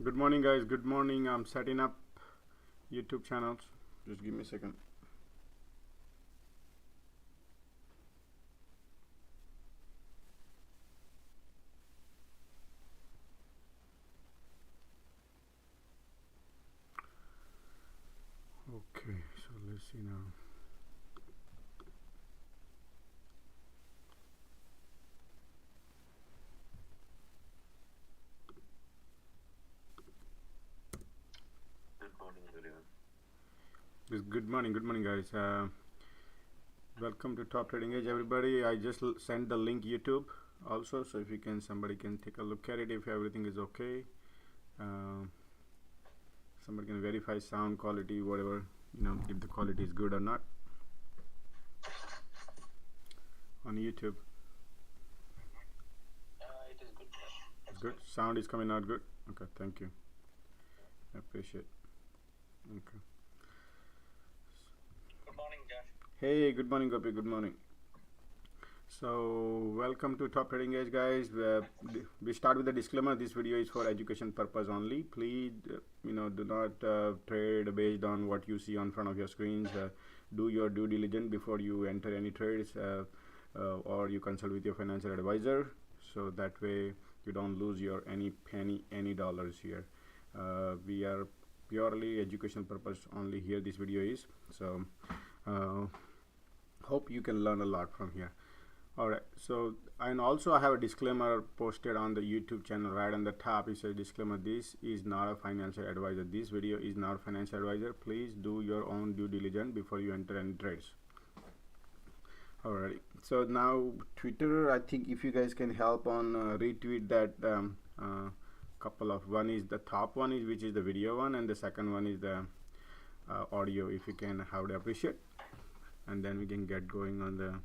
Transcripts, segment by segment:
Good morning, guys. Good morning. I'm setting up YouTube channels. Just give me a second. Okay, so let's see now. Good morning, guys. Welcome to Top Trading Edge, everybody. I just sent the link YouTube also, so if you can, somebody can take a look at it if everything is okay. Somebody can verify sound quality, whatever, if the quality is good or not on YouTube. It is good. It's good. Sound is coming out good. Okay, thank you. I appreciate. Okay. Good morning, Josh. Hey, good morning, Gopi. Good morning. So, welcome to Top Trading Edge, guys. We start with a disclaimer. This video is for education purpose only. Please, do not trade based on what you see on front of your screens. Do your due diligence before you enter any trades, or you consult with your financial advisor. So that way you don't lose your any penny, any dollars here. We are purely educational purpose only here. This video is so. Hope you can learn a lot from here. Alright, so and also I have a disclaimer posted on the YouTube channel right on the top. It says disclaimer, this is not a financial advisor. This video is not a financial advisor. Please do your own due diligence before you enter any trades. Alrighty, so now Twitter, I think if you guys can help on retweet that couple of, one is the top one is which is the video one, and the second one is the audio. If you can, I would appreciate, and then we can get going on the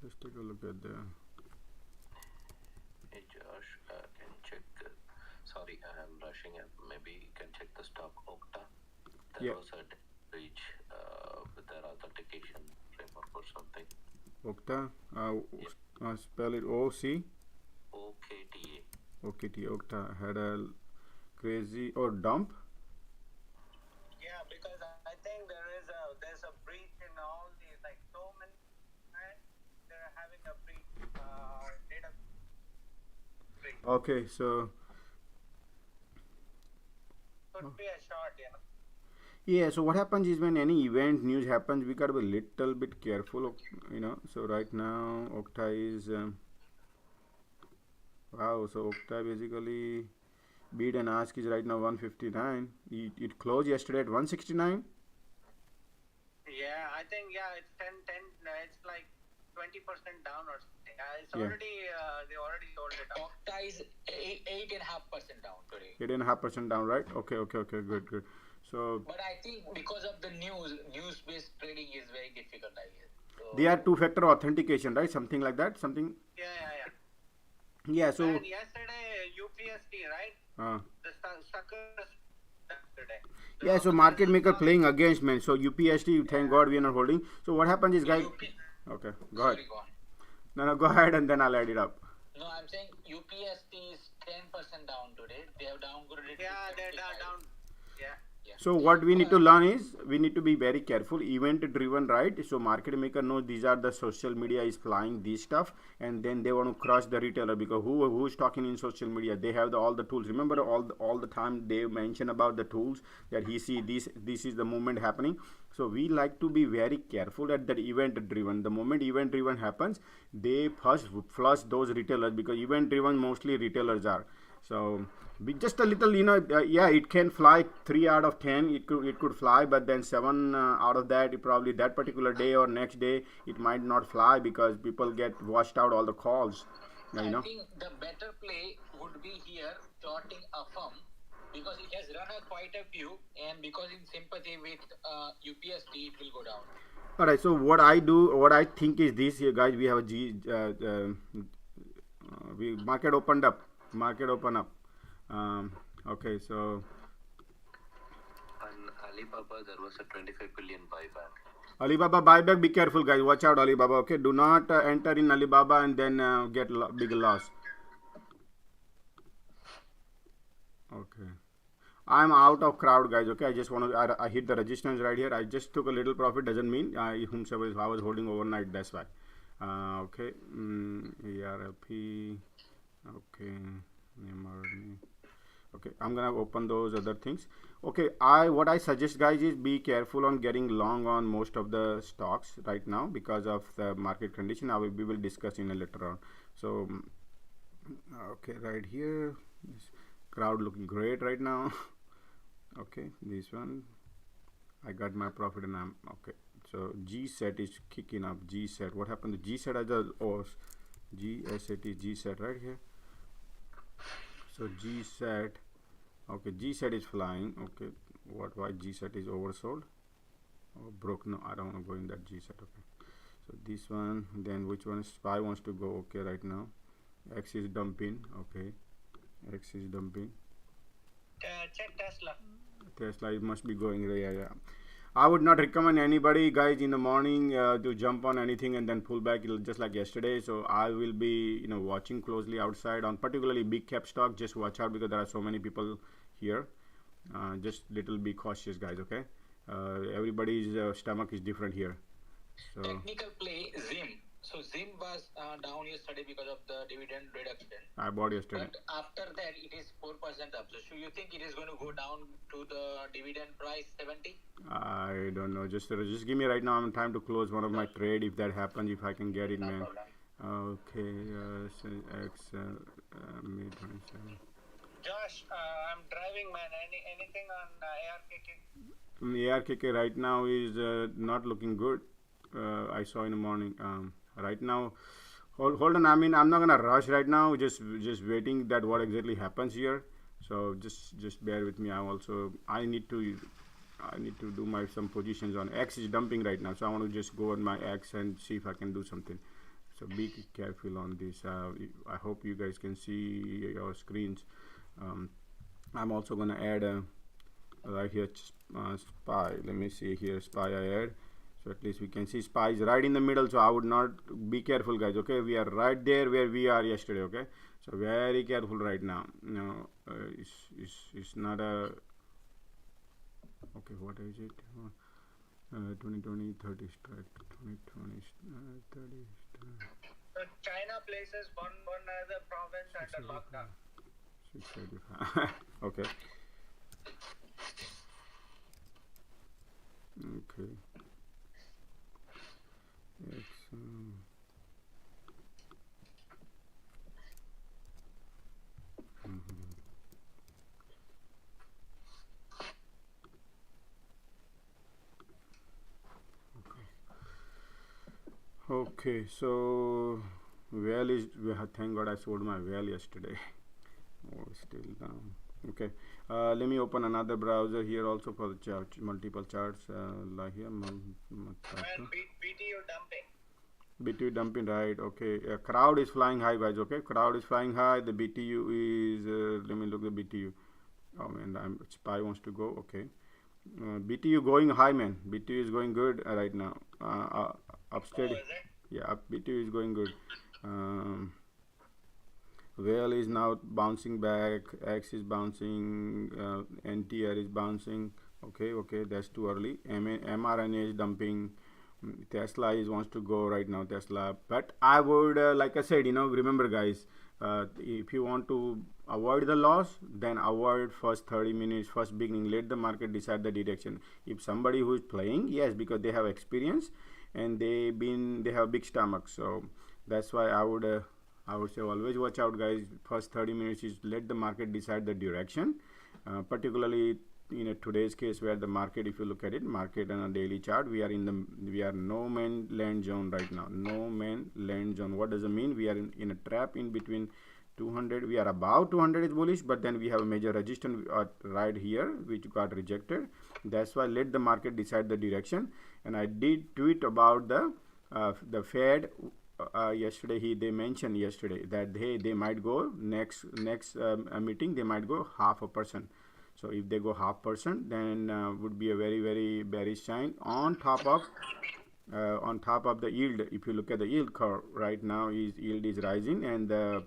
let's take a look at the Hey, Josh, can you check? Sorry, I'm rushing up. Maybe you can check the stock Okta. There was a breach with their authentication framework or something. Okta, spell it O-C? OKTA. OKT, Okta had a crazy dump. Yeah, because I think there's a breach in all these, like so many, and they're having a breach, data breach. Okay, so Could be a short, yeah, so what happens is when any event news happens, we gotta be a little bit careful, so right now Okta is wow, so Okta basically bid and ask is right now 159. It closed yesterday at 169. Yeah, I think it's 10, it's like 20% down or something. It's already they already sold it out. Okta is 8.5% down today. 8.5% down, right? Okay, good. So But I think because of the news-based trading is very difficult, I guess. So they are two-factor authentication, right? Something like that. Something. Yeah. So. And yesterday UPST, right? The suckers yesterday. Yeah, so market maker playing against, man. So UPST, thank God we are not holding. So what happens is, guys. Okay, go ahead. Sorry, go on. No, go ahead and then I'll add it up. No, I'm saying UPST is 10% down today. They have downgraded. Yeah, they're down. Yeah. So what we need to learn is we need to be very careful, event driven, right? So market maker knows these are the social media is flying this stuff, and then they want to crush the retailer because who's talking in social media? They have all the tools. Remember all the time they mention about the tools that he see this is the movement happening. So we like to be very careful at that event driven. The moment event driven happens, they first flush those retailers because event driven mostly retailers are. So just a little, yeah, it can fly 3 out of 10. It could fly, but then 7 out of that, probably that particular day or next day, it might not fly because people get washed out all the calls. I think the better play would be here shorting a firm because it has run quite a few, and because in sympathy with UPST, it will go down. All right. So what I think is this here, guys. We have a market opened up. Market open up. Okay, so on Alibaba there was a 25 billion buyback. Alibaba buyback, be careful guys, watch out Alibaba, okay? Do not enter in Alibaba and then get big loss. Okay. I'm out of crowd guys, okay? I just want to, I hit the resistance right here. I just took a little profit, doesn't mean whomsoever I was holding overnight, that's why. Okay, ERLP, okay, MRD. Okay, I'm gonna open those other things. Okay, what I suggest guys is be careful on getting long on most of the stocks right now because of the market condition. We will discuss in a later on. So okay, right here, this crowd looking great right now. Okay, this one I got my profit and I'm okay. So G set is kicking up. G set, what happened to G set? As a G set is G set right here. So G set, okay, G set is flying. Okay, why G set is oversold or broke? No, I don't want to go in that G set. Okay, so this one, then which one? SPY wants to go. Okay, right now X is dumping. Okay, X is dumping. Check Tesla. Tesla, it must be going. Yeah. I would not recommend anybody guys in the morning to jump on anything and then pull back just like yesterday. So I will be watching closely outside on particularly big cap stock. Just watch out because there are so many people here. Just little be cautious guys, okay? Everybody's stomach is different here. So technical play Zim. So Zim was down yesterday because of the dividend reduction. I bought yesterday. But after that, it is 4% up. So you think it is going to go down to the dividend price 70? I don't know. Just give me right now. I'm time to close one of my trade if that happens. If I can get it, man. Okay. X May 27. Josh, I'm driving, man. Anything on ARKK? ARKK right now is not looking good. I saw in the morning. Right now, hold on. I mean, I'm not gonna rush right now. Just waiting that what exactly happens here. So just bear with me. I need to do my some positions on X is dumping right now. So I want to just go on my X and see if I can do something. So be careful on this. I hope you guys can see your screens. I'm also gonna add right here SPY. Let me see here SPY I add. So at least we can see SPY is right in the middle. So I would not, be careful guys, okay? We are right there where we are yesterday, okay? So very careful right now. It's not a, okay, what is it? 2020 30 strike, 2020 30 strike. So China places one other province under lockdown. 685. Okay. Okay. Okay, so thank God I sold my yesterday. Oh, still down. Okay, let me open another browser here also for the multiple charts. Like here, BTU dumping. BTU dumping, right? Okay, crowd is flying high, guys. Okay, crowd is flying high. The BTU is let me look at the BTU. Oh man, SPY wants to go. Okay, BTU going high, man. BTU is going good right now. Upsteady. Yeah, BTU is going good. Whale is now bouncing back. X is bouncing. NTR is bouncing. Okay, that's too early. mRNA is dumping. Tesla wants to go right now. Tesla, but I would like I said, remember guys, if you want to avoid the loss, then avoid first 30 minutes, first beginning. Let the market decide the direction. If somebody who is playing, yes, because they have experience and they have big stomach, so that's why I would say always watch out guys. First 30 minutes is let the market decide the direction, particularly in today's case where the market, if you look at it, market on a daily chart, we are no man land zone right now. No man land zone. What does it mean? We are in a trap in between 200. We are above 200 is bullish, but then we have a major resistance right here which got rejected. That's why let the market decide the direction. And I did tweet about the Fed yesterday. They mentioned yesterday that they might go next meeting, they might go 0.5%. So if they go 0.5%, then would be a very very bearish sign on top of the yield. If you look at the yield curve right now, yield is rising and the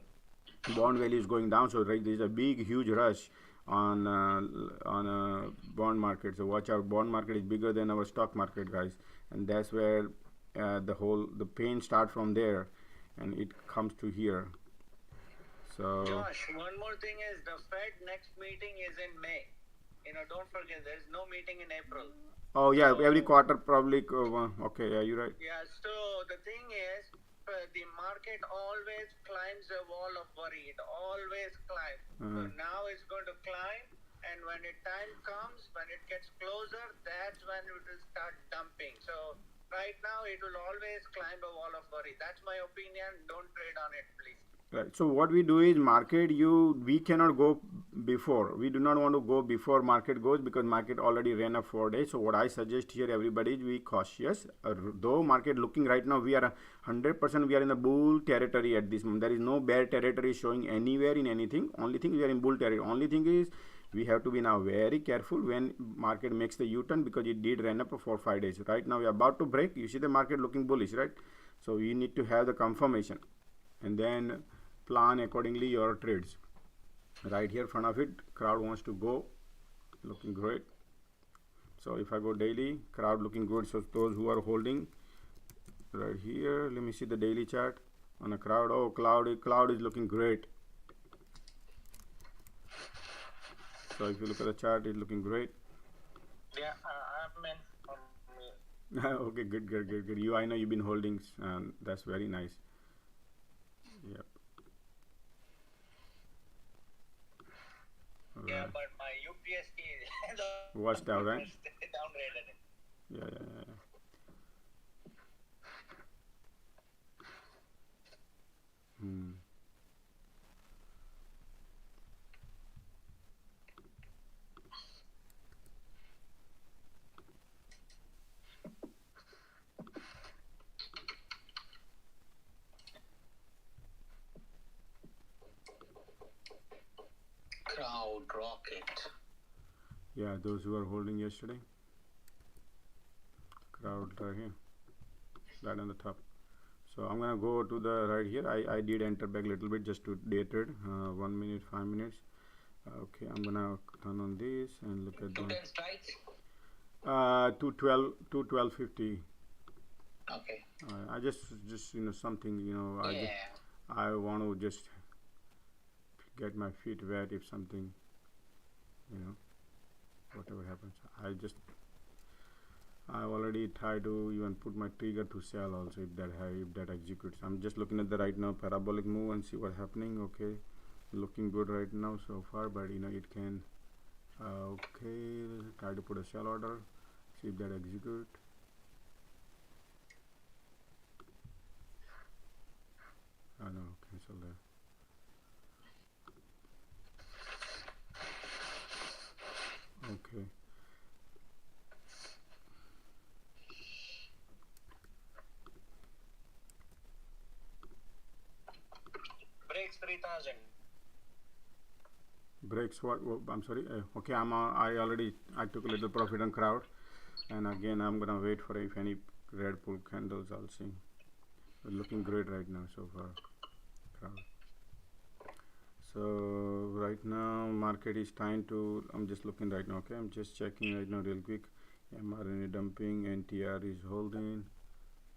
bond value is going down. So right, there is a big huge rush on bond market. So watch out, bond market is bigger than our stock market, guys, and that's where the pain start from there and it comes to here. So Josh, one more thing is the Fed next meeting is in May. Don't forget there is no meeting in April. oh yeah, every quarter probably. Okay, yeah, you're right. Yeah, so the thing is, the market always climbs a wall of worry. It always climbs. So now it's going to climb, and when time comes, when it gets closer, that's when it will start dumping. So right now it will always climb a wall of worry. That's my opinion. Don't trade on it, please. Right. So what we do is we cannot go before. We do not want to go before market goes because market already ran up 4 days. So what I suggest here, everybody, is be cautious. Though market looking right now, we are 100%. We are in the bull territory at this moment. There is no bear territory showing anywhere in anything. Only thing we are in bull territory. Only thing is we have to be now very careful when market makes the U-turn because it did run up for 5 days. Right now we are about to break. You see the market looking bullish, right? So we need to have the confirmation and then plan accordingly your trades. Right here front of it, crowd wants to go, looking great. So if I go daily, crowd looking good. So those who are holding right here, let me see the daily chart on a crowd. Oh, cloud is looking great. So if you look at the chart, it's looking great. Yeah, I'm in. Okay, good. I know you've been holding, and that's very nice. Yep. Yeah, but my UPST washed out, right? downgraded it. Yeah. Crowd rocket. Yeah, those who are holding yesterday. Crowd right here, right on the top. So I'm gonna go to the right here. I did enter back a little bit just to day trade. 1 minute, 5 minutes. Okay, I'm gonna turn on this and look at 210 strikes. 212.50. Okay. I just something Yeah. I want to just get my feet wet if something whatever happens. I already tried to even put my trigger to sell also if that executes. I'm just looking at the right now parabolic move and see what's happening. Okay, looking good right now so far, but it can okay, try to put a sell order, see if that execute. No, cancel that. Okay. Breaks 3,000. Breaks what? I'm sorry. Okay, I took a little profit on crowd, and again I'm gonna wait for if any red pull candles I'll see. We're looking great right now so far. Crowd. So right now market is trying to. I'm just looking right now. Okay, I'm just checking right now real quick. mRNA dumping, NTR is holding.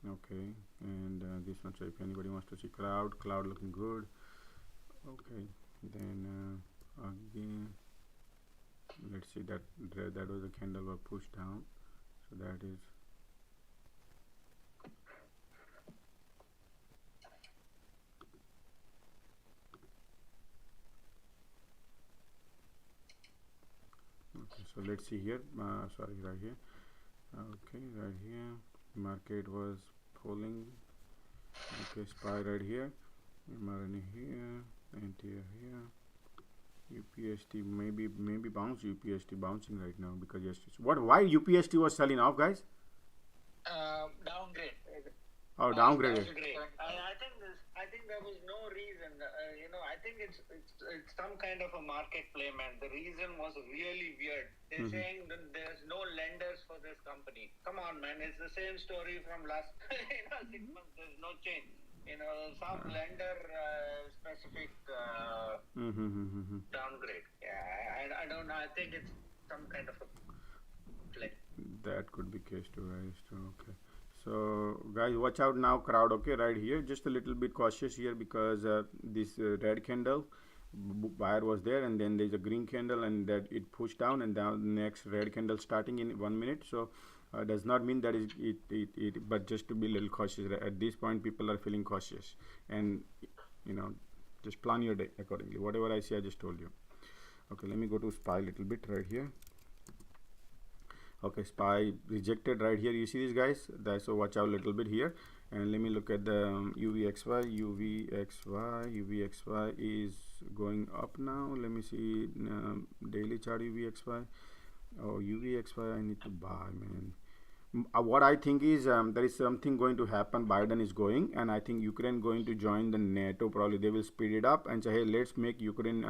Okay, and this one. So if anybody wants to see crowd looking good. Okay, then again let's see that was a candle was pushed down, so that is okay. So let's see here, sorry, right here. Okay, right here market was pulling. Okay, SPY right here, mRNA here, NTR here, UPST maybe bounce. UPST bouncing right now because yes. Why UPST was selling off, guys? Downgrade. Oh, downgraded. I think think there was no reason. I think it's some kind of a market play, man. The reason was really weird. They're saying that there's no lenders for this company. Come on, man. It's the same story from last 6 months. There's no change. Some lender specific downgrade. Yeah, I don't know. I think it's some kind of a play. That could be case too, guys. Okay. So guys, watch out now, crowd. Okay, right here, just a little bit cautious here because this red candle buyer was there, and then there's a green candle, and that it pushed down, and down next red candle starting in 1 minute. So does not mean that it but just to be a little cautious at this point. People are feeling cautious, and just plan your day accordingly. Whatever I say, I just told you. Okay, let me go to SPY a little bit right here. Okay, SPY rejected right here. You see these guys? So watch out a little bit here, and let me look at the UVXY is going up now. Let me see daily chart UVXY. Oh, UVXY I need to buy, man. What I think is there is something going to happen. Biden is going, and I think Ukraine going to join the NATO. Probably they will speed it up and say, hey, let's make Ukraine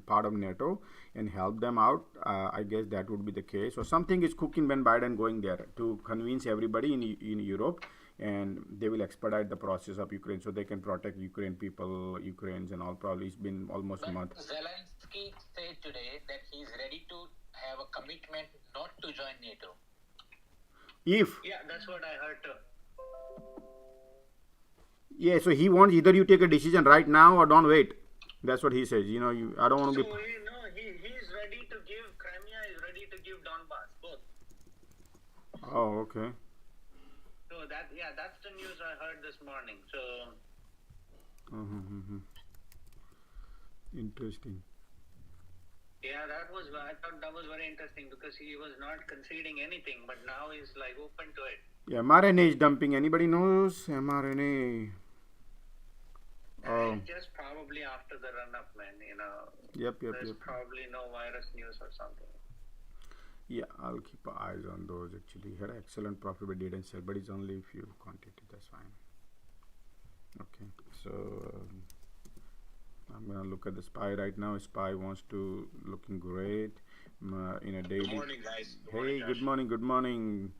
part of NATO and help them out. I guess that would be the case. So something is cooking when Biden going there to convince everybody in Europe, and they will expedite the process of Ukraine so they can protect Ukraine people, Ukrainians and all. Probably it's been almost a month. Zelensky said today that he's ready to have a commitment not to join NATO. Yeah, that's what I heard too. Yeah, so he wants either you take a decision right now or don't wait. That's what he says. I don't want to be. He's ready to give Crimea. He's ready to give Donbass, both. Oh, okay. So that's the news I heard this morning. So. Interesting. Yeah, I thought that was very interesting because he was not conceding anything, but now he's like open to it. Yeah, mRNA is dumping. Anybody knows mRNA? Just probably after the run-up, man. Yep. There's probably no virus news or something. Yeah, I'll keep eyes on those. Actually, he had excellent profit but didn't sell, but it's only if you quantity. That's fine. Okay, so. I'm gonna look at the SPY right now. SPY wants to looking great in a daily. Good morning, guys. Good morning.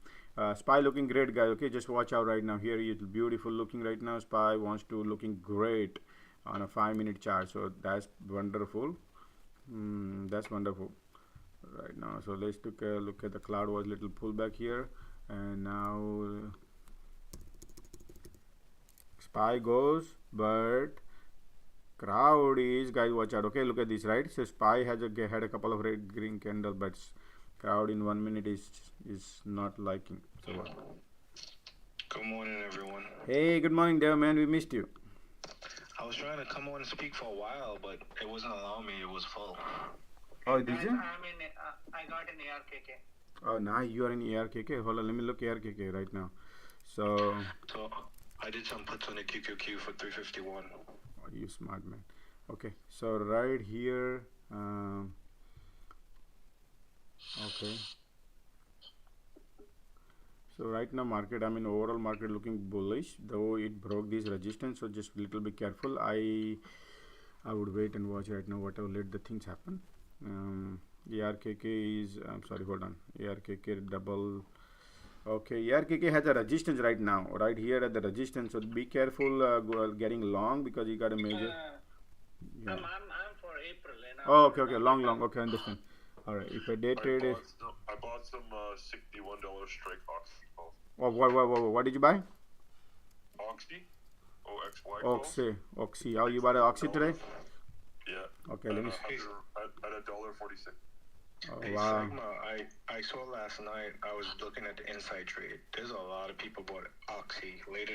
SPY looking great, guys. Okay, just watch out right now. Here it's beautiful looking right now. SPY wants to looking great on a 5-minute chart. So that's wonderful. That's wonderful right now. So let's take a look at the cloud was little pullback here, and now SPY goes, but crowd is, guys, watch out. Okay, look at this, right? So SPY had a couple of red green candle, but crowd in 1 minute is not liking. So what? Good morning, everyone. Hey, good morning there, man. We missed you. I was trying to come on and speak for a while, but it wasn't allowing me. It was full. Oh, did you? I got an ARKK. Oh, nice. You are in ARKK. Hold on, let me look ARKK right now. So I did some puts on the QQQ for 351. You smart man. Okay, so right here okay, so right now market, overall market looking bullish, though it broke this resistance, so just a little bit careful. I would wait and watch right now. Whatever, let the things happen. ARKK is hold on, ARKK double. Okay, ARKK has a resistance right now, right here at the resistance. So be careful getting long because you got a major. Yeah. I'm for April. Oh, okay, long. Okay, understand. All right, if a day trade is. I bought some $61 strike Oxy calls. Oh, what did you buy? Oxy, OXY. Oxy. Oh, you bought an Oxy today? Yeah. Okay, let me. At $1.46. Oh, hey, wow. Sigma, I saw last night, I was looking at the inside trade. There's a lot of people bought Oxy. Later,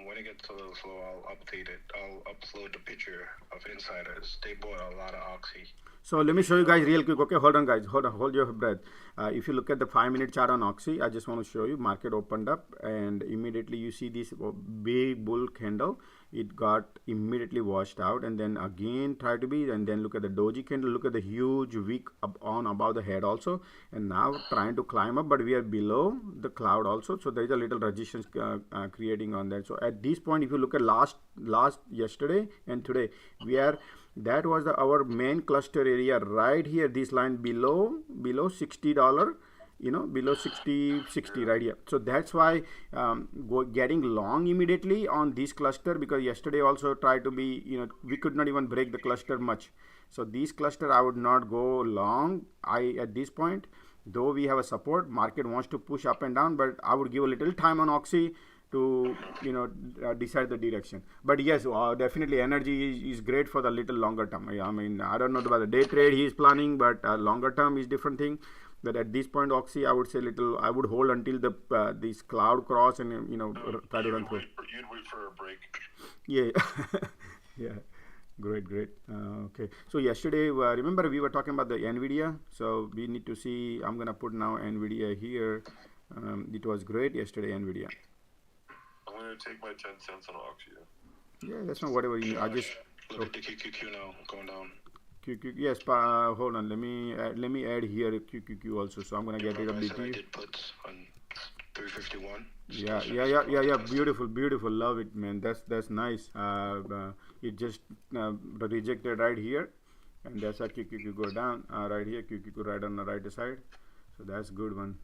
when it gets a little slow, I'll update it. I'll upload the picture of insiders. They bought a lot of Oxy. So let me show you guys real quick. Okay, hold on, guys. Hold your breath. If you look at the 5-minute chart on Oxy, I just want to show you. Market opened up, and immediately you see this big bull candle. It got immediately washed out, and then again try to be, and then look at the doji candle. Look at the huge wick up on above the head also, and now trying to climb up, but we are below the cloud also. So there is a little resistance creating on that. So at this point, if you look at last yesterday and today, we are. That was our main cluster area right here. This line below $60, below 60 right here. So that's why getting long immediately on this cluster, because yesterday also tried to be, we could not even break the cluster much. So this cluster I would not go long. At this point, though we have a support, market wants to push up and down, but I would give a little time on Oxy to decide the direction. But yes, definitely energy is great for the little longer term. I mean, I don't know about the day trade he is planning, but longer term is different thing. But at this point, Oxy, I would say I would hold until the this cloud cross and try to run through. You'd wait for a break. Yeah. Yeah. Great. Okay, so yesterday, remember we were talking about the Nvidia, so we need to see. I'm gonna put now Nvidia here. It was great yesterday, Nvidia. I'm gonna take my 10 cents on Oxy. Yeah, that's not whatever you. I just look at the QQQ now going down. QQ, yes. Hold on. Let me add here QQQ also. So I'm gonna get rid of BT. I did puts on 351. Yeah. Beautiful. Love it, man. That's nice. It just rejected right here, and that's how QQQ go down. Right here, QQQ right on the right side. So that's good one.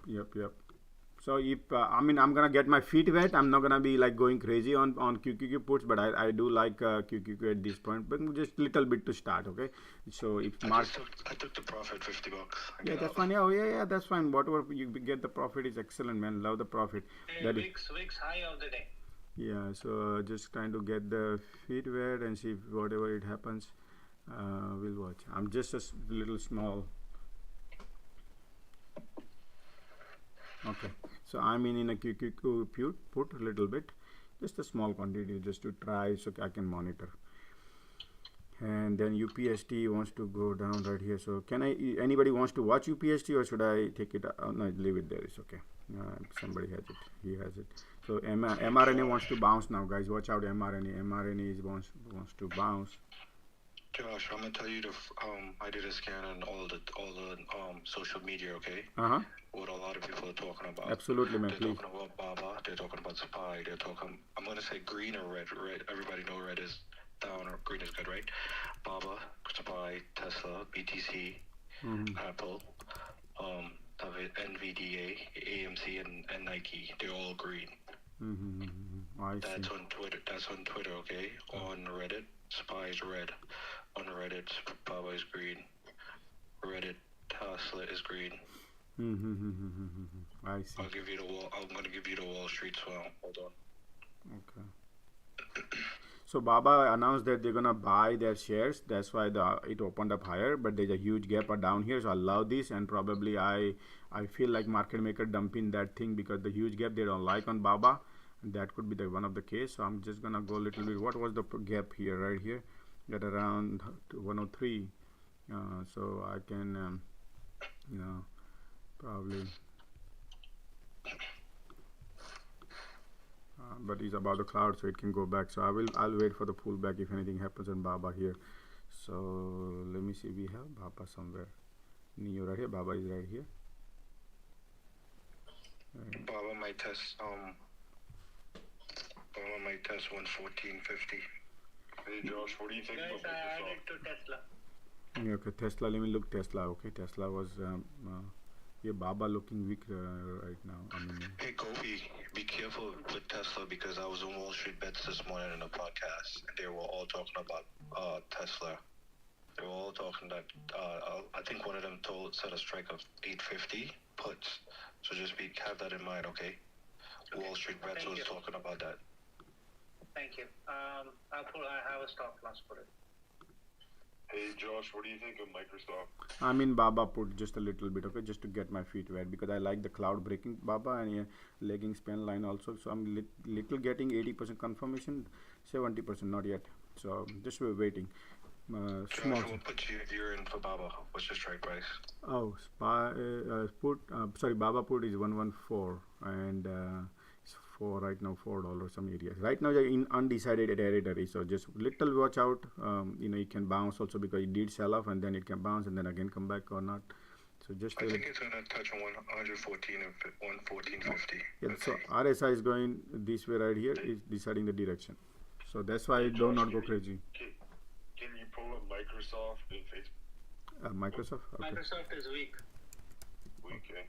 Yep. So if I'm gonna get my feet wet, I'm not gonna be like going crazy on QQQ puts, but I do like QQQ at this point, but just little bit to start. Okay, so if I took the profit, $50. Yeah, that's fine. Yeah, that's fine. Whatever you get, the profit is excellent, man. Love the profit. Wix high of the day. Yeah, so just trying to get the feet wet and see if whatever it happens, we'll watch. I'm just a little small. Okay, so I'm in a QQQ put a little bit, just a small quantity, just to try so I can monitor. And then UPST wants to go down right here. So anybody wants to watch UPST, or should I take it? No, leave it there. It's okay. Somebody has it. He has it. So mRNA wants to bounce now, guys. Watch out, mRNA. mRNA wants to bounce. Josh, I'm gonna tell you I did a scan on all the social media, okay? What a lot of people are talking about. Absolutely, man. They're talking about Baba. They're talking about Supply. They're talking. I'm gonna say green or red. Red. Everybody know red is down or green is good, right? Baba, Supply, Tesla, BTC, Apple, Nvidia, AMC, and Nike. They're all green. That's on Twitter. Okay. On Reddit, Supply is red. On Reddit, Baba is green. Reddit, Tesla is green. I see. I'm gonna give you the Wall Street swell. Hold on. Okay. So Baba announced that they're gonna buy their shares. That's why it opened up higher. But there's a huge gap down here. So I love this, and probably I feel like market maker dumping that thing because the huge gap they don't like on Baba. And that could be one of the case. So I'm just gonna go a little bit. What was the gap here? Right here, at around 103. So I can, probably. But it's about the cloud, so it can go back. So I'll wait for the pullback if anything happens on Baba here. So let me see. We have Baba somewhere. Neo right here. Baba is right here. Baba might test 114.50. Hey Josh, what do you think Guys, about I added Microsoft? to Tesla. Yeah, okay, Tesla. Let me look Tesla. Okay, Tesla was Baba looking weak right now. I mean, Hey Kobe, be careful with Tesla because I was on Wall Street Bets this morning in a podcast, and they were all talking about Tesla. They were all talking that I think one of them set a strike of 850 puts. So just have that in mind, okay? Wall Street Bets was talking about that. Thank you. I have a stop loss for it. Hey Josh, what do you think of Microsoft? I'm in Baba put just a little bit, okay, just to get my feet wet because I like the cloud breaking Baba and legging span line also. So I'm little getting 80% confirmation, 70% not yet. So just we're waiting. Small. Josh, what put you're in for Baba? What's your strike price? Oh, Baba put is 114 and it's for right now $4 some areas. Right now they're in undecided territory, so just little watch out. It can bounce also because it did sell off and then it can bounce and then again come back or not. So just I think it's gonna touch on 114 and 114.50. yeah. So RSI is going this way right here is deciding the direction. So that's why do not go crazy. Can you pull up Microsoft and Facebook? Microsoft. Okay. Microsoft is weak. Okay.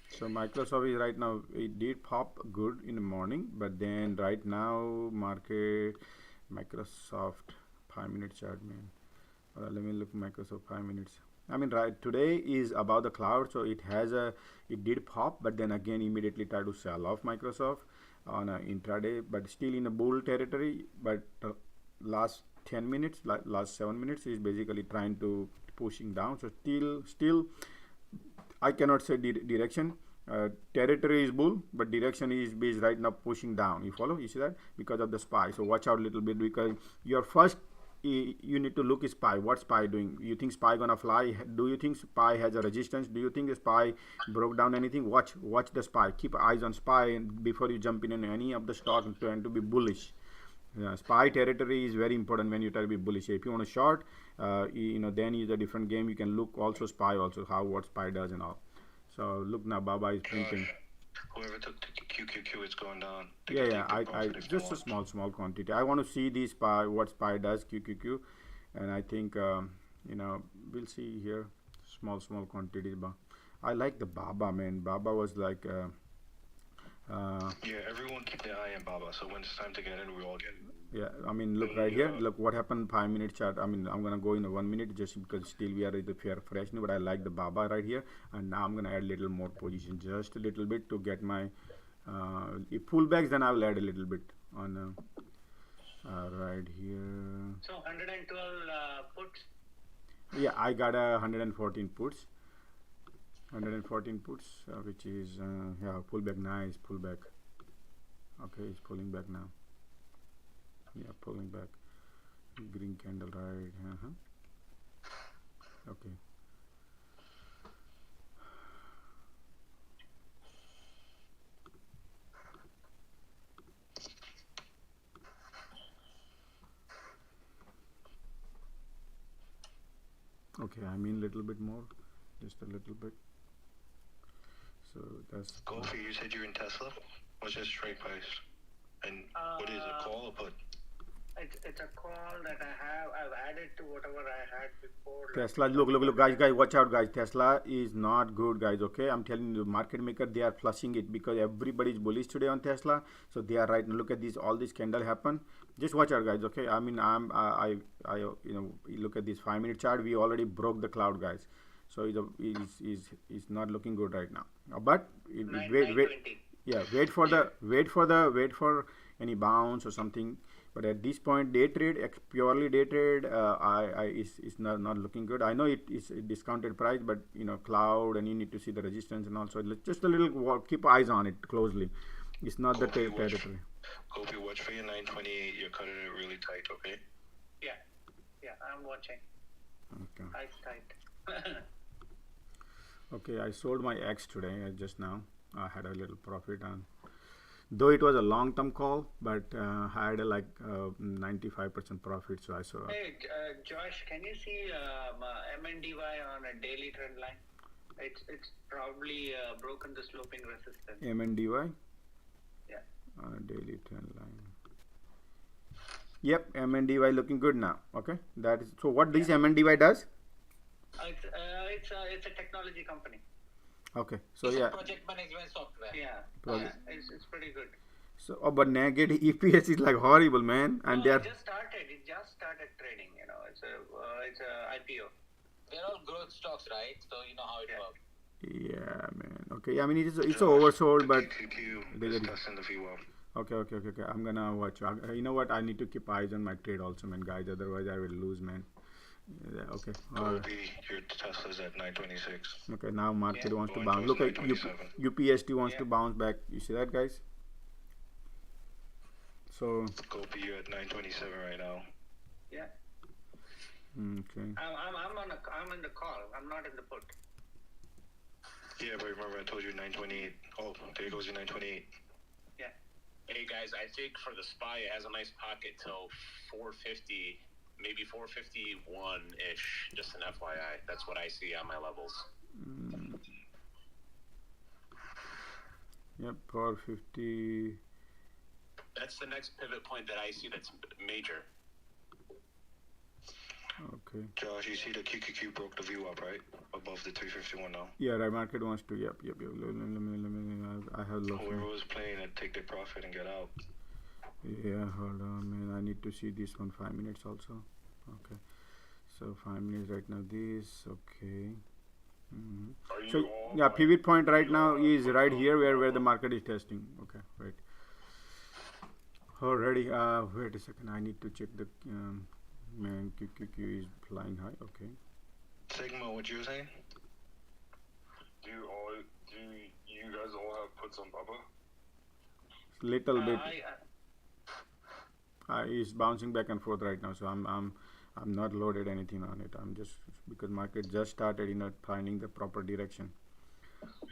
So Microsoft is right now, it did pop good in the morning, but then right now market Microsoft 5-minute chart, man. Let me look Microsoft 5 minutes. I mean, right today is about the cloud, so it did pop, but then again immediately try to sell off Microsoft on a intraday, but still in a bull territory. But last 10 minutes, last 7 minutes is basically trying to pushing down. So still I cannot say direction. Territory is bull, but direction is right now pushing down. You follow? You see that? Because of the SPY. So watch out a little bit, because your first you need to look at SPY. What SPY doing? You think SPY gonna fly? Do you think SPY has a resistance? Do you think the SPY broke down anything? Watch the SPY. Keep eyes on SPY and before you jump in any of the stock trying to be bullish. SPY territory is very important when you try to be bullish. If you want to short, then is a different game. You can look also SPY also what SPY does and all. So look now, Baba is printing. Whoever took the QQQ, it's going down. Yeah. I just a small quantity. I want to see the SPY, what SPY does, QQQ, and I think we'll see here small quantities. But I like the Baba, man. Baba was like. Yeah, everyone keep their eye on Baba. So when it's time to get in, we all get in. Yeah, I mean, look right here. Look what happened 5-minute chart. I mean, I'm gonna go in a 1 minute just because still we are at the fair fresh new. But I like the Baba right here, and now I'm gonna add a little more position, just a little bit to get my if pullbacks. Then I will add a little bit on right here. So 112 puts. Yeah, I got 114 puts. 114 puts, which is pullback. Nice pullback. Okay, it's pulling back now. Yeah, pulling back. Green candle, right? Okay. Okay, I mean little bit more, just a little bit. So that's. Goldie, you said you're in Tesla. What's your straight price? And what is it, call or put? It's a call that I have. I've added to whatever I had before. Tesla, look, guys, watch out, guys. Tesla is not good, guys. Okay, I'm telling you, market maker, they are flushing it because everybody is bullish today on Tesla. So they are right. Look at this, all this candle happen. Just watch out, guys. Okay, I mean, I look at this 5-minute chart. We already broke the cloud, guys. So it's not looking good right now. But wait for any bounce or something. But at this point, day trade, purely day trade, is not looking good. I know it is a discounted price, but cloud, and you need to see the resistance and also just a little keep eyes on it closely. It's not the territory. Gopi, watch for your 928. You're cutting it really tight, okay? Yeah, I'm watching. Okay. Eyes tight. Okay, I sold my X today just now. I had a little profit on. Though it was a long-term call, but I had 95% profit, so I saw. Hey, Josh, can you see MNDY on a daily trend line? It's probably broken the sloping resistance. MNDY? Yeah. On a daily trend line. Yep, MNDY looking good now. Okay, that is. So what this MNDY does? It's a technology company. Okay, so it's yeah. a project management software. Yeah, it's pretty good. So, but negative EPS is like horrible, man, and they are. It just started trading. It's a IPO. They're all growth stocks, right? So you know how it works. Yeah, man. Okay, I mean it's oversold, but Okay. I'm gonna watch. You know what? I need to keep eyes on my trade also, man, guys. Otherwise, I will lose, man. Yeah, okay. Your Tesla's at 926. Okay, now market wants to bounce. Look at UPST wants to bounce back. You see that, guys? So. Gopi, you're at 927 right now. Yeah. Okay. I'm in the call. I'm not in the put. Yeah, but remember I told you 928. Oh, there goes your 928. Yeah. Hey guys, I think for the SPY it has a nice pocket till 450, maybe 451 ish. Just an FYI. That's what I see on my levels. Yep, 450. That's the next pivot point that I see that's major. Okay. Josh, you see the QQQ broke the view up, right? Above the 351 now. Yeah, right. Market wants to. Yep. I have looked. Whoever was playing it, take their profit and get out. Yeah, hold on, man. I need to see this one 5 minutes also. Okay. So 5 minutes right now. This okay. Are you So all yeah, pivot point right now all is put right on here where the Baba? market is testing. Okay, right. Already. Wait a second. I need to check the man. QQQ is flying high. Okay. Sigma, what you were saying? Do you guys all have puts on Baba? Little bit. It's bouncing back and forth right now. So I'm not loaded anything on it. I'm just because market just started, finding the proper direction.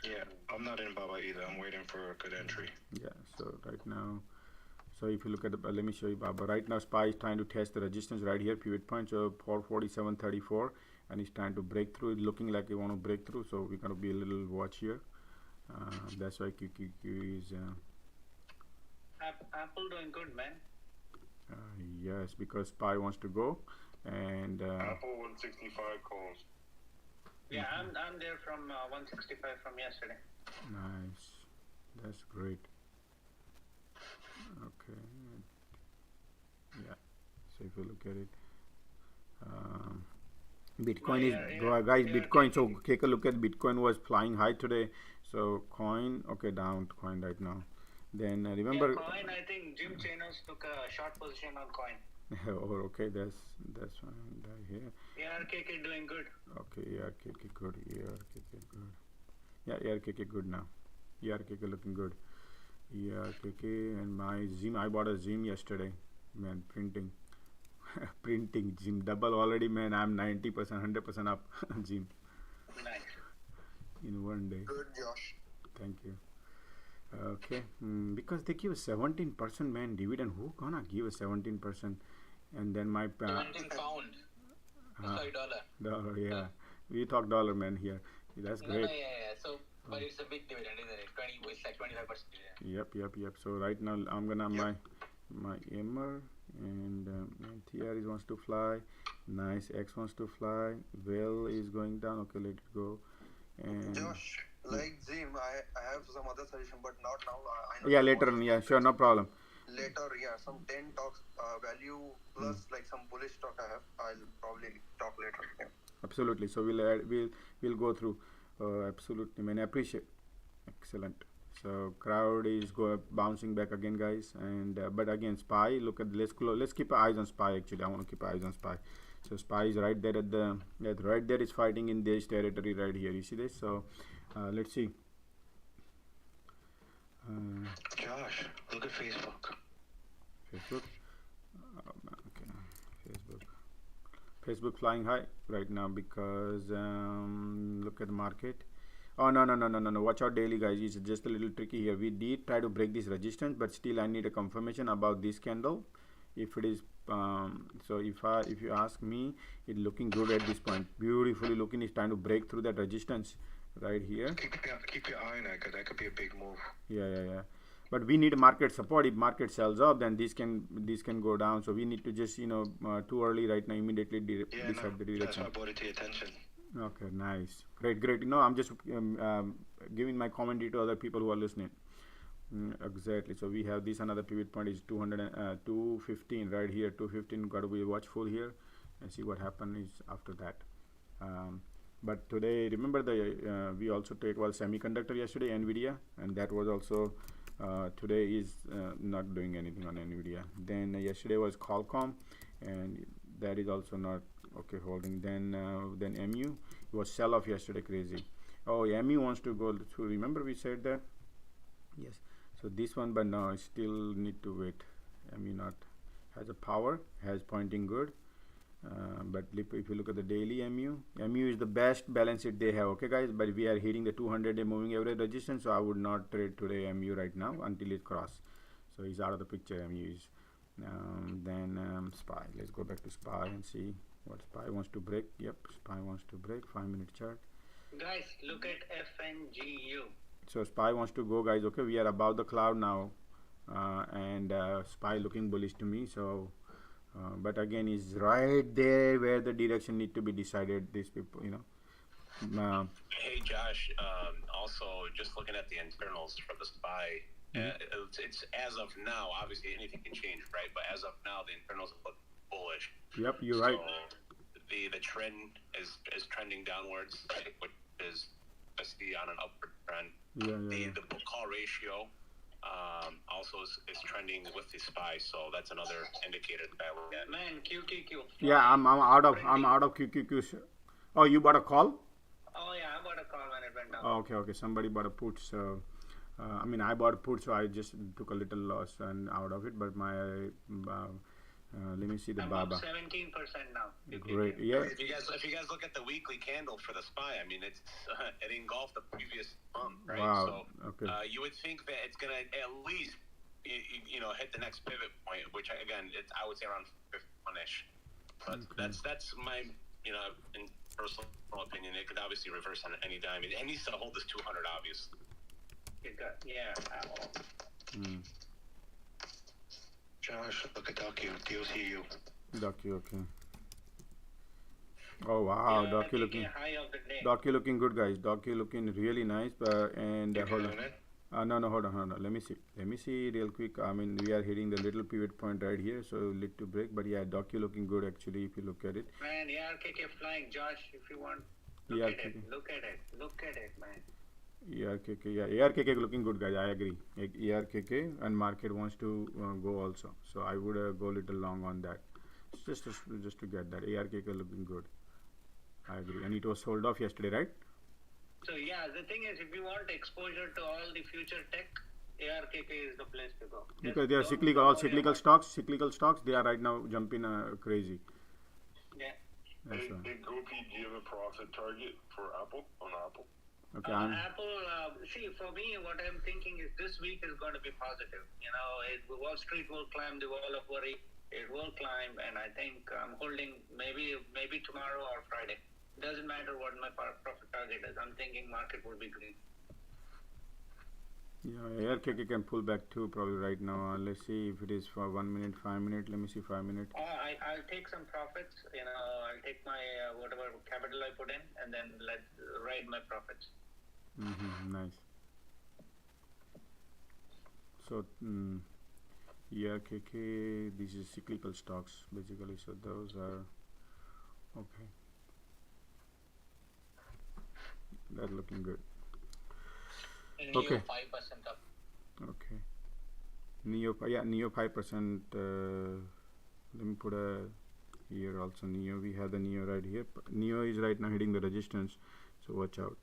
Yeah, I'm not in Baba either. I'm waiting for a good entry. Yeah. So right now. So if you look at the, let me show you Baba. Right now SPY is trying to test the resistance right here, pivot point, so 447.34, and it's trying to break through. It's looking like it want to break through, so we're going to be a little watch here. That's why QQQ is... Apple doing good, man. yes, because SPY wants to go, and... Apple 165 calls. Yeah, I'm there from 165 from yesterday. Nice. That's great. Okay. Yeah. So if you look at it, Bitcoin guys. Bitcoin. So take a look at Bitcoin was flying high today. So coin, okay, down coin right now. Then remember. Yeah, coin. I think Jim Chanos took a short position on coin. Oh, okay. That's fine. Here. ARKK doing good. Okay, ARKK good. ARKK good. Yeah, ARKK good now. ARKK looking good. ARKK and my Zim. I bought a Zim yesterday. Man, printing. Printing Zim double already, man. I'm 90%, 100% up. Zim. Nice. In one day. Good, Josh. Thank you. Okay, because they give 17%, man, dividend. Who gonna give a 17%? And then my 17 pound. Sorry, dollar. dollar, yeah. We talk dollar, man, here. That's great. No, yeah. So, but it's a big dividend, isn't it? It's like 25% dividend. Yep. So right now I'm gonna my Emmer and TR is wants to fly. Nice X wants to fly. Well is going down. Okay, let it go. And Josh, like Zim, I have some other suggestion, but not now. I know yeah, later on. Yeah, sure, no problem. Later, yeah, some 10 talks value plus like some bullish stock I have. I'll probably talk later. Yeah. Absolutely. So we'll go through. Absolutely, man. I appreciate. Excellent. So crowd is bouncing back again, guys. And but again, SPY. Look at let's keep our eyes on SPY. Actually, I want to keep our eyes on SPY. So SPY is right there right there is fighting in this territory right here. You see this? So let's see. Josh, look at Facebook. Facebook. Okay. Facebook flying high right now because look at the market. Oh no. Watch out daily, guys. It's just a little tricky here. We did try to break this resistance, but still I need a confirmation about this candle. If it is so if you ask me, it's looking good at this point. Beautifully looking. It's trying to break through that resistance right here. Keep your eye on that, because that could be a big move. Yeah. But we need market support. If market sells up, then this can go down. So we need to just too early right now. Immediately decide the direction. That's why I brought it to your attention. Okay, nice, great. I'm just giving my commentary to other people who are listening. Exactly. So we have this another pivot point is 215 right here. 215. Got to be watchful here and see what happens after that. But today, remember we also take semiconductor yesterday, Nvidia, and that was also today is not doing anything on Nvidia. Then yesterday was Qualcomm, and that is also not okay holding. Then MU was sell off yesterday, crazy. Oh, MU wants to go through. Remember we said that? Yes. So this one, but no, I still need to wait. MU not has a power, has pointing good. But if you look at the daily MU is the best balance sheet they have. Okay, guys, but we are hitting the 200-day moving average resistance, so I would not trade today MU right now until it cross. So he's out of the picture. MU is. Then SPY. Let's go back to SPY and see what SPY wants to break. Yep, SPY wants to break 5-minute chart. Guys, look at FNGU. So SPY wants to go, guys. Okay, we are above the cloud now, and SPY looking bullish to me. So. But again, is right there where the direction need to be decided. These people, Hey Josh, also just looking at the internals for the SPY, it's as of now. Obviously, anything can change, right? But as of now, the internals look bullish. Yep, you're right. The trend is trending downwards, right? Which is I see on an upward trend. The book call ratio. Also is trending with the SPY, so that's another indicator that I look at. Man, QQQ. Yeah, I'm out of QQQ. Oh, you bought a call? Oh yeah, I bought a call when it went down. Oh, okay. Somebody bought a put. So, I bought a put, so I just took a little loss and out of it. But my let me see the I'm Baba. up 17% now. Great. Yeah. If you guys look at the weekly candle for the SPY, I mean it engulfed the previous month, right? Wow. So Okay. you would think that it's gonna at least hit the next pivot point, which again I would say around 51ish. But that's my in personal opinion. It could obviously reverse on any dime. It needs to hold this 200, obviously. Mm. Josh, look at Docu. DOCU. Docu, okay. Oh wow, Docu looking good, guys. Docu looking really nice. And hold on. No, hold on. Let me see real quick. I mean, we are hitting the little pivot point right here, so lit to break. But yeah, Docu looking good actually. If you look at it. Man, ARKK flying, Josh. If you want, look at it, man. ARKK, yeah, ARKK looking good, guys. I agree. ARKK and market wants to go also, so I would go little long on that. Just to get that ARKK looking good. I agree, and it was sold off yesterday, right? So yeah, the thing is, if you want exposure to all the future tech, ARKK is the place to go. Because they are cyclical stocks. They are right now jumping crazy. Yeah. Hey, Gopi, do you have a profit target for Apple on Apple? Okay. Apple, see, for me, what I'm thinking is this week is going to be positive. Wall Street will climb the wall of worry. It will climb, and I think I'm holding maybe tomorrow or Friday. Doesn't matter what my profit target is. I'm thinking market will be green. Yeah, ARKK can pull back too probably right now. Let's see if it is for 1 minute, 5 minute. Let me see 5 minutes. I'll take some profits. I'll take my whatever capital I put in, and then let's ride my profits. Nice. So ARKK, this is cyclical stocks basically. So those are okay. That's looking good. Okay. 5% up. Okay. Neo 5%. Let me put a here also Neo. We have the Neo right here. Neo is right now hitting the resistance, so watch out.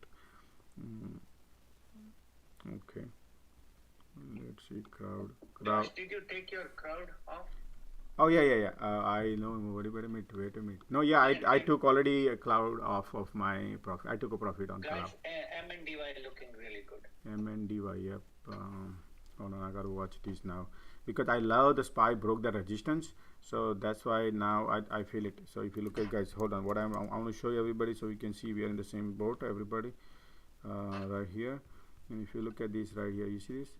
Okay. Let's see crowd. Josh, did you take your crowd off? Oh yeah. I know. Wait a minute. No, yeah, I took already a cloud off of my profit. I took a profit on cloud. Guys, MNDY looking really good. MNDY, yep. Hold on, I gotta watch this now because I love the SPY broke the resistance, so that's why now I feel it. So if you look at, guys, hold on. What I want to show you everybody so we can see we are in the same boat, everybody. Right here, and if you look at this right here, you see this,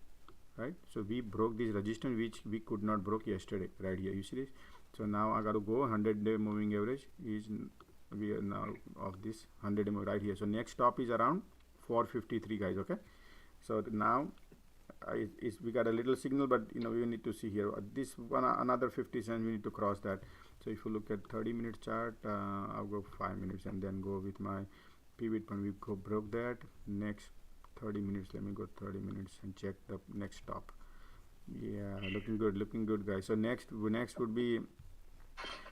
right? So we broke this resistance which we could not broke yesterday, right here. You see this? So now I got to go 100-day moving average is we are now of this 100-day right here. So next stop is around 453, guys. Okay. So now we got a little signal, but we need to see here this one another 50 cents. We need to cross that. So if you look at 30-minute chart, I'll go 5 minutes and then go with my pivot point. We broke that. Next 30 minutes. Let me go 30 minutes and check the next stop. Yeah, looking good, guys. So next would be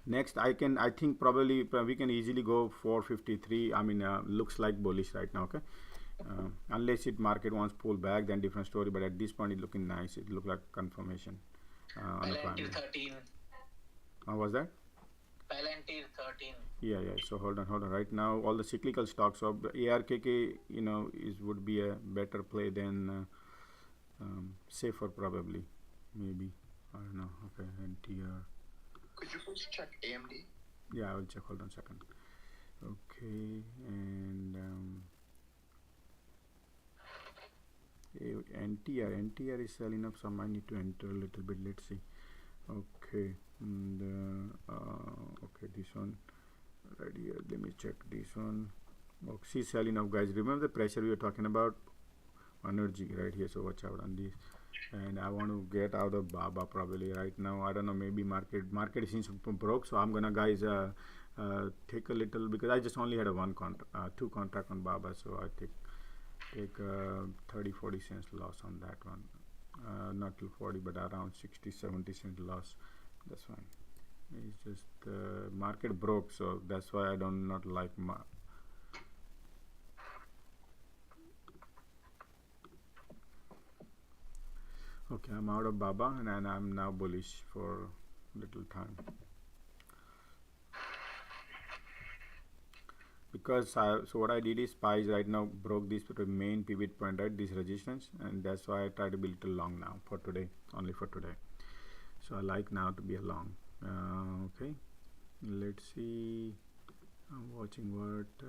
I think probably we can easily go 453. I mean, looks like bullish right now. Okay. Unless market wants pull back, then different story. But at this point, it's looking nice. It look like confirmation. On the 13. How was that? Palantir 13. Yeah. So hold on. Right now, all the cyclical stocks of ARKK, would be a better play than safer probably, maybe. I don't know. Okay, NTR. Could you please check AMD? Yeah, I will check. Hold on a second. Okay, and NTR is selling up some. I need to enter a little bit. Let's see. Okay, and okay, this one right here. Let me check this one. Oh, she's selling up, guys. Remember the pressure we were talking about? Energy right here. So watch out on this. And I want to get out of Baba probably right now. I don't know. Maybe market seems broke. So I'm gonna, guys, take a little, because I just only had a two contract on Baba. So I take 30-40 cents loss on that one. Not till 40, but around 60-70 cent loss. That's fine. It's just market broke, so that's why I don't not like okay, I'm out of Baba, and I'm now bullish for little time, because so what I did is SPY right now broke this main pivot point, right, this resistance, and that's why I try to be a little long now for today, only for today. So I like now to be a long. Okay, let's see. I'm watching what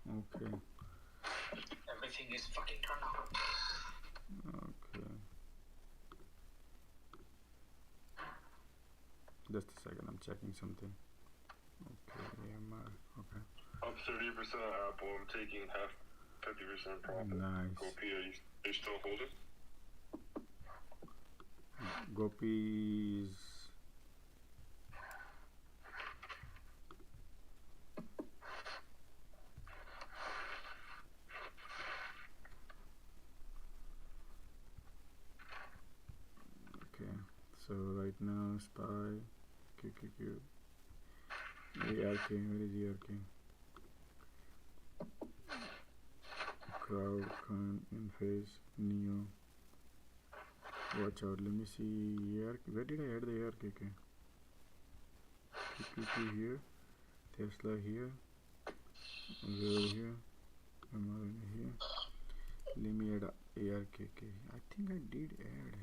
okay. Everything is fucking turned on. Okay. Just a second, I'm checking something. Okay, AMR. Okay. I'm 30% on Apple. I'm taking 50% profit. Nice. Gopi, are you still holding? Gopi is okay. So right now SPY, QQQ, ARK. Where is ARK? Crowd, Inphase, Neo. Watch out. Let me see ARK. Where did I add the ARK? QQQ here, Tesla here, Zero here, MRN here. Let me add ARKK. I think I did add.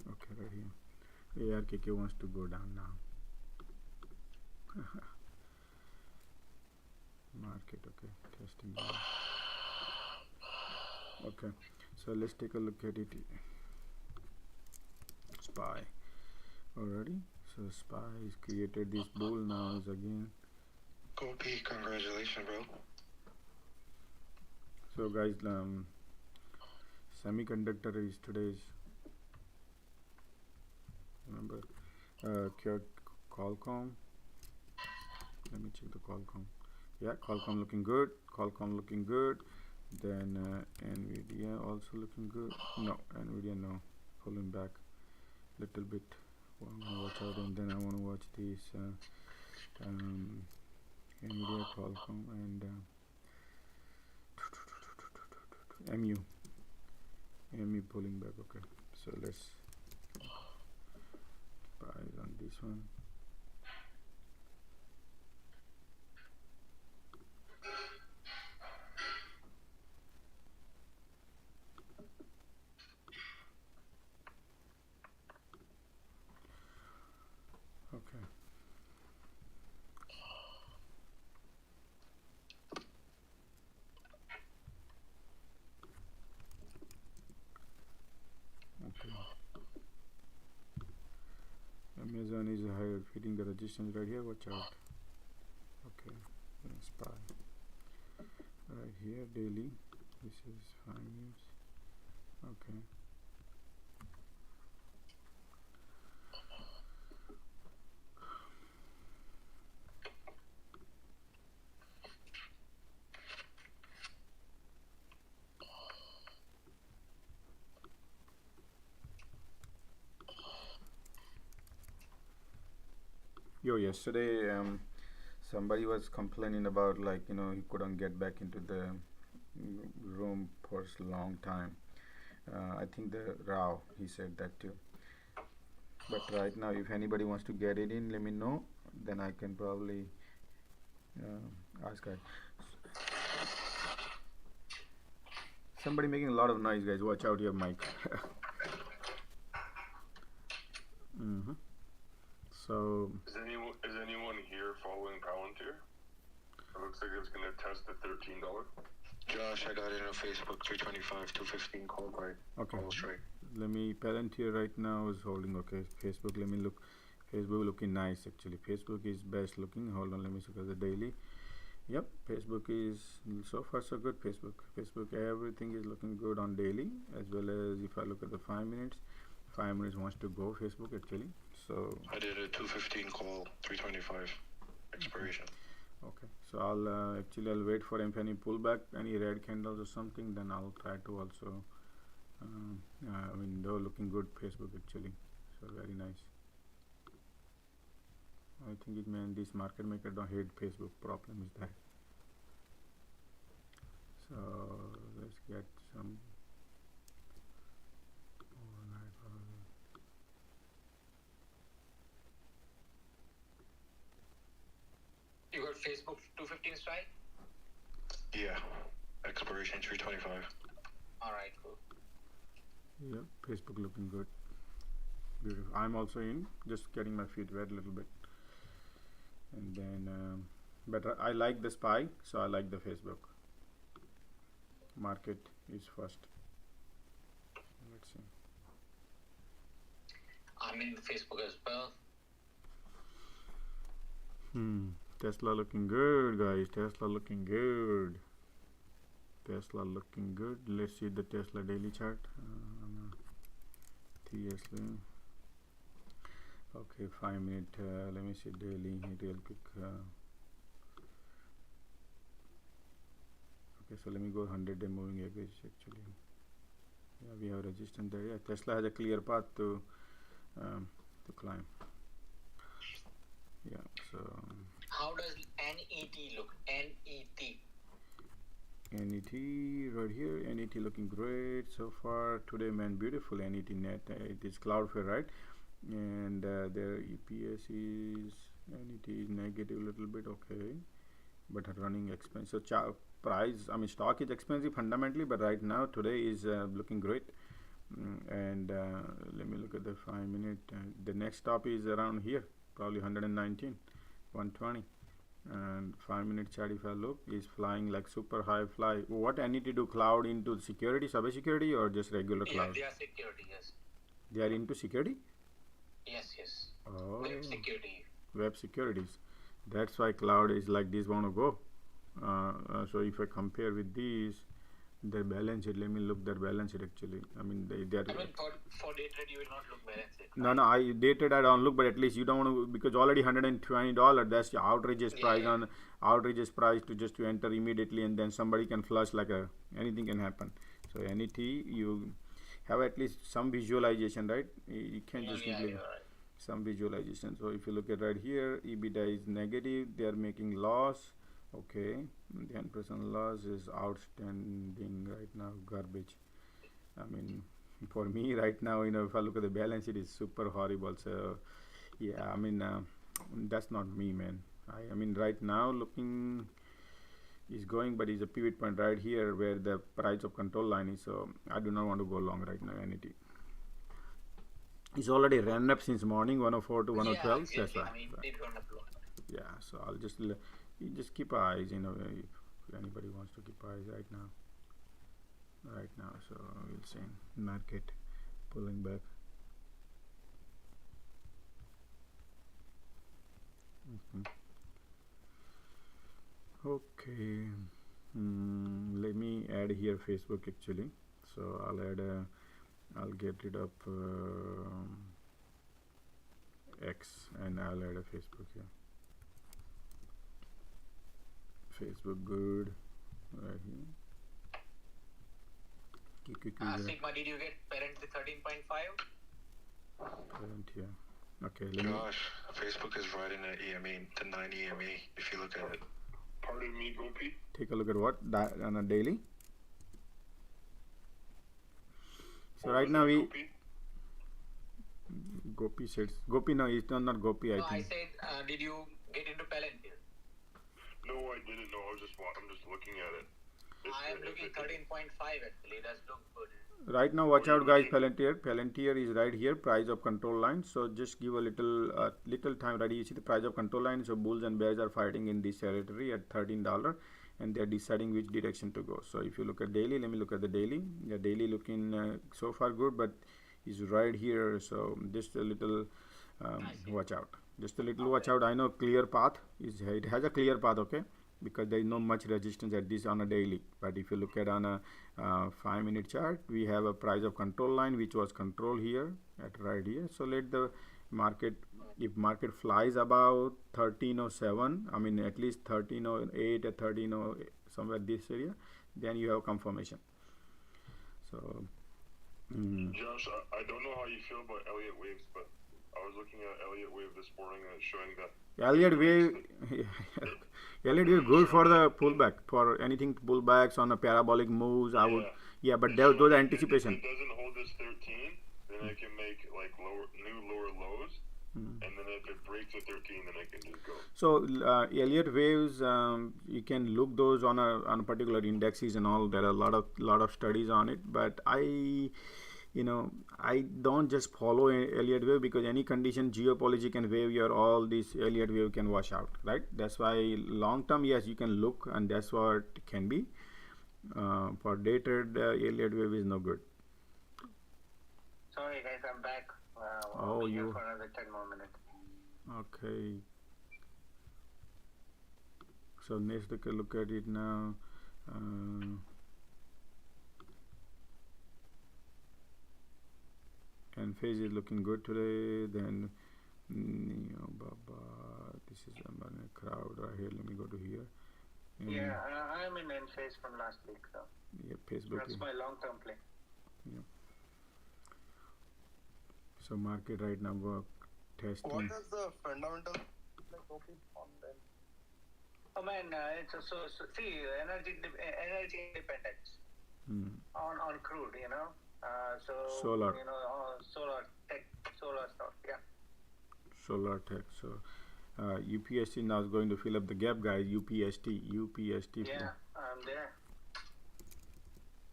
Okay, right here. ARKK wants to go down now. Market, okay, testing down. Okay, so let's take a look at it. SPY already. So SPY is created this bull, now is again. Gopi, congratulations, bro. So guys, semiconductor is today's, remember, Qualcomm. Let me check the Qualcomm. Yeah, Qualcomm looking good. Then Nvidia also looking good. No, Nvidia no, pulling back little bit. I want to watch out, and then I want to watch this Nvidia, Qualcomm, and MU pulling back. Okay, so let's buy on this one. Okay. Okay. Amazon is higher, feeding the resistance right here. Watch out. Okay. Then SPY right here, daily. This is 5 minutes. Okay. Yesterday somebody was complaining about, like, he couldn't get back into the room for a long time. I think the Rao, he said that too. But right now, if anybody wants to get it in, let me know. Then I can probably ask guys. Somebody making a lot of noise, guys. Watch out your mic. So Is anyone here following Palantir? It looks like it's gonna test the $13. Josh, I got it on Facebook, 325, 215 call right. okay, All straight. let me Palantir right now is holding. Okay, Facebook. Let me look. Facebook looking nice actually. Facebook is best looking. Hold on, let me look at the daily. Yep, Facebook is so far so good. Facebook, everything is looking good on daily, as well as if I look at the 5 minutes. 5 minutes wants to go Facebook actually. So I did a 215 call, 325 expiration. okay, so I'll wait for if any pullback, any red candles or something, then I'll try to also window looking good Facebook actually, so very nice. I think it means this market maker don't hate Facebook. Problem is that. So let's get some overnight. You got Facebook 215 strike? Yeah, expiration 325. Alright, cool. Yeah, Facebook looking good. Beautiful. I'm also in, just getting my feet wet a little bit. And then, but I like the SPY, so I like the Facebook. Market is first. Let's see. I'm in Facebook as well. Tesla looking good, guys. Tesla looking good. Tesla looking good. Let's see the Tesla daily chart. TSL. Okay, 5 minute. Let me see daily real quick. Okay, so let me go 100-day moving average actually. Yeah, we have resistance there. Yeah, Tesla has a clear path to climb. Yeah, so How does NET look? NET. NET right here. NET looking great so far today, man. Beautiful NET net. It is Cloudflare, right? And their EPS is NET is negative a little bit, okay, but running expensive. So price, I mean stock is expensive fundamentally, but right now today is looking great. And let me look at the 5 minute. The next stop is around here, probably 119, 120. And 5 minute chart, if I look, is flying like super high fly. What I need to do, cloud into security, cyber security, or just regular cloud? Yeah, they are security, yes. They are into security. Yes. Oh, Web security. web securities. That's why cloud is like this want to go. So if I compare with these, their balance sheet, let me look their balance sheet actually. I mean they are. I mean for day trade you will not look balance sheet. No, I day trade I don't look, but at least you don't want to, because already $120. That's the outrageous price on outrageous price to enter immediately, and then somebody can flush like anything can happen. So NET you have at least some visualization, right? You can't just simply some visualization. So if you look at right here, EBITDA is negative, they are making loss. Okay, 10% loss is outstanding right now, garbage. I mean, for me right now, if I look at the balance, it is super horrible. So yeah, I mean that's not me, man. I mean right now looking is going, but it's a pivot point right here where the price of control line is. So I do not want to go long right now. NET. It's already ran up since morning, 104 to 112. Yeah, That's why. I mean, it run up low. Yeah, so I'll just keep eyes. If anybody wants to keep eyes right now. So we'll see market pulling back. Okay. Let me add here Facebook actually. So I'll get rid of X and I'll add a Facebook here. Facebook good right here. Sigma, did you get parent the 13.5? Parent here. Okay, Josh, Facebook is right in the EME, the 9 EME, if you look at it. Pardon me, Gopi? take a look at what on a daily. So right now we Gopi? Gopi says Gopi. No, it's not Gopi. I No, I think. said, did you get into Palantir? No, I didn't know. I'm just looking at it. I am looking 13.5 actually. It does look good. Right now, watch out, guys. Palantir is right here. Price of control line. So just give a little time. Ready? You see the price of control line. So bulls and bears are fighting in this territory at $13, and they're deciding which direction to go. So if you look at daily, let me look at the daily. The daily looking so far good, but is right here. So just a little watch out. Just a little watch out. I know clear path is it has a clear path. Okay, because there is no much resistance at this on a daily. But if you look at on a 5-minute chart, we have a price of control line which was control here at right here. So let the market, if market flies about 1307, I mean at least 1308 or 1308 somewhere this area, then you have confirmation. So Josh, I don't know how you feel about Elliott waves, but I was looking at Elliott wave this morning and it's showing that Elliott wave Elliott wave good for the pullback, for anything pullbacks on a parabolic moves. I would but those are anticipation. If it doesn't hold this 13, then it can make like new lower lows, and then if it breaks the 13, then it can just go. So Elliott waves, you can look those on a particular indexes and all. There are a lot of studies on it, but I don't just follow Elliott wave, because any condition, geopolitics can wave your all this Elliott wave can wash out, right? That's why long term, yes, you can look, and that's what it can be. For day trade, Elliott wave is no good. Sorry guys, I'm back. Oh, I'll be here you- for another 10 more minutes. Okay. So next look at it now. And phase is looking good today. Then this is a crowd right here. Let me go to here. And Yeah, I'm in phase from last week, so Facebook. that's my long-term play. So market right now work testing. What is the fundamental like OP on them? Oh man, it's see energy independence on crude, so Solar. solar tech, solar stuff, yeah. Solar tech. So UPST now is going to fill up the gap, guys. UPST. Yeah, I'm there.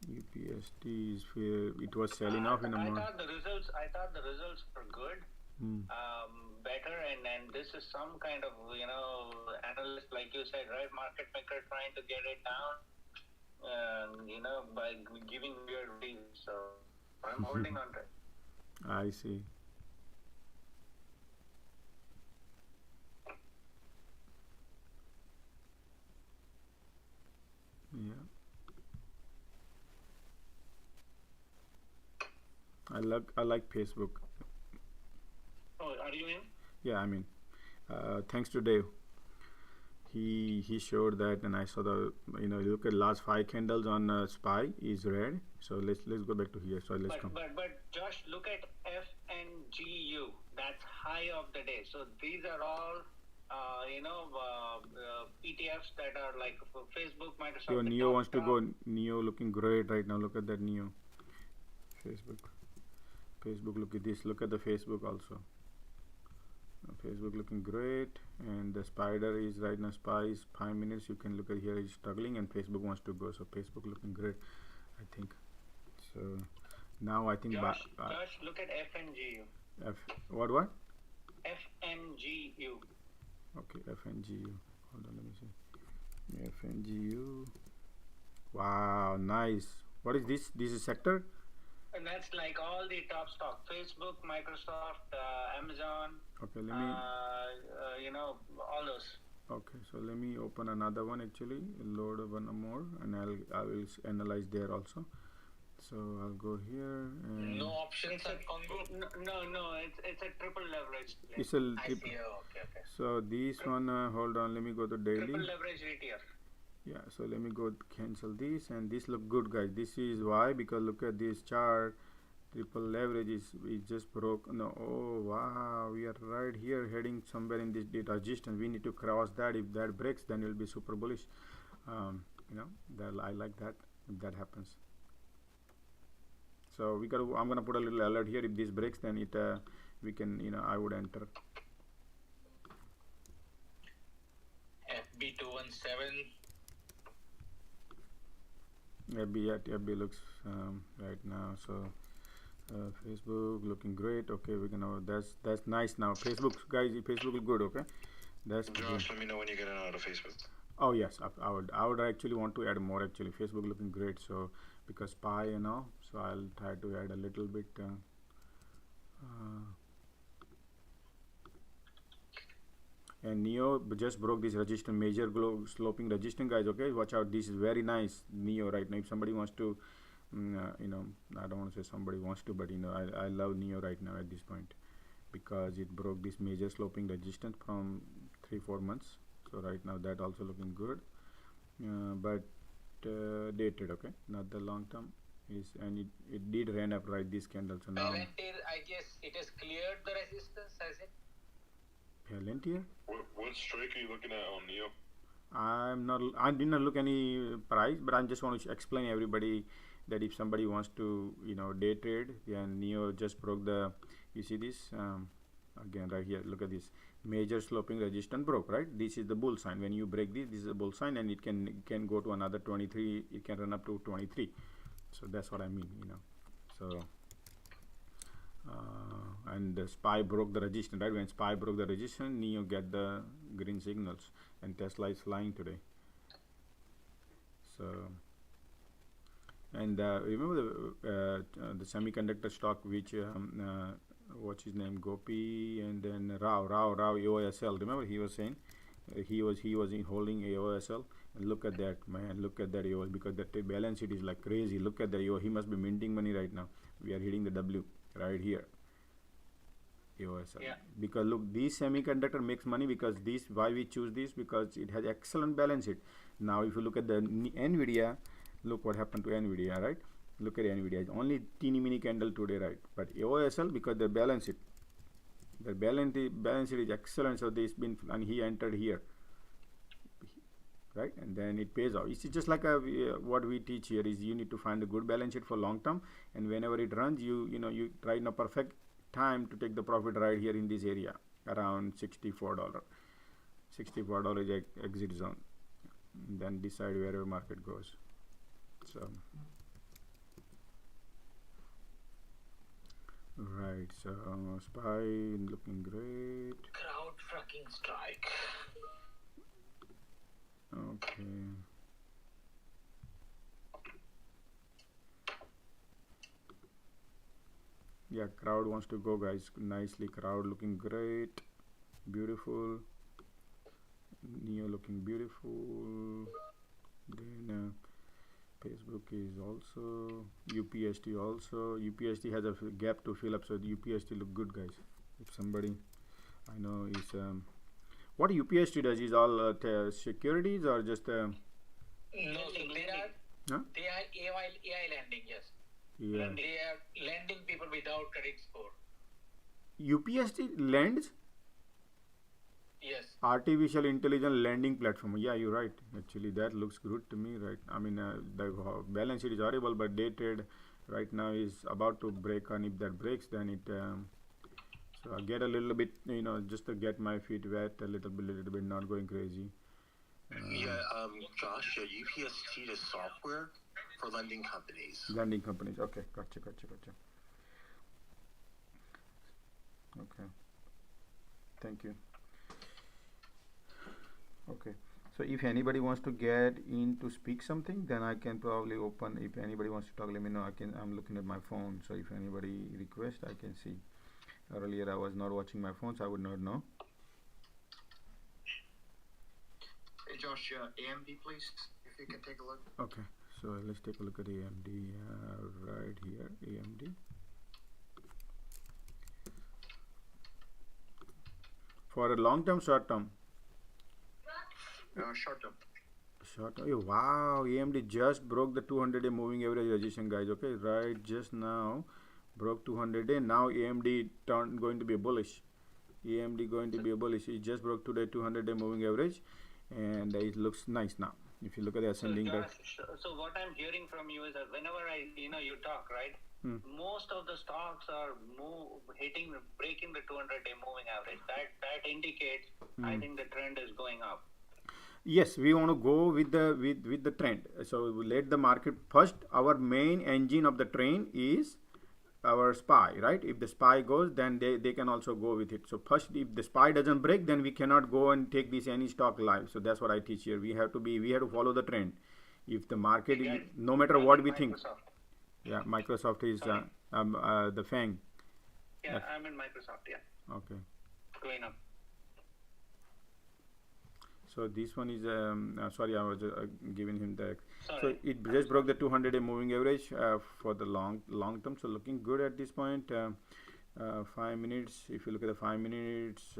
UPST is it was selling off in a I month. thought the results were good, better, and this is some kind of analyst, like you said, right? Market maker trying to get it down, by giving weird reasons. So I'm holding on to it. I see. Yeah. I like Facebook. Oh, are you in? Yeah, I mean, thanks to Dave. He showed that, and I saw the look at last 5 candles on SPY is red. So let's go back to here. So let's come. But Josh, look at FNGU. That's high of the day. So these are all ETFs that are like for Facebook, Microsoft. Yo, the Neo top wants to top. go. Neo looking great right now. Look at that Neo. Facebook, look at this. Look at the Facebook also. Facebook looking great, and the spider is right now. SPY is 5 minutes. You can look at here. Is struggling, and Facebook wants to go. So Facebook looking great, I think. So now I think. Josh, look at FNGU. What? FNGU. Okay, FNGU. Hold on, let me see. FNGU. Wow, nice. What is this? This is sector. And that's like all the top stock: Facebook, Microsoft, Amazon. Okay, let me. All those. Okay, so let me open another one. Actually, load one more, and I will analyze there also. So I'll go here and No options at Congo. No, it's a triple leverage. it's a I see. Okay. so this one. Hold on, let me go to daily. Triple leverage ETF. Yeah, so let me go cancel this, and this look good, guys. This is why, because look at this chart. Triple leverage is just broke. No, oh wow, we are right here heading somewhere in this data resistance. We need to cross that. If that breaks, then it will be super bullish. That I like that if that happens. So I'm gonna put a little alert here. If this breaks, then it we can, I would enter. FB217. FB looks right now. So Facebook looking great. Okay, we can. That's nice now. Facebook guys, Facebook is good. Okay, that's good. Josh, let me know when you get out of Facebook. Oh yes, I would actually want to add more. Actually, Facebook looking great. So because Spy, so I'll try to add a little bit. And Neo just broke this resistance, major sloping resistance, guys. Okay, watch out. This is very nice Neo right now. If somebody wants to, I don't want to say somebody wants to, but I love Neo right now at this point because it broke this major sloping resistance from 3-4 months. So right now that also looking good, but dated. Okay, not the long term is, and it did ran up right this candle. So now Palantir, I guess it has cleared the resistance, has it? Palantir. What strike are you looking at on Neo? I did not look any price, but I just want to explain everybody that if somebody wants to day trade, then Neo just broke the, you see this again right here, look at this major sloping resistance broke, right? This is the bull sign. When you break this is a bull sign, and it can go to another 23, it can run up to 23. So that's what I mean, so and the Spy broke the resistance, right? When Spy broke the resistance, Neo get the green signals, and Tesla is flying today. So, and remember the semiconductor stock, which what's his name, Gopi, and then Rao AOSL. Remember he was saying he was holding AOSL, and look at that, man, look at that AOS, because the balance sheet is like crazy. Look at the AO, he must be minting money right now. We are hitting the W right here. AOSL. Yeah. Because look, this semiconductor makes money because this, why we choose this, because it has excellent balance sheet. Now if you look at the Nvidia, look what happened to Nvidia, right? Look at Nvidia, it's only teeny mini candle today, right? But AOSL, because the balance sheet is excellent, so this been, and he entered here, right? And then it pays off. It's just like what we teach here is you need to find a good balance sheet for long term, and whenever it runs, you try in a perfect time to take the profit right here in this area around $64 is exit zone, and then decide wherever market goes. So right, so Spy looking great. Crowd fucking strike. Okay. Yeah, crowd wants to go, guys. Nicely, crowd looking great, beautiful. Neo looking beautiful. Then Facebook is also, UPST also. UPST has a gap to fill up, so the UPST look good, guys. If somebody I know is what UPST does is all securities or just no, so they are AI lending, yes. Yeah. And they are lending people without credit score. UPST lends? Yes. Artificial intelligence lending platform. Yeah, you're right. Actually, that looks good to me, right? I mean, the balance sheet is horrible, but day trade right now is about to break, and if that breaks, then it. So I get a little bit, just to get my feet wet a little bit, not going crazy. Josh, UPST is software for lending companies. Lending companies. Okay, gotcha. Okay. Thank you. Okay, so if anybody wants to get in to speak something, then I can probably open. If anybody wants to talk, let me know. I'm looking at my phone, so if anybody requests, I can see. Earlier I was not watching my phone, so I would not know. Hey Josh, AMD please, if you can take a look. Okay, so let's take a look at AMD right here. AMD. For a long term, short term. Short term. Short term. Oh, wow, AMD just broke the 200-day moving average resistance, guys. Okay, right, just now broke 200-day. Now AMD going to be bullish. AMD going to be bullish. It just broke today 200-day moving average, and it looks nice now. If you look at the ascending, so what I'm hearing from you is that whenever you talk, right, most of the stocks are breaking the 200-day moving average. That indicates, I think the trend is going up. Yes, we want to go with the trend. So we let the market first. Our main engine of the train is our SPY, right? If the SPY goes, then they can also go with it. So first, if the SPY doesn't break, then we cannot go and take this any stock live. So that's what I teach here. We have to follow the trend. If the market, no matter what we think. Yeah, Microsoft is the FANG. Yeah, I'm in Microsoft. Yeah. Okay. Going up. So this one is sorry, I was giving him the. Sorry. So it just broke the 200-day moving average for the long term. So looking good at this point. 5 minutes. If you look at the 5 minutes,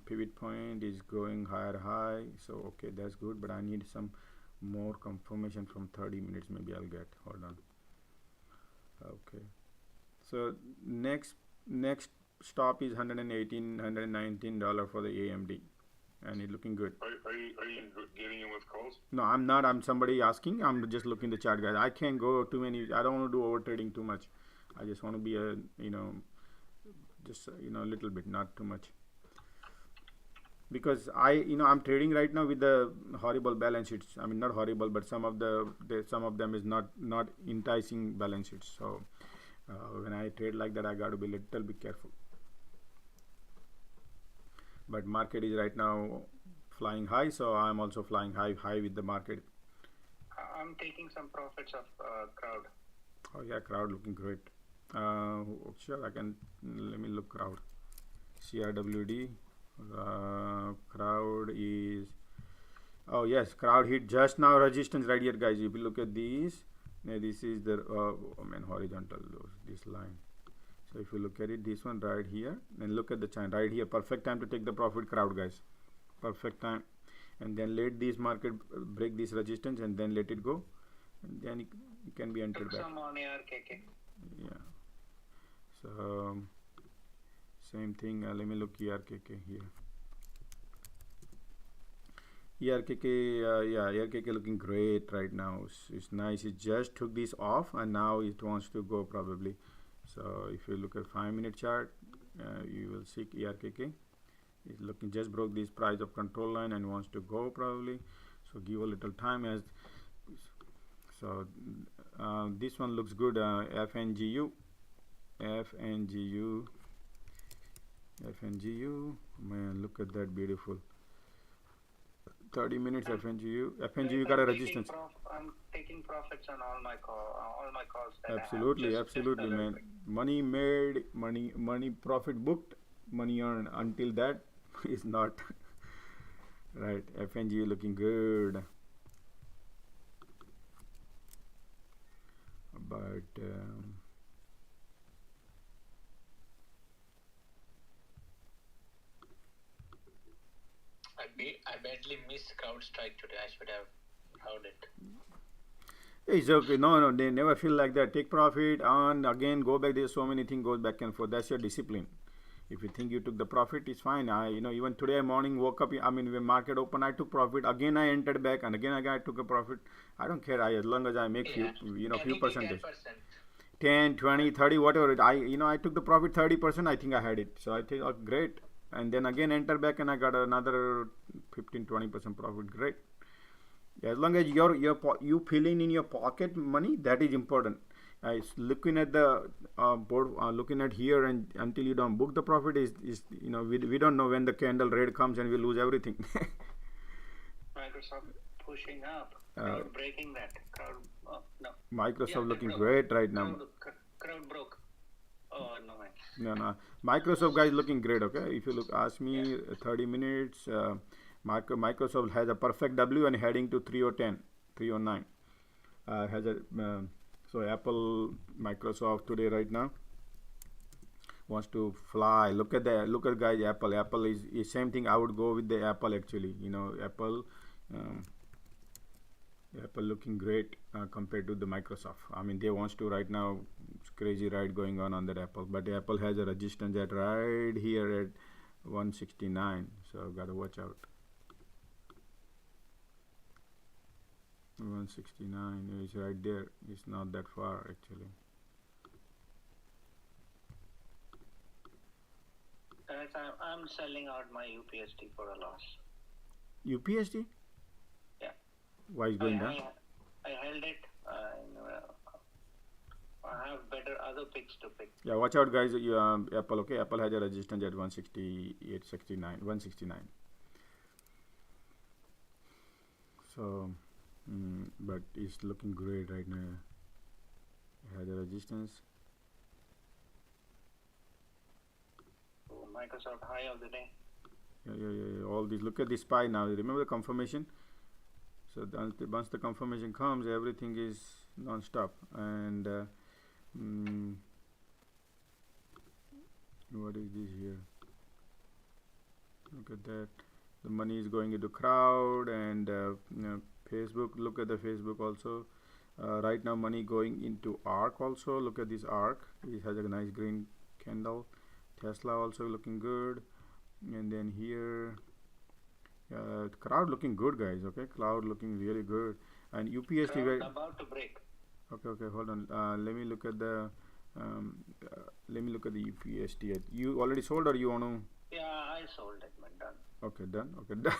pivot point is going higher high. So okay, that's good. But I need some more confirmation from 30 minutes. Maybe I'll get. Hold on. Okay. So next stop is $119 for the AMD. And it's looking good. Are you getting in with calls? No, I'm not. I'm somebody asking. I'm just looking the chart, guys. I can't go too many. I don't want to do over trading too much. I just want to be a a little bit, not too much. Because I'm trading right now with the horrible balance sheets. I mean, not horrible, but some of them is not enticing balance sheets. So when I trade like that, I got to be little bit careful. But market is right now flying high, so I'm also flying high with the market. I'm taking some profits of crowd. Oh yeah, crowd looking great. Sure, I can. Let me look crowd. CRWD. Crowd is. Oh yes, crowd hit just now resistance right here, guys. If you look at these, this is the horizontal this line. So if you look at it, this one right here, and look at the chart right here, perfect time to take the profit, crowd, guys. Perfect time. And then let this market break this resistance and then let it go, and then it can be entered back. Some on ARKK. Yeah. So same thing. Let me look ERKK here. ERKK, ERKK looking great right now. It's nice. It just took this off and now it wants to go probably. So if you look at 5-minute chart, you will see ERKK is looking, just broke this price of control line and wants to go probably. So give a little time as. So this one looks good. FNGU, man, look at that, beautiful. 30 minutes. FNGU got a resistance. I'm taking profits on all my calls. Absolutely, man. Money made, money profit booked, money earned. Until that is not right. FNGU looking good, but I badly missed CrowdStrike today. I should have held it. it's okay. No, they never feel like that. Take profit and again go back. There's so many things goes back and forth. That's your discipline. If you think you took the profit, it's fine. Even today morning woke up. I mean, when market open, I took profit. Again, I entered back, and again I took a profit. I don't care. As long as I make few percentage. 10, 20, 30, whatever. I took the profit 30%. I think I had it. So I think, oh, great. And then again enter back, and I got another 15-20% profit. Great. As long as you filling in your pocket money, that is important. Looking at the board, looking at here, and until you don't book the profit is we don't know when the candle red comes and we lose everything. Microsoft pushing up, breaking that. No. Microsoft looking great right now. Crowd broke. Oh no. No. Microsoft guys looking great. Okay, if you ask me, 30 minutes. Microsoft has a perfect W and heading to 310, 309. Has a so Apple, Microsoft today right now wants to fly. Look at guys. Apple is same thing. I would go with the Apple actually. Apple looking great compared to the Microsoft. I mean, they wants to right now. It's crazy ride going on that Apple, but the Apple has a resistance at right here at 169. So gotta watch out. 169 is right there. It's not that far actually. Guys, I'm selling out my UPSD for a loss. UPSD? Yeah. Why is going down? I held it. I have better other picks to pick. Yeah, watch out, guys. Apple, okay? Apple has a resistance at 168.69, 169. So, but it's looking great right now. It has a resistance. Microsoft high of the day. Yeah. All these. Look at this SPY now. Remember the confirmation? So once the confirmation comes, everything is non-stop. And what is this here? Look at that. The money is going into crowd and Facebook. Look at the Facebook also. Right now, money going into ARC also. Look at this ARC. It has a nice green candle. Tesla also looking good. And then here, crowd looking good, guys. Okay, cloud looking really good. And UPSD about to break. Okay, hold on. Let me look at the UPSD. You already sold, or you want to? Yeah, I sold it, man. Done. Okay, done. Okay, done.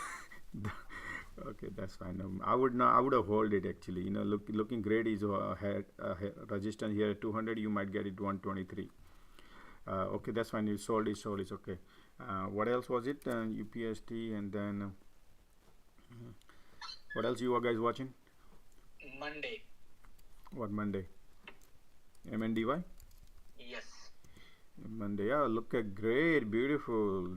Okay, that's fine. I would have hold it actually. You know, looking great is resistance here at 200. You might get it 123. Okay, that's fine. You sold it. It's okay. What else was it? UPSD, and then what else you are guys watching? Monday. What Monday? MNDY? Yes. Monday. Yeah, look at great, beautiful.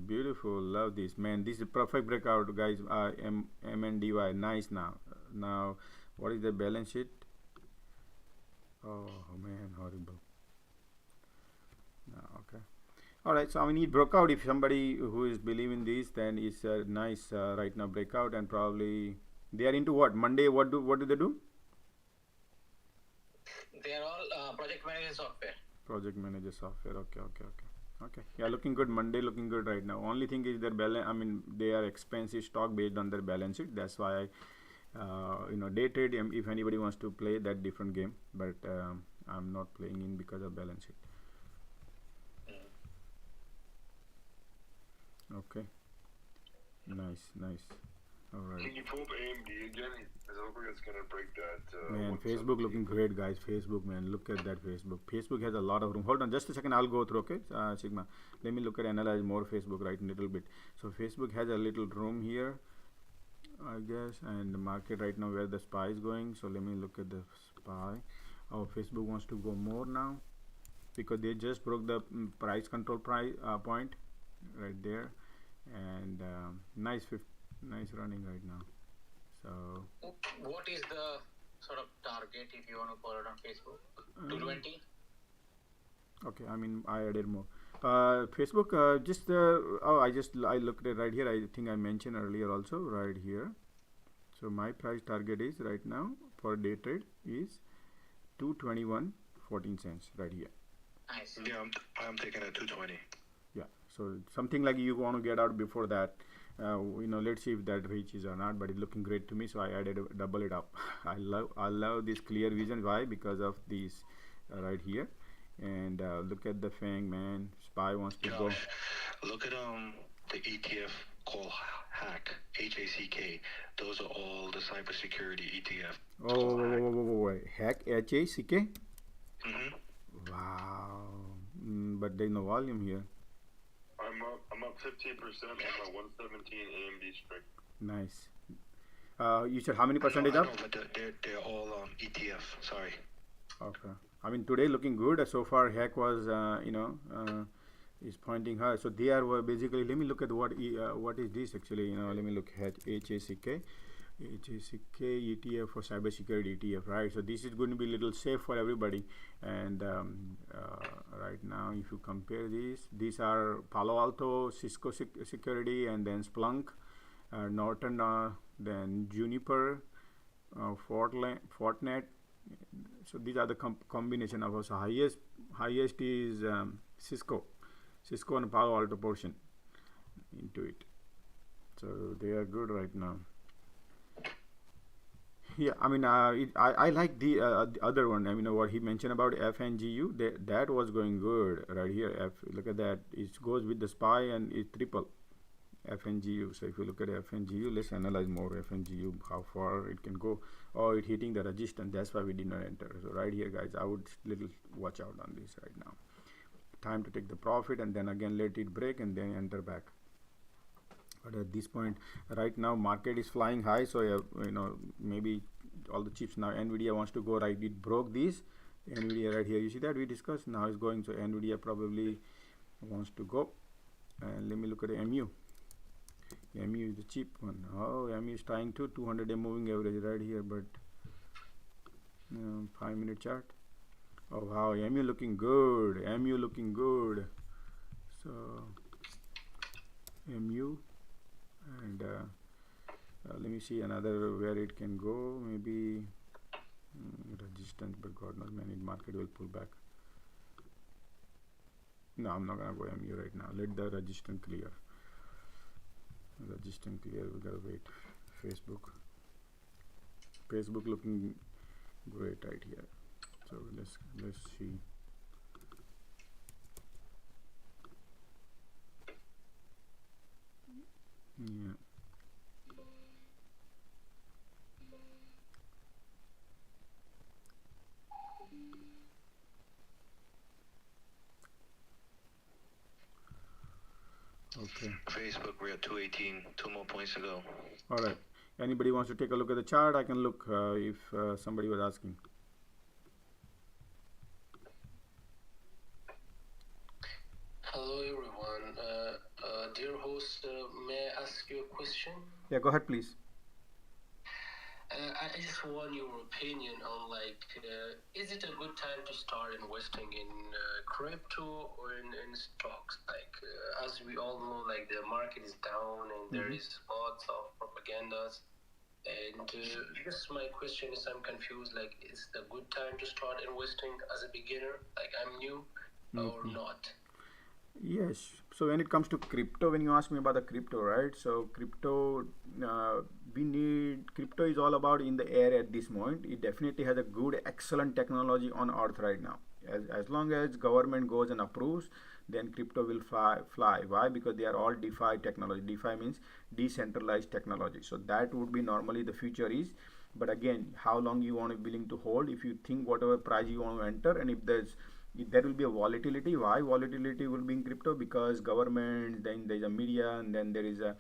Love this, man. This is a perfect breakout, guys. MNDY, nice. Now, what is the balance sheet? Oh man, horrible. No, okay. All right, so I mean, it broke out. If somebody who is believing this, then it's a nice right now breakout, and probably they are into what Monday. What do they do? They are all project manager software. Project manager software. Okay. Yeah, looking good. Monday looking good right now. Only thing is their balance. I mean, they are expensive stock based on their balance sheet. That's why day trade. If anybody wants to play that different game, but I'm not playing in because of balance sheet. Okay. Nice. All right. Can you pull up AMD again? Because it looks like it's gonna break that. Man, Facebook looking great, guys. Facebook, man, look at that Facebook. Facebook has a lot of room. Hold on, just a second. I'll go through. Okay, Sigma. Let me analyze more Facebook right a little bit. So Facebook has a little room here, I guess, and the market right now where the SPY is going. So let me look at the SPY. Oh, Facebook wants to go more now because they just broke the price control point right there, and nice running right now. So what is the sort of target if you want to call it on Facebook? 220. Okay, I mean, I added more. Facebook, I looked at right here. I think I mentioned earlier also right here. So my price target is right now for day trade is 221.14 right here. Nice. Yeah, I'm taking a 220. Yeah, so something like you want to get out before that. Let's see if that reaches or not, but it's looking great to me, so I added double it up. I love this clear vision. Why? Because of these right here. And look at the FANG, man. SPY wants to go. Look at the ETF called Hack, HACK. Those are all the cybersecurity ETF. Wait. Hack, HACK? Mm-hmm. Wow. But there's no volume here. I'm up 15% on my 117 AMD strike. Nice. You said how many percentage I up? know, but they're all ETF. Sorry. Okay. I mean, today looking good. So far, Hack was, is pointing high. So they are basically. Let me look at what is this actually. Let me look at HACK ETF for cybersecurity ETF, right? So this is going to be a little safe for everybody. And right now, if you compare these are Palo Alto, Cisco Security, and then Splunk, Norton, then Juniper, Fortinet. So these are the combination of us. Highest is Cisco and Palo Alto portion into it. So they are good right now. Yeah, I mean, I like the other one. I mean, what he mentioned about FNGU, that was going good right here. Look at that. It goes with the SPY and it triple FNGU. So if you look at FNGU, let's analyze more FNGU, how far it can go. Oh, it hitting the resistance. That's why we did not enter. So right here, guys, I would little watch out on this right now. Time to take the profit and then again let it break and then enter back. But at this point right now market is flying high, so you know, maybe all the chips now. Nvidia wants to go right, it broke this Nvidia right here, you see that we discussed, now it's going. So Nvidia probably wants to go. And let me look at the MU. MU is the cheap one. Oh, MU is trying to 200 day moving average right here, but 5-minute chart. Oh wow, MU looking good, MU looking good. So MU, and let me see another where it can go. Maybe resistance, but God knows, man, market will pull back. No, I'm not gonna go MU right now. Let the resistance clear. Resistance clear. We gotta wait. Facebook looking great right here. So let's see. Yeah. Okay. Facebook, we're at 218, 2 more points to go. All right. Anybody wants to take a look at the chart? I can look if somebody was asking. Hello everyone. Dear host, may I ask you a question? Yeah, go ahead, please. I just want your opinion on is it a good time to start investing in crypto or in stocks? As we all know, the market is down and there is lots of propagandas. And just my question is, I'm confused. Is it a good time to start investing as a beginner? I'm new or not? Yes. So when it comes to crypto, when you ask me about the crypto, right? So crypto, crypto is all about in the air at this moment. It definitely has a good, excellent technology on earth right now. As long as government goes and approves, then crypto will fly. Why? Because they are all DeFi technology. DeFi means decentralized technology. So that would be normally the future is. But again, how long you want to be willing to hold? If you think whatever price you want to enter, and if there will be a volatility. Why volatility will be in crypto? Because government, then there's a media, and then there is a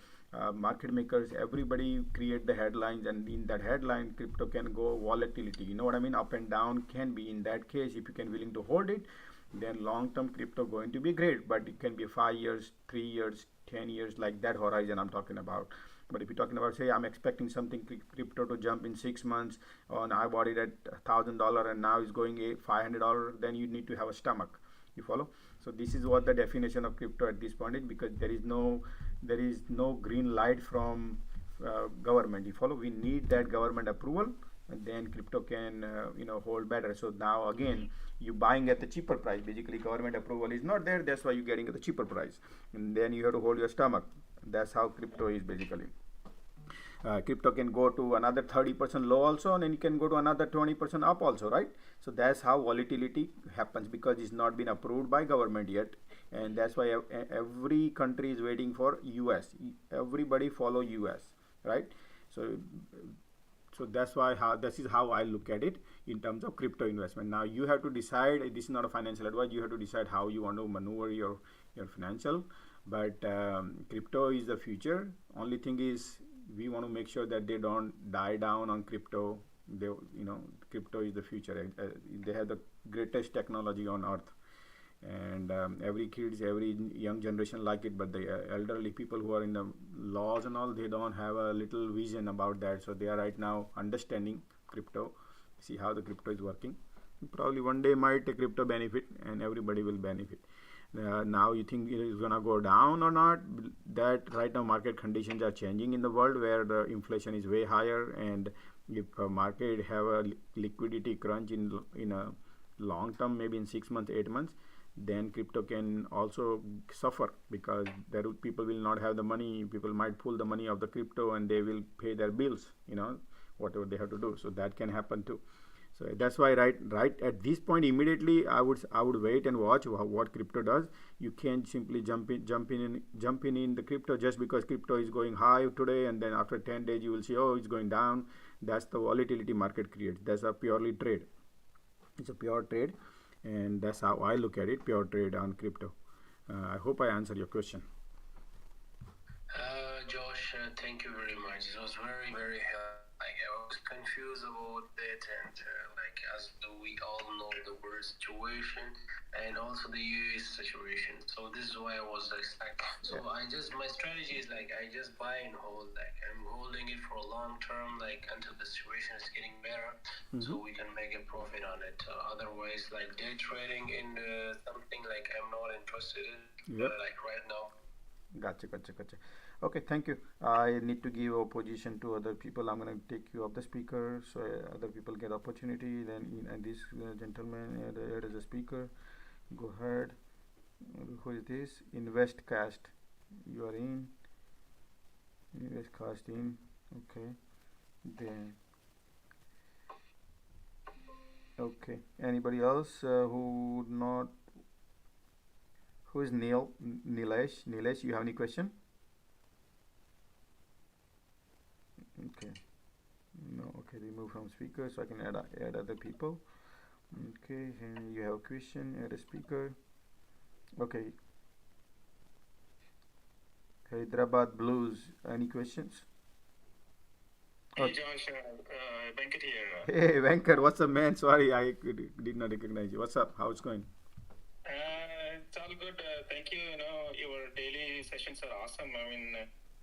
market makers. Everybody create the headlines, and in that headline, crypto can go volatility. You know what I mean? Up and down can be. In that case, if you can willing to hold it, then long-term crypto going to be great. But it can be 5 years, 3 years, 10 years, like that horizon I'm talking about. But if you're talking about, say, I'm expecting something crypto to jump in 6 months, and I bought it at $1,000 and now it's going $500, then you need to have a stomach. You follow? So this is what the definition of crypto at this point is, because there is no green light from government. You follow? We need that government approval, and then crypto can hold better. So now again, you buying at the cheaper price. Basically, government approval is not there. That's why you're getting at the cheaper price, and then you have to hold your stomach. That's how crypto is basically. Crypto can go to another 30% low also, and then it can go to another 20% up also, right? So that's how volatility happens, because it's not been approved by government yet, and that's why every country is waiting for US. Everybody follow US, right? So that's why this is how I look at it in terms of crypto investment. Now you have to decide. This is not a financial advice. You have to decide how you want to maneuver your financial. But crypto is the future. Only thing is, we want to make sure that they don't die down on crypto. Crypto is the future. They have the greatest technology on earth, and every young generation like it. But the elderly people who are in the laws and all, they don't have a little vision about that. So they are right now understanding crypto, see how the crypto is working. Probably one day might crypto benefit, and everybody will benefit. Now you think it is gonna go down or not? That right now market conditions are changing in the world, where the inflation is way higher, and if a market have a liquidity crunch in a long term, maybe in 6 months, 8 months, then crypto can also suffer, because people will not have the money. People might pull the money of the crypto and they will pay their bills. whatever they have to do. So that can happen too. So that's why right at this point immediately I would wait and watch what crypto does. You can't simply jump in the crypto just because crypto is going high today, and then after 10 days you will see, oh, it's going down. That's the volatility market creates. That's a purely trade. It's a pure trade, and that's how I look at it, pure trade on crypto. I hope I answered your question. Josh, thank you very much. It was very, very helpful. Like, I was confused about it, and like, as we all know, the world situation and also the US situation. So this is why I was like, so my strategy is like, I just buy and hold. Like, I'm holding it for a long term, like until the situation is getting better, so we can make a profit on it. Otherwise, like day trading in something like I'm not interested in, like right now. Gotcha. Okay, thank you. I need to give opposition to other people. I'm going to take you off the speaker so other people get opportunity. Then this gentleman add as a speaker. Go ahead. Who is this? Investcast. You are in. Investcast in. Okay. Then. Okay. Anybody else who would not? Who is Neil? Nilesh? Nilesh, you have any question? Okay. No. Okay. Remove from speaker so I can add other people. Okay. And you have a question. Add a speaker. Okay. Hyderabad Blues. Any questions? Hey Josh, Venkat here. Hey Venkat, what's up, man? Sorry, I did not recognize you. What's up? How's it going? It's all good. Thank you. You know, your daily sessions are awesome. I mean,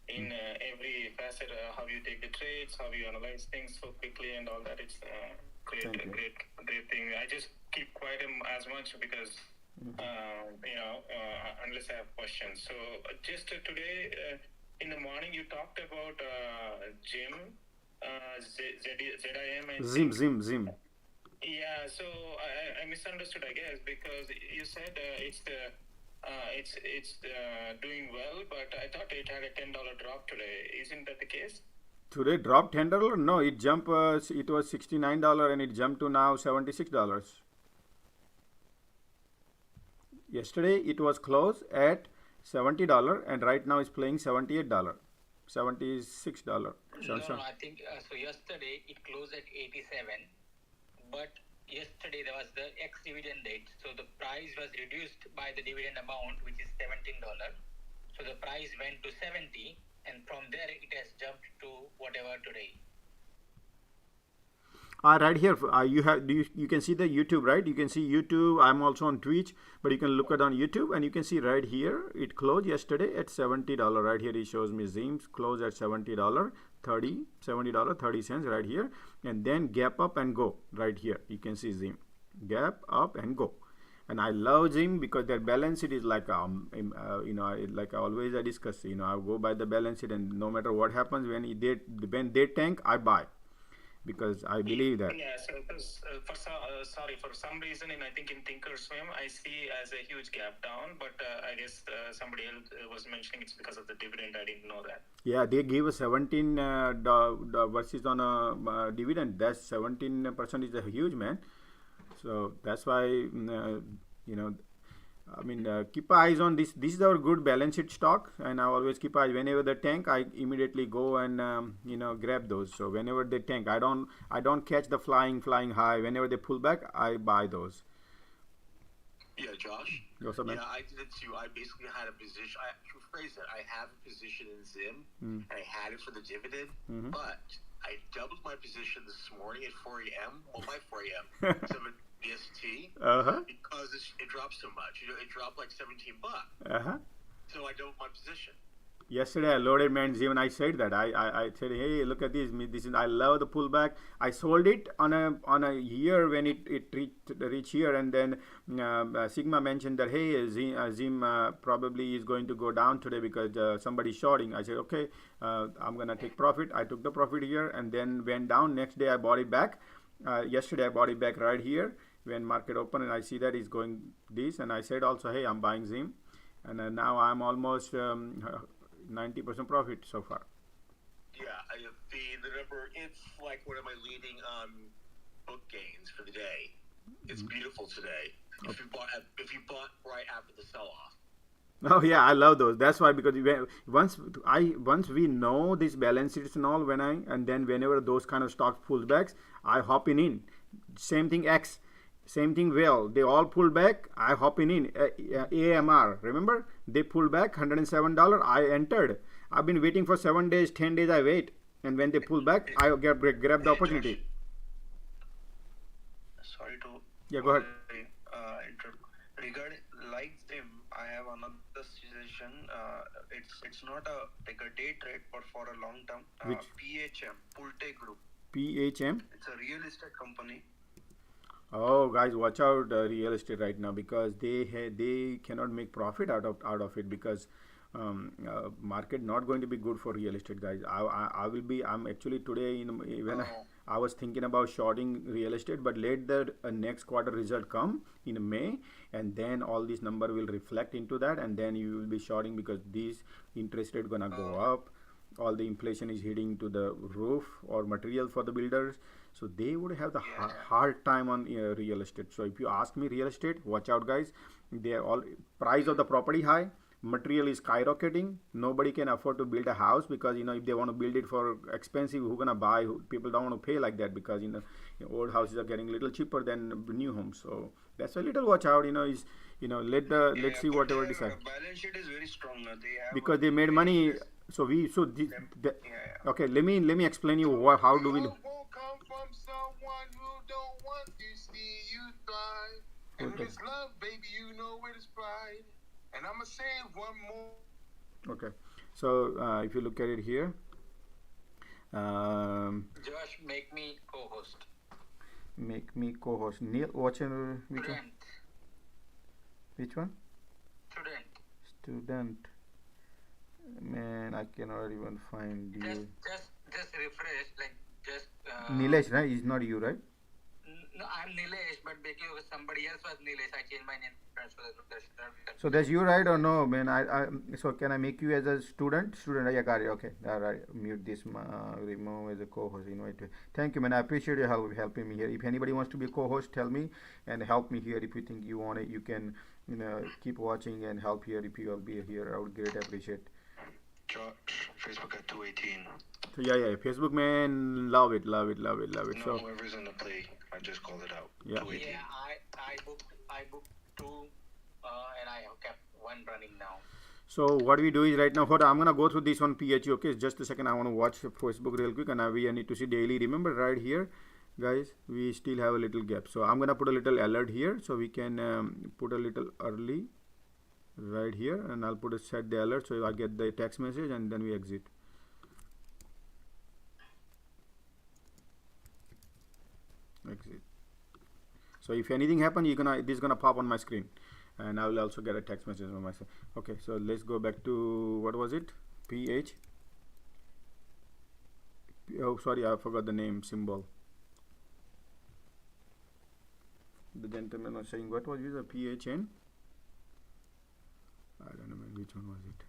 in every facet, how you take the trades, how you analyze things so quickly, and all that. It's great thing. I just keep quiet as much because unless I have questions. So just today in the morning, you talked about Jim, ZIM, and Zim. Yeah, so I misunderstood, I guess, because you said it's doing well, but I thought it had a $10 drop today. Isn't that the case? Today dropped $10? No, it jumped. It was $69 and it jumped to now $76. Yesterday it was closed at $70 and right now it's playing $78, $76. No, I think so. Yesterday it closed at 87, but yesterday there was the ex-dividend date, so the price was reduced by the dividend amount, which is $17. So the price went to 70, and from there it has jumped to whatever today. Right here, you can see the YouTube, right? You can see YouTube. I'm also on Twitch, but you can look at on YouTube and you can see right here it closed yesterday at $70. Right here it shows me Zim's closed at $70, $30 right here, and then gap up and go right here. You can see Zim gap up and go. And I love Zim because their balance sheet is like like always I discuss. I go by the balance sheet, and no matter what happens when they tank, I buy. Because I believe that. Yeah, so for some reason, I think in Thinkorswim, I see as a huge gap down, but I guess somebody else was mentioning it's because of the dividend. I didn't know that. Yeah, they gave us 17 versus on a dividend. That's 17% is a huge, man. So that's why keep eyes on this. This is our good balance sheet stock, and I always keep eyes. Whenever they tank, I immediately go and grab those. So whenever they tank, I don't catch the flying high. Whenever they pull back, I buy those. Yeah, Josh. What's up, man? Yeah, I did it too. I basically had a position. I rephrase it. I have a position in Zim, and I had it for the dividend, but I doubled my position this morning at 4 a.m. Well, by 4 a.m. 7 BST because it dropped so much. It dropped like $17. So I doubled my position. Yesterday I loaded, man, Zim, and I said that I said, hey, look at this. This is, I love the pullback. I sold it on a year when it reached here, and then Sigma mentioned that hey, Zim probably is going to go down today because somebody's shorting. I said okay, I'm gonna take profit. I took the profit here and then went down. Next day I bought it back. Yesterday I bought it back right here when market opened, and I see that it's going this, and I said also, hey, I'm buying Zim, and now I'm almost 90% profit so far. Yeah, feed. Remember, it's like one of my leading book gains for the day. It's beautiful today. If you bought right after the sell-off. Oh yeah, I love those. That's why, because once we know these balance sheets and all, and then whenever those kind of stocks pull backs, I hop in. Same thing X, same thing Well. They all pull back. I hop in. AMR. Remember, they pull back $107. I entered. I've been waiting for 7 days, 10 days. I wait, and when they pull back, I grab the opportunity. Sorry to. Yeah, go ahead. Regarding like them, I have another suggestion. It's not a day trade, but for a long term. Which? PHM, Pulte Group. PHM. It's a real estate company. Oh, guys, watch out real estate right now, because they cannot make profit out of it, because market not going to be good for real estate, guys. I'm actually today I was thinking about shorting real estate, but let the next quarter result come in May, and then all these number will reflect into that, and then you will be shorting, because these interest rate gonna go up. All the inflation is hitting to the roof, or material for the builders, so they would have the hard time on real estate. So if you ask me, real estate, watch out, guys. They are all price of the property high, material is skyrocketing. Nobody can afford to build a house, because if they want to build it for expensive, who gonna buy? People don't want to pay like that, because old houses are getting a little cheaper than new homes. So that's a little watch out. Let's see whatever decide. Balance sheet is very strong. They have Because they made money. Okay, let me explain you how do we. Come from someone who don't want to see you thrive. And Okay. if it's love, baby, you know it is pride. And I'ma say one more. Okay, so if you look at it here, Josh, make me co-host. make me co-host. Neil, which one? Student. Which one? Student. Student. Man, I cannot even find you. Just refresh, like just. Nilesh, right? It's not you, right? No, I'm Nilesh, but because somebody else was Nilesh, I changed my name. So that's you, right, or no, man? So can I make you as a student? Student, yeah, got it. Okay, all right. Mute this. Remove as a co-host. Invite. Thank you, man. I appreciate your help helping me here. If anybody wants to be a co-host, tell me and help me here. If you think you want it, you can, keep watching and help here. If you will be here, I would greatly appreciate. Josh, Facebook at 218. So yeah, Facebook, man, love it. No, So whoever's in the play, I just called it out. Yeah. 218. Yeah, I booked two, and I have kept one running now. So what we do is right now, I'm gonna go through this on PHE. Okay, just a second. I want to watch Facebook real quick, and we need to see daily. Remember, right here, guys, we still have a little gap. So I'm gonna put a little alert here, so we can put a little early right here, and I'll put a set the alert, so I get the text message, and then we exit. So if anything happens, this is gonna pop on my screen, and I will also get a text message on myself. Okay, so let's go back to what was it? PH. Oh, sorry, I forgot the name symbol. The gentleman was saying what was it? A PHN. I don't know which one was it.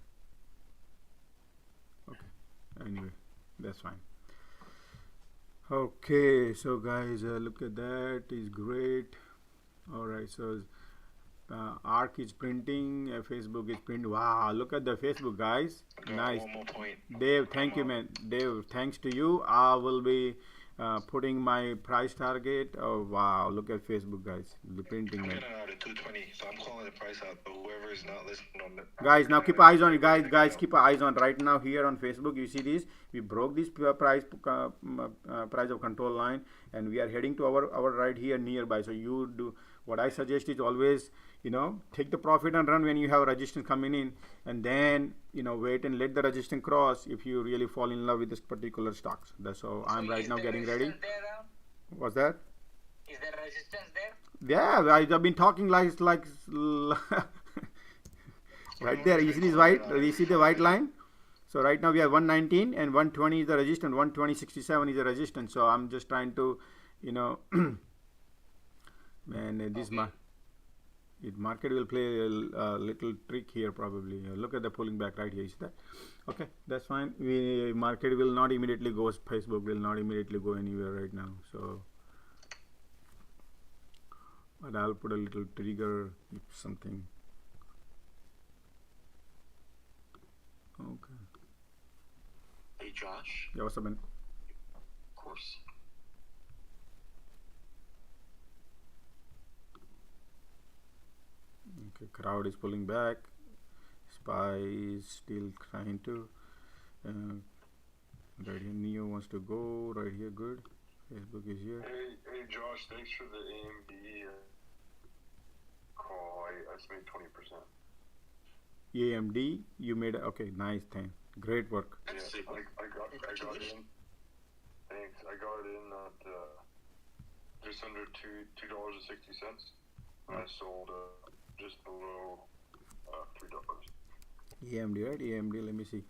Okay, anyway, that's fine. Okay, so guys, look at that, is great. All right, so ARC is printing, Facebook is printing. Wow, look at the Facebook, guys. Nice. One more point. Dave, thank you, man. Dave, thanks to you, I will be putting my price target. Oh wow, look at Facebook, guys, the printing, I'm man. getting out at 220, so I'm calling the price out. But whoever is not listening on the Guys, now keep eyes on it, guys, keep eyes on right now here on Facebook. You see this, we broke this price of control line, and we are heading to our right here nearby. So you do what I suggest is always, take the profit and run when you have resistance coming in, and then wait and let the resistance cross if you really fall in love with this particular stocks. That's how I'm right now getting ready. What's that? Is there resistance there? Yeah, I've been talking like right there. You see this white? You see the white line? So right now we have 119 and 120 is the resistance. 120.67 is the resistance. So I'm just trying to, man, this It market will play a little trick here probably. Look at the pulling back right here. You see that? Okay, that's fine. We market will not immediately go. Facebook will not immediately go anywhere right now. So, but I'll put a little trigger if something. Okay. Hey, Josh. Yeah, what's up, man? Of course. Okay, crowd is pulling back. SPY is still trying to. Right here, Neo wants to go. Right here, good. Facebook is here. Hey, Josh, thanks for the AMD call. I estimate 20%. AMD, you made okay. Nice thing. Great work. Yeah, I got it in. Thanks. I got it in at just under $2.60. And I sold just below $3. AMD, right? AMD. Let me see.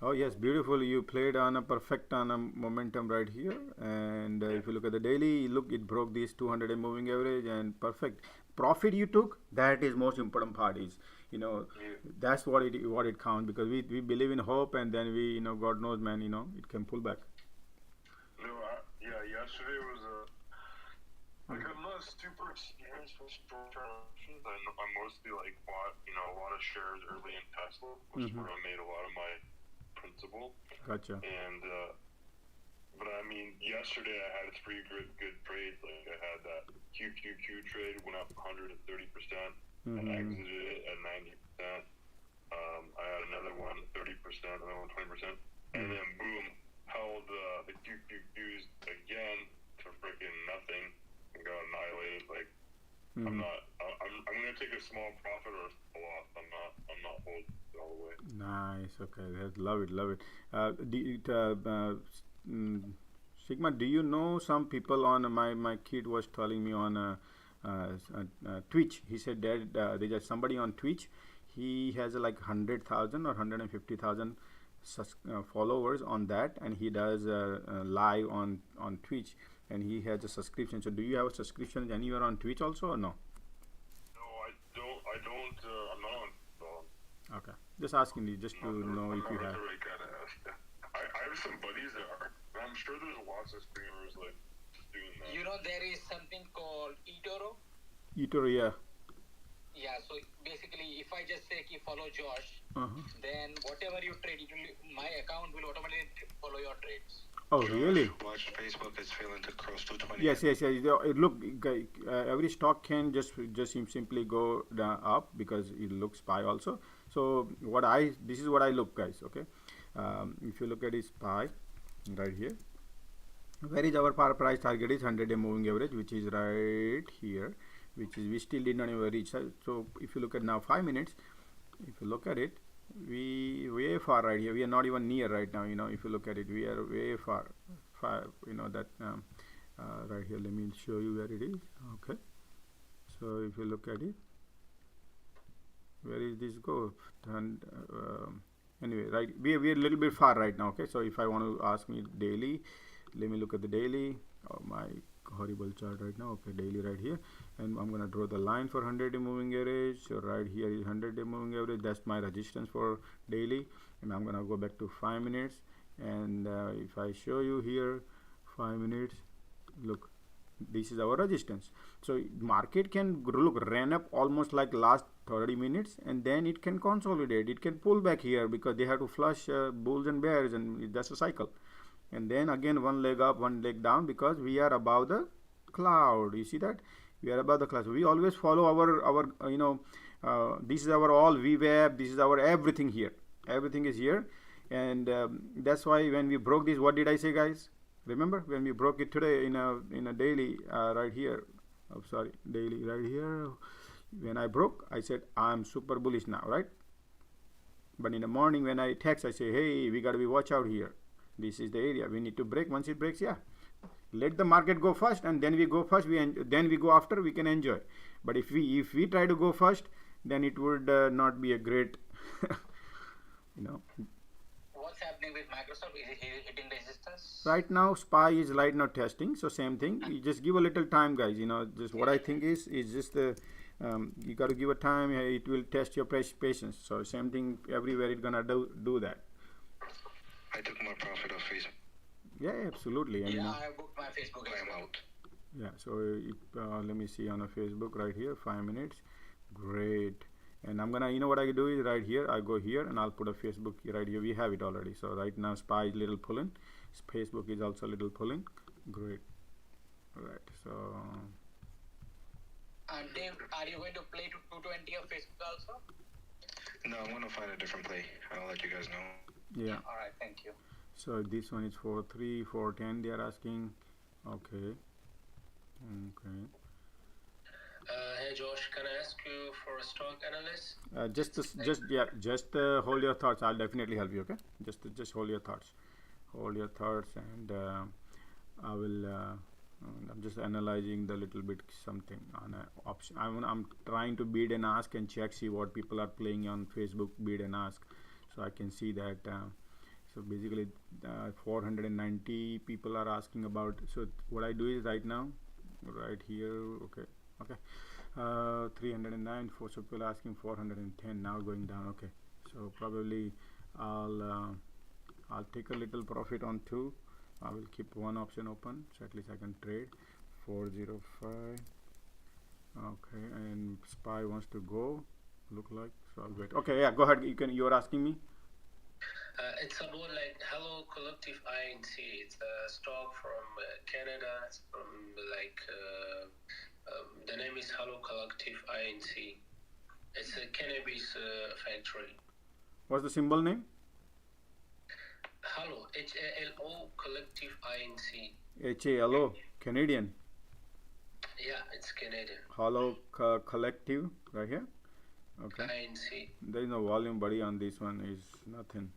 Oh yes, beautiful. You played on a perfect on a momentum right here. And if you look at the daily, look, it broke this 200 moving average and perfect. Profit you took. That is most important part. Is that's what it counts, because we believe in hope, and then we God knows, man, it can pull back. No, yesterday was like I'm not super experienced with short-term options. I mostly bought a lot of shares early in Tesla, which is where I made a lot of my principal. Gotcha. And but I mean, yesterday I had 3 good trades. Like I had that QQQ trade went up 130%. And exited it at 90%. I had another one 30%, another one 20%, and then boom, held the QQQs again to freaking nothing and got annihilated. Like I'm gonna take a small profit or a small loss. I'm not holding it all the way. Nice. Okay, love it. Sigma, do you know some people on my kid was telling me on Twitch? He said that there's somebody on Twitch. He has like 100,000 or 150,000 followers on that, and he does live on Twitch, and he has a subscription. So do you have a subscription anywhere on Twitch also or no? No, I don't. I'm not on. Okay, just asking you, just to know if you have. I have some buddies that are. I'm sure there's lots of streamers like doing that. There is something called eToro. eToro, yeah. Yeah, so basically, if I just say follow Josh, then whatever you trade, my account will automatically follow your trades. Oh, really? Watch Facebook is failing to cross 220. Yes. Look, every stock can just simply go up because it looks SPY also. So this is what I look, guys. Okay, if you look at this SPY right here, where is our price target is 100-day moving average, which is right here, which is we still did not even reach. So if you look at now 5 minutes, if you look at it, we way far right here. We are not even near right now. If you look at it, we are way far. That right here. Let me show you where it is. Okay. So if you look at it, where is this go? And anyway, right, we are a little bit far right now. Okay. So if I want to ask me daily, let me look at the daily. Oh, my horrible chart right now. Okay, daily right here, and I'm gonna draw the line for 100-day moving average. So right here is 100-day moving average. That's my resistance for daily, and I'm gonna go back to 5 minutes. And if I show you here 5 minutes, look, this is our resistance. So market can ran up almost like last 30 minutes, and then it can consolidate. It can pull back here because they have to flush bulls and bears, and that's a cycle. And then again one leg up, one leg down, because we are above the cloud. You see that we are above the cloud. So we always follow our this is our all VWAP, this is our everything here, everything is here. And that's why when we broke this, what did I say, guys? Remember when we broke it today in a daily right here, daily right here, when I broke, I said I'm super bullish now, right? But in the morning when I text, I say, hey, we got to be watch out here. This is the area we need to break. Once it breaks, let the market go first, and then we go first. Then we go after. We can enjoy. But if we try to go first, then it would not be a great, What's happening with Microsoft? Is it hitting resistance? Right now, SPY is right now testing. So same thing. You just give a little time, guys. Just what I think is just the You got to give a time. It will test your patience. So same thing everywhere. It's gonna do that. I took my profit off Facebook. Yeah, absolutely. And, Yeah, I booked my Facebook as I'm well. out. Yeah, so let me see on a Facebook right here, 5 minutes. Great. And I'm gonna, you know what I do is right here, I go here and I'll put a Facebook right here. We have it already. So right now SPY is little pulling. Facebook is also little pulling. Great. Right. So. Dave, are you going to play to 220 of Facebook also? No, I'm gonna find a different play. I'll let you guys know. Yeah. All right. Thank you. So this one is 4.3, 4.10. They are asking. Okay. Okay. Hey Josh, can I ask you for a stock analysis? Just hold your thoughts. I'll definitely help you. Okay. Just hold your thoughts. Hold your thoughts, and I will. I'm just analyzing the little bit something on a option. I'm trying to bid and ask and check, see what people are playing on Facebook, bid and ask, so I can see that. So basically, 490 people are asking about. So what I do is right now, right here. Okay. 309. So people are asking 410. Now going down. Okay. So probably I'll take a little profit on two. I will keep one option open, so at least I can trade. 405. Okay, and SPY wants to go. Look like, so I'll wait. Okay, yeah, go ahead. You're asking me. It's about like Hello Collective INC. It's a stock from Canada. It's from like the name is Hello Collective INC. It's a cannabis factory. What's the symbol name? Hello, HALO Collective INC. HALO, Canadian. Yeah, it's Canadian. Hello Collective, right here. Okay. INC. There is no volume, buddy. On this one is nothing.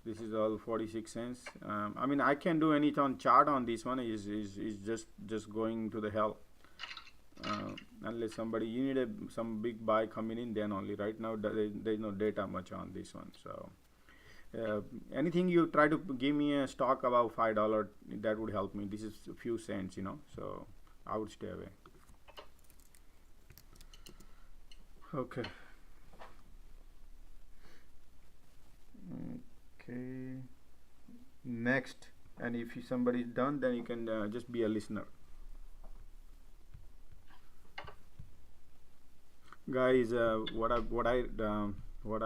This is all 46 cents. I mean, I can do anything on chart on this one. Is just going to the hell. Unless somebody, you need some big buy coming in, then only. Right now there is no data much on this one. So anything you try to give me a stock about $5, that would help me. This is a few cents, so I would stay away. Okay. Next, and if somebody is done, then you can just be a listener. Guys, what I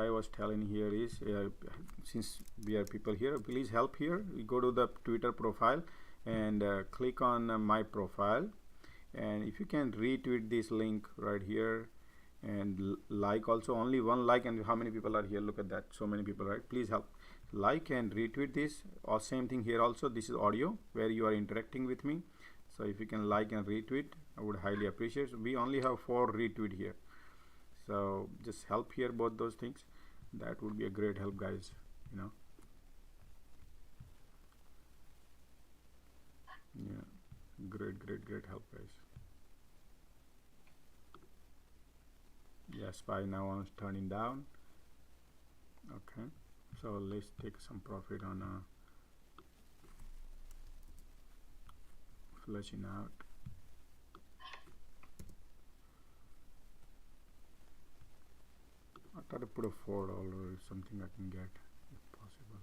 was telling here is, since we are people here, please help here. You go to the Twitter profile and click on my profile, and if you can retweet this link right here and like also, only one like, and how many people are here? Look at that, so many people, right? Please help like and retweet this, or same thing here also. This is audio where you are interacting with me, so if you can like and retweet, I would highly appreciate. So we only have 4 retweet here, so just help here, both those things. That would be a great help, guys. Yeah, great help, guys. Yes, SPY now is turning down. Okay, so let's take some profit on flushing out. I try to put a $4 or something I can get if possible.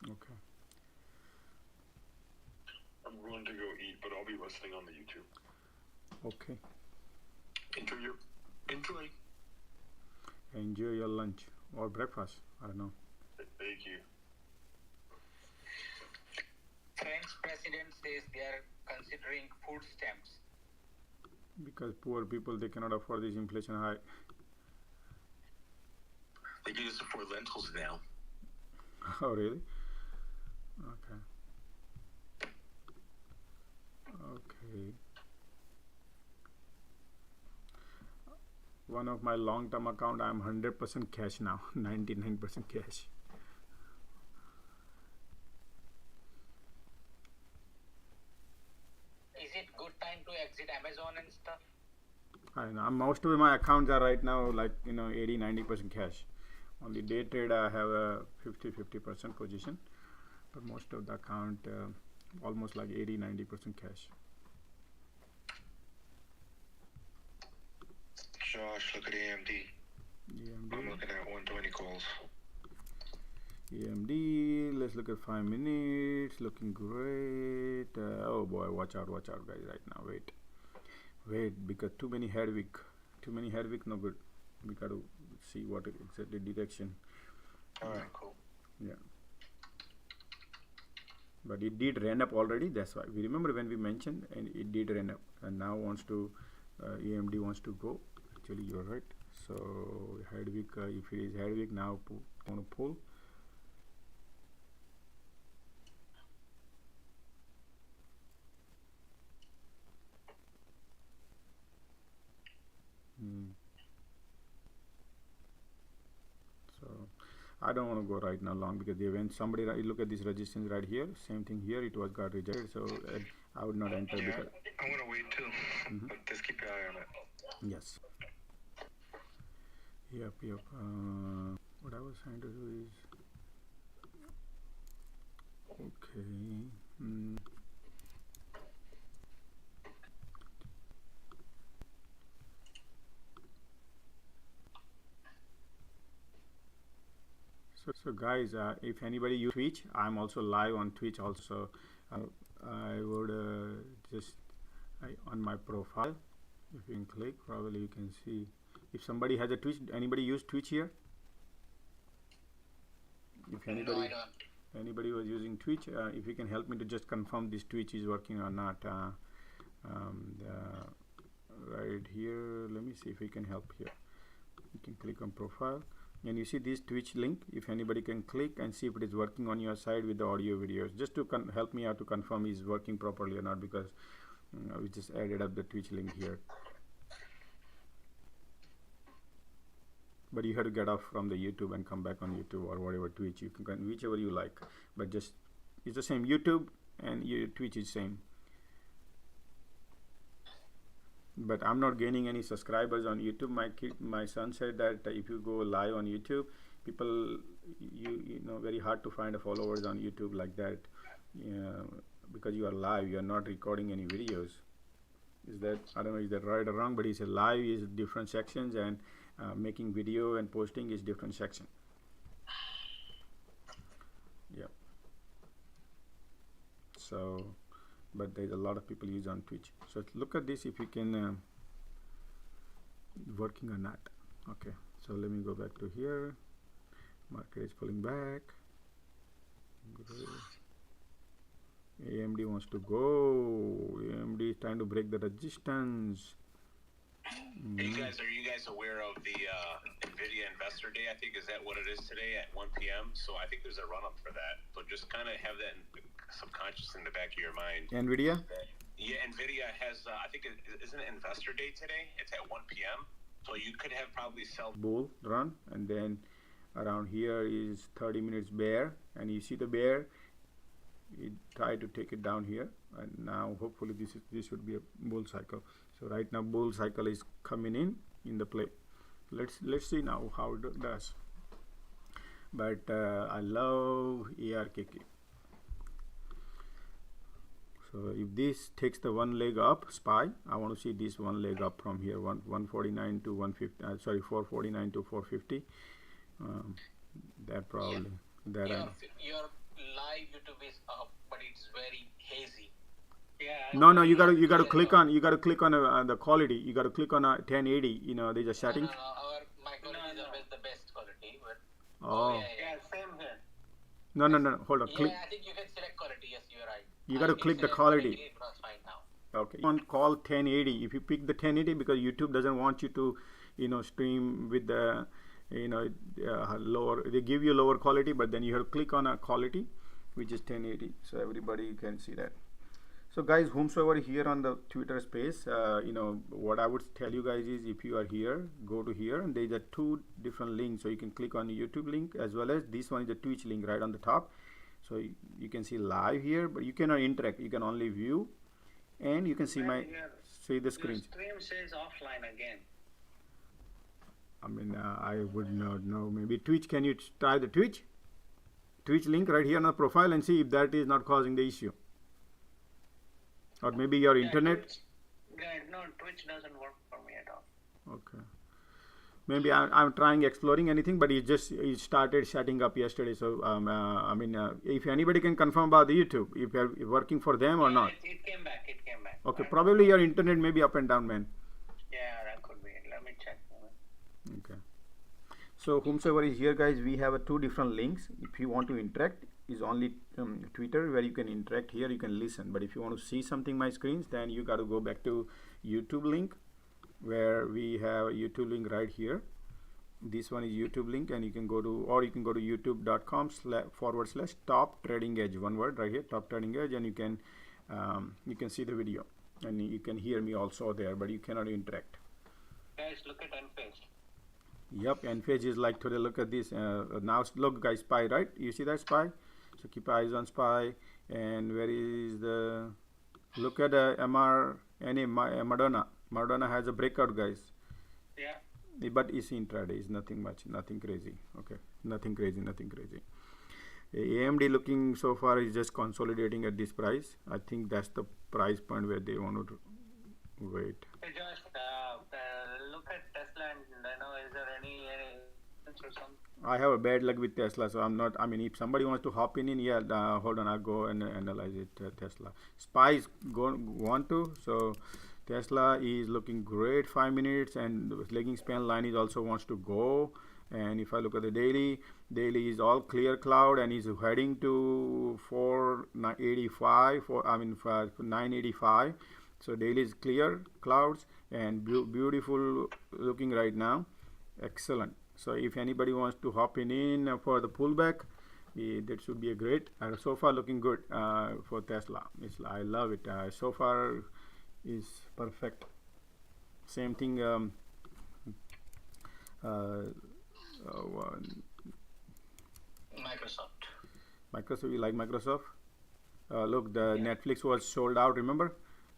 Okay. I'm going to go eat, but I'll be listening on the YouTube. Okay. Enjoy your lunch or breakfast. I don't know. Thank you. French president says they are considering food stamps. Because poor people, they cannot afford this inflation high. They can just afford lentils now. Oh, really? Okay. Okay. One of my long-term account, I'm 100% cash now, 99% cash. Is it good time to exit Amazon and stuff? I know most of my accounts are right now like 80-90% cash, Only day trade I have a 50% position, but most of the account almost like 80-90% cash. Josh, look at AMD. I'm looking at 120 calls. AMD, let's look at 5 minutes. Looking great. Oh boy, watch out guys right now. Wait, because too many head wick, no good. We got to see what exactly direction. Alright, cool. Yeah, but it did ran up already. That's why we remember when we mentioned, and it did ran up, and now wants to AMD wants to go. Actually, you're right. So head wick, if it is head wick, now want to pull. So I don't want to go right now long, because when somebody look at this resistance right here, same thing here, it was got rejected. So I would not enter. Yeah, Because I want to wait too. But just keep your eye on it. yes. Yep. What I was trying to do is okay. So guys, if anybody use Twitch, I'm also live on Twitch also. I would just on my profile, if you can click, probably you can see if somebody has a Twitch. Anybody use Twitch here? If anybody, No, I don't. Anybody was using Twitch, if you can help me to just confirm this Twitch is working or not. Right here, let me see if we can help here. You can click on profile, and you see this Twitch link. If anybody can click and see if it is working on your side with the audio videos, just to help me out to confirm is working properly or not, because we just added up the Twitch link here. But you have to get off from the YouTube and come back on YouTube or whatever Twitch. You can whichever you like, but just it's the same. YouTube and Twitch is same. But I'm not gaining any subscribers on YouTube. My son said that if you go live on YouTube, people you know very hard to find followers on YouTube like that, because you are live. You are not recording any videos. Is that, I don't know, is that right or wrong? But he said live is different sections, and making video and posting is different section. Yeah. So, but there's a lot of people use on Twitch. So look at this if you can working or not. Okay, so let me go back to here. Market is pulling back. Great. AMD wants to go. AMD is trying to break the resistance. Hey guys, are you guys aware of the Nvidia Investor Day? I think is that what it is today at 1 p.m. So I think there's a run up for that. So just kind of have that subconscious in the back of your mind. Nvidia? Yeah, Nvidia has. I think isn't it Investor Day today? It's at 1 p.m. So you could have probably sell bull run, and then around here is 30 minutes bear, and you see the bear. It tried to take it down here, and now hopefully this should be a bull cycle. So right now bull cycle is coming in the play. Let's see now how it does. But I love ARKK. So if this takes the one leg up, SPY, I want to see this one leg up from here, 149 to 150. Sorry, 449 to 450. That probably Your live YouTube is up, but it's very hazy. Yeah. No, you got to click on the quality. You got to click on 1080. You know, there's a setting. My quality is always the best quality, but Oh. Yeah, same here. No. Hold on. yeah, Click. I think you can select quality. Yes, you're right. You got to click the quality. It was fine now. Okay. On call 1080. If you pick the 1080, because YouTube doesn't want you to, stream with the, lower. They give you lower quality, but then you have to click on a quality, which is 1080, so everybody can see that. So guys, whomsoever here on the Twitter space, what I would tell you guys is, if you are here, go to here, and there's a two different links. So you can click on the YouTube link, as well as this one is the Twitch link right on the top. So you can see live here, but you cannot interact. You can only view, and you can see see the screen. Your stream says offline again. I mean, I would not know. Maybe Twitch. Can you try the Twitch link right here on the profile and see if that is not causing the issue? Or maybe your internet. No, Twitch doesn't work for me at all. Okay. Maybe I'm trying exploring anything, but it started setting up yesterday. So I mean, if anybody can confirm about the YouTube, if you're working for them or not. It came back. Okay, probably your internet may be up and down, man. Yeah, that could be. Let me check. Okay. So whomsoever is here, guys, we have two different links. If you want to interact, is only Twitter where you can interact. Here you can listen, but if you want to see something my screens, then you got to go back to YouTube link, where we have YouTube link right here. This one is YouTube link, and you can go to, or you can go to youtube.com/top trading edge, one word right here, top trading edge, and you can see the video, and you can hear me also there, but you cannot interact. Guys, look at Enphase. Yep, Enphase is like today. Look at this. Now look, guys, SPY, right? You see that SPY? So keep eyes on SPY. And where is the? Look at MRNA, Madonna. Madonna has a breakout, guys. Yeah. But it's intraday. It's nothing much, nothing crazy. Okay, nothing crazy. AMD looking so far is just consolidating at this price. I think that's the price point where they want to wait. Hey Josh, look at Tesla and is there any or something? I have a bad luck with Tesla, so I'm not. I mean, if somebody wants to hop in, yeah, hold on, I'll go and analyze it. Tesla, SPY want to. So Tesla is looking great, 5 minutes, and the lagging span line is also wants to go. And if I look at the daily is all clear cloud and is heading to 485. 985. So daily is clear clouds and beautiful looking right now. Excellent. So if anybody wants to hop in for the pullback, that should be a great. So far looking good for Tesla. I love it. So far is perfect. Same thing. Microsoft. You like Microsoft? Look, the Netflix was sold out. Remember?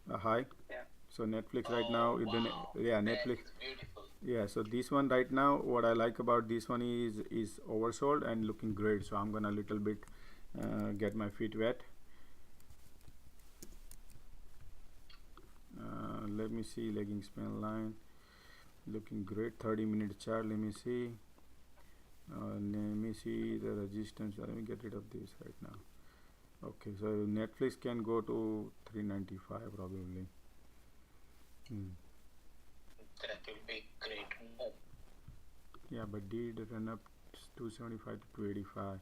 Hi. Yeah. So Netflix right now, wow. Netflix. Beautiful. Yeah. So this one right now, what I like about this one is oversold and looking great. So I'm gonna little bit get my feet wet. Let me see lagging span line. Looking great. 30-minute chart. Let me see. Let me see the resistance. Let me get rid of this right now. Okay, so Netflix can go to 395 probably. That will be great move. Yeah, but did run up 275 to 285.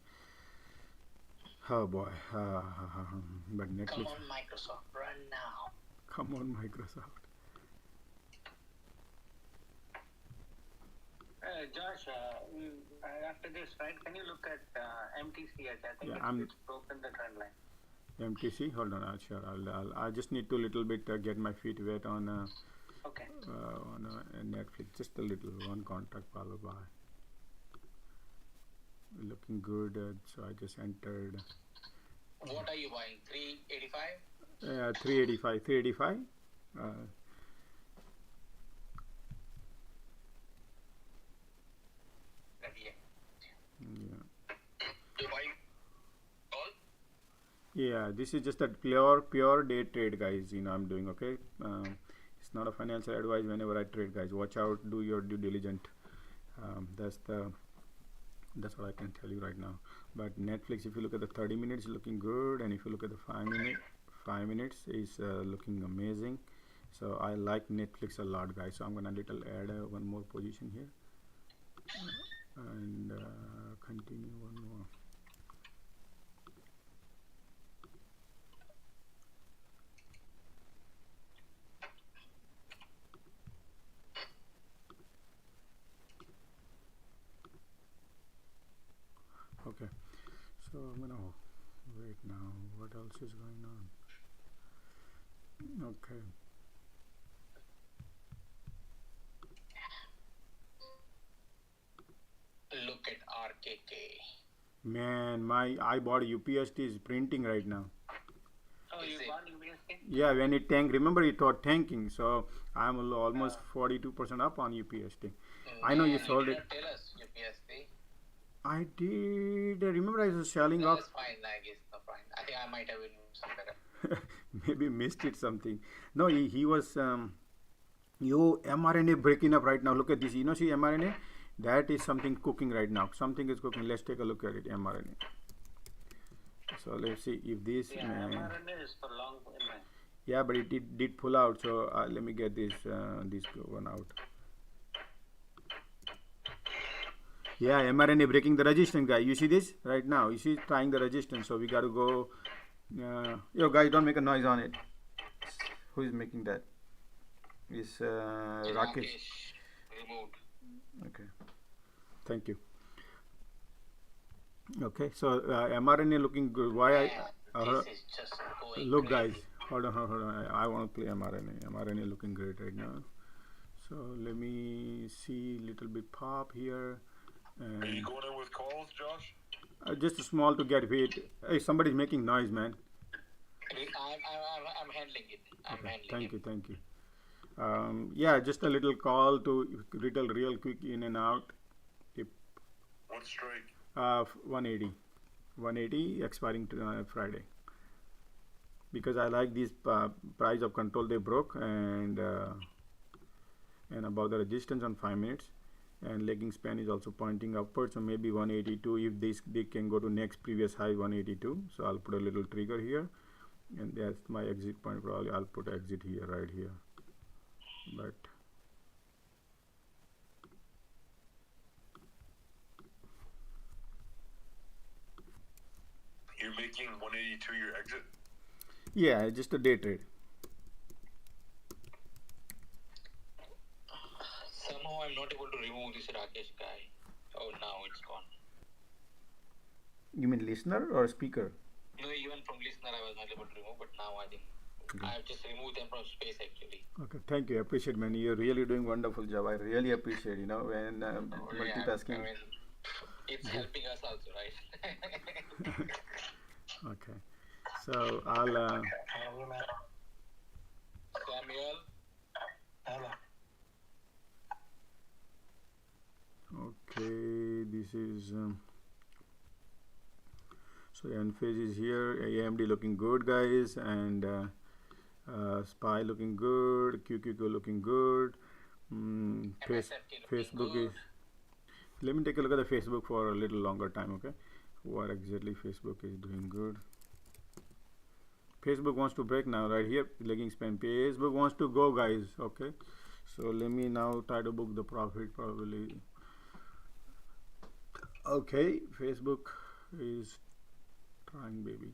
Oh boy. But Netflix. Come on, Microsoft, run now. Come on, Microsoft. Josh, after this, right? Can you look at MTC? I think it's broken the trend line. MTC, hold on. Sure. I just need to little bit get my feet wet on. Okay. On Netflix, just a little. One contract followed by. Looking good. So I just entered. What are you buying? 385? 385. 385. Yeah, this is just a pure day trade, guys. I'm doing okay. It's not a financial advice. Whenever I trade, guys, watch out, do your due diligence. That's what I can tell you right now. But Netflix, if you look at the 30 minutes, looking good, and if you look at the 5 minutes, is looking amazing. So I like Netflix a lot, guys. So I'm gonna add one more position here and continue one more. Okay, so I'm gonna wait now. What else is going on? Okay. Look at RKK. Man, I bought UPST is printing right now. Oh, you bought UPST? Yeah, when it tanked, remember it was tanking. So I'm almost 42% up on UPST. I know you Man, you sold did it. not tell us UPSC. I did. Remember I was selling That's off. fine, I guess. No fine. I think I might have been somewhere. Maybe missed it something. No, he was. Yo, mRNA breaking up right now. Look at this. See mRNA? That is something cooking right now. Something is cooking. Let's take a look at it. mRNA. So let's see if this. Yeah, mRNA is for long. Yeah, but it did pull out. So let me get this one out. Yeah, mRNA breaking the resistance, guy. You see this right now? You see trying the resistance. So we got to go. Yo, guys, don't make a noise on it. Who is making that? Is Rakesh. Removed. Okay. Thank you. Okay, so mRNA looking good. Why this is just going look, crazy. guys. Hold on. I want to play mRNA. mRNA looking great right now. So let me see little bit pop here. Are you going in with calls, Josh? Just small to get hit. Hey, somebody's making noise, man. I'm handling it. Thank you. Yeah, just a little call to retail real quick in and out. What strike? 180 expiring Friday. Because I like this price of control they broke and about the resistance on 5 minutes, and lagging span is also pointing upwards, so maybe 182 if they can go to next previous high 182. So I'll put a little trigger here, and that's my exit point. Probably I'll put exit here, right here. But you're making 182 your exit? Yeah, just a day trade. Somehow I'm not able to remove this Rakesh guy. Oh, now it's gone. You mean listener or speaker? No, even from listener I was not able to remove, but now I think I've just removed them from space actually. Okay, thank you. I appreciate, man. You're really doing wonderful job. I really appreciate, when multitasking. I mean, it's helping us also, right? Okay, so I'll. Samuel. Hello. Okay, this is. So Enphase is here. AMD looking good, guys, and SPY looking good. QQQ looking good. Facebook is. Let me take a look at the Facebook for a little longer time, okay? What exactly Facebook is doing good? Facebook wants to break now, right here. Lagging span. Facebook wants to go, guys. Okay. So let me now try to book the profit probably. Okay, Facebook is trying, baby.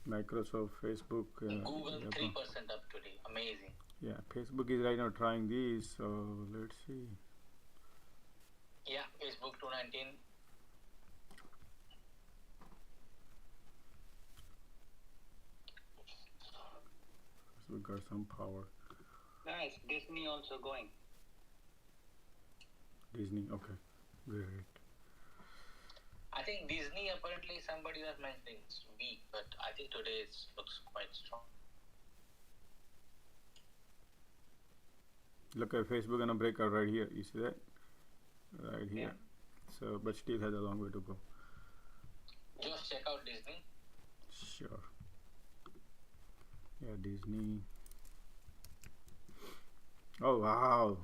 Microsoft, Facebook. Google 3% up today. Amazing. Yeah, Facebook is right now trying these. So let's see. Yeah, Facebook 219. We got some power. Nice. Disney also going. Disney, okay, great. I think Disney apparently somebody was mentioning it's weak, but I think today it looks quite strong. Look at Facebook gonna break out right here. You see that? Right here. So, but still has a long way to go. Just check out Disney. Sure. Yeah, Disney. Oh wow,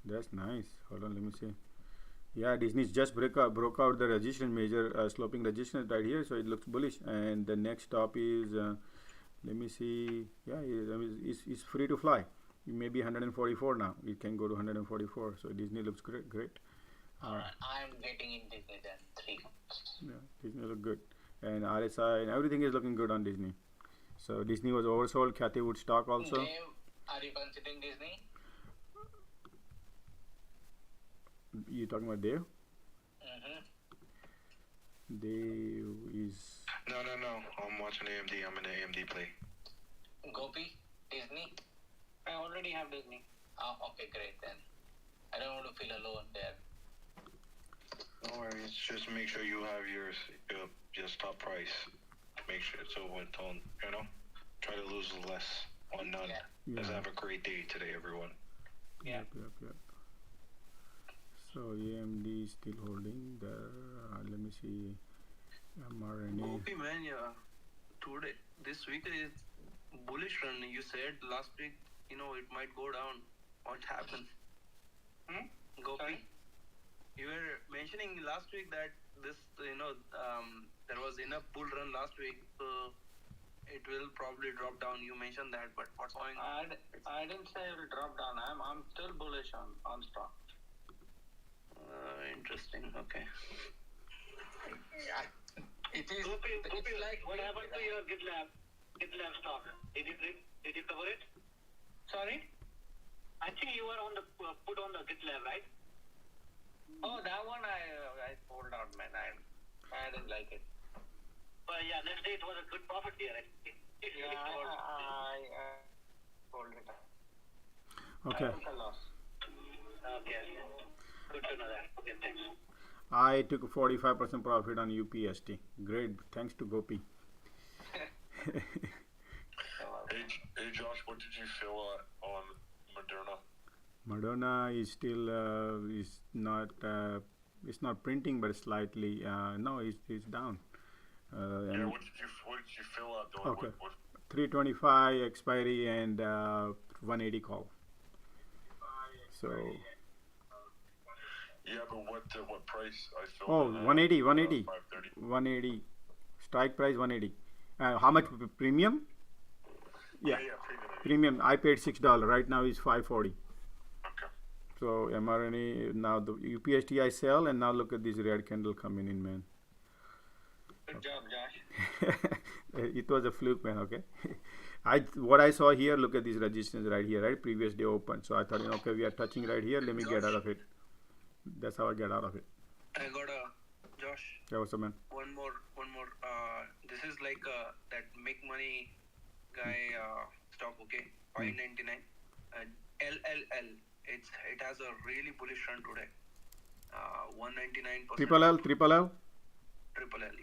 that's nice. Hold on, let me see. Yeah, Disney's just broke out the resistance major sloping resistance right here, so it looks bullish. And the next stop is let me see. Yeah, it's free to fly. It may be 144 now. It can go to 144. So Disney looks great. Alright, I'm getting in Disney then 3. Yeah, Disney look good, and RSI and everything is looking good on Disney. So Disney was oversold. Kathy Wood stock also. Dave, are you considering Disney? You talking about Dave? Dave is. No. I'm watching AMD. I'm in the AMD play. Gopi, Disney. I already have Disney. Oh, okay, great then. I don't want to feel alone there. No worries. Just make sure you have your stop price. Make sure so we don't, try to lose less or none. Yeah. Let's have a great day today, everyone. Yeah. Yep. So AMD is still holding there. Let me see. mRNA. Gopi man, yeah. Today, this week is bullish run. You said last week, it might go down. What happened? Gopi, Sorry? you were mentioning last week that this, there was enough bull run last week, so it will probably drop down. You mentioned that, but what's going on? I didn't say it will drop down. I'm still bullish on stock. Interesting. Okay. It is. Gopi, It's like what happened to your GitLab stock? Did you cover it? Sorry? I think you were on the put on the GitLab, right? Oh, that one I pulled out, man. I didn't like it. But yeah, next day it was a good profit here. Yeah, I pulled it out. Okay. I took a loss. Okay. Good to know that. Okay, thanks. I took 45% profit on UPST. Great. Thanks to Gopi. Hey Josh, what did you feel on Moderna? Moderna is still it's not printing, but slightly no, it's down. Yeah, what did you feel at? Okay. 325 expiry and 180 call. So Yeah, but what price? I feel. oh, 180 530. 180 strike price 180. How much premium? Yeah, premium. I paid $6. Right now is $5.40. Okay. So mRNA now the UPST I sell, and now look at this red candle coming in, man. Good job, Josh. It was a fluke, man. Okay. What I saw here, look at this resistance right here, right? Previous day open. So I thought, okay, we are touching right here. Let me get out of it. That's how I get out of it. I got a Josh. Yeah, what's up, man? One more. This is like that make money guy stock. Okay, 599. LLL. It has a really bullish run today. 199%. Triple L. Triple L.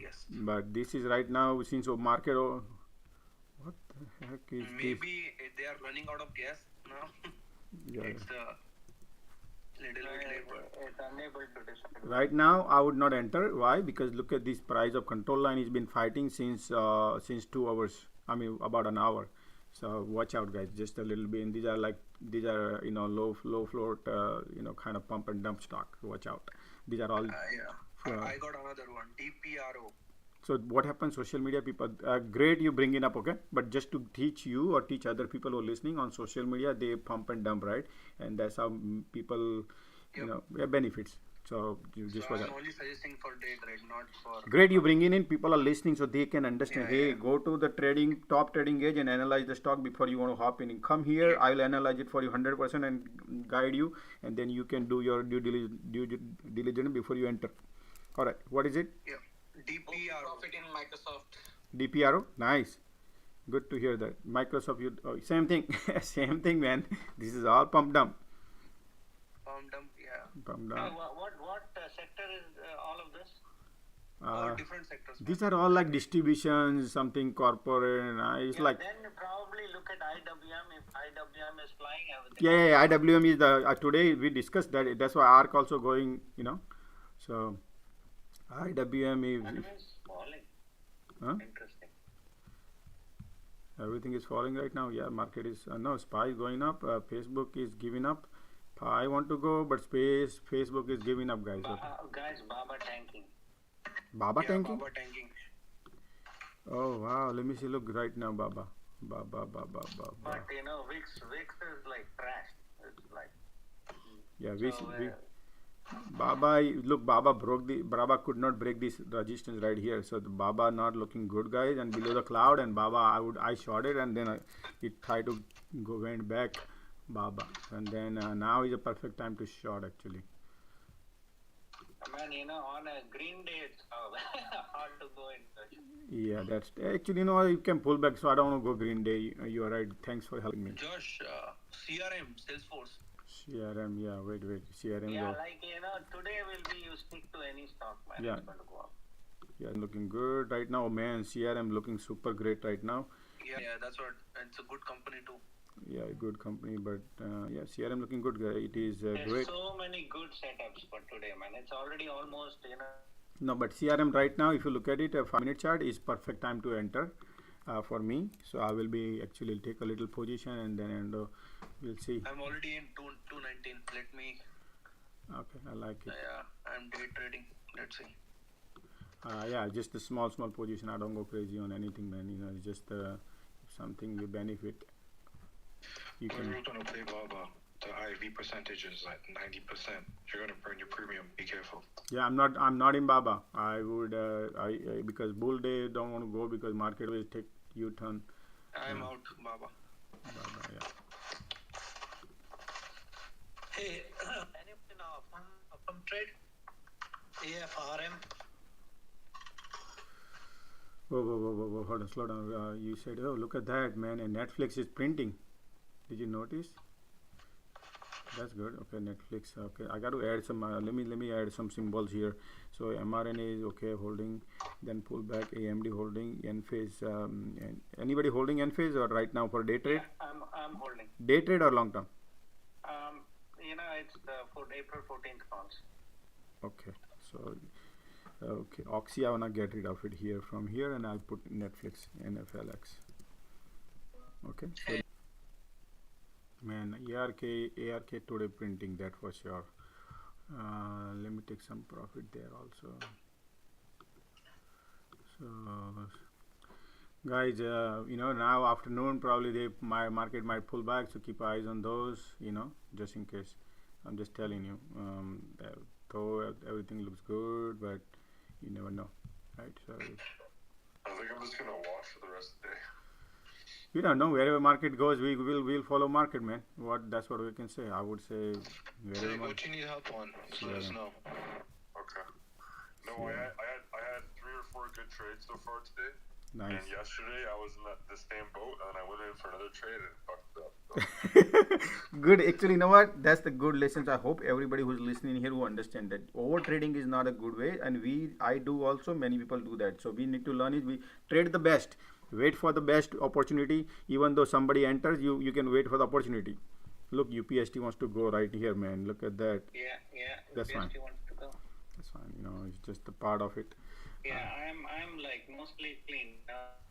Yes. But this is right now since market. What the heck is Maybe they are running out of gas now. this? Yeah. It's little bit late. It's unable to decide. Right now, I would not enter. Why? Because look at this price of control line has been fighting since 2 hours. I mean, about an hour. So watch out, guys. Just a little bit. And these are low float kind of pump and dump stock. Watch out. These are all. I got another one. DPRO. So what happens? Social media people, great you bring it up, okay? But just to teach you or teach other people who are listening on social media, they pump and dump, right? And that's how people, benefits. So you just I'm only suggesting for day trade, not for. Great, you bring in people are listening so they can understand. Go to the top trading edge and analyze the stock before you want to hop in. And come here, I will analyze it for you 100% and guide you, and then you can do your due diligence before you enter. All right, what is it? Yeah. DPRO. Profit in Microsoft. DPRO, nice, good to hear that. Microsoft, same thing, same thing, man. This is all pump dump. Pump dump, yeah. Pump dump. What sector is all of this? All different sectors. These are all like distributions, something corporate, and it's like. Then probably look at IWM. If IWM is flying, everything. Yeah, IWM is the today we discussed that. That's why ARC also going, so. IWM is falling. Huh? Interesting. Everything is falling right now. Yeah, market is no SPY is going up. Facebook is giving up. I want to go, but Facebook is giving up, guys. Guys, Baba tanking. Baba tanking? Baba tanking. Oh wow, let me see. Look right now, Baba. But VIX is like trash. It's like. Yeah, Baba could not break this resistance right here. So the Baba not looking good, guys, and below the cloud, and Baba I shorted, and then it tried to went back, Baba, and then now is a perfect time to short actually. Man, on a green day, it's hard to go into. Yeah, that's actually, you can pull back, so I don't want to go green day. You are right. Thanks for helping me. Josh, CRM, Salesforce. CRM, yeah, wait, CRM. Yeah, today will be you stick to any stock, man. Yeah. It's going to go up. Yeah, looking good right now, man. CRM looking super great right now. Yeah, that's what. It's a good company too. Yeah, good company, but yeah, CRM looking good. It is There's great. so many good setups for today, man. It's already almost, No, but CRM right now, if you look at it, a 5-minute chart is perfect time to enter for me. So I will be actually take a little position and then we'll see. I'm already in 219. Let me. Okay, I like it. Yeah, I'm day trading. Let's see. Yeah, just a small position. I don't go crazy on anything, man. It's just something you benefit. You When can. you're gonna play Baba, the IV percentage is like 90%. You're gonna burn your premium. Be careful. Yeah, I'm not in Baba. I would because bull day don't want to go because market will take U-turn. I'm out, Baba. Baba, yeah. Hey, anything from trade? AFRM. Whoa, hold on, slow down. You said, oh, look at that, man, and Netflix is printing. Did you notice? That's good. Okay, Netflix. Okay, I got to add some. Let me add some symbols here. So mRNA is okay, holding. Then pull back. AMD holding. N-phase. Anybody holding N-phase or right now for day trade? Yeah, I'm holding. Day trade or long term? It's for April 14th calls. Okay, so okay, Oxy. I wanna get rid of it here from here, and I'll put Netflix NFLX. Okay. So man, ARK today printing, that for sure. Let me take some profit there also. So guys, now afternoon probably my market might pull back, so keep eyes on those, just in case. I'm just telling you, though everything looks good, but you never know, right? So I think I'm just gonna watch for the rest of the day. we don't know. Wherever market goes, we'll follow market, man. That's what we can say. I would say wherever Hey, what you need help on? Just let us know. Okay. No, I had 3 or 4 good trades so far today. Nice. And yesterday I was in the same boat, and I went in for another trade and fucked up. So. Good. Actually, you know what? That's the good lessons. I hope everybody who's listening here will understand that over trading is not a good way, and I do also. Many people do that. So we need to learn it. We trade the best. Wait for the best opportunity. Even though somebody enters, you can wait for the opportunity. Look, UPST wants to go right here, man. Look at that. Yeah. That's UPST fine. wants to go. That's fine. It's just a part of it. Yeah, I'm like mostly clean.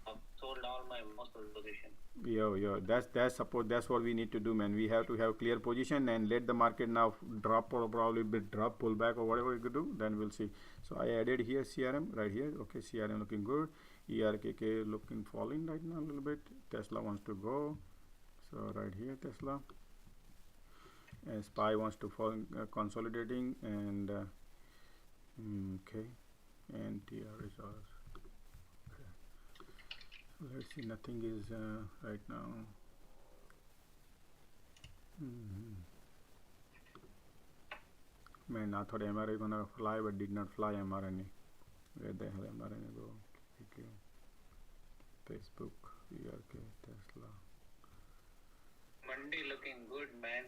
I've sold all my most of the position. Yo, that's support. That's what we need to do, man. We have to have clear position and let the market now drop or probably drop, pull back or whatever we could do. Then we'll see. So I added here CRM right here. Okay, CRM looking good. ERKK looking falling right now a little bit. Tesla wants to go. So right here Tesla. And SPY wants to fall, consolidating, and okay, and TR is ours. Okay, so let's see. Nothing is right now. Man, I thought mRNA gonna fly, but did not fly. mRNA. Where the hell mRNA go? Okay. Facebook, ERK, Tesla. Monday looking good, man.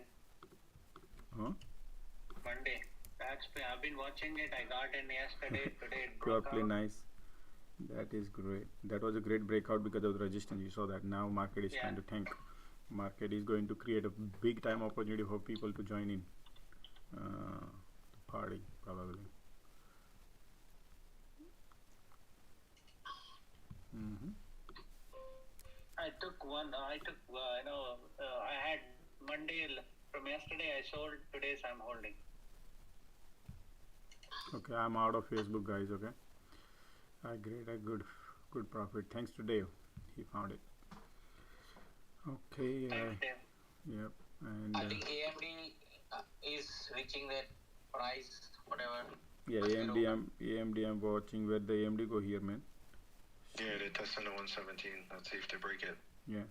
Huh? Monday. I've been watching it. I got in yesterday. Today it broke Probably out. nice. That is great. That was a great breakout because of the resistance. You saw that. Now market is trying to tank. Market is going to create a big time opportunity for people to join in the party probably. I had Monday from yesterday. I sold. Today I'm holding. Okay, I'm out of Facebook, guys. Okay, I good profit. Thanks to Dave, he found it. Okay. Yep. And I think AMD is reaching that price, whatever. yeah, AMD. I'm watching where the AMD go here, man. Yeah, they're testing the 117. Let's see if they break it. Yeah.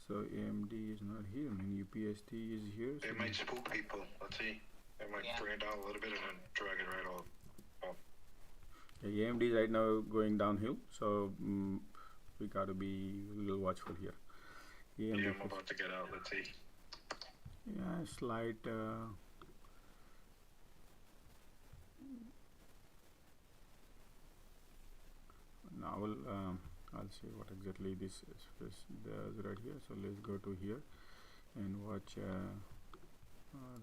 So AMD is not here, man. UPST is here. They might spook people. Let's see. They might bring it down a little bit and then drag it right off. AMD is right now going downhill, so we got to be a little watchful here. AMD Yeah, I'm about to get out. Let's see. Yeah, slight. Now I'll see what exactly this does right here. So let's go to here and watch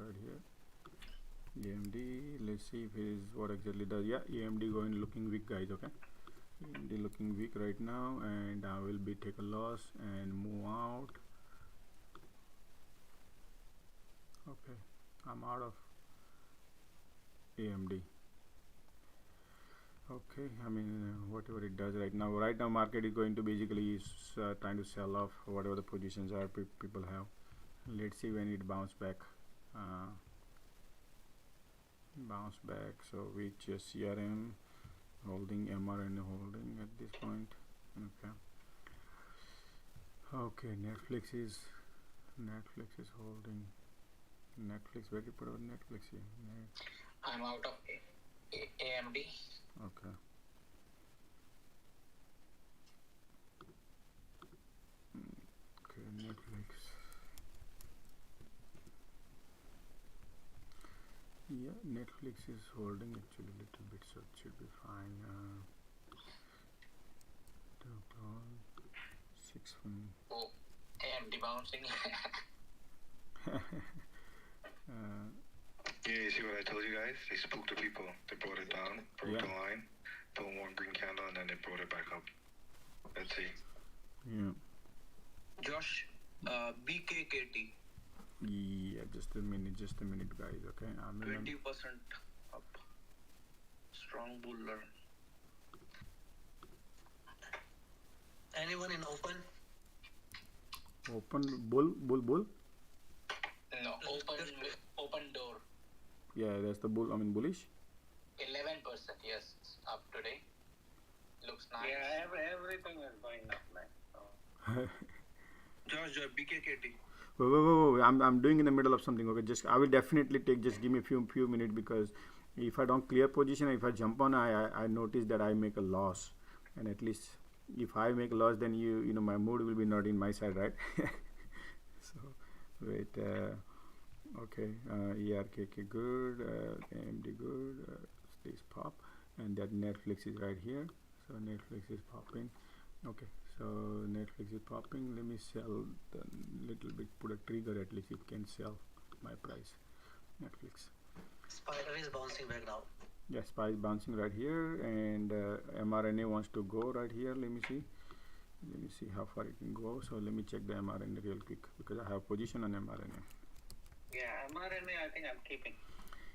right here. AMD. Let's see if it is what exactly does. Yeah, AMD going looking weak, guys. Okay, AMD looking weak right now, and I will be take a loss and move out. Okay, I'm out of AMD. Okay, I mean whatever it does right now. Right now, market is going to basically trying to sell off whatever the positions are people have. Let's see when it bounce back. So which CRM holding, MRN holding at this point. Okay, Netflix is holding. Netflix, where did you put out Netflix here? I'm out of AMD. Okay. Okay, Netflix. Yeah, Netflix is holding actually a little bit, so it should be fine. 6 Oh, AMD bouncing. Yeah, you see what I told you guys? They spooked the people. They brought it down, broke the line, put one green candle, and then they brought it back up. Let's see. Yeah. Josh, BKKT. Yeah, just a minute, guys. Okay, I'm 20% up. Strong bull run. Anyone in open? Open bull. No, open door. Yeah, that's the bull. I mean bullish. 11%. Yes, up today. Looks nice. Yeah, everything is going up, man. So. Josh, BKKT. Whoa. I'm doing in the middle of something. Okay, I will definitely take. Just give me a few minutes, because if I don't clear position, if I jump on, I notice that I make a loss, and at least if I make a loss, then you know my mood will be not in my side, right? So wait. Okay, ERKK good, AMD good, please pop, and that Netflix is right here, so Netflix is popping. Okay, so Netflix is popping. Let me sell the little bit, put a trigger, at least it can sell my price. Netflix. Spider is bouncing back now. Yeah, SPY is bouncing right here, and mRNA wants to go right here. Let me see how far it can go. So let me check the mRNA real quick, because I have position on mRNA. Yeah, mRNA I think I'm keeping.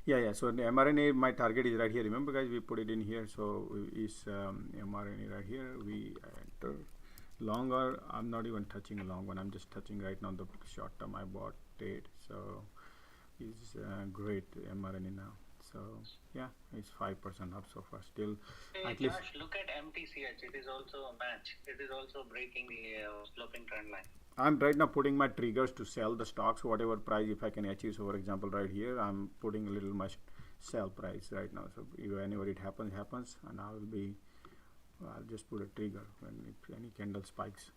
Yeah. So the mRNA, my target is right here. Remember, guys, we put it in here. So is mRNA right here? We enter longer. I'm not even touching a long one. I'm just touching right now the short term I bought it. So it's great mRNA now. So yeah, it's 5% up so far. Still, Hey, at Josh, least look at MTCH. It is also a match. It is also breaking the sloping trend line. I'm right now putting my triggers to sell the stocks, whatever price if I can achieve. So for example, right here, I'm putting a little much sell price right now. So whenever it happens, and I'll just put a trigger when if any candle spikes.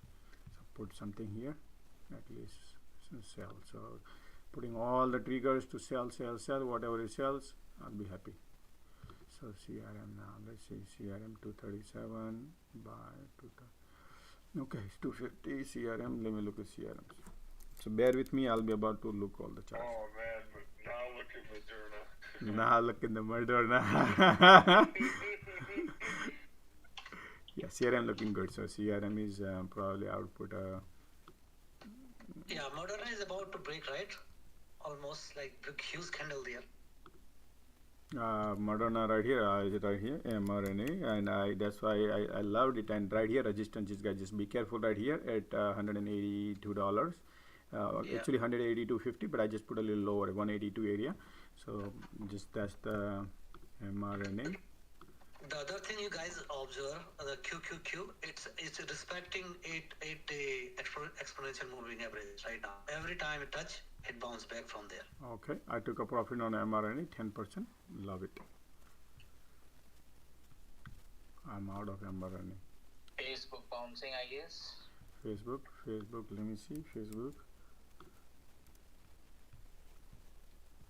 So put something here, at least sell. So putting all the triggers to sell, whatever it sells, I'll be happy. So CRM now, let's see, CRM 237 by 230. Okay, it's 250 CRM. Let me look at CRM. So bear with me. I'll be about to look all the charts. Oh man, but now look at Moderna. Now look in the Moderna. Yeah, CRM looking good. So CRM is probably output. Yeah, Moderna is about to break, right? Almost like big huge candle there. Moderna right here, is it right here? mRNA, and that's why I loved it. And right here, resistance is, guys, just be careful right here at $182. Actually 182.50, but I just put a little lower, 182 area. So just that's the mRNA. The other thing you guys observe, the QQQ, it's respecting 8-day exponential moving average right now. Every time it touch, it bounce back from there. Okay, I took a profit on mRNA, 10%. Love it. I'm out of mRNA. Facebook bouncing, I guess. Facebook, let me see,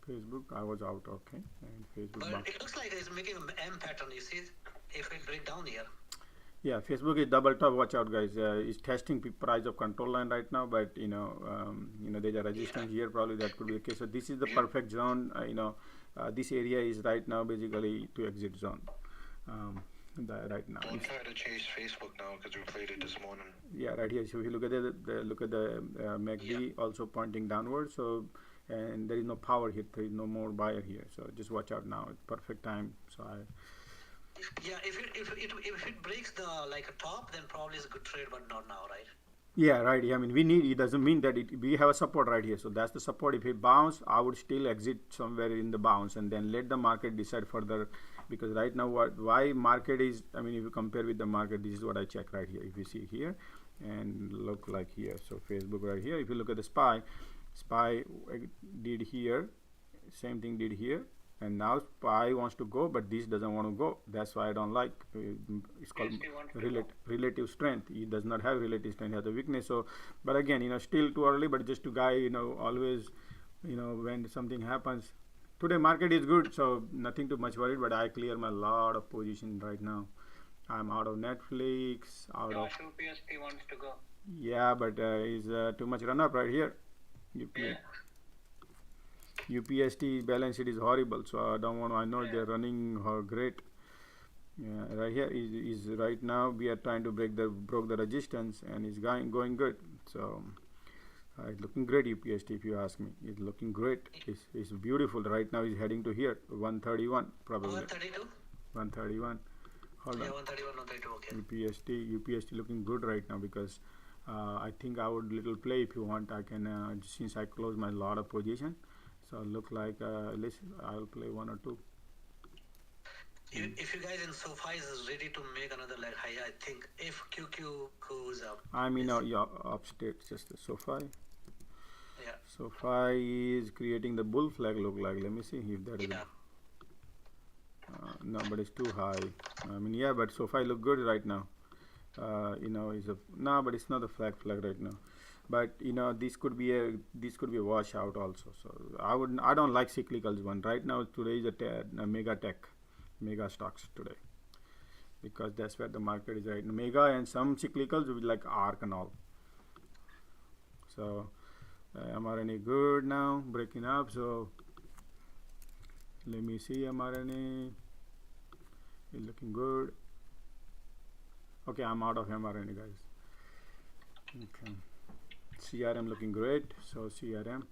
Facebook, I was out, okay, and Facebook. But it looks like it's making an M pattern. You see, if we break down here. Yeah, Facebook is double top. Watch out, guys. It's testing price of control line right now, but there's a resistance here. Probably that could be the case. So this is the perfect zone. This area is right now basically to exit zone. Right now. Don't try to chase Facebook now because we played it this morning. Yeah, right here. So if you look at the MACD also pointing downward. So and there is no power here. There is no more buyer here. So just watch out now. It's perfect time. So if it breaks the like a top, then probably it's a good trade, but not now, right? Yeah, right. I mean, it doesn't mean that we have a support right here. So that's the support. If it bounce, I would still exit somewhere in the bounce and then let the market decide further. Because right now, why market is, I mean, if you compare with the market, this is what I check right here. If you see here and look like here. So Facebook right here. If you look at the SPY did here, same thing did here. And now SPY wants to go, but this doesn't want to go. That's why I don't like. It's called relative strength. It does not have relative strength. It has a weakness. So, but again, still too early. But just to guy, always, when something happens. Today market is good, so nothing too much worried. But I clear my lot of position right now. I'm out of Netflix. UPSP wants to go. Yeah, but is too much run up right here. UPST balance sheet is horrible, so I don't want to. I know they're running great. Yeah, right here is right now we are trying to broke the resistance and it's going good. So it's looking great. UPST, if you ask me, it's looking great. It's beautiful right now. It's heading to here 131 probably. 132. 131. Hold on. 131, 132. Okay. UPST looking good right now because I think I would little play if you want. I can since I closed my lot of position. So look like I'll play one or two. If you guys in SoFi is ready to make another leg high, I think if QQ goes up. I mean, upstate, just the SoFi. Yeah. SoFi is creating the bull flag. Look like. Let me see if that is. No, but it's too high. I mean, yeah, but SoFi look good right now. Is a no, but it's not a flag right now. But this could be a washout also. So I don't like cyclicals one right now. Today is a mega stocks today because that's where the market is right now. Mega and some cyclicals will be like ARC and all. So mRNA good now, breaking up. So let me see, mRNA is looking good. Okay, I'm out of mRNA, guys. Okay. CRM looking great. So CRM.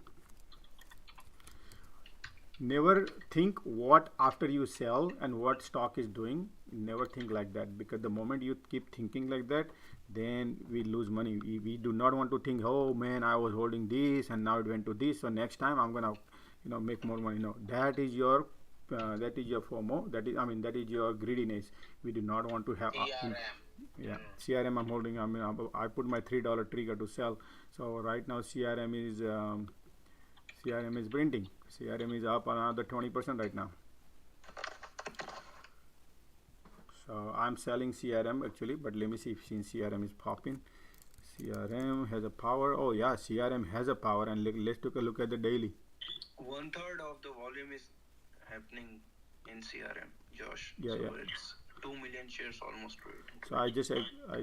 Never think what after you sell and what stock is doing. Never think like that, because the moment you keep thinking like that, then we lose money. We do not want to think, oh man, I was holding this and now it went to this, so next time I'm gonna make more money. No, that is your FOMO. That is your greediness. We do not want to have CRM I'm holding. I put my $3 trigger to sell. So right now CRM is printing. CRM is up another 20% right now. So I'm selling CRM actually, but let me see if since CRM is popping. CRM has a power. Oh yeah, CRM has a power, and let's take a look at the daily. 1/3 of the volume is happening in CRM, Josh. Yeah, so it's 2 million shares almost trading. So I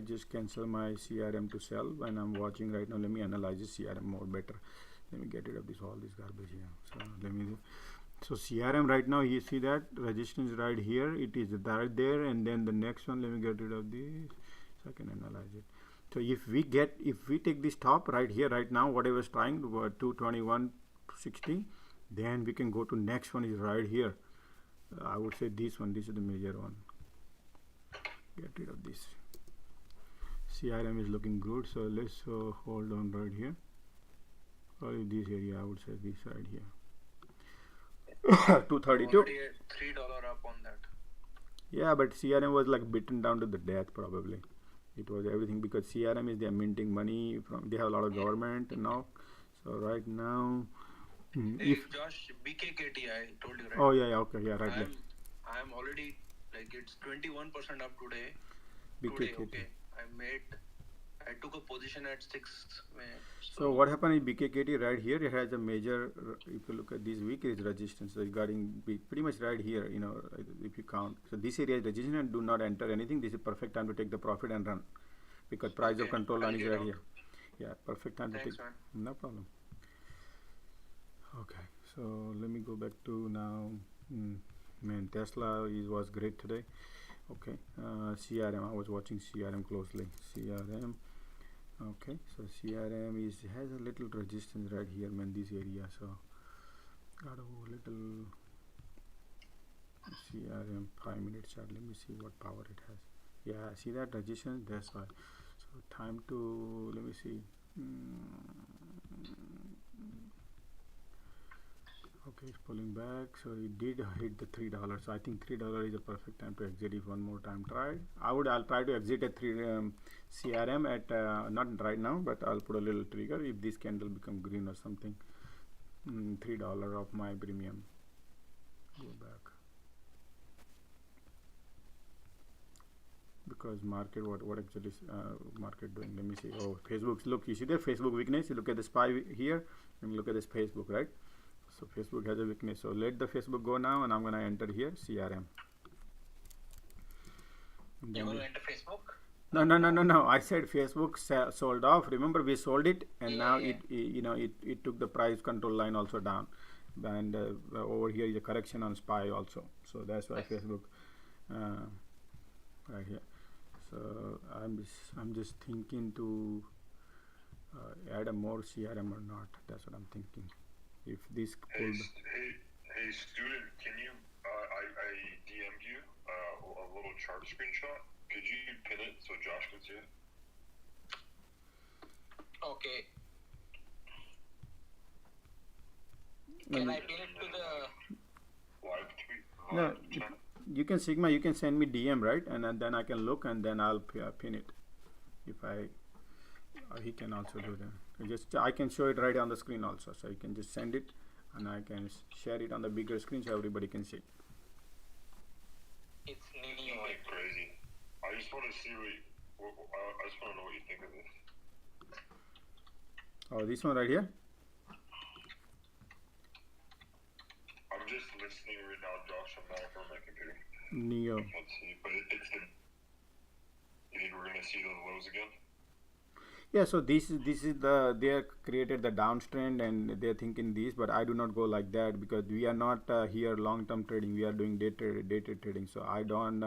just cancel my CRM to sell when I'm watching right now. Let me analyze the CRM more better. Let me get rid of all this garbage here. So CRM right now, you see that resistance right here, it is right there, and then the next one, let me get rid of this so I can analyze it. So if we take this top right here right now, whatever is trying 221.60, then we can go to next one is right here. I would say this one, this is the major one. Get rid of this. CRM is looking good, so let's hold on right here. Probably this area, I would say this side here. 232. $3 up on that. Yeah, but CRM was like beaten down to the death probably. It was everything because CRM is they're minting money from. They have a lot of government now. So right now, Josh, BKKT, I told you right. Oh yeah, okay, yeah, right. I'm already Like it's 21% up today. BKKT. Okay. I took a position at 6. So what happened in BKKT right here? It has a major. If you look at this week, is resistance regarding pretty much right here. You know, if you count. So this area is resistance and do not enter anything. This is perfect time to take the profit and run, because price of control line is right here. Yeah, perfect time to take. Man. No problem. Okay, so let me go back to now. Man, Tesla was great today. Okay, CRM. I was watching CRM closely. CRM. Okay, so CRM has a little resistance right here, man. This area. So got a little CRM 5-minute chart. Let me see what power it has. Yeah, see that resistance. That's why. So time to let me see. Okay, it's pulling back, so it did hit the $3. So I think $3 is a perfect time to exit. If one more time tried, I'll try to exit at 3 CRM at not right now, but I'll put a little trigger if this candle become green or something. $3 of my premium. Go back, because market what actually is market doing. Let me see. Oh, Facebook. Look, you see the Facebook weakness. You look at the SPY here and look at this Facebook, right? So Facebook has a weakness. So let the Facebook go now, and I'm gonna enter here CRM. You're going to enter Facebook? No. I said Facebook sold off. Remember, we sold it, and now it took the price control line also down, and over here is a correction on SPY also. So that's why Facebook right here. So I'm just thinking to add a more CRM or not. That's what I'm thinking. If this hey student, can you I DM'd you a little chart screenshot. Could you pin it so Josh can see it? Okay. Can I pin it to the live tweet? No, you can Sigma. You can send me DM, right? And then I can look, and then I'll pin it. If he can also do that. I can show it right on the screen also, so you can just send it, and I can share it on the bigger screen so everybody can see. It's Neo. Crazy. I just want to see I just want to know what you think of this. Oh, this one right here. I'm just listening right now, Josh. I'm not in front of my computer. Neo. I can't see, but it's the. You think we're gonna see those lows again? Yeah, so this is they have created the downtrend, and they're thinking this, but I do not go like that, because we are not here long term trading. We are doing day trade trading. So I don't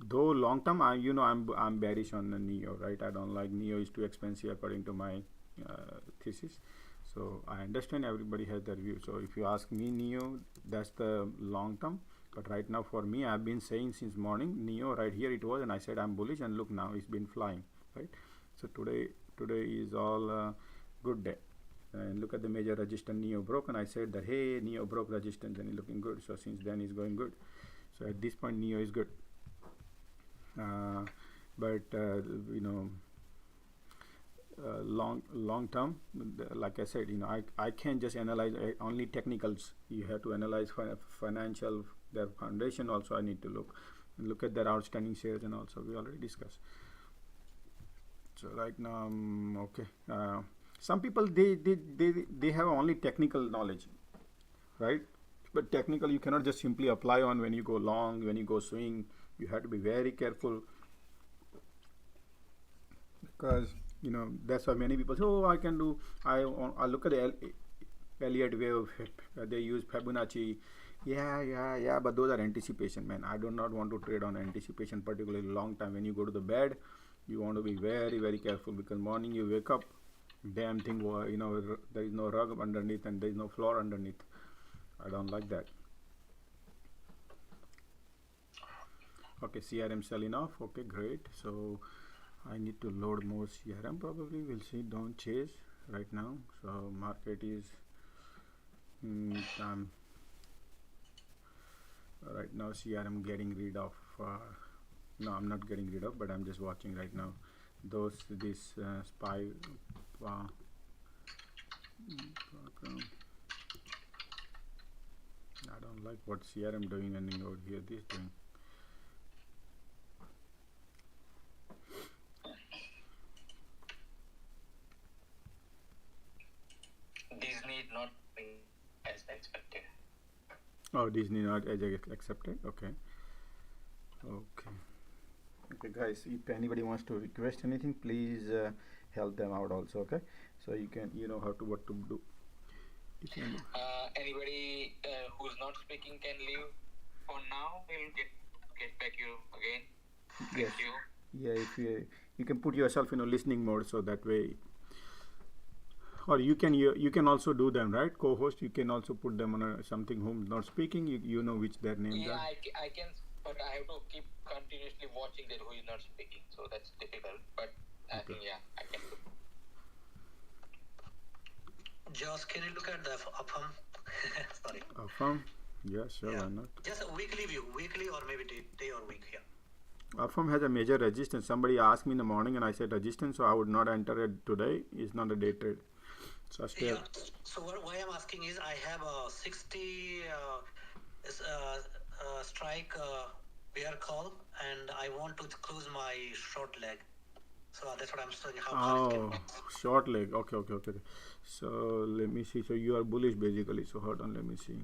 though long term I'm bearish on the Neo, right? I don't like Neo, is too expensive according to my thesis. So I understand everybody has their view. So if you ask me, Neo, that's the long term. But right now, for me, I've been saying since morning, Neo right here it was, and I said I'm bullish, and look, now it's been flying, right? So today is all good day, and look at the major resistance. Neo broke, and I said that, hey, Neo broke resistance, and it's looking good. So since then it's going good. So at this point, Neo is good, but long term, like I said, I can't just analyze only technicals. You have to analyze financial, their foundation also. I need to look at their outstanding shares, and also we already discussed. So right now, okay, some people they have only technical knowledge, right? But technical you cannot just simply apply on when you go long, when you go swing. You have to be very careful, because that's why many people say, oh, I can do, I look at the Elliott wave, they use Fibonacci. Yeah, but those are anticipation, man. I do not want to trade on anticipation, particularly long time. When you go to the bed, you want to be very, very careful, because morning you wake up, damn thing, there is no rug underneath, and there is no floor underneath. I don't like that. Okay, CRM selling off. Okay, great. So I need to load more CRM probably. We'll see. Don't chase right now. So market is right now CRM getting rid of. No, I'm not getting rid of, but I'm just watching right now. This SPY program. I don't like what CRM doing and over here this doing. Disney not as expected. Oh, Disney not as accepted. Okay. Okay. Okay, guys. If anybody wants to request anything, please help them out also. Okay. So you know how to what to do. If you Anybody who's not speaking can leave for now. We'll get back you again. yes. Thank you. Yeah. If you can put yourself in a listening mode, so that way. Or you can also do them, right? Co-host, you can also put them on something whom not speaking. You know which their names Yeah, are. I can, but I have to keep continuously watching that who is not speaking. So that's difficult. But I Okay. think I can do. Josh, can you look at the Affirm? Sorry. Affirm. Yeah, sure. Yeah. Why not? Just a weekly view, weekly or maybe day or week. Yeah. Affirm has a major resistance. Somebody asked me in the morning, and I said resistance, so I would not enter it today. It's not a day trade. So stay. Yeah. So why I'm asking is I have a 60 strike bear call, and I want to close my short leg. So that's what I'm saying. How it can Oh, be. short leg. Okay. So let me see. So you are bullish basically. So hold on. Let me see.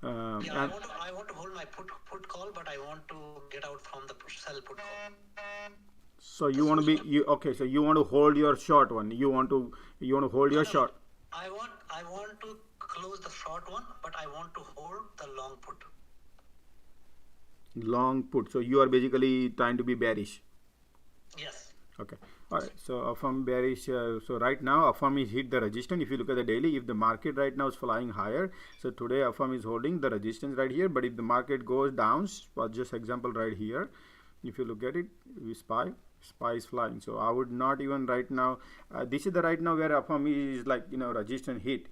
Yeah, I want to hold my put call, but I want to get out from the sell put call. So you want to be okay. So you want to hold your short one. You want to hold your short. I want to close the short one, but I want to hold the long put. Long put. So you are basically trying to be bearish. Yes. Okay. All right. So Affirm bearish. So right now Affirm is hit the resistance. If you look at the daily, if the market right now is flying higher, so today Affirm is holding the resistance right here. But if the market goes down, for just example right here, if you look at it, we SPY is flying. So I would not even right now. This is the right now where Affirm is like resistance hit.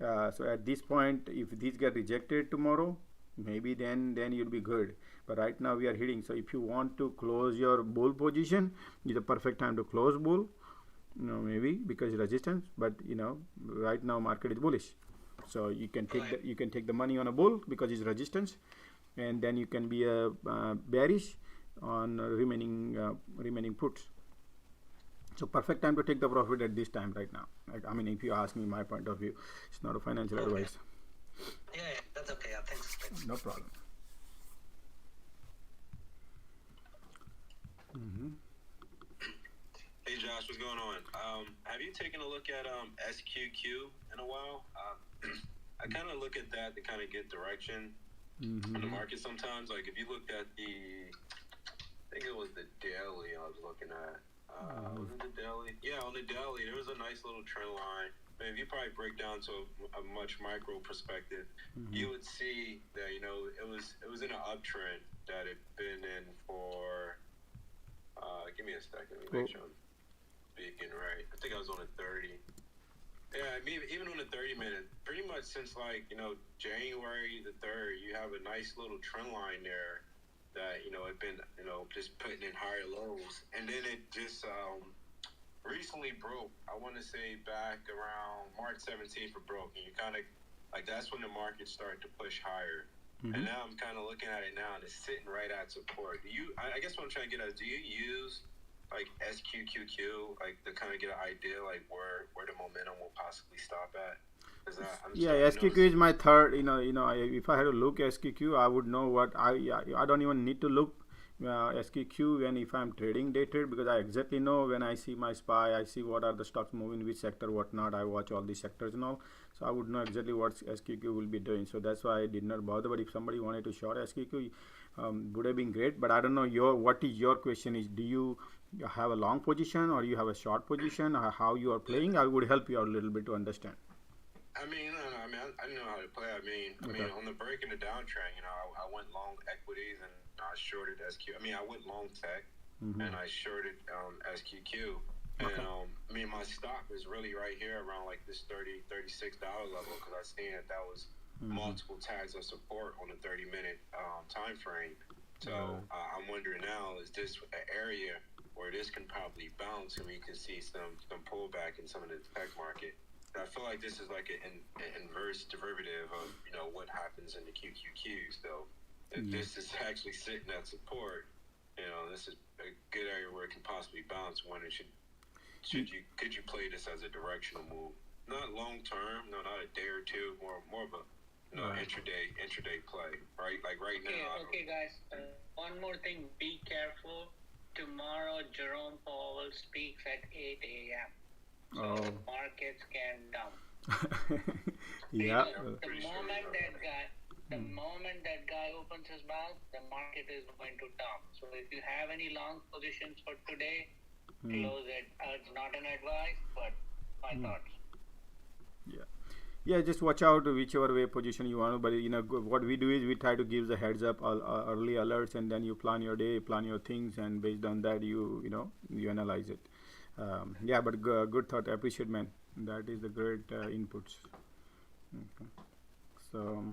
So at this point, if these get rejected tomorrow, maybe then you'll be good. But right now we are hitting. So if you want to close your bull position, it's a perfect time to close bull. Maybe because resistance, but right now market is bullish. So you can take the money on a bull because it's resistance, and then you can be a bearish on remaining puts. So perfect time to take the profit at this time right now. I mean, if you ask me my point of view, it's not a financial advice. Yeah, that's okay. Yeah, thanks. No problem. Hey Josh, what's going on? Have you taken a look at SQQ in a while? I kind of look at that to kind of get direction on the market sometimes. Like if you looked at I think it was the daily I was looking at. Was it the daily? Yeah, on the daily, there was a nice little trend line. I mean, if you probably break down to a much micro perspective, you would see that it was in an uptrend that had been in for. Give me a second. Let me make sure I'm speaking right. I think I was on a 30. Yeah, I mean, even on the 30-minute, pretty much since January the 3rd, you have a nice little trend line there that had been just putting in higher lows, and then it just recently broke. I want to say back around March 17th it broke, and you kind of that's when the market started to push higher. And now I'm kind of looking at it now, and it's sitting right at support. I guess what I'm trying to get at is, do you use SQQQ to kind of get an idea where the momentum will possibly stop at? SQQ is my third. If I had to look SQQ, I would know what I don't even need to look SQQ when if I'm trading day trade, because I exactly know when I see my SPY, I see what are the stocks moving, which sector, what not. I watch all these sectors and all, so I would know exactly what SQQ will be doing. So that's why I did not bother. But if somebody wanted to short SQQ, would have been great. But I don't know what is your question is. Do you have a long position or you have a short position, or how you are playing? I would help you out a little bit to understand. I know how to play. I mean, on the break in the downtrend, I went long equities and I shorted SQ. I went long tech and I shorted SQQ. And my stop is really right here around this $36 level, because I seen that was multiple tags of support on the 30-minute time frame. So I'm wondering now, is this an area where this can probably bounce and we can see some pullback in some of the tech market? I feel like this is like an inverse derivative of what happens in the QQQ. So if this is actually sitting at support, this is a good area where it can possibly bounce. When it could you play this as a directional move? Not long term, no, not a day or two. More of a intraday play, right? Like right now. Okay, guys. One more thing. Be careful. Tomorrow, Jerome Powell speaks at 8 a.m. So the markets can dump. Yeah. The moment that guy opens his mouth, the market is going to dump. So if you have any long positions for today, close it. It's not an advice, but my thoughts. Yeah, just watch out whichever way position you want. But what we do is we try to give the heads up, early alerts, and then you plan your day, plan your things, and based on that you analyze it. Yeah, but good thought. I appreciate, man. That is the great inputs. Okay. So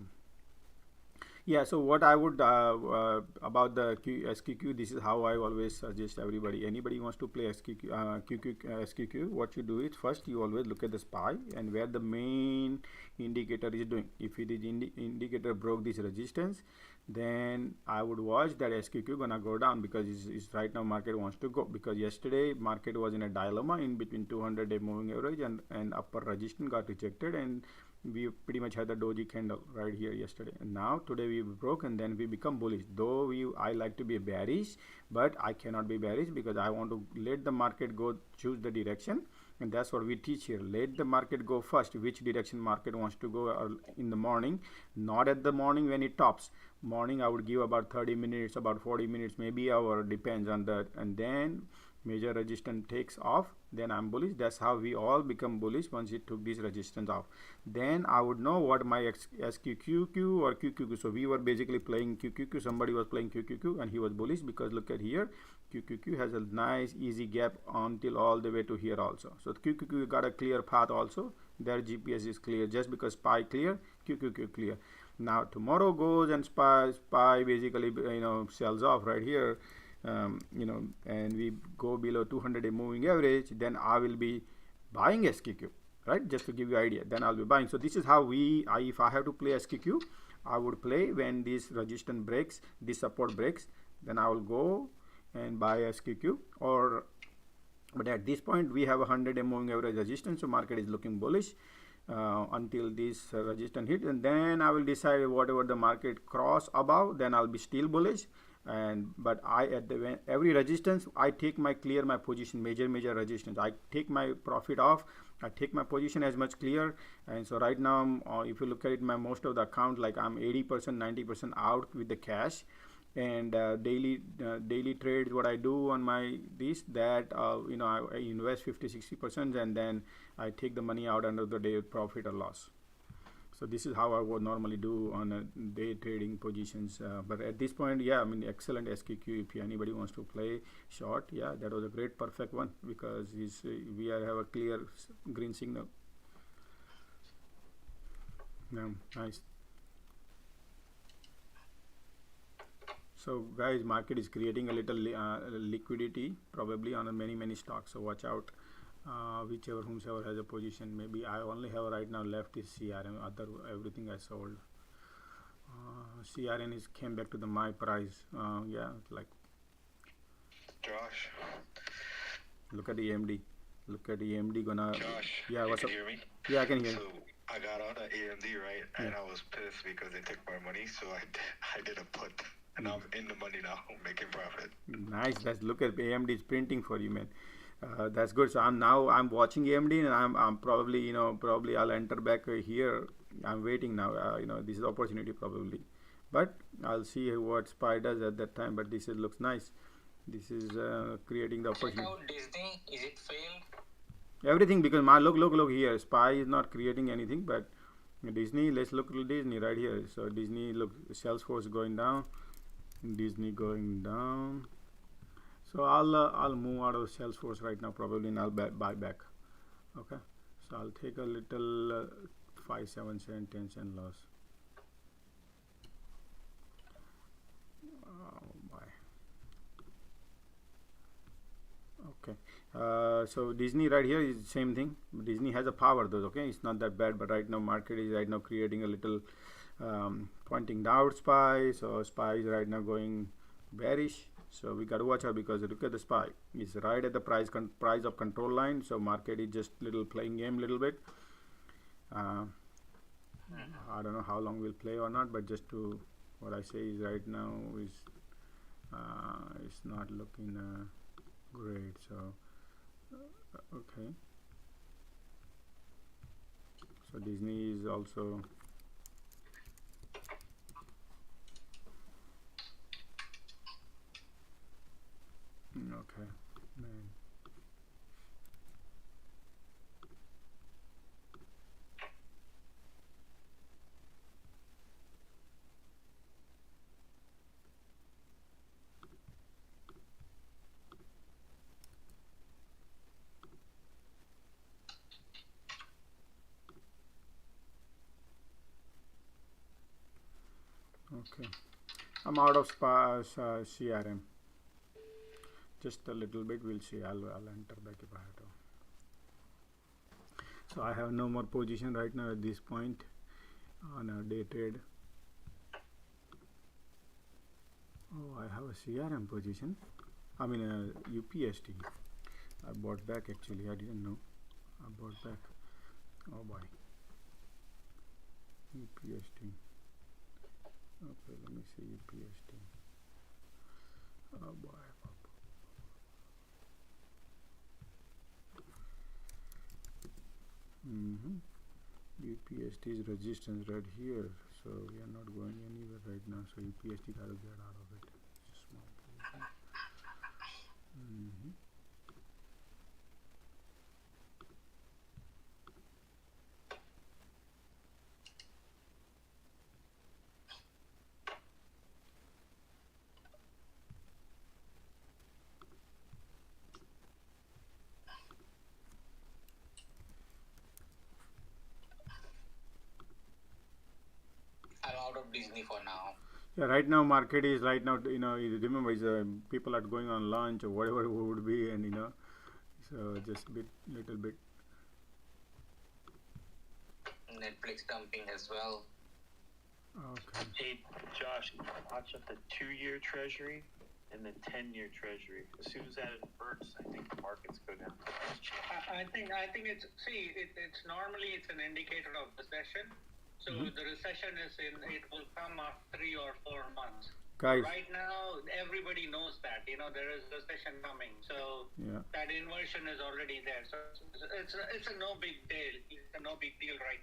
yeah, so what I would about the SQQ, this is how I always suggest everybody. Anybody wants to play SQQ, what you do is first you always look at the SPY and where the main indicator is doing. If it is indicator broke this resistance, then I would watch that SQQ gonna go down, because it's right now market wants to go, because yesterday market was in a dilemma in between 200-day moving average and upper resistance got rejected, and we pretty much had the doji candle right here yesterday, and now today we broke and then we become bullish. Though I like to be bearish, but I cannot be bearish because I want to let the market go, choose the direction, and that's what we teach here. Let the market go first, which direction market wants to go in the morning, not at the morning when it tops. Morning I would give about 30 minutes, about 40 minutes, maybe hour, depends on that, and then major resistance takes off, then I'm bullish. That's how we all become bullish once it took this resistance off. Then I would know what my SQQQ or QQQ. So we were basically playing QQQ. Somebody was playing QQQ and he was bullish, because look at here, QQQ has a nice easy gap until all the way to here also. So QQQ got a clear path also. Their GPS is clear. Just because SPY clear, QQQ clear. Now tomorrow goes and SPY basically sells off right here. And we go below 200-day moving average, then I will be buying SQQ, right? Just to give you an idea, then I'll be buying. So this is how if I have to play SQQ, I would play when this resistance breaks, this support breaks, then I will go and buy SQQ. But at this point we have a 100-day moving average resistance, so market is looking bullish until this resistance hit, and then I will decide whatever the market cross above, then I'll be still bullish. But every resistance I take clear my position, major resistance, I take my profit off, I take my position as much clear. And so right now if you look at it, my most of the account, like I'm 80%, 90% out with the cash, and daily trades what I do on my I invest 50-60%, and then I take the money out end of the day with profit or loss. So this is how I would normally do on a day trading positions. But at this point, yeah, I mean, excellent SQQ. If anybody wants to play short, yeah, that was a great perfect one, because we have a clear green signal. Yeah, nice. So guys, market is creating a little liquidity probably on many stocks. So watch out. Whomever has a position. Maybe I only have right now left is CRN. Everything I sold. CRN came back to my price. Yeah, like Josh. Look at the AMD. Look at the AMD gonna. Josh. Yeah, what's up? Hear me? Yeah, I can hear. So I got out of AMD, right? Yeah. And I was pissed because they took my money, so I did a put, and I'm in the money now, making profit. Nice. Look at AMD is printing for you, man. That's good. So I'm watching AMD, and I'm probably I'll enter back here. I'm waiting now. This is opportunity probably, but I'll see what SPY does at that time. But this looks nice. This is creating the opportunity. Check out Disney. Is it failed? Everything, because look here. SPY is not creating anything, but Disney. Let's look at Disney right here. So Disney, look, Salesforce going down, Disney going down. So I'll move out of Salesforce right now probably, and I'll buy back. Okay, so I'll take a little 5, 7 cent, 10 cent loss. Oh, bye. Okay, So Disney right here is same thing. Disney has a power though. Okay, it's not that bad, but right now market is right now creating a little pointing down SPY. So SPY is right now going bearish. So we got to watch out because look at the SPY. It's right at the price of control line. So market is just little playing game little bit. I don't know how long we'll play or not, but just to what I say is right now is it's not looking great. So okay. So Disney is also okay. Man. Okay, I'm out of CRM. Just a little bit. We'll see. I'll enter back if I have to. So I have no more position right now at this point on a day trade. Oh, I have a CRM position. I mean a UPST. I bought back actually. I didn't know. I bought back. Oh boy. UPST. Okay, let me see UPST. Oh boy. UPST is resistance right here, so we are not going anywhere right now. So UPST gotta get out of it. It's a small position. I'm out of Disney for now. Yeah, right now market is right now. You know, remember, people are going on lunch or whatever it would be, and so just little bit. Netflix dumping as well. Okay. Hey, Josh, watch at the 2-year Treasury and the 10-year Treasury. As soon as that inverts, I think the markets go down. I think it's normally it's an indicator of recession. So the recession it will come after 3 or 4 months. Guys. Right now, everybody knows that there is recession coming. So that inversion is already there. So it's a no big deal. It's a no big deal, right?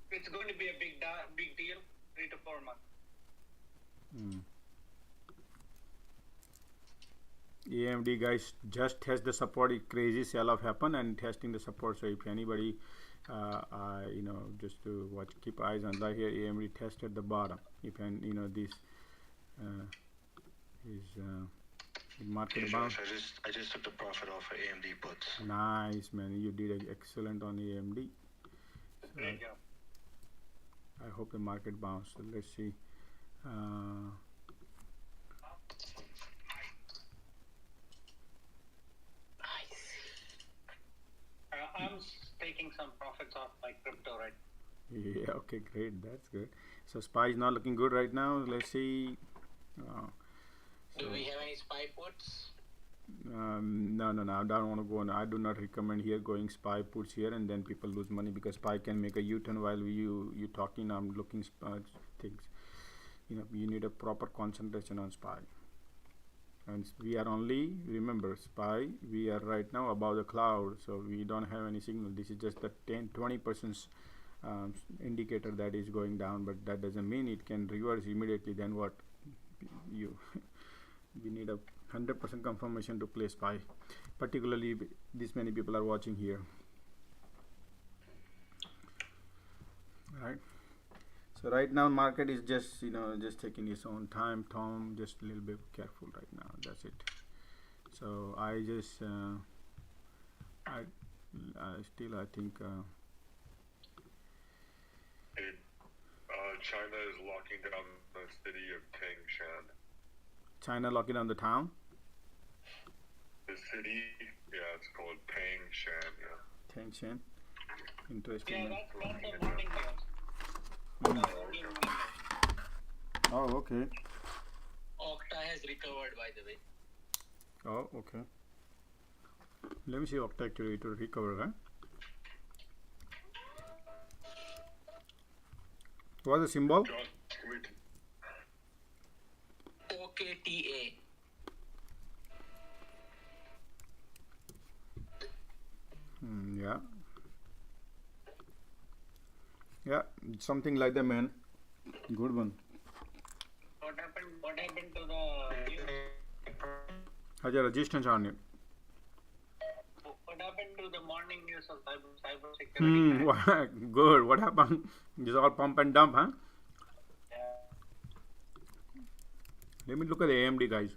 It's going to be a big deal 3 to 4 months. AMD guys just has the support. Crazy sell-off happen and testing the support. So if anybody just to watch, keep eyes on that here. AMD tested the bottom. If this is market bounce. I just took the profit off of AMD puts. Nice, man. You did excellent on AMD. So I hope the market bounce. So let's see. I'm taking some profits off my crypto, right? Yeah, okay, great. That's good. So SPY is not looking good right now. Let's see. Do we have any SPY puts? No. I don't want to go on. I do not recommend here going SPY puts here, and then people lose money because SPY can make a U-turn while you talking. I'm looking things. You need a proper concentration on SPY. And we are only, remember, SPY, we are right now above the cloud, so we don't have any signal. This is just the 10-20% indicator that is going down, but that doesn't mean it can reverse immediately. Then what? You need a 100% confirmation to play SPY, particularly this many people are watching here. All right. So right now market is just just taking its own time. Tom, just a little bit careful right now. That's it. So I just I think China is locking down the city of Tangshan. China locking down the town. The The city, yeah, it's called Tangshan. Yeah. Tangshan. Interesting. Yeah, man. that's the morning news. Oh, okay. Okta has recovered, by the way. Oh, okay. Let me see Octa actually to recover, right? What's the symbol? OKTA. Yeah. Yeah, something like that, man. Good one. What happened to the news? Has a resistance on it. What happened to the morning news of cyber security? Good. What happened? Just all pump and dump, huh? Yeah. Let me look at the AMD, guys.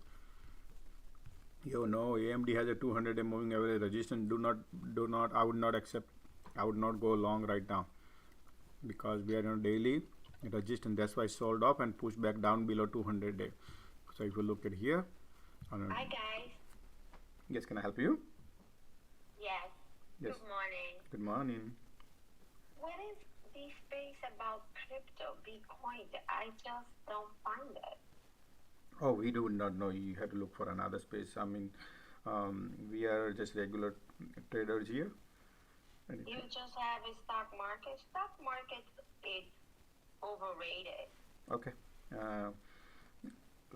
You know, AMD has a 200-day moving average resistance. Do not. I would not accept. I would not go long right now because we are on daily resistance. That's why I sold off and pushed back down below 200-day. So if you look at here. Hi guys. Yes, can I help you? Yes. Yes. Good morning. Good morning. What is this space about crypto, Bitcoin? I just don't find it. Oh, we do not know. You have to look for another space. I mean, we are just regular traders here. You just have a stock market. Stock market is overrated. Okay.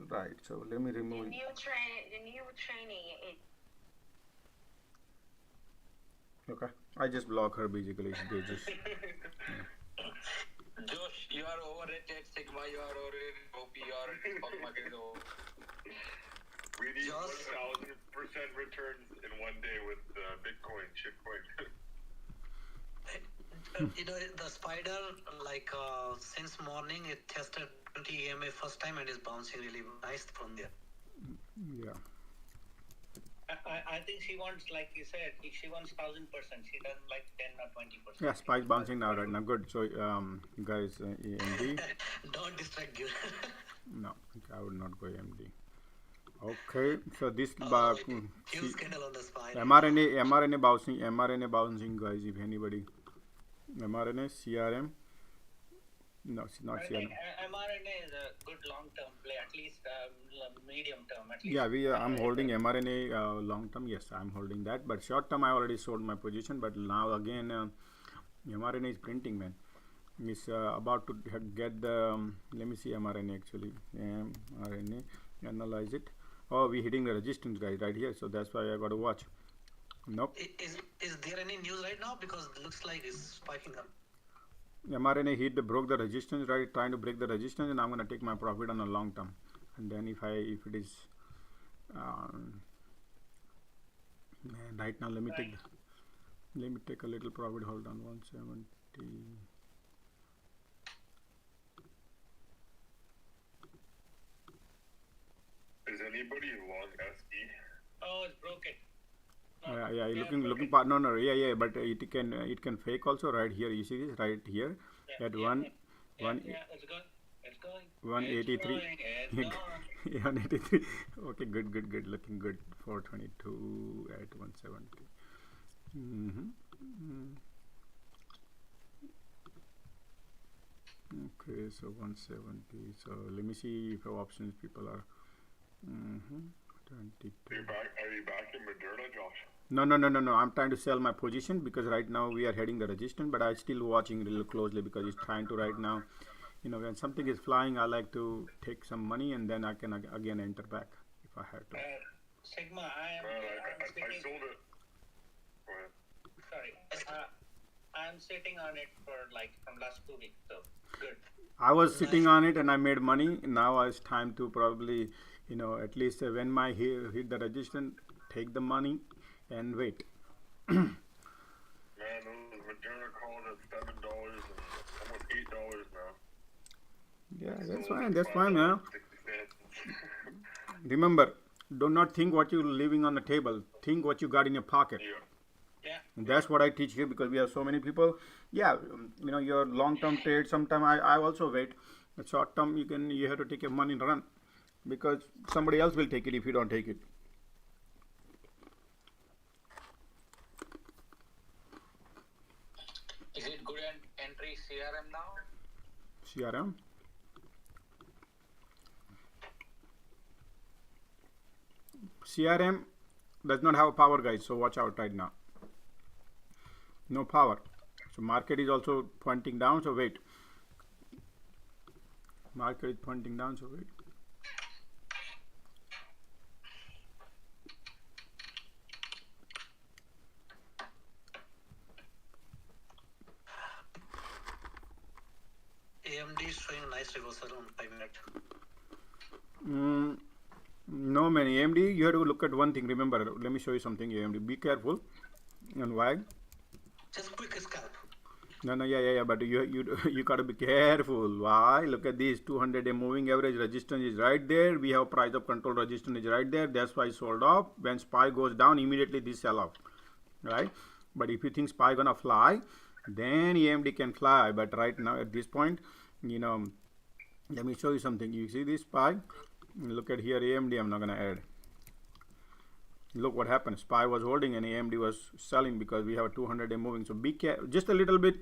Right. So let me remove. The new training is. Okay. I just block her basically. They just. Josh, you are overrated. Sigma, you are overrated. OP, you are stock market is over. We need 1,000% returns in one day with Bitcoin, shitcoin. You know, the spider, like since morning, it tested 20 EMA first time and is bouncing really nice from there. Yeah. I think she wants, like you said, she wants 1,000%. She doesn't like 10 or 20%. Yeah, spike's bouncing now right now. Good. So, guys, AMD. Don't distract you. No, I would not go AMD. Okay, so this huge candle on the spider. mRNA bouncing, guys. If anybody, mRNA, CRM. No, it's not CRM. mRNA is a good long-term play, at least medium term. At least. Yeah, I'm holding mRNA long term. Yes, I'm holding that. But short term, I already sold my position. But now again, mRNA is printing, man. It's about to get the. Let me see mRNA actually. mRNA, analyze it. Oh, we're hitting the resistance, guys, right here. So that's why I got to watch. Nope. Is there any news right now? Because it looks like it's spiking up. mRNA broke the resistance, right? Trying to break the resistance, and I'm gonna take my profit on a long term. And then if it is, right now, let me take a little profit. Hold on, 170. Is anybody long SE? Oh, it's broken. Yeah, looking part. No, yeah, but it can fake also right here. You see this right here at It's going. 183. It's going. 183. Okay, good. Looking good. 422 at 170. Okay, so 170. So let me see if options people are. 22. Are you back in Moderna, Josh? No. I'm trying to sell my position because right now we are heading the resistance, but I'm still watching real closely because it's trying to right now. You know, when something is flying, I like to take some money and then I can again enter back if I have to. Sigma, I sold it. Go ahead. Sorry. I'm sitting on it for from last 2 weeks, so good. I was sitting on it and I made money. Now it's time to probably, at least when my hit the resistance, take the money and wait. Man, those Moderna calls at $7 and almost $8 now. Yeah, that's fine, man. Remember, do not think what you're leaving on the table. Think what you got in your pocket. Yeah. And that's what I teach here because we have so many people. Yeah, your long-term trade. Sometimes I also wait. But short-term, you have to take your money and run because somebody else will take it if you don't take it. CRM. CRM does not have power, guys, so watch out right now. No power. So market is also pointing down, so wait. Market is pointing down, so wait. AMD is showing a nice reversal on 5 minute. No, man. AMD, you have to look at one thing. Remember, let me show you something. AMD, be careful. And why? Just quick scalp. No, yeah. But you gotta be careful. Why? Look at this. 200-day moving average resistance is right there. We have price of control resistance is right there. That's why sold off. When SPY goes down, immediately this sell off, right? But if you think SPY gonna fly, then AMD can fly. But right now at this point, you know, let me show you something. You see this SPY? Look at here. AMD. I'm not gonna add. Look what happened. SPY was holding and AMD was selling because we have a 200-day moving. So be careful. Just a little bit.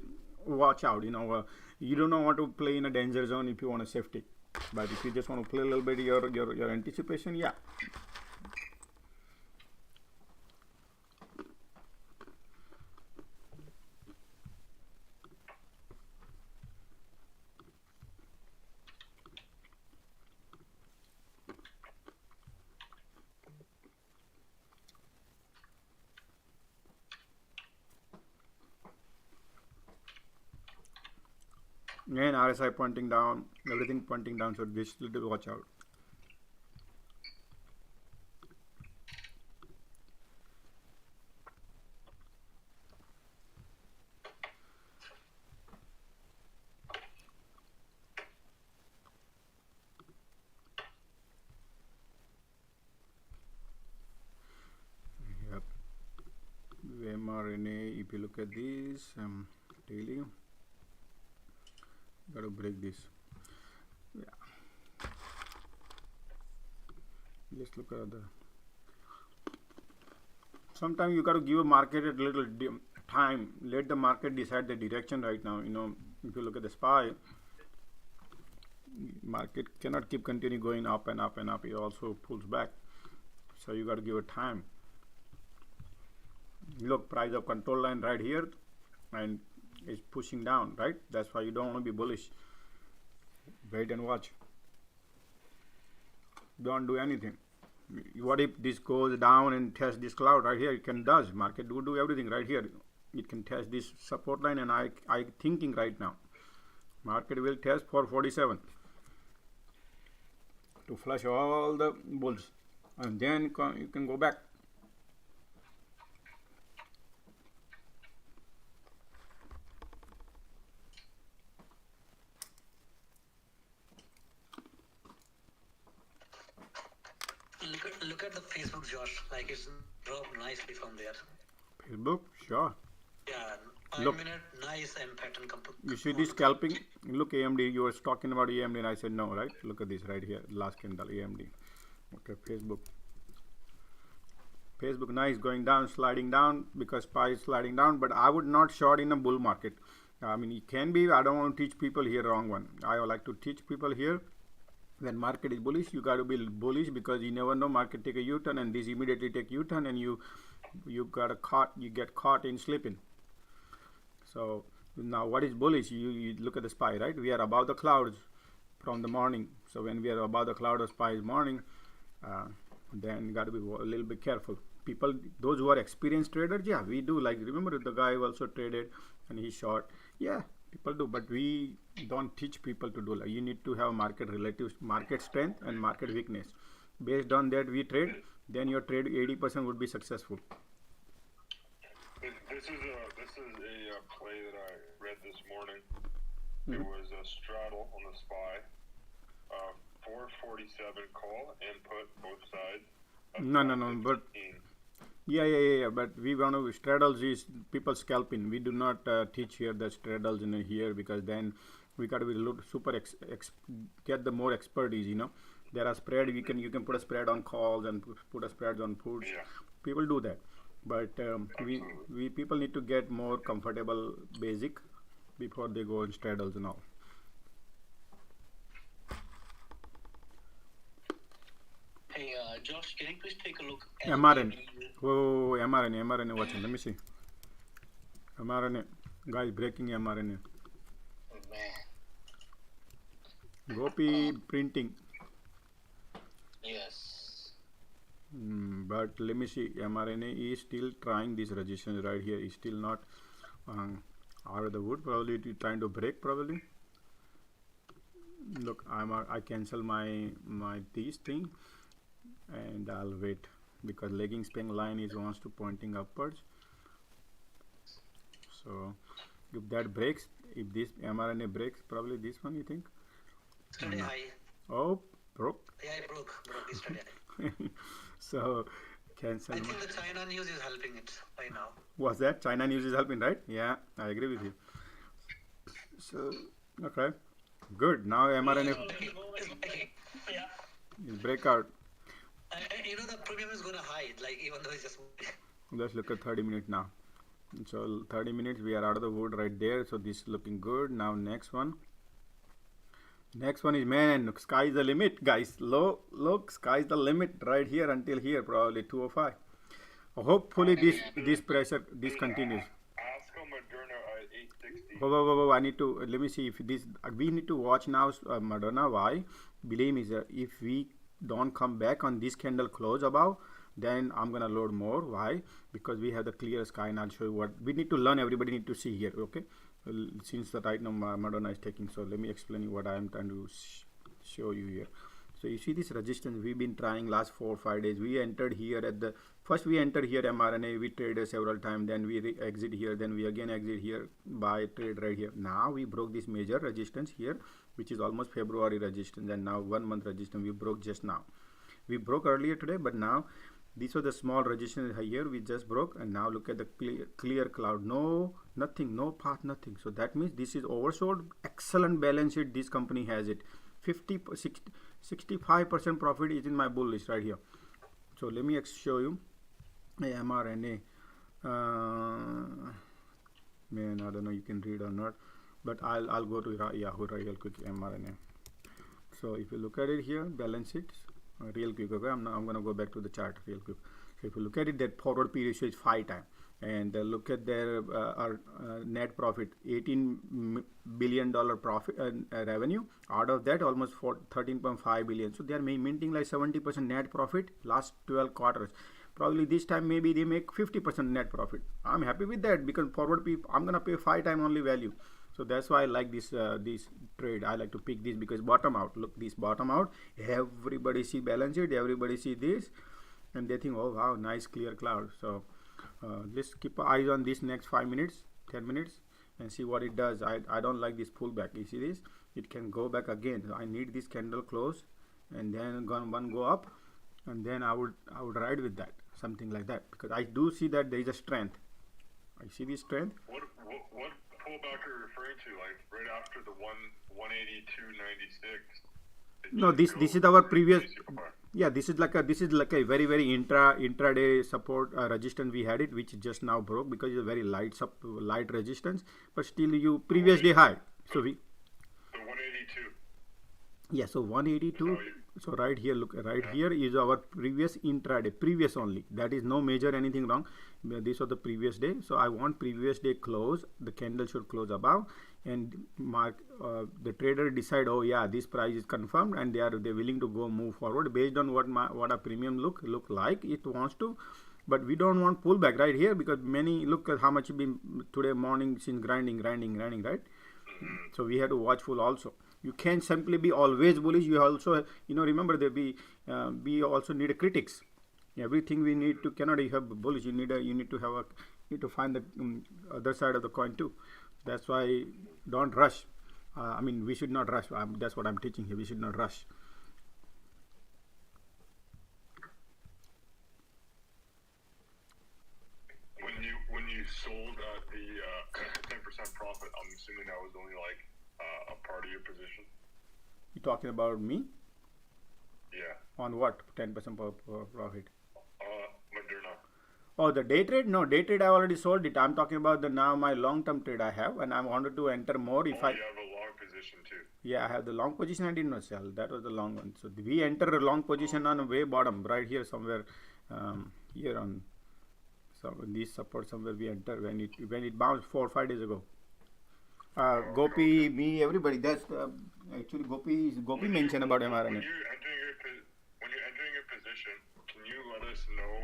Watch out. You do not want to play in a danger zone if you want a safety. But if you just want to play a little bit your anticipation, yeah. And RSI pointing down, everything pointing down, so this little watch out. Yep. mRNA, if you look at this daily, got to break this. Yeah, let's look at the sometimes you got to give a market a little time, let the market decide the direction. Right now, if you look at the SPY, market cannot keep continue going up and up and up. It also pulls back, so you got to give it time. Look, price of control line right here and it's pushing down, right? That's why you don't want to be bullish. Wait and watch. Don't do anything. What if this goes down and test this cloud right here? It can does. Market do everything right here. It can test this support line, and I thinking right now market will test for 47 to flush all the bulls, and then you can go back. Look at the Facebook, Josh. Like it's dropped nicely from there. Facebook, sure. Yeah, 5 minute, nice and pattern. You see this scalping? Look, AMD. You were talking about AMD, and I said no, right? Look at this right here, last candle, AMD. Okay, Facebook, nice, going down, sliding down because SPY is sliding down. But I would not short in a bull market. I mean, it can be. I don't want to teach people here wrong one. I like to teach people here. When market is bullish, you got to be bullish because you never know, market take a U-turn and this immediately take U-turn and you get caught in slipping. So now what is bullish? You look at the SPY, right? We are above the clouds from the morning. So when we are above the cloud of SPY is morning, then you got to be a little bit careful. People, those who are experienced traders, yeah, we do. Like, remember the guy who also traded and he short. Yeah, people do, but we don't teach people to do. Like, you need to have market strength and market weakness. Based on that, we trade. Then your trade 80% would be successful. This is a play that I read this morning. It was a straddle on the SPY, 447 call and put both sides. No, but yeah. But we want to straddles is people scalping. We do not teach here the straddles in here because then we got to be super get the more expertise. There are spread. You can put a spread on calls and put a spread on puts. Yeah. People do that, but we people need to get more comfortable basic before they go in straddles and all. Hey, Josh, can you please take a look at mRNA. Whoa, mRNA, watching. Let me see. mRNA. Guys, breaking mRNA. Gopi printing. Yes. But let me see. mRNA is still trying this resistance right here. Is still not out of the wood. Probably it is trying to break. Probably. Look, I cancel my this thing, and I'll wait because lagging span line is wants to pointing upwards. So if that breaks, if this mRNA breaks, probably this one you think? Yesterday high. Oh, broke. Yeah, it broke yesterday. So cancel. I think the China news is helping it right now. Was that China news is helping, right? Yeah, I agree with you. So okay, good. Now mRNA is breakout. You know the premium is gonna hide, like even though it's just. Let's look at 30 minutes now. So 30 minutes we are out of the wood right there. So this is looking good. Now next one. Next one is, man, sky is the limit, guys. Look, sky is the limit right here until here, probably 205. Hopefully this pressure continues. Ask Moderna at 860. Whoa, I need to, let me see if this, we need to watch now Moderna. Why? Believe me, if we don't come back on this candle close above, then I'm gonna load more. Why? Because we have the clear sky, and I'll show you what we need to learn. Everybody need to see here. Okay, since the right now Madonna is taking, so let me explain you what I am trying to show you here. So you see this resistance we've been trying last 4 or 5 days. We entered here at the first, we entered here mRNA, we traded several times, then we exit here, then we again exit here, buy trade right here. Now we broke this major resistance here, which is almost February resistance, and now 1 month resistance we broke just now. We broke earlier today, but now these are the small resistance here we just broke, and now look at the clear cloud. No, nothing, no path, nothing. So that means this is oversold. Excellent balance sheet this company has it. 65% profit is in my bull list right here. So let me show you mRNA. Man, I don't know you can read or not, but I'll go to Yahoo real quick. mRNA. So if you look at it here, balance sheet real quick. Okay, I'm gonna go back to the chart real quick. So if you look at it, that forward P ratio is 5 times, and look at their net profit, $18 billion profit revenue. Out of that, almost 13.5 billion. So they are minting like 70% net profit last 12 quarters. Probably this time maybe they make 50% net profit. I'm happy with that because forward P, I'm gonna pay 5 times only value. So that's why I like this this trade. I like to pick this because bottom out. Look, this bottom out. Everybody see balance sheet. Everybody see this, and they think, oh wow, nice clear cloud. So let's keep eyes on this next 5 minutes, 10 minutes, and see what it does. I don't like this pullback. You see this? It can go back again. I need this candle close, and then one go up, and then I would ride with that, something like that, because I do see that there is a strength. I see this strength. What pullback are you referring to? Like right after the 182.96? No, this is our previous. Yeah, this is like a very intraday support resistance we had it, which just now broke because it's a very light resistance, but still you previous day high. So we. So 182. Yeah, so 182. So right here, look, right here is our previous intraday, previous only. That is no major anything wrong. This was the previous day. So I want previous day close. The candle should close above, and mark the trader decide, oh yeah, this price is confirmed, and they're willing to go move forward based on what a premium look like it wants to. But we don't want pullback right here because many look at how much been today morning since grinding, right? So we have to watchful also. You can't simply be always bullish. You also, remember that we also need a critics. Everything we need to cannot have bullish. You need to find the other side of the coin too. That's why don't rush. I mean, we should not rush. That's what I'm teaching here. We should not rush. When you sold the 10% profit, I'm assuming that was only like a part of your position. You talking about me? Yeah. On what 10% profit? Moderna. Oh, the day trade? No, day trade I already sold it. I'm talking about my long-term trade I have, and I wanted to enter more. If I have a long position. position too. Yeah, I have the long position. I did not sell. That was the long one. So we enter a long position on way bottom, right here somewhere, here on. So in this support somewhere we enter when it bounced 4 or 5 days ago. Gopi, me, everybody. That's actually Gopi mentioned about mRNA. When you're entering your position, can you let us know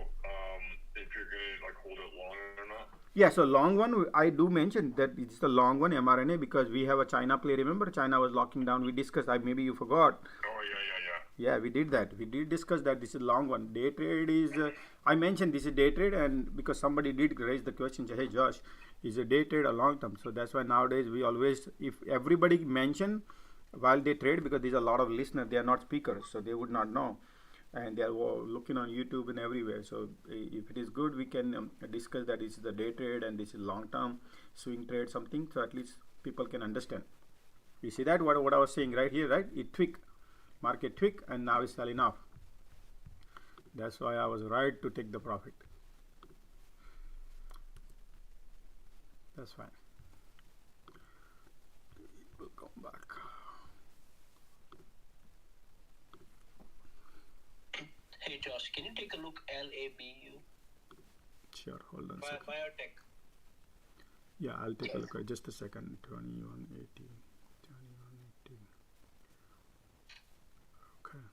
if you're gonna like hold it long or not? Yeah, so long one, I do mention that it's the long one mRNA because we have a China play. Remember, China was locking down. We discussed. Maybe you forgot. Oh yeah. Yeah, we did that. We did discuss that this is long one. Day trade is. I mentioned this is day trade, and because somebody did raise the question, hey Josh, is a day trade or long term? So that's why nowadays we always, if everybody mention while they trade, because there's a lot of listeners, they are not speakers, so they would not know, and they are looking on YouTube and everywhere. So if it is good, we can discuss that this is the day trade and this is long term swing trade something, so at least people can understand. You see that what I was saying right here, right? It tweak, market tweak, and now it's selling off. That's why I was right to take the profit. That's fine. We'll come back. Hey Josh, can you take a look LABU? Sure, hold on a second. Biotech. Yeah, I'll take a look. Just a second. 2180. 2180. Okay.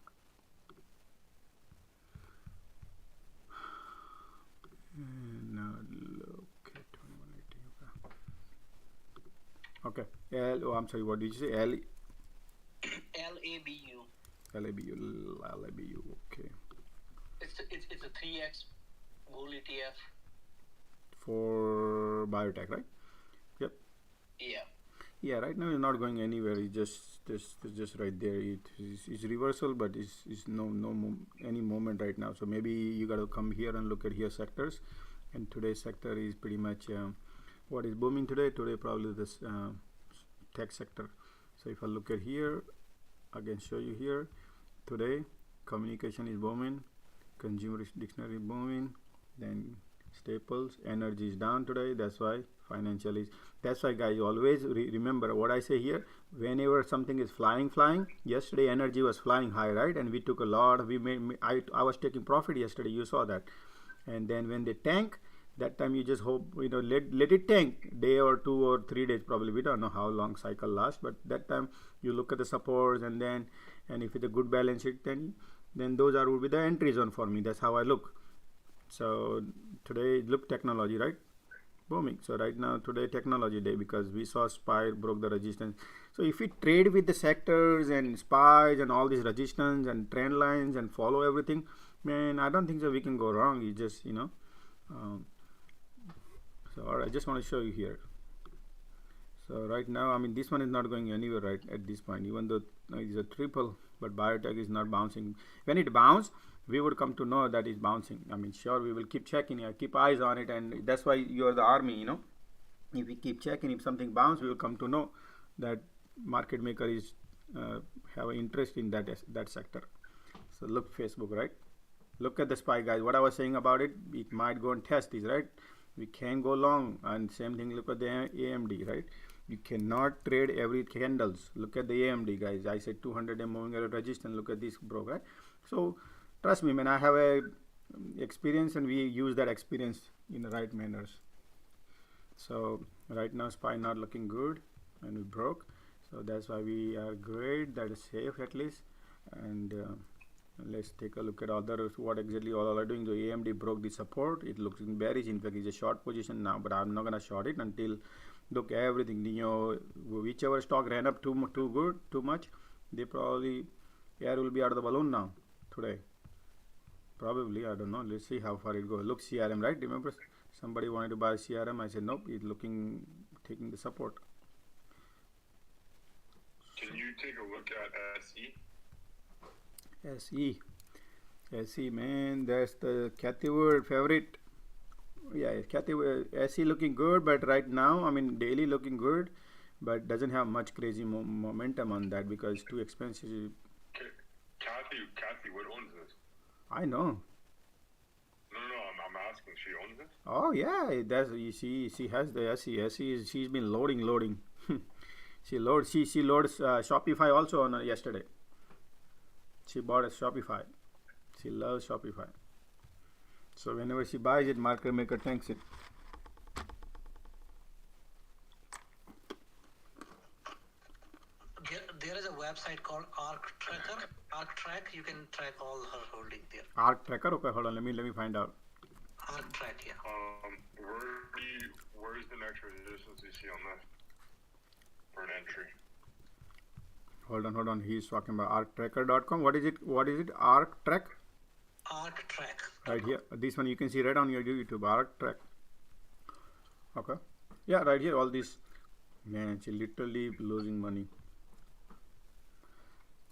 And now look at 2180. Okay. I'm sorry. What did you say? LABU. LABU. Okay. It's a 3x bull ETF. For biotech, right? Yep. Yeah. Yeah. Right now it's not going anywhere. It's just right there. It's reversal, but it's any moment right now. So maybe you got to come here and look at here sectors. And today's sector is pretty much what is booming today. Today probably this tech sector. So if I look at here, I can show you here. Today communication is booming, consumer dictionary booming, then staples, energy is down today. That's why financial is. That's why guys always remember what I say here. Whenever something is flying, yesterday energy was flying high, right? And we took a lot. I was taking profit yesterday. You saw that. And then when they tank, that time you just hope, let it tank day or 2 or 3 days probably. We don't know how long cycle lasts, but that time you look at the supports, and if it's a good balance sheet, then those will be the entry zone for me. That's how I look. So today look technology, right? Booming. So right now today technology day, because we saw SPY broke the resistance. So if we trade with the sectors and SPYs and all these resistance and trend lines and follow everything, man, I don't think so we can go wrong. You just so all right, I just want to show you here. So right now, this one is not going anywhere right at this point, even though it's a triple, but biotech is not bouncing. When it bounces, we would come to know that it's bouncing. Sure, we will keep checking, keep eyes on it, and that's why you are the army, If we keep checking, if something bounces, we will come to know that market maker is have an interest in that sector. So look Facebook, right? Look at the SPY, guys. What I was saying about it, it might go and test this, right? We can go long, and same thing. Look at the AMD, right? You cannot trade every candles. Look at the AMD, guys. I said 200 moving at resistance. Look at this, bro, right? So trust me, man. I have a experience, and we use that experience in the right manners. So right now, SPY not looking good, and we broke. So that's why we are great. That is safe at least, and. Let's take a look at others. What exactly all are doing. The AMD broke the support. It looks bearish. In fact, it's a short position now, but I'm not gonna short it until look everything. Whichever stock ran up too much, they probably air will be out of the balloon now today. Probably, I don't know. Let's see how far it goes. Look, CRM, right? Remember, somebody wanted to buy CRM. I said nope. It's taking the support. Can you take a look at SE? SE, man, that's the Kathy word favorite. Yeah, Kathy SE looking good, but right now, daily looking good, but doesn't have much crazy momentum on that because it's too expensive. Kathy, what owns this? I know. No, I'm asking. She owns this? Oh yeah, she has the SE. She's been loading. She loads Shopify also on yesterday. She bought a Shopify. She loves Shopify. So whenever she buys it, market maker thanks it. There is a website called Arc Tracker. Arc Track, you can track all her holding there. Arc Tracker. Okay, hold on. Let me find out. Arc Track, yeah. Where's the next resistance you see on this for an entry? Hold on. He's talking about arctracker.com. What is it? Arc Track? Arc Track. Right here. This one you can see right on your YouTube. Arc Track. Okay. Yeah, right here. All this. Man, she literally losing money.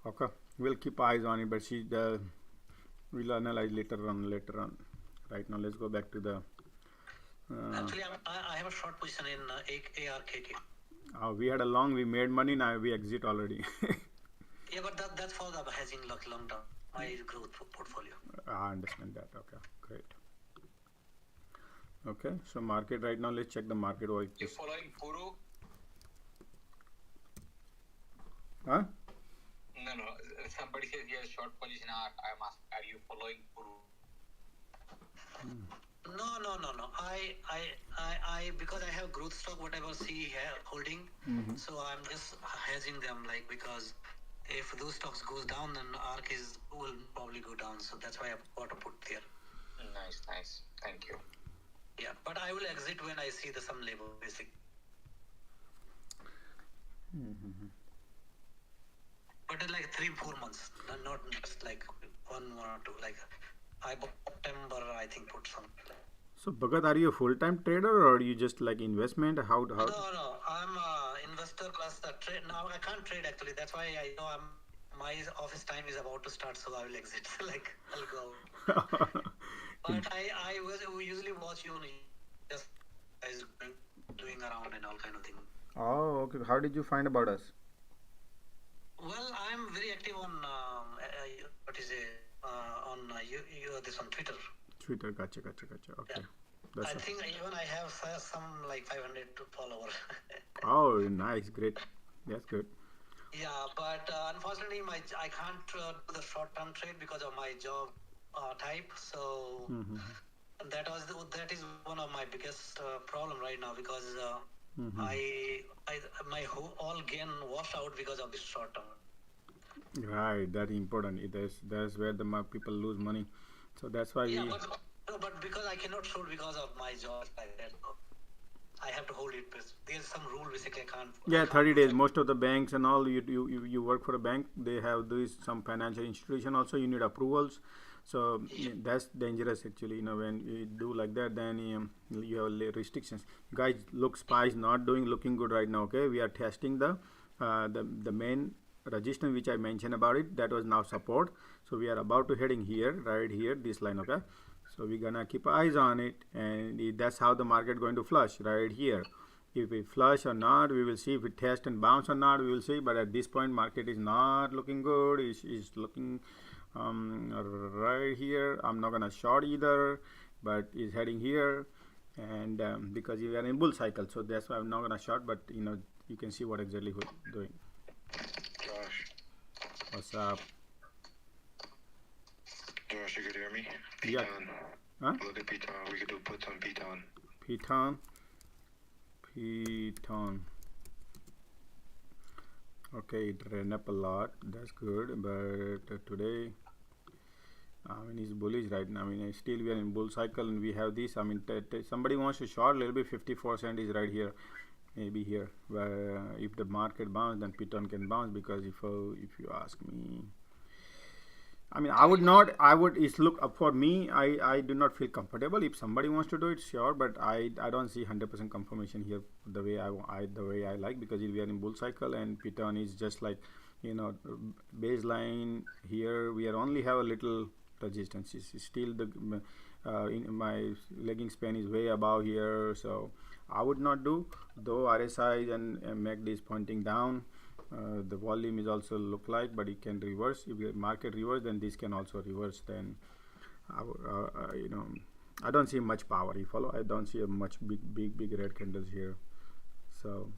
Okay. We'll keep eyes on it, but we'll analyze later on. Right now, let's go back to the. Actually, I have a short position in ARKK. We had a long. We made money. Now we exit already. Yeah, but that's for the hedging long term. My growth portfolio. I understand that. Okay, great. Okay, so market right now. Let's check the market. You're following Puru? Huh? No. Somebody says he has short position. I'm asking, are you following Puru? No. I because I have growth stock, whatever she holding, so I'm just hedging them, like, because if those stocks goes down, then ARK will probably go down. So that's why I've got to put there. Nice. Thank you. Yeah, but I will exit when I see some level, basic. But in like 3-4 months, not just like 1 or 2. Like I bought September, I think, put some. So Bhagat, are you a full-time trader or are you just like investment? How? No, I'm an investor plus a trade. Now I can't trade actually. That's why I know my office time is about to start, so I will exit. Like I'll go. But I usually watch you just guys doing around and all kind of thing. Oh, okay. How did you find about us? Well, I'm very active on this on Twitter. Twitter, gotcha. Okay. Yeah. I think even I have some like 500 followers. Oh, nice, great. That's good. Yeah, but unfortunately, I can't do the short-term trade because of my job type. So that is one of my biggest problem right now, because my all gain washed out because of this short-term. Right, that's important. That's where the people lose money. So that's why but because I cannot short because of my job like that, I have to hold it. There's some rule basically I can't. Yeah, 30 days. Most of the banks and all, you work for a bank, they have some financial institution also. You need approvals. So that's dangerous actually. When you do like that, then you have restrictions. Guys, look, SPY is not looking good right now. Okay, we are testing the main resistance which I mentioned about it. That was now support. So we are about to heading here, right here, this line. Okay, so we're gonna keep eyes on it, and that's how the market going to flush right here. If we flush or not, we will see. If it test and bounce or not, we will see. But at this point, market is not looking good. It's looking right here. I'm not gonna short either, but it's heading here, and because we are in bull cycle, so that's why I'm not gonna short. But you can see what exactly we're doing. Josh. What's up? Josh, you could hear me? Yeah. Piton. Huh? Look at Piton. We could do puts on Piton. Piton. Okay, it ran up a lot. That's good, but today, it's bullish right now. Still we are in bull cycle, and we have this. Somebody wants to short a little bit. 54 cent is right here, maybe here. But if the market bounce, then Piton can bounce, because if you ask me, I would not. It's look up for me. I do not feel comfortable. If somebody wants to do it, sure, but I don't see 100% confirmation here the way I like, because we are in bull cycle, and Piton is just like baseline here. We are only have a little resistance. It's still in my legging span is way above here, so I would not do, though RSI and MACD is pointing down. The volume is also look like, but it can reverse. If the market reverse, then this can also reverse. Then I don't see much power. You follow? I don't see a much big red candles here, so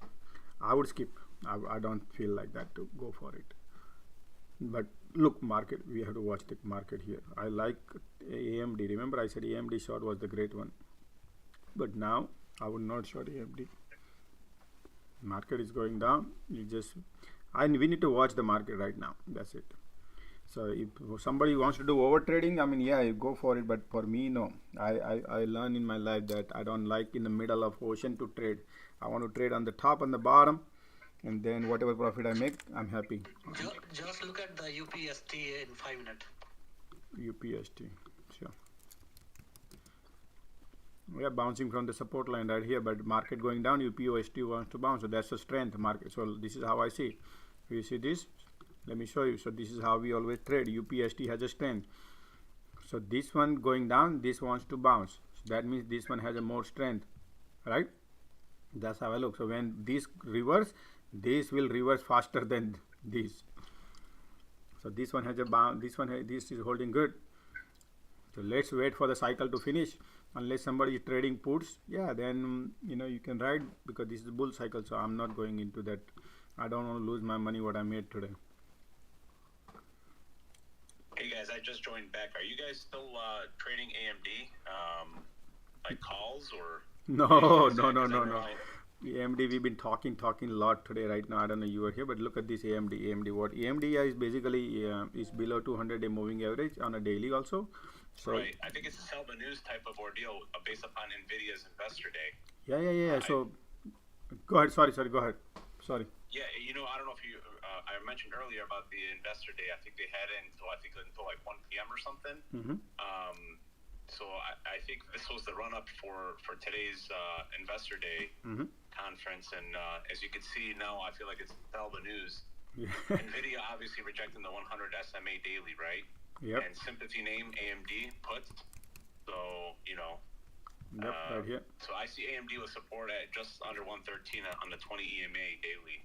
I would skip. I don't feel like that to go for it. But look, market, we have to watch the market here. I like AMD. Remember I said AMD short was the great one, but now I would not short AMD. Market is going down. You just, we need to watch the market right now. That's it. So if somebody wants to do over trading, I mean, yeah, you go for it. But for me, no. I learned in my life that I don't like in the middle of ocean to trade. I want to trade on the top and the bottom, and then whatever profit I make, I'm happy. Just look at the UPST in 5 minutes. UPST, sure. We are bouncing from the support line right here, but market going down, UPST wants to bounce. So that's the strength market. So this is how I see it. You see this? Let me show you. So this is how we always trade. UPST has a strength. So this one going down, this wants to bounce. So that means this one has a more strength, right? That's how I look. So when this reverse, this will reverse faster than this. So this one has a bounce. This is holding good. So let's wait for the cycle to finish. Unless somebody is trading puts, yeah, then you can ride, because this is a bull cycle. So I'm not going into that. I don't want to lose my money what I made today. Hey guys, I just joined back. Are you guys still trading AMD, like calls or? No. AMD, we've been talking a lot today. Right now, I don't know you were here, but look at this AMD. What AMD is basically is below 200-day moving average on a daily also. So right, I think it's a sell the news type of ordeal based upon Nvidia's investor day. Yeah. So go ahead. Sorry. Go ahead. Sorry. Yeah, I don't know if you. I mentioned earlier about the investor day. I think they had it until like 1 p.m. or something. So I think this was the run up for today's investor day conference, and as you can see now, I feel like it's all the news. Nvidia obviously rejecting the 100 SMA daily, right? Yep. And sympathy name AMD put. So Yep, right here. So I see AMD with support at just under 113 on the 20 EMA daily.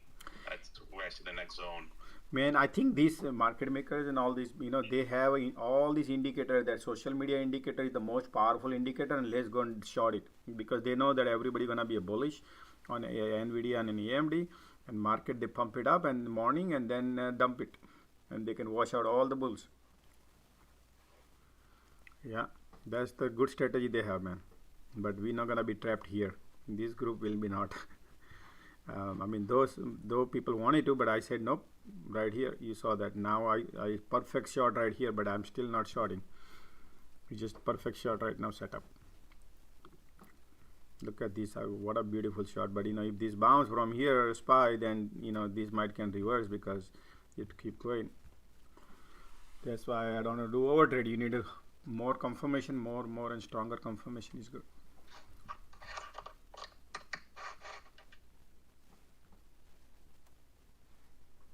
That's where I see the next zone. Man, I think these market makers and all these, they have all these indicators. That social media indicator is the most powerful indicator, and let's go and short it, because they know that everybody gonna be a bullish on Nvidia and an AMD, and market they pump it up in the morning and then dump it, and they can wash out all the bulls. Yeah, that's the good strategy they have, man. But we're not gonna be trapped here. This group will be not. I mean, though people wanted to, but I said nope. Right here, you saw that. Now I perfect shot right here, but I'm still not shorting. It's just perfect shot right now set up. Look at this. What a beautiful shot. But if this bounce from here SPY, then this might can reverse, because it keep going. That's why I don't want to do over trade. You need a more confirmation, more and stronger confirmation is good.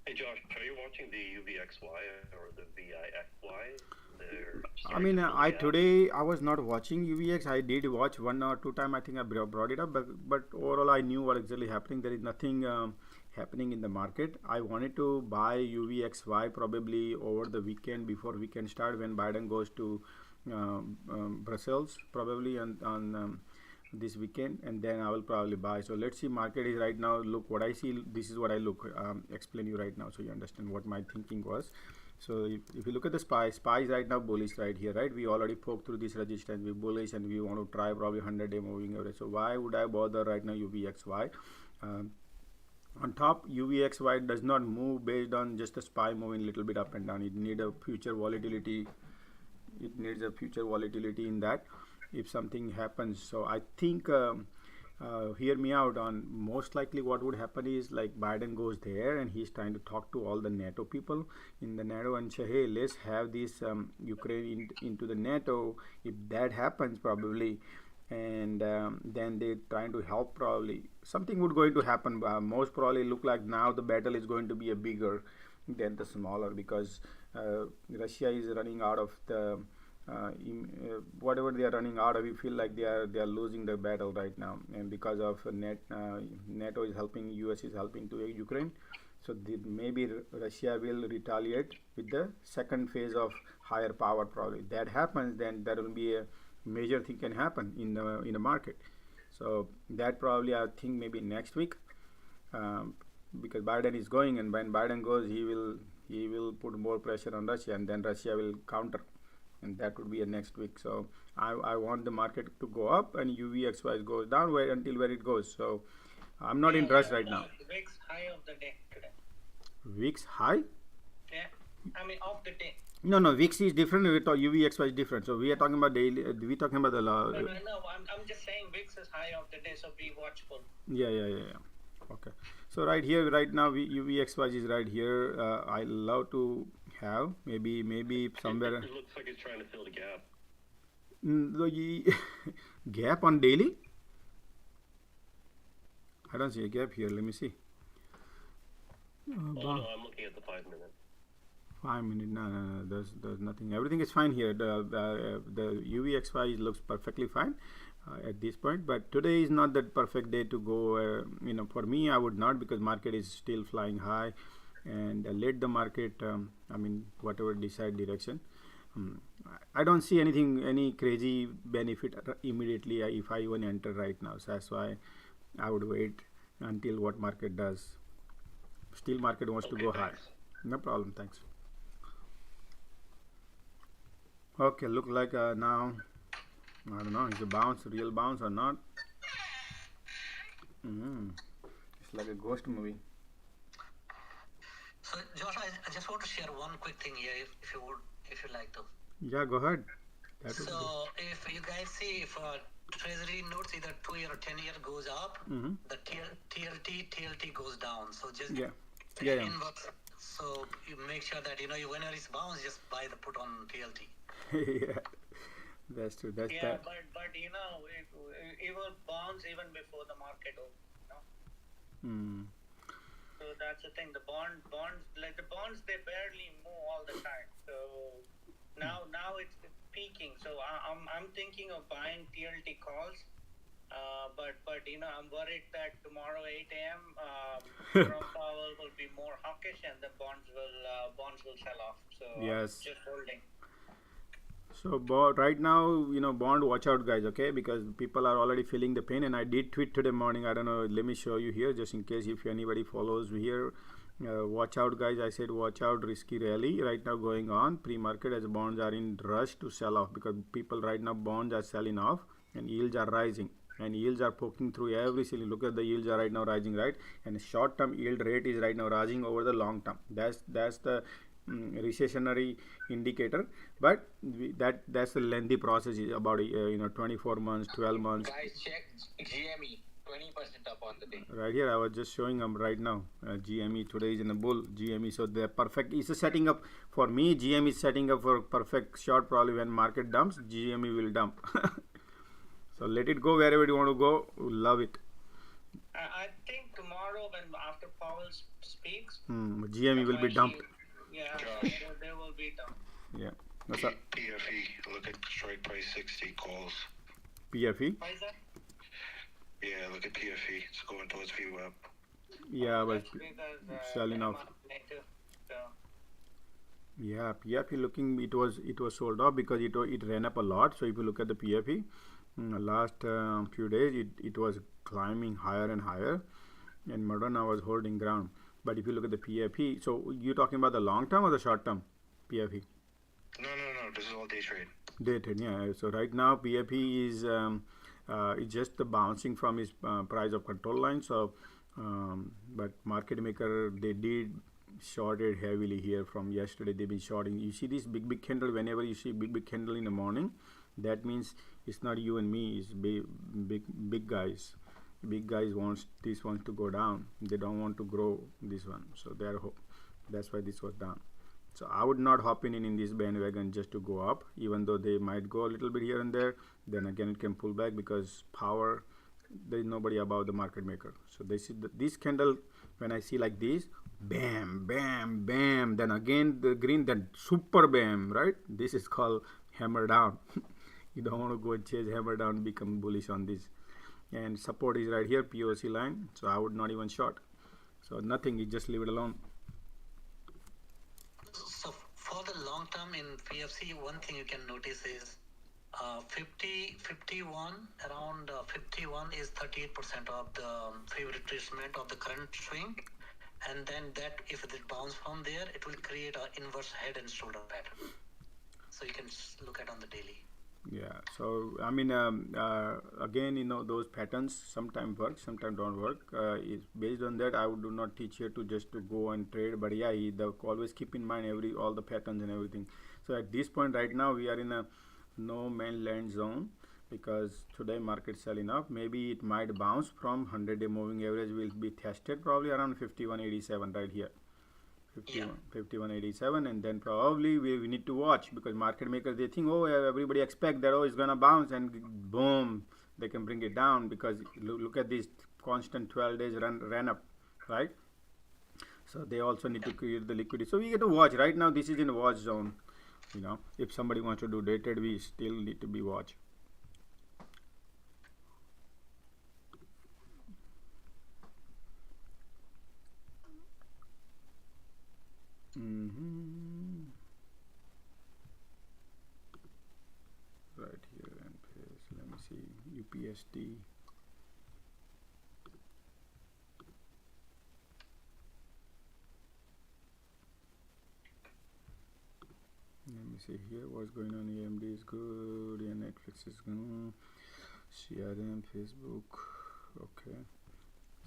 Hey Josh, are you watching the UVXY or the VIXY? I mean, today I was not watching UVX. I did watch 1 or 2 times. I think I brought it up, but overall I knew what exactly happening. There is nothing happening in the market. I wanted to buy UVXY probably over the weekend, before weekend start, when Biden goes to Brussels, probably on this weekend, and then I will probably buy. So let's see. Market is right now, look what I see. This is what I look explain you right now, so you understand what my thinking was. So if you look at the SPY is right now bullish right here, right? We already poked through this resistance. We bullish, and we want to try probably 100-day moving average. So why would I bother right now UVXY? On top, UVXY does not move based on just the SPY moving a little bit up and down. It needs a future volatility. It needs a future volatility in that if something happens. So I think hear me out on most likely what would happen is, like, Biden goes there and he's trying to talk to all the NATO people in the NATO and say, hey, let's have this Ukraine into the NATO. If that happens, probably, and then they're trying to help, probably something would going to happen. Most probably look like now the battle is going to be a bigger than the smaller, because Russia is running out of the whatever they are running out of. We feel like they are losing the battle right now, and because of NATO is helping, US is helping to Ukraine. So maybe Russia will retaliate with the second phase of higher power. Probably if that happens, then there will be a major thing can happen in the market. So that probably, I think, maybe next week. because Biden is going, and when Biden goes, he will put more pressure on Russia, and then Russia will counter, and that would be a next week. So I want the market to go up and UVXY goes down until where it goes. So I'm not in rush right now. VIX high of the day today. VIX high? Yeah, I mean of the day. No, VIX is different. UVXY is different. So we are talking about daily. We talking about the law. No, I'm just saying VIX is high of the day, so be watchful. Yeah. Okay. So right here, right now, UVXY is right here. I love to have maybe somewhere. It looks like it's trying to fill the gap. The gap on daily? I don't see a gap here. Let me see. No, I'm looking at the 5 minute. 5 minute? No. There's nothing. Everything is fine here. The UVXY looks perfectly fine at this point. But today is not that perfect day to go. For me, I would not, because market is still flying high, and let the market. Whatever decide direction. I don't see any crazy benefit immediately if I even enter right now. So that's why I would wait until what market does. Still market wants to go high. No problem, thanks. Okay, look like now, I don't know, is a real bounce or not? It's like a ghost movie. So Josh, I just want to share one quick thing here, if you like to. Yeah, go ahead. So if you guys see, if treasury notes either 2-year or 10-year goes up, the TLT goes down. So just inverse. So you make sure that whenever it's bounce, just buy the put on TLT. Yeah, that's true. But it will bounce even before the market opens. So that's the thing. The bonds, they barely move all the time. So now it's peaking. So I'm thinking of buying TLT calls. But I'm worried that tomorrow 8 a.m. Jerome Powell will be more hawkish, and the bonds will sell off. So yes. Just holding. So right now, bond watch out, guys, okay, because people are already feeling the pain. And I did tweet today morning. I don't know. Let me show you here, just in case if anybody follows here. Watch out, guys. I said watch out, risky rally right now going on pre-market, as bonds are in rush to sell off, because people right now bonds are selling off and yields are rising. And yields are poking through every ceiling. Look at the yields are right now rising, right? And short-term yield rate is right now rising over the long term. That's the recessionary indicator. But that's a lengthy process. It's about 24 months, 12 months. Guys, check GME. 20% up on the day. Right here, I was just showing them right now. GME today is in a bull. GME, so they're perfect. It's a setting up for me. GME is setting up for perfect short. Probably when market dumps, GME will dump. So let it go wherever you want to go. Love it. I think tomorrow, after Powell speaks, GME will be dumped. Yeah, they will be dumped. Yeah. What's up? PFE. Look at strike price 60 calls. PFE? Why is that? Yeah, look at PFE. It's going towards VWAP. Yeah, but selling off. So. Yeah, PFE looking, it was sold off because it ran up a lot. So if you look at the PFE, last few days it was climbing higher and higher, and Moderna was holding ground. But if you look at the PFE, so you're talking about the long term or the short term PFE? No. This is all day trade. Day trade, yeah. So right now PFE is it's just the bouncing from his price of control line. So, but market maker, they did shorted heavily here from yesterday. They've been shorting. You see this big candle. Whenever you see big candle in the morning, that means it's not you and me. It's big guys. Big guys wants to go down. They don't want to grow this one. So that's why this was down. So I would not hop in this bandwagon just to go up, even though they might go a little bit here and there. Then again, it can pull back because power, there is nobody above the market maker. So this candle, when I see like this, bam, bam, bam, then again the green, then super bam, right? This is called hammer down. You don't want to go and chase hammer down, become bullish on this. And support is right here, POC line. So I would not even short. So nothing, you just leave it alone. So for the long term in PFC, one thing you can notice is 51 around 51 is 38% of the favorite retracement of the current swing, and then that if it bounce from there, it will create an inverse head and shoulder pattern. So you can look at on the daily. Yeah, so I mean, again, those patterns sometimes work, sometimes don't work. It's based on that. I would do not teach you to just to go and trade, but yeah, always keep in mind all the patterns and everything. So at this point right now, we are in a no man land zone because today market selling up. Maybe it might bounce from 100-day moving average will be tested probably around 51.87 right here. 51.87, and then probably we need to watch because market makers they think, oh, everybody expect that, oh, it's gonna bounce, and boom, they can bring it down because look at this constant 12 days ran up, right? So they also need to create the liquidity. So we get to watch. Right now this is in a watch zone. If somebody wants to do day trade, we still need to be watch. Right here and paste. Let me see UPST. Let me see here what's going on. AMD is good, yeah, Netflix is good, CRM, Facebook. Okay,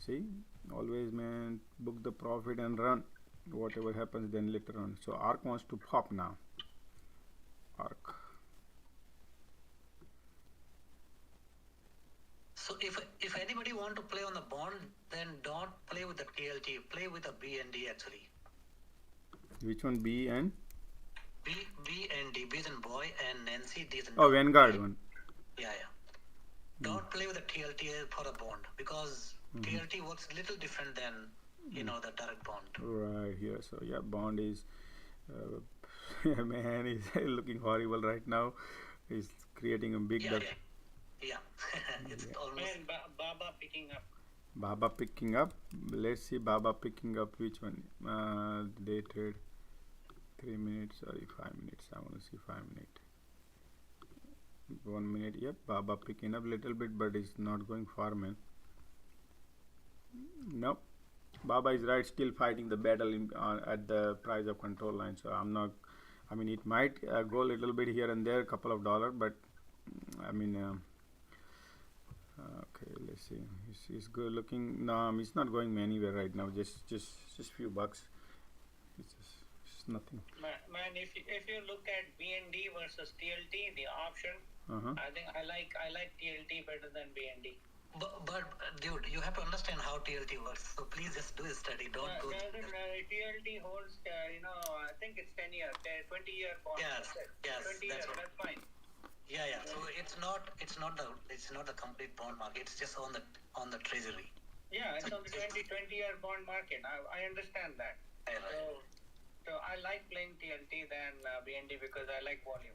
see, always, man, book the profit and run. Whatever happens then later on. So ARC wants to pop now. ARC. So if anybody want to play on the bond, then don't play with the TLT. Play with the BND actually. Which one? B and BND. B as in boy and Nancy. D as in oh, Vanguard one. Yeah. Don't play with the TLT for a bond because TLT works a little different than the direct bond. Right here. So yeah, bond is man is looking horrible right now. He's creating a big yeah. It's almost. And Baba picking up. Baba picking up. Let's see Baba picking up which one. Day trade 3 minutes, sorry, 5 minutes. I want to see 5 minutes. 1 minute. Yep, Baba picking up little bit, but it's not going far, man. Nope. Baba is right, still fighting the battle at the price of control line. So I'm not. I mean, it might go a little bit here and there, a couple of dollars, but I mean. Okay, let's see. It's good looking. No, it's not going anywhere right now. Just few bucks. It's nothing. Man, if you look at BND versus TLT, the option, I think I like TLT better than BND. But dude, you have to understand how TLT works. So please just do a study. Don't go. TLT holds, I think it's 10 year, 20 year bond. Yes, 20 years, that's fine. Yeah. So it's not the complete bond market. It's just on the treasury. Yeah, it's on the 20 year bond market. I understand that. So I like playing TLT than BND because I like volume.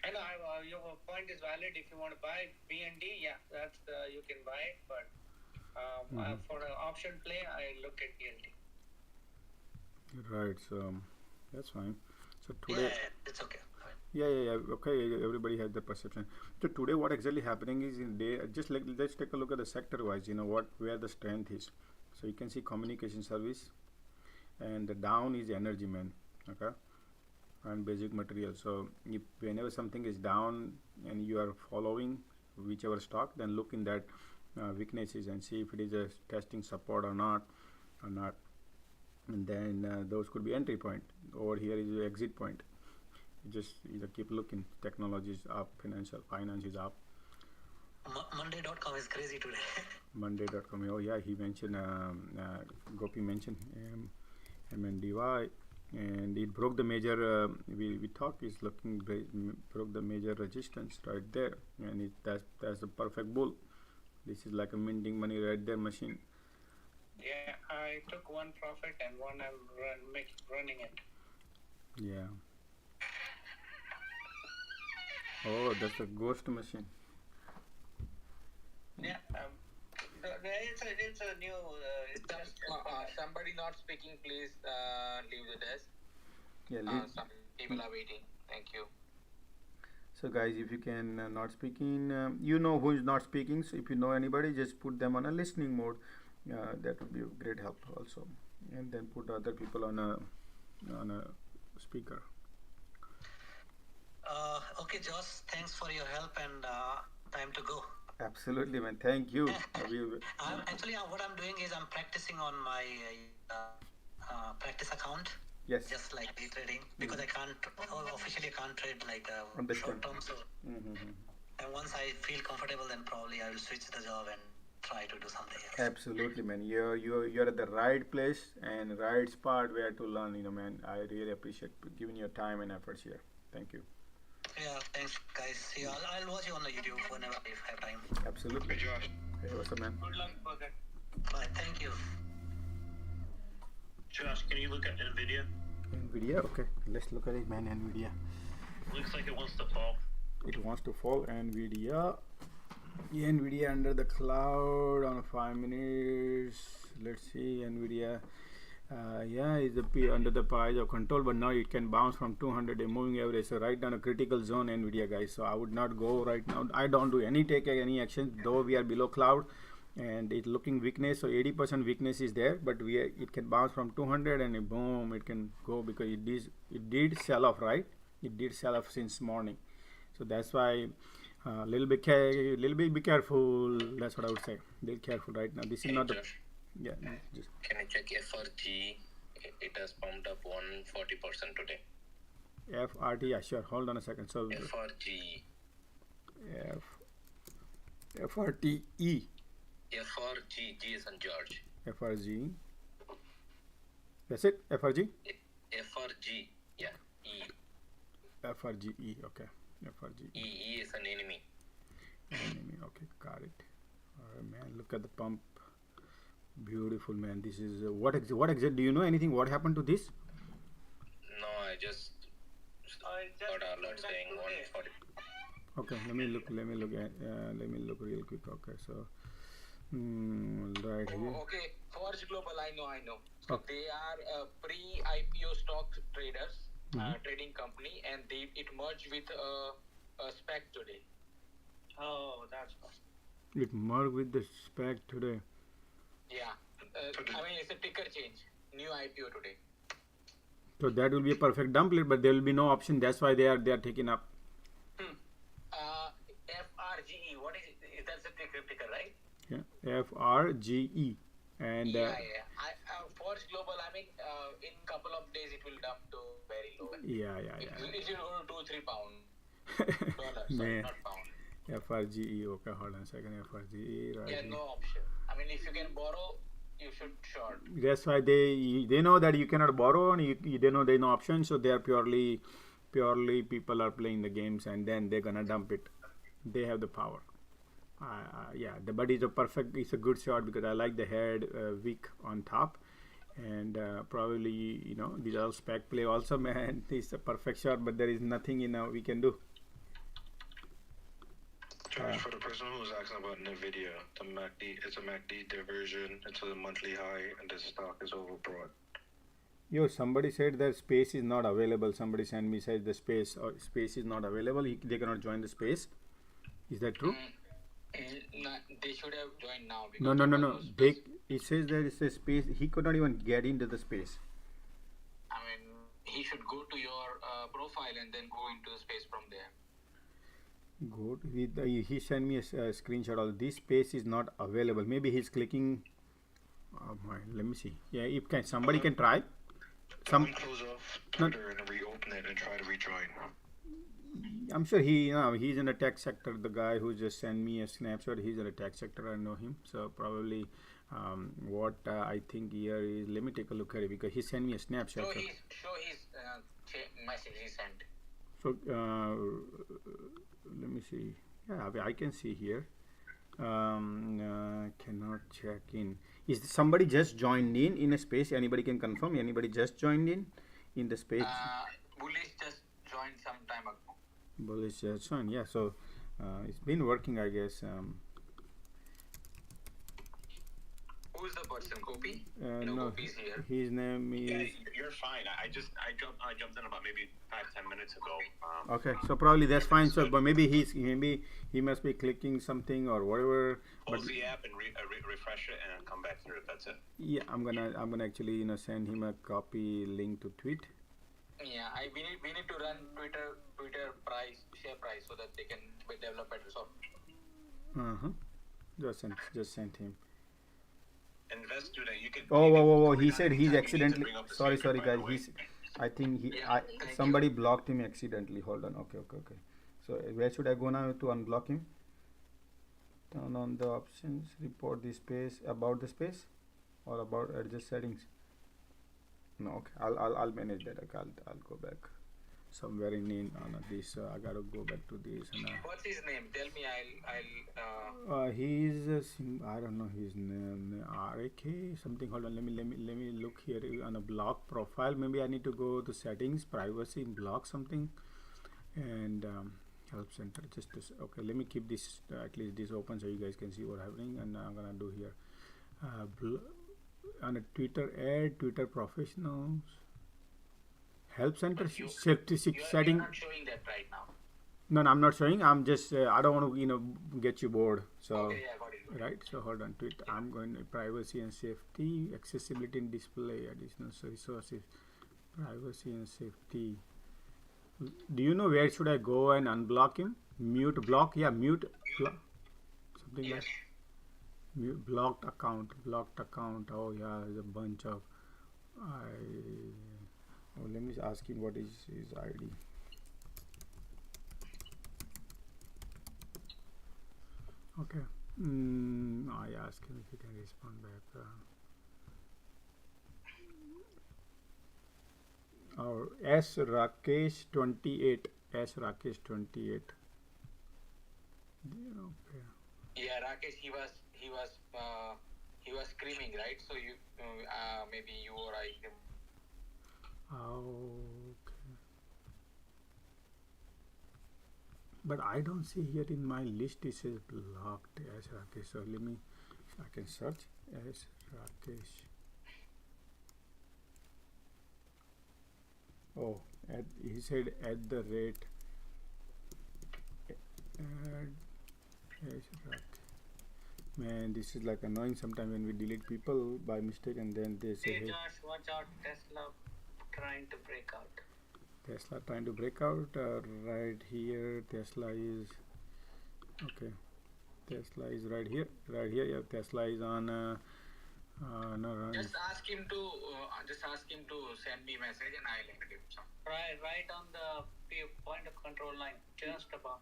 I know your point is valid. If you want to buy BND, yeah, that's you can buy it. But for an option play, I look at TLT. Right. So that's fine. So today. Yeah, it's okay. Yeah. Okay, everybody has the perception. So today, what exactly happening is let's take a look at the sector wise. Where the strength is. So you can see communication service, and the down is energy, man. Okay, and basic material. So whenever something is down and you are following whichever stock, then look in that weaknesses and see if it is a testing support or not, and then those could be entry point. Over here is the exit point. Just either keep looking. Technology is up, finance is up. Monday.com is crazy today. Monday.com. Oh yeah, he mentioned Gopi mentioned MNDY, and it broke the major. We talk is looking broke the major resistance right there, and that's the perfect bull. This is like a minting money right there machine. Yeah, I took one profit and one I'm running it. Yeah. Oh, that's a ghost machine. Yeah, it's a new. Somebody not speaking, please leave the desk. Yeah, some people are waiting. Thank you. So guys, if you can not speaking, who is not speaking. So if you know anybody, just put them on a listening mode. That would be a great help also. And then put other people on a speaker. Okay, Josh, thanks for your help and time to go. Absolutely, man. Thank you. Actually, what I'm doing is I'm practicing on my practice account. Yes. Just like day trading, because I can't officially can't trade like short term. So, and once I feel comfortable, then probably I will switch the job and try to do something else. Absolutely, man. You're at the right place and right spot where to learn. Man, I really appreciate giving your time and efforts here. Thank you. Yeah, thanks, guys. See you. I'll watch you on the YouTube whenever I have time. Absolutely. Hey, what's up, man? Good luck for that. Bye. Thank you. Josh, can you look at Nvidia? Nvidia, okay. Let's look at it, man. Nvidia. Looks like it wants to fall. It wants to fall. Nvidia. Yeah, Nvidia under the cloud on 5 minutes. Let's see. Nvidia. Yeah, is under the price of control, but now it can bounce from 200 a moving average. So right down a critical zone, Nvidia, guys. So I would not go right now. I don't do take any action, though we are below cloud. And it's looking weakness, so 80% weakness is there, but it can bounce from 200 and boom, it can go, because it did sell off, right? It did sell off since morning, so that's why little bit be careful. That's what I would say. Be careful right now. This is not the just can I check FRG? It has pumped up 140% today. FRT, yeah, sure. Hold on a second. So FRG. FRTE. FRG, G is on George. FRG. That's it? FRG? FRG, yeah. E. FRGE, okay. FRG. E is an enemy. Enemy, okay, got it. Alright, man, look at the pump. Beautiful, man. This is what exactly? Do you know anything? What happened to this? No, I just got an alert saying 140. Okay, let me look real quick. Okay, so right here. Okay, Forge Global, I know. So they are pre-IPO stock traders, trading company, and it merged with a spec today. Oh, that's fine. It merged with the spec today. Yeah, I mean it's a ticker change, new IPO today. So that will be a perfect dump lead, but there will be no option. That's why they are taking up. FRGE, what is it? That's a ticker, right? Yeah, FRGE, and Forge Global. I mean, in couple of days it will dump to very low. Yeah. It will go to 2-3 pound. Dollars, sorry, not pound. FRGE, okay, hold on a second. FRGE, right? Yeah, no option. I mean, if you can borrow, you should short. That's why they know that you cannot borrow, and they know there is no option, so they are purely people are playing the games, and then they're gonna dump it. They have the power. Yeah, but it's a good shot, because I like the head wick on top, and probably these are all spec play also, man. It's a perfect shot, but there is nothing we can do. George, for the person who was asking about Nvidia, it's a MACD diversion into the monthly high, and the stock is overbought. Yo, somebody said that space is not available. Somebody sent me, says the space is not available. They cannot join the space. Is that true? They should have joined now. No. It says there is a space. He could not even get into the space. I mean, he should go to your profile and then go into the space from there. He sent me a screenshot of this space is not available. Maybe he's clicking. Let me see. Yeah, if somebody can try. Close off Twitter and reopen it and try to rejoin. I'm sure he's in the tech sector. The guy who just sent me a snapshot, he's in the tech sector. I know him, so probably what I think here is, let me take a look at it, because he sent me a snapshot. Show his message he sent. So let me see. Yeah, I can see here. Cannot check in. Is somebody just joined in a space? Anybody can confirm? Anybody just joined in the space? Bullish just joined some time ago. Bullish just joined. Yeah, so it's been working, I guess. Who is the person? person, Gopi. No, Gopi is here. his name Yeah, is. you're fine. I jumped in about maybe 5-10 minutes ago. Okay, so probably that's fine. So, but maybe he must be clicking something or whatever. But Close the app and refresh it and come back through it. That's it. yeah, I'm gonna actually send him a copy link to tweet. Yeah, we need to run Twitter share price so that they can develop better software. Just sent him. Invest student, you can. Whoa! He said he's accidentally. Sorry, guys. I think somebody blocked him accidentally. Hold on. Okay. So where should I go now to unblock him? Turn on the options, report the space, about the space, or about adjust settings. No, okay. I'll manage that. Okay, I'll go back somewhere in this. I gotta go back to this. What's his name? Tell me. I'll. He's I don't know his name. RAK something. Hold on. Let me look here on a block profile. Maybe I need to go to settings, privacy, block something, and help center. Just this. Okay. Let me keep this at least this open so you guys can see what's happening. And I'm gonna do here. On a Twitter professionals. Help center setting. You're not showing that right now. No, I'm not showing. I'm just I don't want to get you bored. So okay, yeah, got it. Right. So hold on. Twitter. I'm going to privacy and safety, accessibility and display, additional resources, privacy and safety. Do you know where should I go and unblock him? Mute block. Yeah, mute block. Something like mute blocked account. Oh yeah, there's a bunch of let me ask him what is his ID. Okay. I ask him if he can respond back. Or S Rakesh 28. S Rakesh 28. Okay. Yeah, Rakesh, he was screaming, right? So you maybe you or I. Okay. But I don't see here in my list it says blocked as Rakesh. So let me, if I can search as Rakesh. Oh, he said at the rate. Man, this is like annoying sometimes when we delete people by mistake and then they say, hey Josh, watch out, Tesla trying to break out. Tesla trying to break out. Right here, Tesla is okay. Tesla is right here. Yeah, Tesla is on. No, just ask him to send me message and I'll give him some. Right on the point of control line, just above.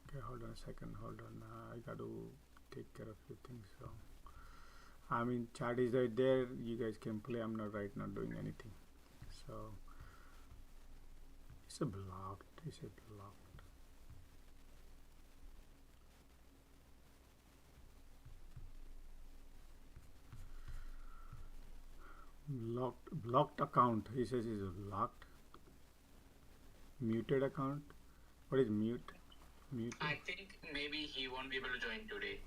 Okay, hold on a second. Hold on. I got to take care of a few things. So, I mean, chat is right there. You guys can play. I'm not right now doing anything. So, it's a blocked. Blocked account. He says is locked. Muted account. What is mute? I think maybe he won't be able to join today.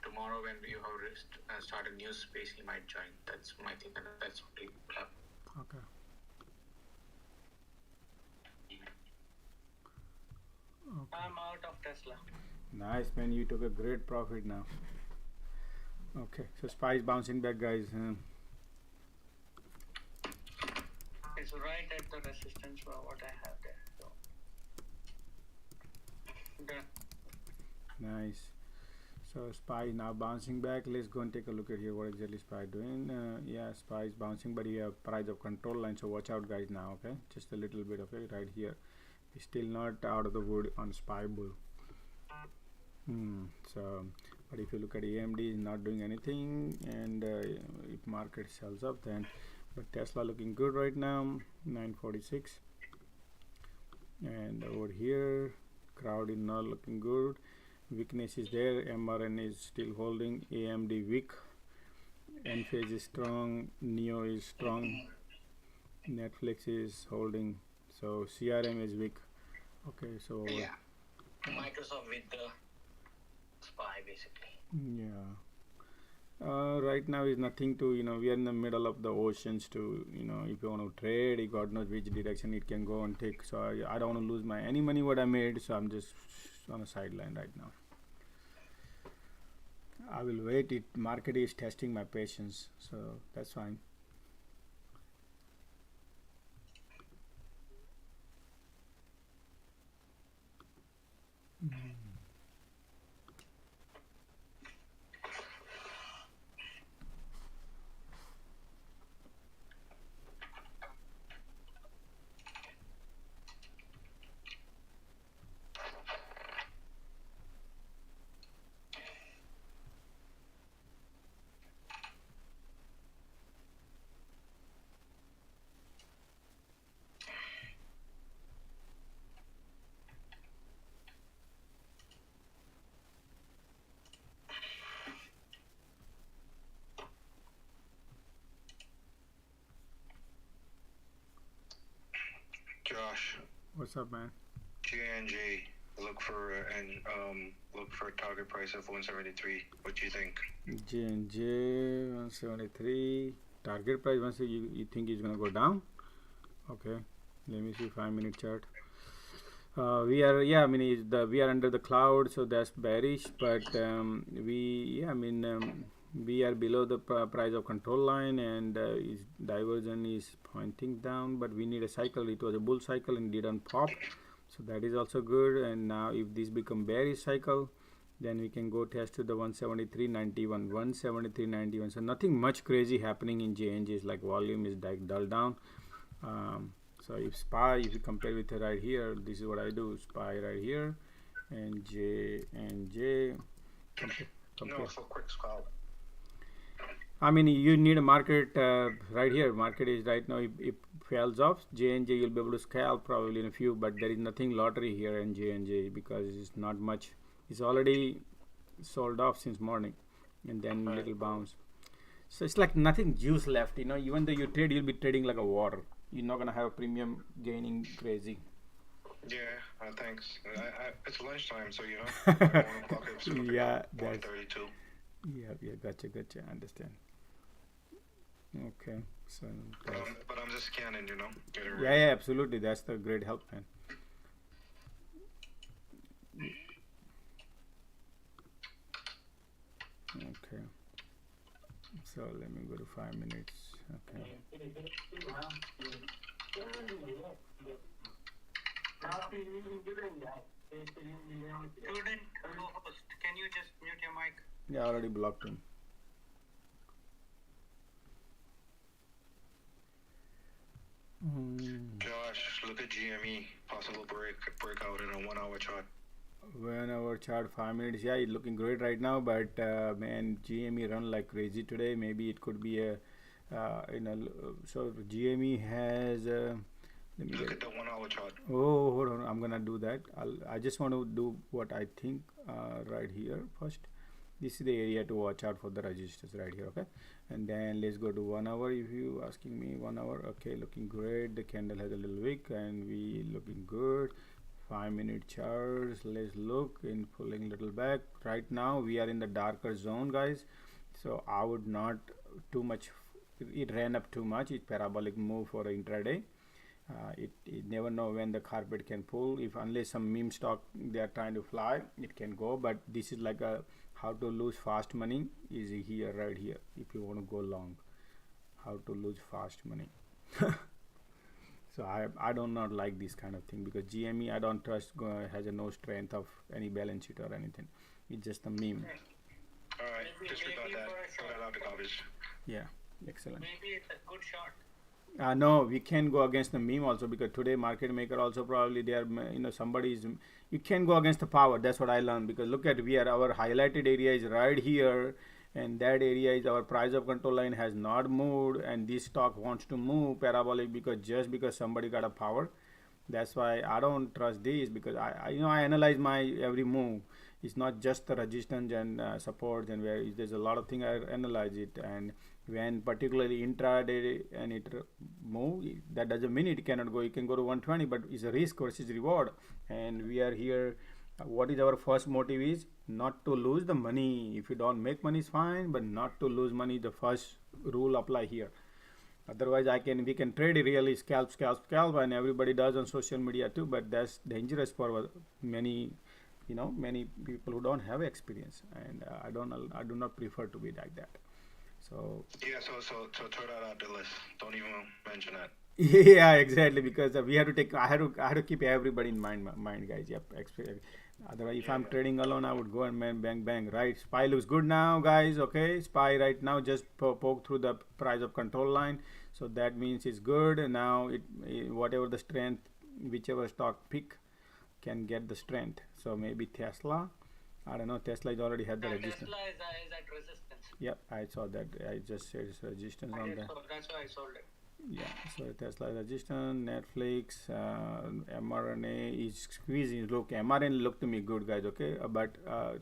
Tomorrow when we have start a new space, he might join. That's my thing, and that's what will happen. Okay. I'm out of Tesla. Nice, man. You took a great profit now. Okay, so SPY is bouncing back, guys. It's right at the resistance for what I have there. So. Done. Nice. So SPY now bouncing back. Let's go and take a look at here what exactly SPY doing. Yeah, SPY is bouncing, but you have price of control line. So watch out, guys. Now, okay, just a little bit of it right here. It's still not out of the wood on SPY bull. So, but if you look at AMD, is not doing anything, and if market sells up, then. But Tesla looking good right now, 946, and over here crowd is not looking good. Weakness is there. MRN is still holding. AMD weak. Enphase is strong. Neo is strong. Netflix is holding. So CRM is weak. Okay, so yeah, Microsoft with the SPY basically. Yeah. Right now is nothing to, we are in the middle of the oceans to, if you want to trade, God knows which direction it can go and take. So I don't want to lose any money what I made, so I'm just on a sideline right now. I will wait. Market is testing my patience, so that's fine. Josh. What's up, man? J&J, look for a target price of 173. What do you think? J&J 173 target price. Once you think it's gonna go down? Okay, let me see 5-minute chart. We are we are under the cloud, so that's bearish. But we are below the price of control line, and diversion is pointing down. But we need a cycle. It was a bull cycle and didn't pop, so that is also good. And now if this become bearish cycle, then we can go test to the 173.91, 173.91. So nothing much crazy happening in J&J. Like volume is like dull down. So if SPY, if you compare with right here, this is what I do. SPY right here, and J. No, for quick scalp. You need a market right here. Market is right now. If fails off, J&J you'll be able to scalp probably in a few, but there is nothing lottery here in J&J because it's not much. It's already sold off since morning, and then little bounce. So it's like nothing juice left. Even though you trade, you'll be trading like a water. You're not gonna have a premium gaining crazy. Yeah, thanks. It's lunchtime, so I want to clock it. Yeah, that's 1:32. Yeah, gotcha. Understand. Okay, so. But I'm just scanning, Get it right. Yeah, absolutely. That's the great help, man. Okay. So let me go to 5 minutes. Okay. Student co-host, can you just mute your mic? Yeah, I already blocked him. Josh, look at GME. Possible breakout in a 1-hour chart. 1 hour chart, 5 minutes. Yeah, it's looking great right now, but man, GME run like crazy today. Maybe it could be a so GME has look at the 1-hour chart. Oh, hold on, I'm gonna do that. I just want to do what I think right here first. This is the area to watch out for the resistors right here. Okay, and then let's go to 1 hour. If you asking me 1 hour, okay, looking great. The candle has a little wick and we looking good. 5-minute charts, let's look in pulling little back. Right now we are in the darker zone, guys, so I would not too much. It ran up too much. It's parabolic move for intraday. It never know when the carpet can pull. If unless some meme stock they are trying to fly, it can go. But this is like a how to lose fast money is here right here. If you want to go long, how to lose fast money. So I do not like this kind of thing because GME I don't trust has no strength of any balance sheet or anything. It's just a meme. Alright, disregard that. Throw that out the garbage. Yeah, excellent. Maybe it's a good shot. No, we can go against the meme also because today market maker also probably they are somebody is you can go against the power. That's what I learned because look at our highlighted area is right here, and that area is our price of control line has not moved, and this stock wants to move parabolic because somebody got a power. That's why I don't trust this because I analyze my every move. It's not just the resistance and supports and where there's a lot of things I analyze it, and when particularly intraday and it move, that doesn't mean it cannot go. It can go to 120, but it's a risk versus reward, and we are here What is our first motive is not to lose the money. If you don't make money is fine, but not to lose money, the first rule apply here. Otherwise we can trade really scalp, and everybody does on social media too, but that's dangerous for many, many people who don't have experience, and I do not prefer to be like that. So yeah, so throw that out the list. Don't even mention that. yeah, exactly, because we have to take. I had to keep everybody in mind, guys. Yep. Otherwise, if I'm trading alone, I would go and bang, bang. Right, SPY looks good now, guys. Okay, SPY right now just poke through the price of control line, so that means it's good. And now whatever the strength, whichever stock pick can get the strength. So maybe Tesla. I don't know. Tesla is already had the resistance. Tesla is at resistance. Yep, I saw that. I just said it's resistance on that. So that's why I sold it. Yeah, so Tesla resistance, Netflix, mRNA is squeezing. Look, mRNA look to me good, guys. Okay, but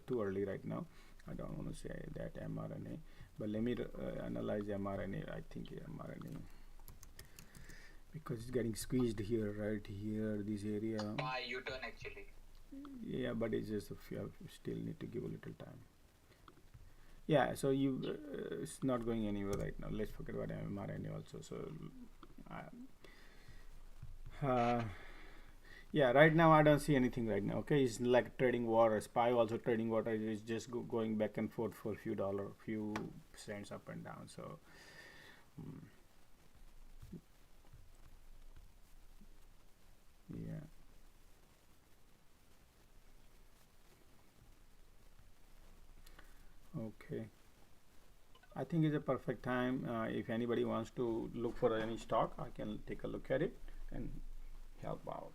too early right now. I don't want to say that mRNA, but let me analyze mRNA. I think mRNA, because it's getting squeezed here, right here, this area. Buy U-turn actually. Yeah, but it's just still need to give a little time. Yeah, so it's not going anywhere right now. Let's forget about mRNA also. So yeah, right now I don't see anything right now. Okay, it's like trading water. SPY also trading water. It's just going back and forth for a few cents up and down. So yeah. Okay, I think it's a perfect time. If anybody wants to look for any stock, I can take a look at it and help out.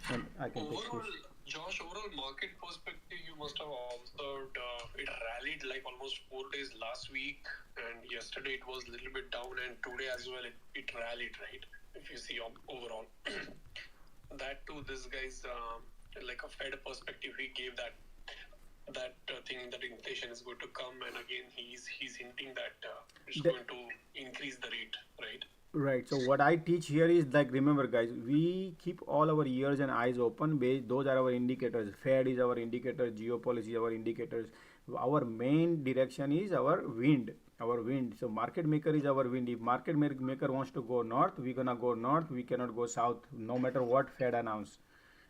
And I can overall, Josh, overall market perspective, you must have observed it rallied like almost 4 days last week, and yesterday it was a little bit down, and today as well it rallied, right? If you see overall, that too, this guy's like a Fed perspective, he gave that thing that inflation is going to come, and again he's hinting that it's going to increase the rate, right? Right. So what I teach here is, like, remember guys, we keep all our ears and eyes open. Those are our indicators. Fed is our indicator, geopolicy is our indicators. Our main direction is our wind. So market maker is our wind. If market maker wants to go north, we're gonna go north. We cannot go south, no matter what Fed announce,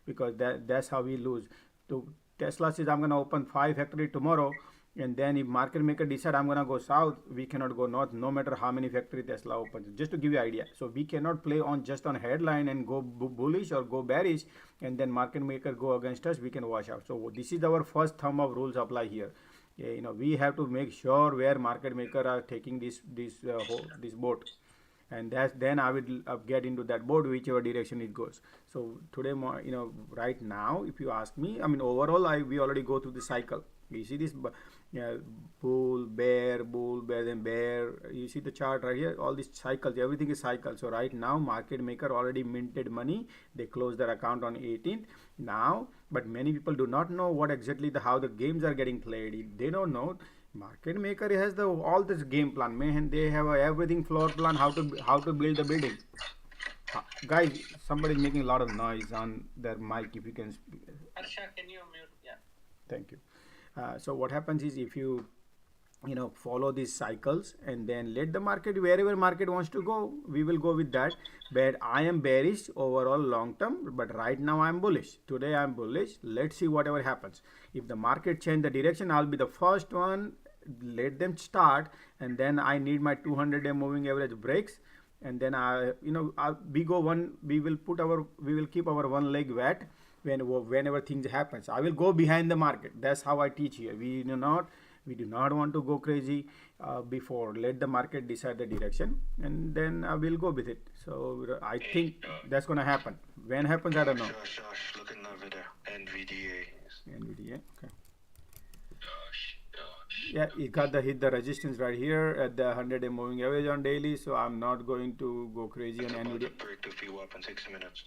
because that's how we lose. So Tesla says I'm gonna open 5 factory tomorrow, and then if market maker decide I'm gonna go south, we cannot go north, no matter how many factory Tesla opens. Just to give you an idea. So we cannot play on just on headline and go bullish or go bearish, and then market maker go against us. We can wash out. So this is our first thumb of rules apply here. We have to make sure where market maker are taking this boat, and then I will get into that boat whichever direction it goes. So today, right now, if you ask me, I mean overall, we already go through the cycle. You see this bull, bear, then bear. You see the chart right here. All these cycles, everything is cycle. So right now, market maker already minted money. They closed their account on 18th now, but many people do not know what exactly how the games are getting played. They don't know. Market maker has all this game plan, man. They have everything floor plan, how to build the building. Guys, somebody is making a lot of noise on their mic. If you can speak. Harsha, can you mute? Yeah. Thank you. So what happens is, if you follow these cycles and then let the market, wherever market wants to go, we will go with that. But I am bearish overall long term, but right now I'm bullish. Today I'm bullish. Let's see whatever happens. If the market change the direction, I'll be the first one. Let them start, and then I need my 200-day moving average breaks, and then we will keep our one leg wet whenever things happens. I will go behind the market. That's how I teach here. We do not want to go crazy before. Let the market decide the direction, and then I will go with it. So I think that's gonna happen. When happens, I don't know. Josh, look at Nvidia. Okay. Yeah, it got hit the resistance right here at the 100-day moving average on daily. So I'm not going to go crazy on Nvidia. Break to VWAP in 60 minutes.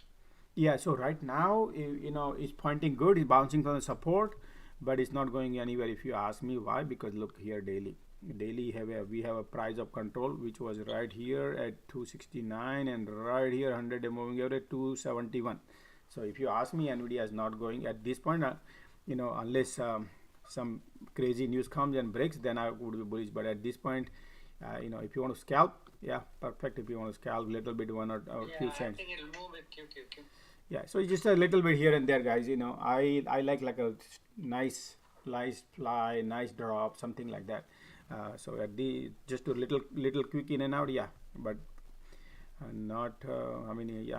Yeah, so right now, it's pointing good. It's bouncing from the support, but it's not going anywhere. If you ask me why, because look here, daily we have a price of control which was right here at 269, and right here 100-day moving average 271. So if you ask me, Nvidia is not going at this point, unless some crazy news comes and breaks, then I would be bullish. But at this point, if you want to scalp, yeah, perfect. If you want to scalp little bit, one or few cents. I think it'll move with QQQ. Yeah, so just a little bit here and there, guys. I like a nice fly, nice drop, something like that. So at the just a little quick in and out, yeah, but not. I mean,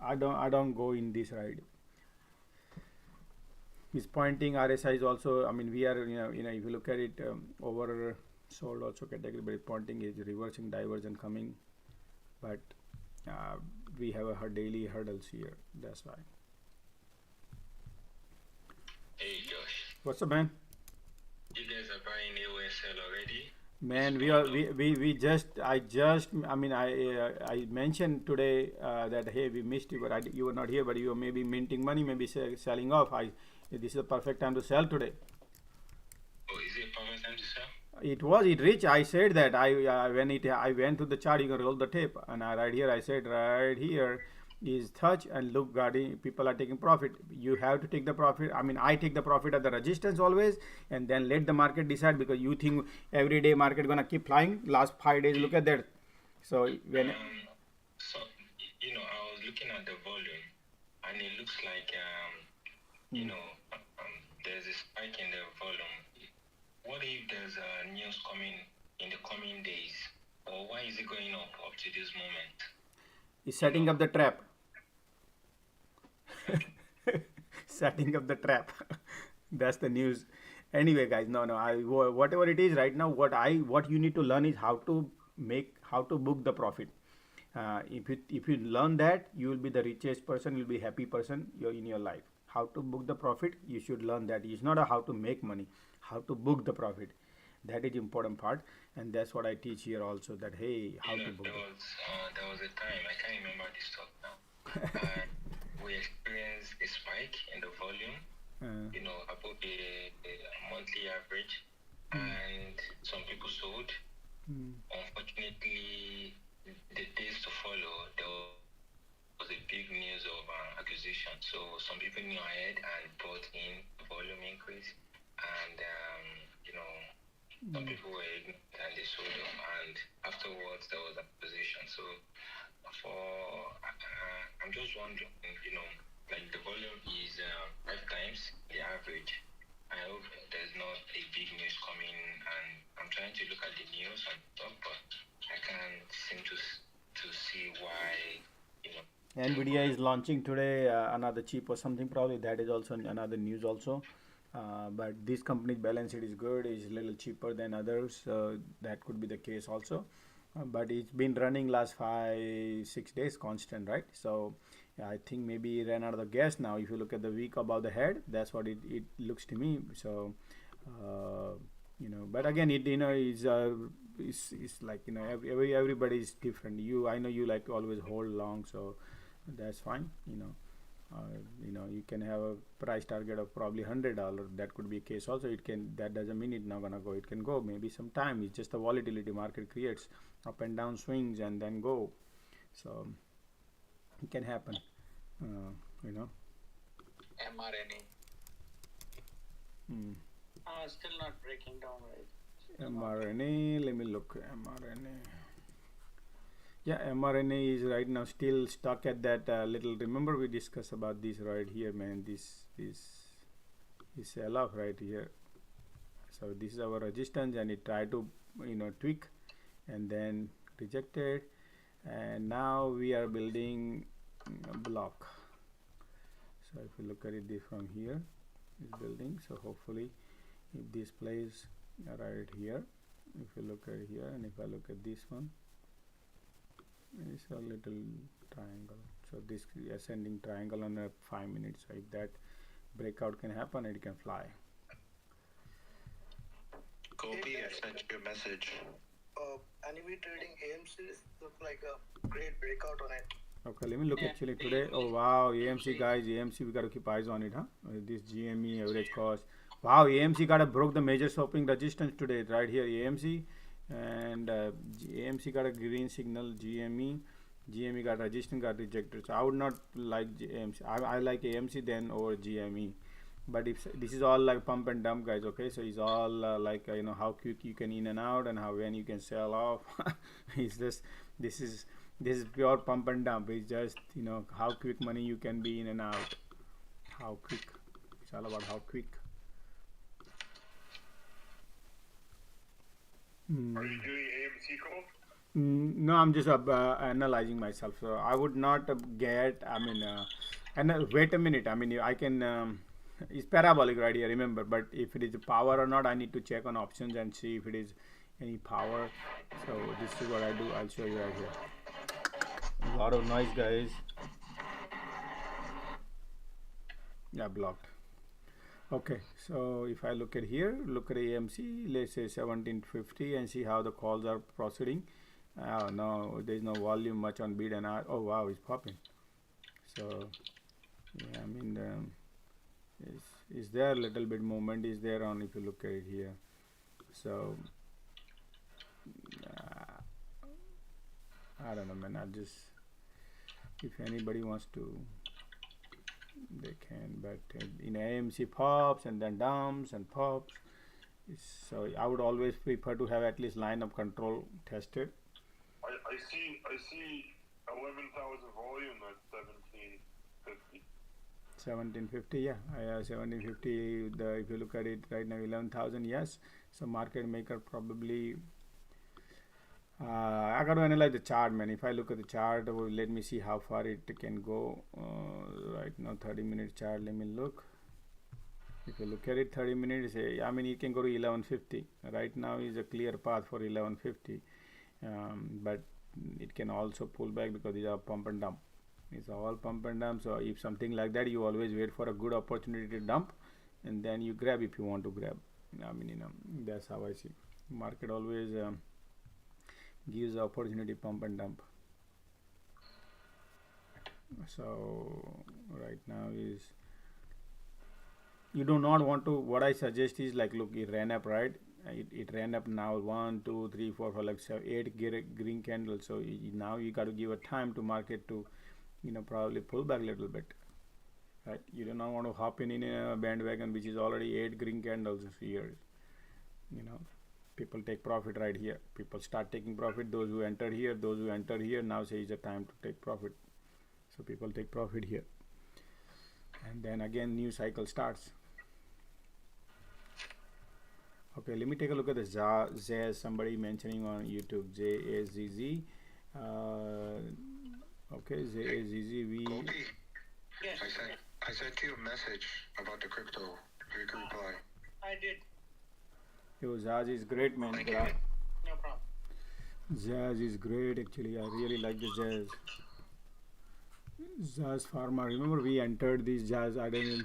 I don't go in this ride. Is pointing RSI is also. I mean, we are if you look at it over sold also category, but pointing is reversing diversion coming, but we have a daily hurdles here. That's why. Hey Josh, What's up, man? you guys are buying AOSL already? Man, I mentioned today that hey, we missed you, but you were not here, but you were maybe minting money, maybe selling off. This is the perfect time to sell today. Oh, is it perfect time to sell? It reached. I said that I went to the chart. You can roll the tape, and right here I said right here is touch and look, guarding people are taking profit. You have to take the profit. I mean, I take the profit at the resistance always, and then let the market decide, because you think every day market gonna keep flying. Last 5 days, look at that. So when So I was looking at the volume, and it looks like there's a spike in the volume. What if there's news coming in the coming days, or why is it going up to this moment? is setting up the trap. Setting up the trap. That's the news. Anyway, guys, no, whatever it is right now, what you need to learn is how to book the profit. If you learn that, you will be the richest person, you'll be happy person in your life. How to book the profit, you should learn that. It's not how to make money, how to book the profit. That is important part, and that's what I teach here also. That hey, how to book. There was a time, I can't remember this talk now. We experienced a spike in the volume, above the monthly average, and some people sold. Unfortunately, the days to follow, there was a big news of acquisition. So some people knew ahead and brought in volume increase, and some people were ignorant and they sold off, and afterwards there was acquisition. So I'm just wondering, like the volume is 5 times the average. I hope there's not a big news coming, and I'm trying to look at the news and stuff, but I can't seem to see why. Nvidia is launching today another chip or something. Probably that is also another news also. But this company's balance sheet is good, is a little cheaper than others, that could be the case also. But it's been running last 5-6 days constant, right? So I think maybe it ran out of the gas now. If you look at the week above the head, that's what it looks to me. So but again, it is like everybody is different. I know you like to always hold long, so that's fine. You can have a price target of probably $100. That could be a case also. That doesn't mean it's not gonna go. It can go maybe sometime. It's just the volatility market creates up and down swings and then go. So it can happen. mRNA. Still not breaking down, right? mRNA. Let me look. mRNA. Yeah, mRNA is right now still stuck at that little. Remember we discussed about this right here, man. This sell off right here. So this is our resistance, and it tried to tweak, and then rejected, and now we are building a block. So if you look at it from here, it's building. So hopefully, if this plays right here, if you look at here, and if I look at this one. It's a little triangle. So this ascending triangle on a 5 minutes. So if that breakout can happen, it can fly. Gopi, I sent you a message. Anime trading AMC look like a great breakout on it. Okay, let me look actually today. Oh wow, AMC guys, AMC we gotta keep eyes on it, huh? This GME average cost. Wow, AMC broke the major stopping resistance today, right here, AMC. And AMC got a green signal, GME, GME got resistance, got rejected. So I would not like AMC. I like AMC then over GME. But if this is all like pump and dump, guys, okay, so it's all like you know, how quick you can in and out and how when you can sell off. It's just this is pure pump and dump. It's just, you know, how quick money you can be in and out, how quick. It's all about how quick. Are you doing AMC call? No, I'm just analyzing myself. So I would not get. I mean, and wait a minute. I mean, I can. It's parabolic right here. Remember, but if it is power or not, I need to check on options and see if it is any power. So this is what I do. I'll show you right here. A lot of noise, guys. Yeah, blocked. Okay, so if I look at here, look at AMC, let's say 1750, and see how the calls are proceeding. No, there's no volume much on bid and ask. Oh wow, it's popping. So yeah, I mean, is there a little bit movement is there on, if you look at it here. So I don't know, man. I just, if anybody wants to, they can, but in AMC pops and then dumps and pops. So I would always prefer to have at least line of control tested. I see 11,000 volume at 1750. 1750, yeah, 1750. If you look at it right now, 11,000, yes. So market maker probably. I got to analyze the chart, man. If I look at the chart, let me see how far it can go. Right now, 30-minute chart. Let me look. If you look at it, 30 minutes. I mean, it can go to 1150. Right now is a clear path for 1150, but it can also pull back because these are pump and dump. It's all pump and dump. So if something like that, you always wait for a good opportunity to dump, and then you grab if you want to grab. I mean, you know, that's how I see. Market always gives the opportunity pump and dump. So right now is, you do not want to, what I suggest is like, look, it ran up, right? It ran up now 1 2 3 4 for like 8 green candles. So now you got to give a time to market to, you know, probably pull back a little bit, right? You do not want to hop in a bandwagon which is already 8 green candles here. You know, people take profit right here. People start taking profit. Those who entered here, now say is the time to take profit. So people take profit here, and then again new cycle starts. Okay, let me take a look at the Zaz. Somebody mentioning on YouTube, JAZZ. Okay, ZAZZ. Yes. I sent you a message about the crypto. If you can reply. I did. Yo, Zaz is great, man. No problem. Zaz is great, actually. I really like the Zaz. Zaz Pharma. Remember we entered these Zaz. I don't know.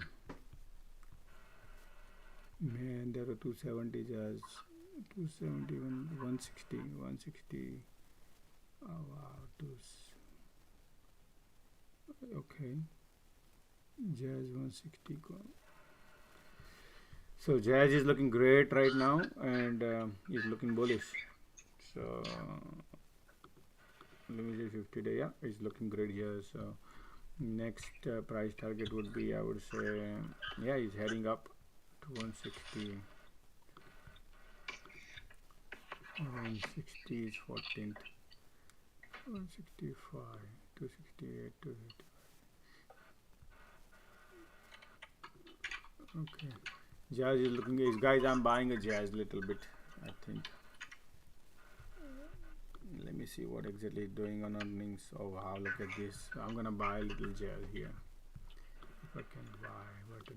Man, there are 270 Zaz. 270, 160. Oh wow, okay. Jazz 160. So Jazz is looking great right now, and is looking bullish. So let me say 50 day. Yeah, it's looking great here. So next price target would be, I would say, yeah, it's heading up to 160. 160 is 14th. 165, 268, 255. Okay, Jazz is looking. Guys, I'm buying a Jazz little bit, I think. Let me see what exactly is doing on earnings. Oh wow, look at this. I'm gonna buy a little Jazz here if I can buy. But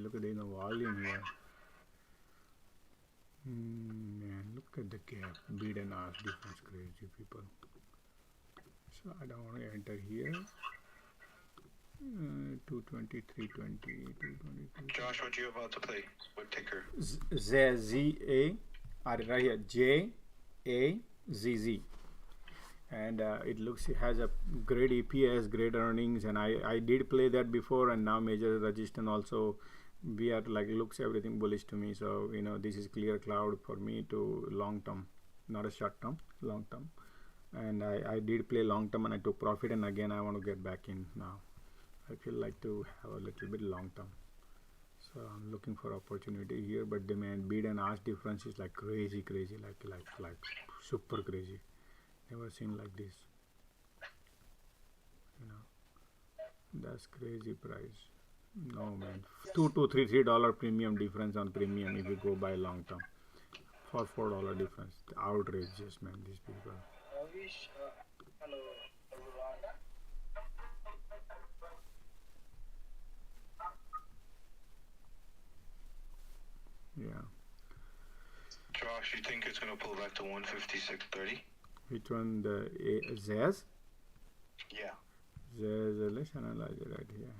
look at the volume here. Man, look at the gap. Bid and ask difference, crazy people. So I don't want to enter here. 220, 320, 222. Josh, what you about to play? What ticker? ZA, right here, JAZZ. And it looks, it has a great EPS, great earnings, and I did play that before, and now major resistance also. We are like, looks everything bullish to me. So you know, this is clear cloud for me to long term, not a short term, long term. and I did play long term and I took profit, and again I want to get back in now. I feel like to have a little bit long term, so I'm looking for opportunity here, but demand bid and ask difference is like crazy, like super crazy. Never seen like this, you know. That's crazy price. No man, $2 to $3 premium difference on premium if you go by long term for $4 difference. Outrageous, man. These people. Hello, everyone. Yeah. Josh, you think it's gonna pull back to 156.30? Which one? The Zaz? Yeah. Zaz. Let's analyze it right here.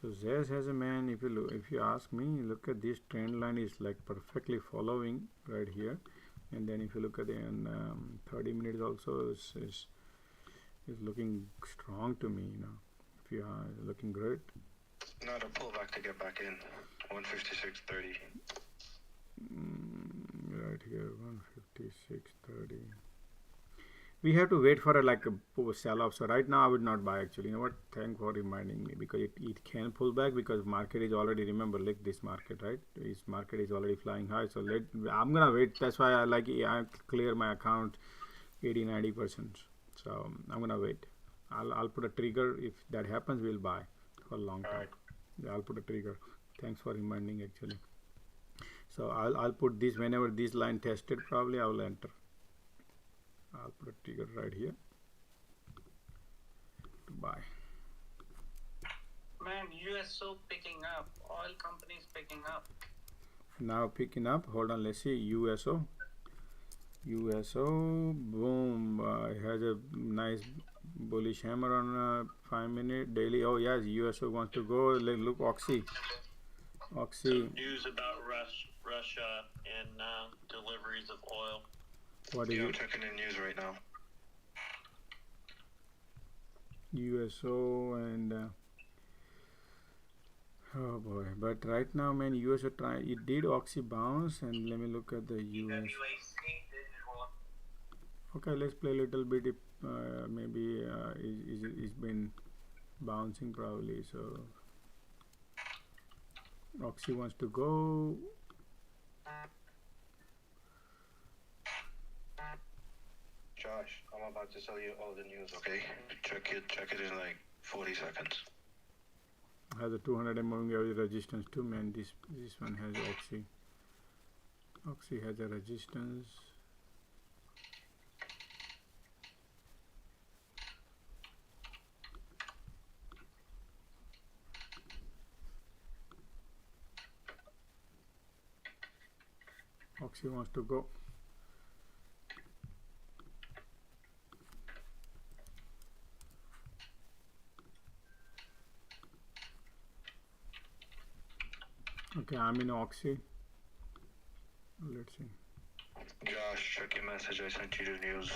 So Zaz has a man. If you ask me, look at this trend line is like perfectly following right here, and then if you look at it in 30 minutes also is looking strong to me. You know, if you are looking great. Not a pullback to get back in. 156.30. Right here, 156.30. We have to wait for a sell off. So right now I would not buy actually. You know what? Thank for reminding me, because it can pull back because market is already, remember, like this market, right? This market is already flying high. So I'm gonna wait. That's why I clear my account 80-90%. So I'm gonna wait. I'll put a trigger. If that happens, we'll buy for long time. Right. Yeah, I'll put a trigger. Thanks for reminding actually. So I'll put this whenever this line tested, probably I will enter. I'll put a trigger right here to buy. Man, USO picking up. Oil companies picking up. Now picking up. Hold on, let's see. USO, boom. It has a nice bullish hammer on 5-minute daily. Oh yes, USO wants to go. Look, Oxy. News about Russia and deliveries of oil. What is I'm it? checking the news right now. USO and oh boy, but right now, man, USO it did Oxy bounce, and let me look at the US. Okay, let's play a little bit. If maybe it's been bouncing probably. So Oxy wants to go. Josh, I'm about to tell you all the news, okay? Check it in like 40 seconds. Has a 200 moving average resistance too, man. This one has Oxy. Oxy has a resistance. Oxy wants to go. Okay, I'm in Oxy. Let's see. Josh, check your message. I sent you the news.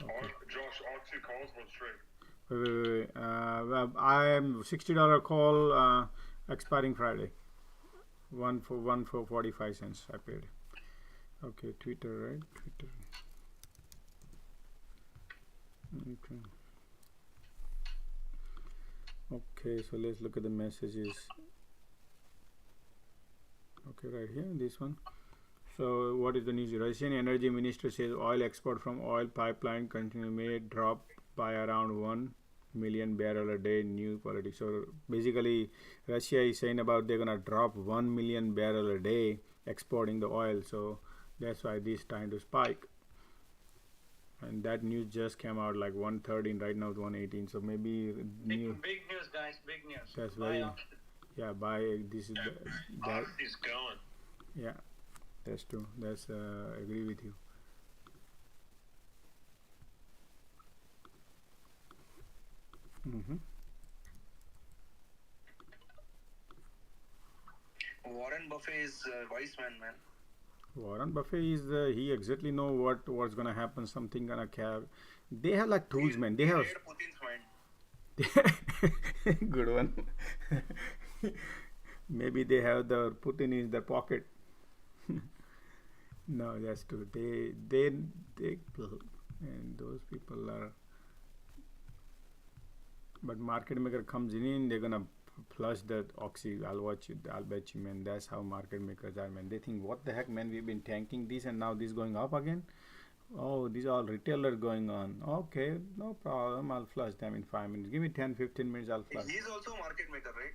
Okay. Josh, Oxy calls what's trade? Wait. Well, I am $60 call expiring Friday. One for 45 cents I paid. Okay, Twitter, right? Twitter. Okay, so let's look at the messages. Okay, right here, this one. So what is the news? Russian energy minister says oil export from oil pipeline continue may drop by around 1 million barrel a day. New politics. So basically Russia is saying about they're gonna drop 1 million barrel a day exporting the oil. So that's why this time to spike. And that news just came out like 113. Right now it's 118. So maybe new. Big news, guys. Big news. That's very. Yeah, buy. This is that. Oxy's going. Yeah, that's true. That's agree with you. Warren Buffett is a wise man. Warren Buffett is he exactly know what's gonna happen. Something gonna cap. They have like tools, man. They have. Good one. Maybe they have the Putin in their pocket. No, that's true. They and those people are, but market maker comes in, they're gonna flush the oxy. I'll bet you, man. That's how market makers are, man. They think, what the heck, man, we've been tanking this and now this going up again. Oh, these are all retailers going on. Okay, no problem, I'll flush them in 5 minutes. Give me 10-15 minutes, I'll flush. He's also a market maker, right?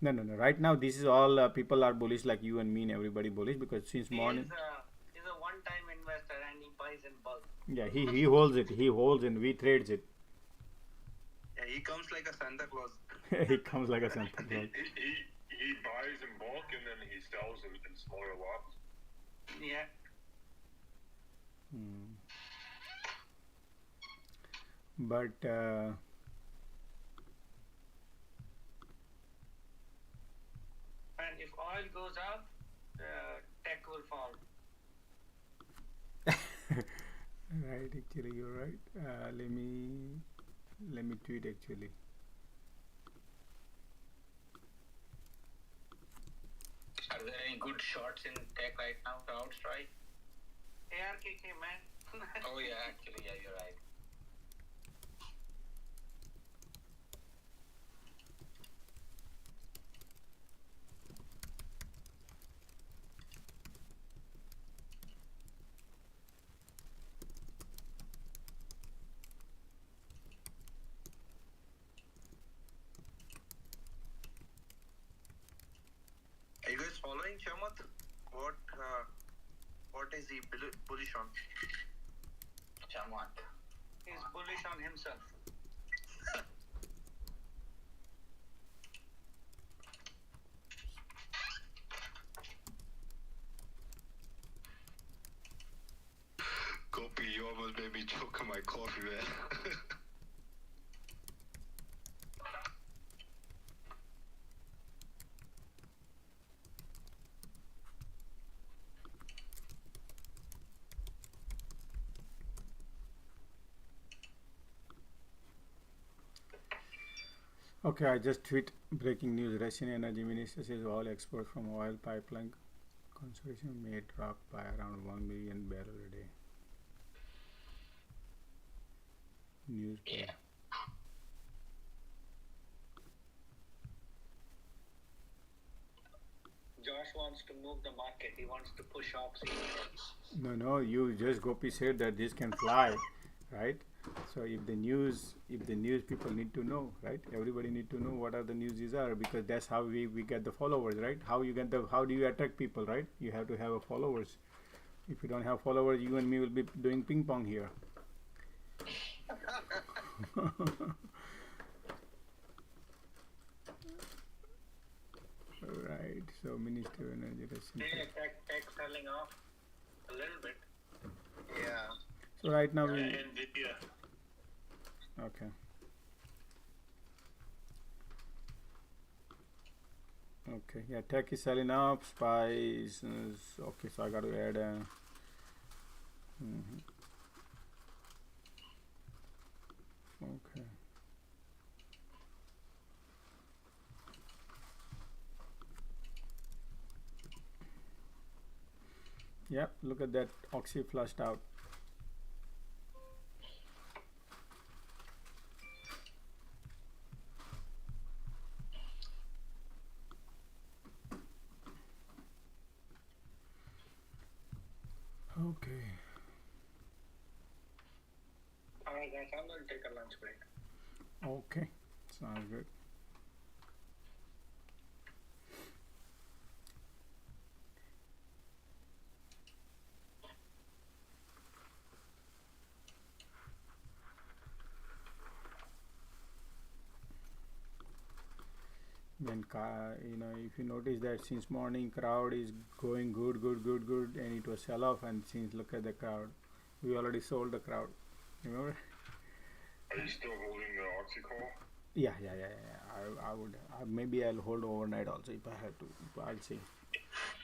No. Right now, this is all people are bullish, like you and me and everybody bullish, because since morning. He's a one-time investor and he buys in bulk. Yeah, he holds it. He holds and we trades it. Yeah, he comes like a Santa Claus. He comes like a Santa Claus. He buys in bulk and then he sells in smaller lots. Yeah. But And if oil goes up, tech will fall. right, actually you're right. Let me tweet actually. Are there any good shorts in tech right now, crowds, right? ARKK, man. Oh yeah, actually, yeah, you're right. Are you guys following Chamath? What is he bullish on? Chamath. He's bullish on himself. Gopi, you almost made me choke on my coffee, man. Okay, I just tweet breaking news. Russian energy minister says oil exports from oil pipeline consortium may drop by around 1 million barrels a day. News. Yeah. Josh wants to move the market. He wants to push oxy. No, you just Gopi said that this can fly, right? So if the news people need to know, right? Everybody need to know what are the news are, because that's how we get the followers, right? How do you attract people, right? You have to have a followers. If you don't have followers, you and me will be doing ping pong here. Right. So Ministry of Energy. Tech selling off a little bit. Yeah. So right now we. Nvidia. Okay. Okay. Yeah, tech is selling up. Spice. Okay. So I got to add a. Okay. Yep, look at that, oxy flushed out. Okay. Alright guys, I'm going to take a lunch break. Okay, sounds good. Then if you notice that since morning crowd is going good, and it was sell off, and since look at the crowd, we already sold the crowd. Remember? Are you still holding the oxy call? Yeah. I would maybe I'll hold overnight also if I have to. I'll see.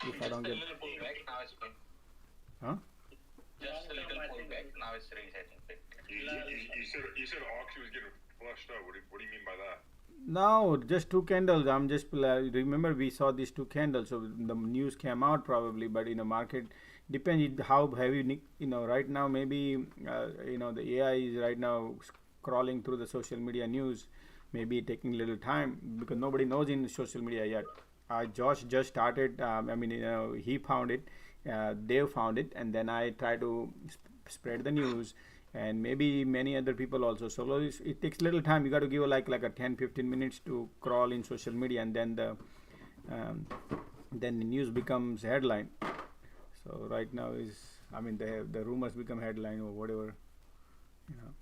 If I don't get. Just a little pullback, now it's good. Huh? Just a little pullback, now it's resetting. You said oxy was getting flushed out. What do you mean by that? No, just two candles. Remember we saw these two candles, so the news came out probably, but in the market depends how heavy right now maybe the AI is right now crawling through the social media news, maybe taking a little time because nobody knows in social media yet. Josh just started. He found it. Dave found it, and then I try to spread the news, and maybe many other people also. So it takes little time. You got to give like a 10-15 minutes to crawl in social media, and um, then the news becomes headline. So right now the rumors become headline or whatever, you know.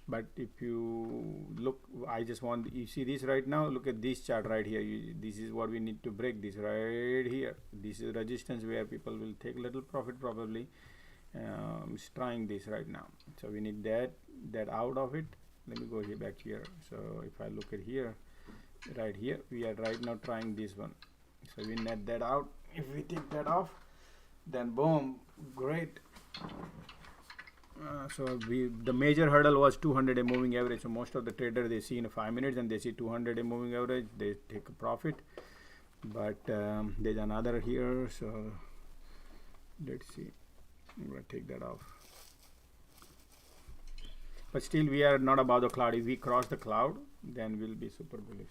But if you look, I just want you see this right now. Look at this chart right here. This is what we need to break. This right here. This is resistance where people will take little profit probably. Is trying this right now. So we need that out of it. Let me go here back here. So if I look at here, right here, we are right now trying this one. So we net that out. If we take that off, then boom, great. So the major hurdle was 200 moving average. So most of the traders, they see in 5 minutes and they see 200 moving average, they take a profit. But there's another here. So let's see. I'm going to take that off. But still, we are not above the cloud. If we cross the cloud, then we'll be super bullish.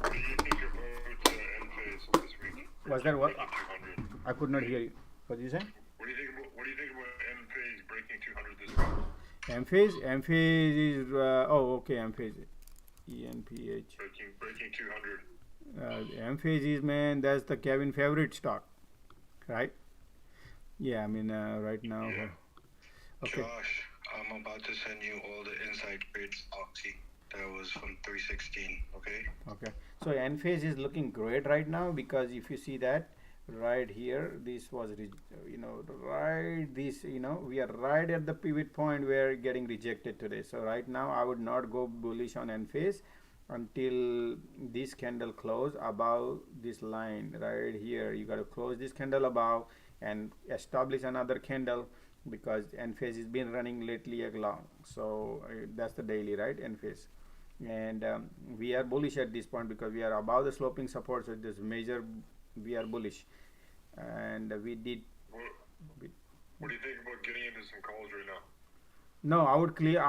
What do you think about Enphase this week? Was that what? I could not hear you. What did you say? What do you think about Enphase breaking 200 this week? Enphase is okay. Enphase, ENPH. Breaking 200. Enphase is, man, that's the Kevin favorite stock, right? Yeah, right now. Yeah. Okay. Josh, I'm about to send you all the inside trades Oxy. That was from 316. Okay. Okay. So Enphase is looking great right now because if you see that. Right here, this was we are right at the pivot point where getting rejected today. So right now I would not go bullish on Enphase until this candle close above this line right here. You got to close this candle above and establish another candle because Enphase has been running lately long. So that's the daily, right? Enphase, and we are bullish at this point because we are above the sloping support. So this major, we are bullish, and we did. What do you think about getting into some calls right now? No, I would clear.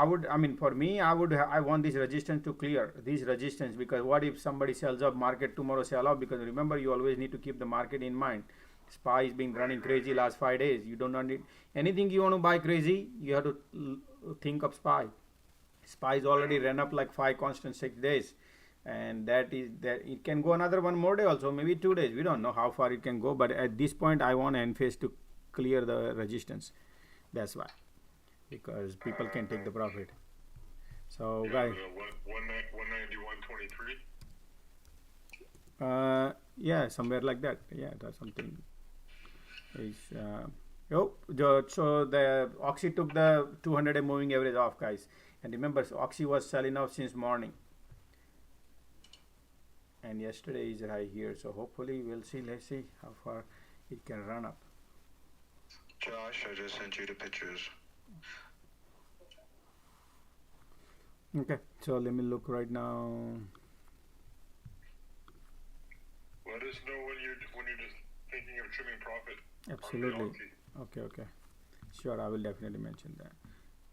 For me, I want this resistance to clear this resistance because what if somebody sells up, market tomorrow sell off? Because remember, you always need to keep the market in mind. SPY has been running crazy last 5 days. You do not need anything you want to buy crazy. You have to think of SPY. SPY is already ran up like 5 constant 6 days. And that it can go another 1 more day also, maybe 2 days. We don't know how far it can go, but at this point I want Enphase to clear the resistance. That's why, because people can take the profit. So guys, 191.23. Yeah, somewhere like that. Yeah, that's something. So the Oxy took the 200 moving average off, guys, and remember, Oxy was selling off since morning. And yesterday is right here, so hopefully we'll see. Let's see how far it can run up. Josh, I just sent you the pictures. Okay, so let me look right now. Let us know when you're just thinking of trimming profit. Absolutely. Okay. Sure, I will definitely mention that.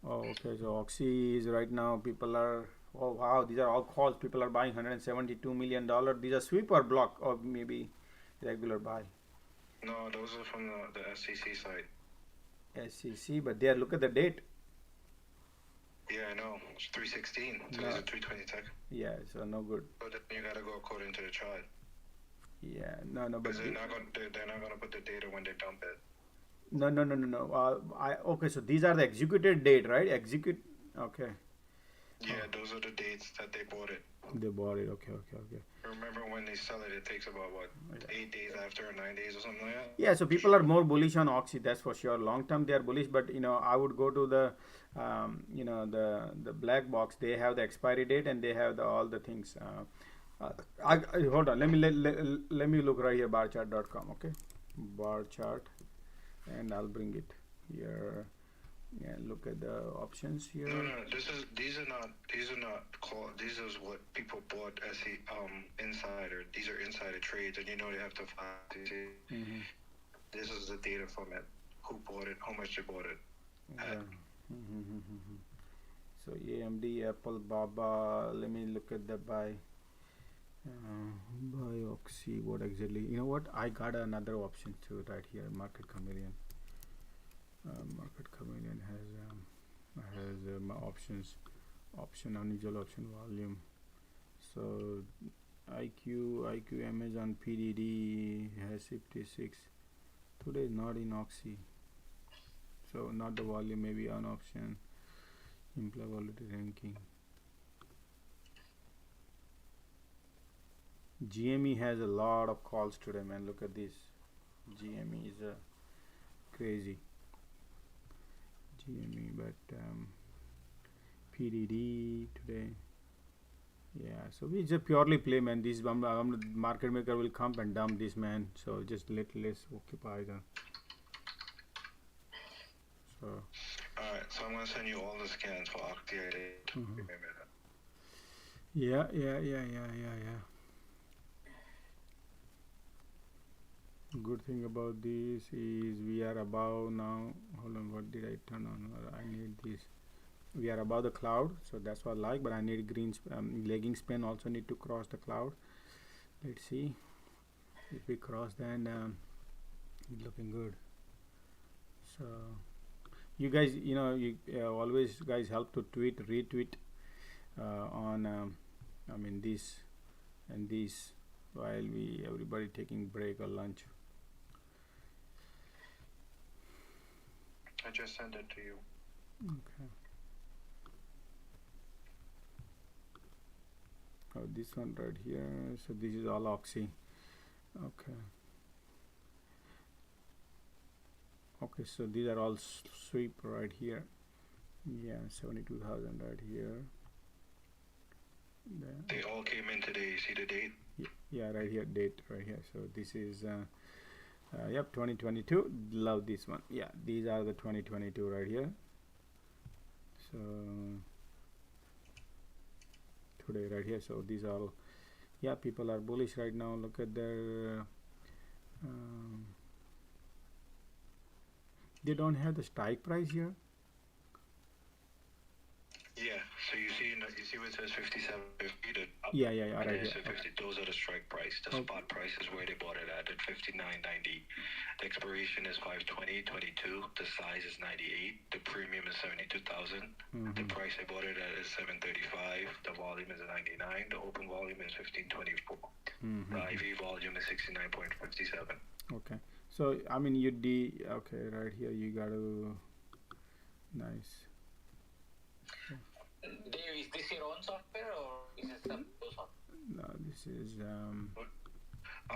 Oh, okay. So Oxy is right now. People are. Oh wow, these are all calls. People are buying $172 million. These are sweep or block or maybe regular buy. No, those are from the SEC side. SEC, but there. Look at the date. Yeah, I know. It's 316. Today's a 320 tech. Yeah, so no good. But then you gotta go according to the chart. Yeah, no, but because they're not gonna put the data when they dump it. No. Okay, so these are the executed date, right? Okay. Yeah, those are the dates that they bought it. They bought it. Okay. Remember when they sell it, it takes about 8 days after, or 9 days or something like that. Yeah, so people are more bullish on Oxy, that's for sure. Long term they are bullish, but I would go to the the black box. They have the expiry date and they have all the things. Hold on. Let me look right here, barchart.com. Okay, bar chart, and I'll bring it here. Yeah, look at the options here. No. These are not called. These is what people bought as the insider. These are insider trades, and you know they have to file. Mm-hmm. This is the data from it. Who bought it? How much they bought it? Yeah. So AMD, Apple, Baba. Let me look at the buy. Buy Oxy. What exactly? You know what? I got another option too right here. Market Chameleon. Market Chameleon has my options. Option unusual option volume. So IQ Amazon PDD has 56. Today is not in Oxy. So not the volume, maybe on option. Imply volatility ranking. GME has a lot of calls today, man. Look at this. GME is crazy. GME, but PDD today. Yeah, so we just purely play, man. This market maker will come and dump this, man. So just let's occupy them. So. Alright, so I'm gonna send you all the scans for Octave. Yeah. Good thing about this is we are above now. Hold on, what did I turn on? I need this. We are above the cloud, so that's what I like, but I need green lagging span also need to cross the cloud. Let's see if we cross, then it's looking good. So you guys, you always guys help to retweet on I mean this and this while everybody taking break or lunch. I just sent it to you. Okay. Oh, this one right here. So this is all Oxy. Okay. Okay, so these are all sweep right here. Yeah, 72,000 right here. They all came in today. See the date? Yeah, right here, date right here. So this is yep, 2022. Love this one. Yeah, these are the 2022 right here. So today right here. So these are all, yeah, people are bullish right now. Look at their they don't have the strike price here. Yeah, so you see where it says 57.50. Yeah, right here. 50. Those are the strike price. The spot price is where they bought it at 59.90. The expiration is 5/20/22. The size is 98. The premium is 72,000. The price they bought it at is 735. The volume is 99. The open volume is 1524. The IV volume is 69.57. Okay, so I mean okay, right here you got to nice. Dave, is this your own software or is it some software? No, this is I'm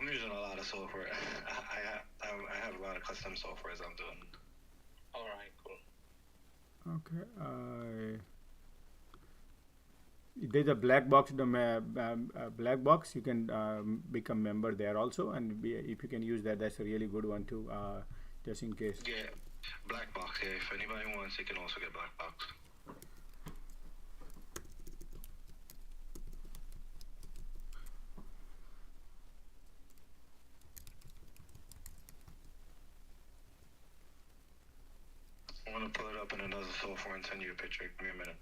using a lot of software. I have a lot of custom softwares I'm doing. All right, cool. Okay. There's a black box. Black box. You can become member there also, and if you can use that, that's a really good one too. Just in case. Yeah, black box. Yeah, if anybody wants, they can also get black box. I'm gonna pull it up in another software and send you a picture. Give me a minute.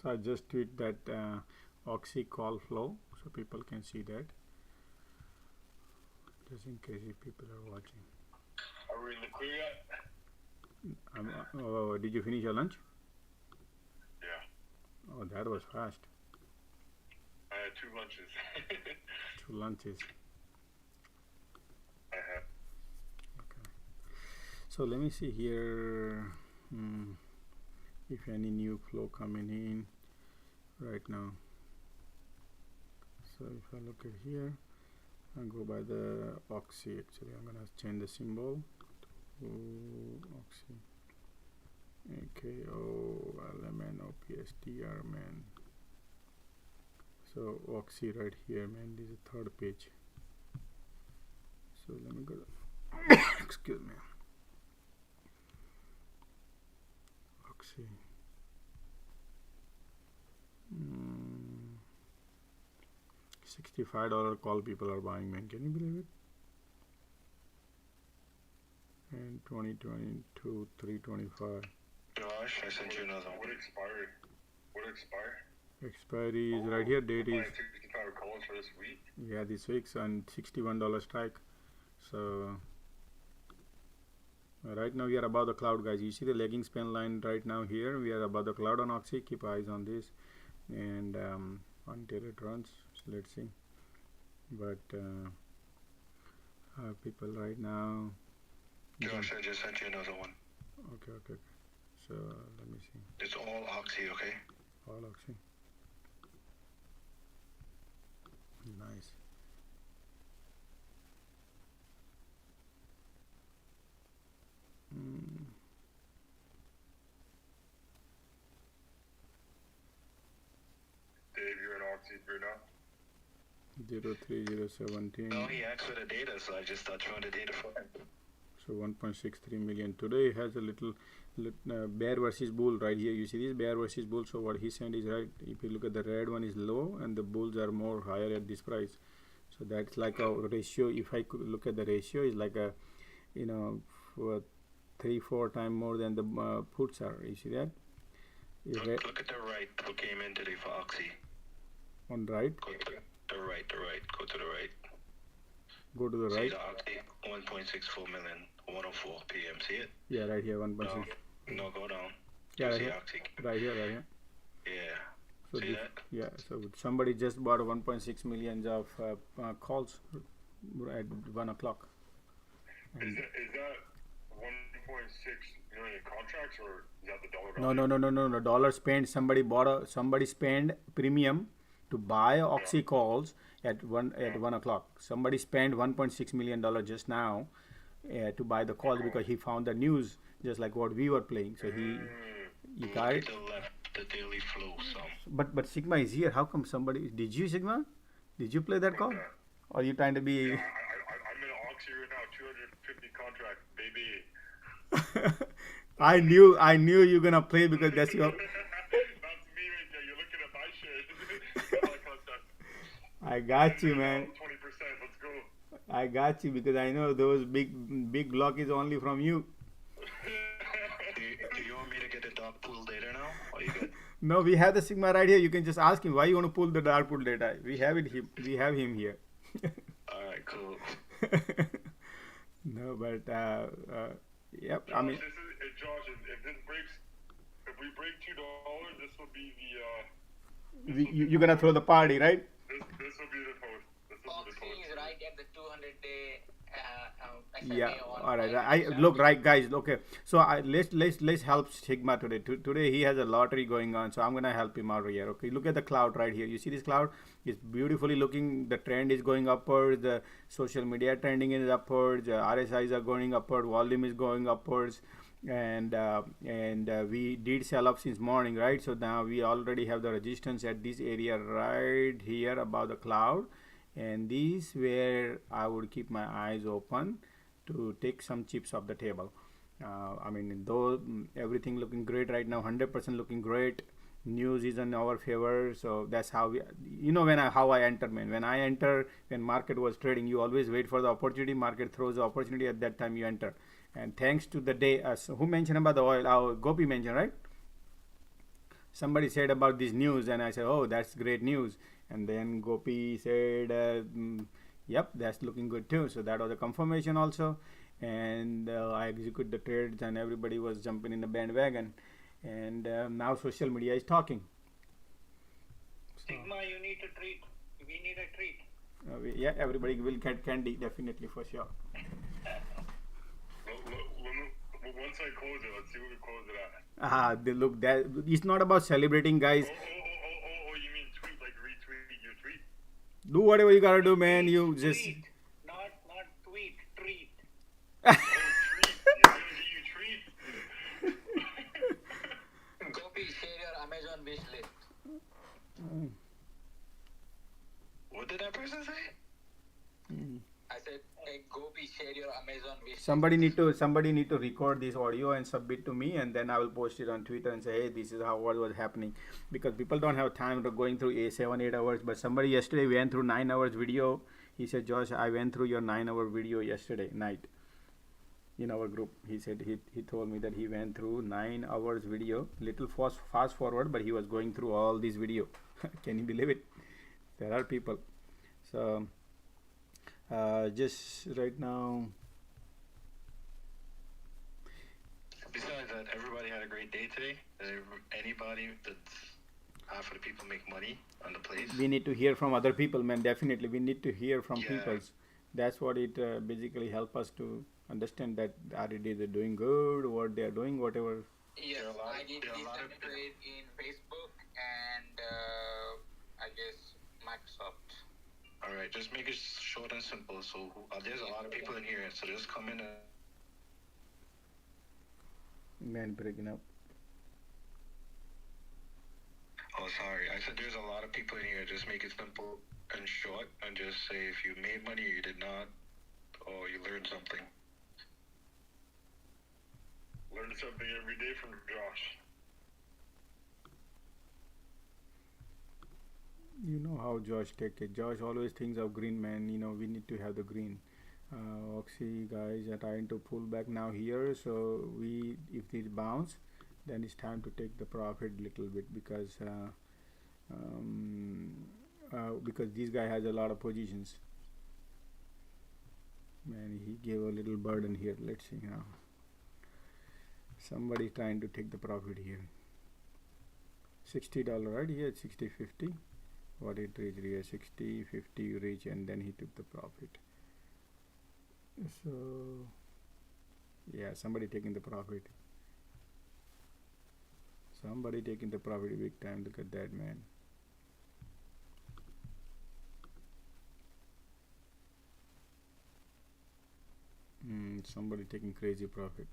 So I just tweet that Oxy call flow so people can see that. Just in case if people are watching. Are we in the clear yet? Did you finish your lunch? Yeah. Oh, that was fast. I had 2 lunches. 2 lunches. I have. Okay. So let me see here if any new flow coming in right now. So if I look at here, I go by the Oxy. Actually, I'm gonna change the symbol Oxy. AKO, LMN, OPSTR, man. So Oxy right here, man. This is the third page. So let me go. Excuse me. Oxy. $65 call people are buying, man. Can you believe it? And 2022 325. Josh, I sent you another one. What expired? What expired? Expiry is right here. Date is 65 calls for this week. yeah, this week's and $61 strike. So right now we are above the cloud, guys. You see the lagging span line right now here. We are above the cloud on Oxy. Keep eyes on this and until it runs. So let's see. But people right now. Josh, I just sent you another one. Okay. So let me see. It's all Oxy, okay? All Oxy. Nice. Dave, you're in Oxy right now? 03017. No, he asked for the data, so I just start throwing the data for him. So 1.63 million. Today has a little bear versus bull right here. You see this bear versus bull. So what he said is right. If you look at the red one is low and the bulls are more higher at this price. So that's like a ratio. If I could look at the ratio, is like a, you know, for 3-4 times more than the puts are. You see that? Look at the right. What came in today for Oxy? On right. Go to the right. Go to the right. Go to the right. See the Oxy 1.64 million, 104 p.m. See it? Yeah, right here, 1.6. No, go down. Yeah, right see here. Oxy. Right here. Yeah. So see that? Yeah. So somebody just bought 1.6 million of calls at 1 o'clock. Is that 1.6 million contracts, or is that the dollar value? No. Dollar spent. Somebody spent premium to buy Oxy calls at 1 o'clock. Somebody spent $1.6 million just now to buy the calls because he found the news just like what we were playing. So he got it. The daily flow. But Sigma is here. How come somebody? Did you, Sigma? Did you play that call? Or are you trying to be? Yeah, I'm in Oxy right now. 250 contract, baby. I knew you're gonna play because that's your. That's me right there. You're looking at my shit. I got you, man. 20%. Let's go. I got you because I know those big block is only from you. Do you want me to get the dark pool data now? Or you good? No, we have the Sigma right here. You can just ask him why you want to pull the dark pool data. We have it. We have him here. All right, cool. No, but yep. Josh, I mean, Josh, if we break $2, this will be you're gonna throw the party, right? This will be the post. Oxy is right at the 200-day SMA. Yeah. All right. I look right, guys. Okay. So let's help Sigma today. Today he has a lottery going on, so I'm gonna help him out here. Okay. Look at the cloud right here. You see this cloud? It's beautifully looking. The trend is going upwards. The social media trending is upwards. RSIs are going upward. Volume is going upwards. And we did sell up since morning, right? So now we already have the resistance at this area right here above the cloud, and this where I would keep my eyes open to take some chips off the table. I mean, though everything looking great right now, 100% looking great. News is in our favor, so that's how we. You know how I enter, man. When I enter, when market was trading, you always wait for the opportunity. Market throws the opportunity at that time you enter. And thanks to the day, who mentioned about the oil? Our Gopi mentioned, right? Somebody said about this news, and I said, oh, that's great news. And then Gopi said, yep, that's looking good too. So that was a confirmation also. And I executed the trades, and everybody was jumping in the bandwagon. And now social media is talking. Sigma, you need a treat. We need a treat. Yeah, everybody will get candy, definitely, for sure. Once I close it, let's see what we close it at. Look, that it's not about celebrating, guys. Oh, you mean tweet, like retweet your tweet? Do whatever you gotta do, man. You just Not tweet, treat. Oh, treat. Yeah. Amazon wish list. What did that person say? I said, hey, Gopi, share your Amazon wish list. Somebody need to record this audio and submit to me, and then I will post it on Twitter and say, hey, this is what was happening, because people don't have time to going through 7-8 hours. But somebody yesterday went through 9 hours video. He said, Josh, I went through your 9-hour video yesterday night in our group. He said he told me that he went through 9 hours video, little fast forward, but he was going through all this video. Can you believe it? There are people. So just right now. Besides that, everybody had a great day today. Anybody that's half of the people make money on the place. We need to hear from other people, man. Definitely, we need to hear from people. That's what it basically help us to understand that RD are doing good, what they are doing, whatever. Yes, I did decent trade in Facebook and I guess Microsoft. All right, just make it short and simple. So there's a lot of people in here, so just come in and. Man, breaking up. Oh, sorry. I said there's a lot of people in here. Just make it simple and short, and just say if you made money, you did not, or you learned something. Learn something every day from Josh. You know how Josh take it. Josh always thinks of green, man. You know, we need to have the green. Oxy guys are trying to pull back now here. So if this bounce, then it's time to take the profit little bit, because this guy has a lot of positions. Man, he gave a little burden here. Let's see now. Somebody trying to take the profit here. $60, right? Here, 60.50. What it reached here? 60.50 reach, and then he took the profit. So yeah, somebody taking the profit. Somebody taking the profit big time. Look at that, man. Somebody taking crazy profit.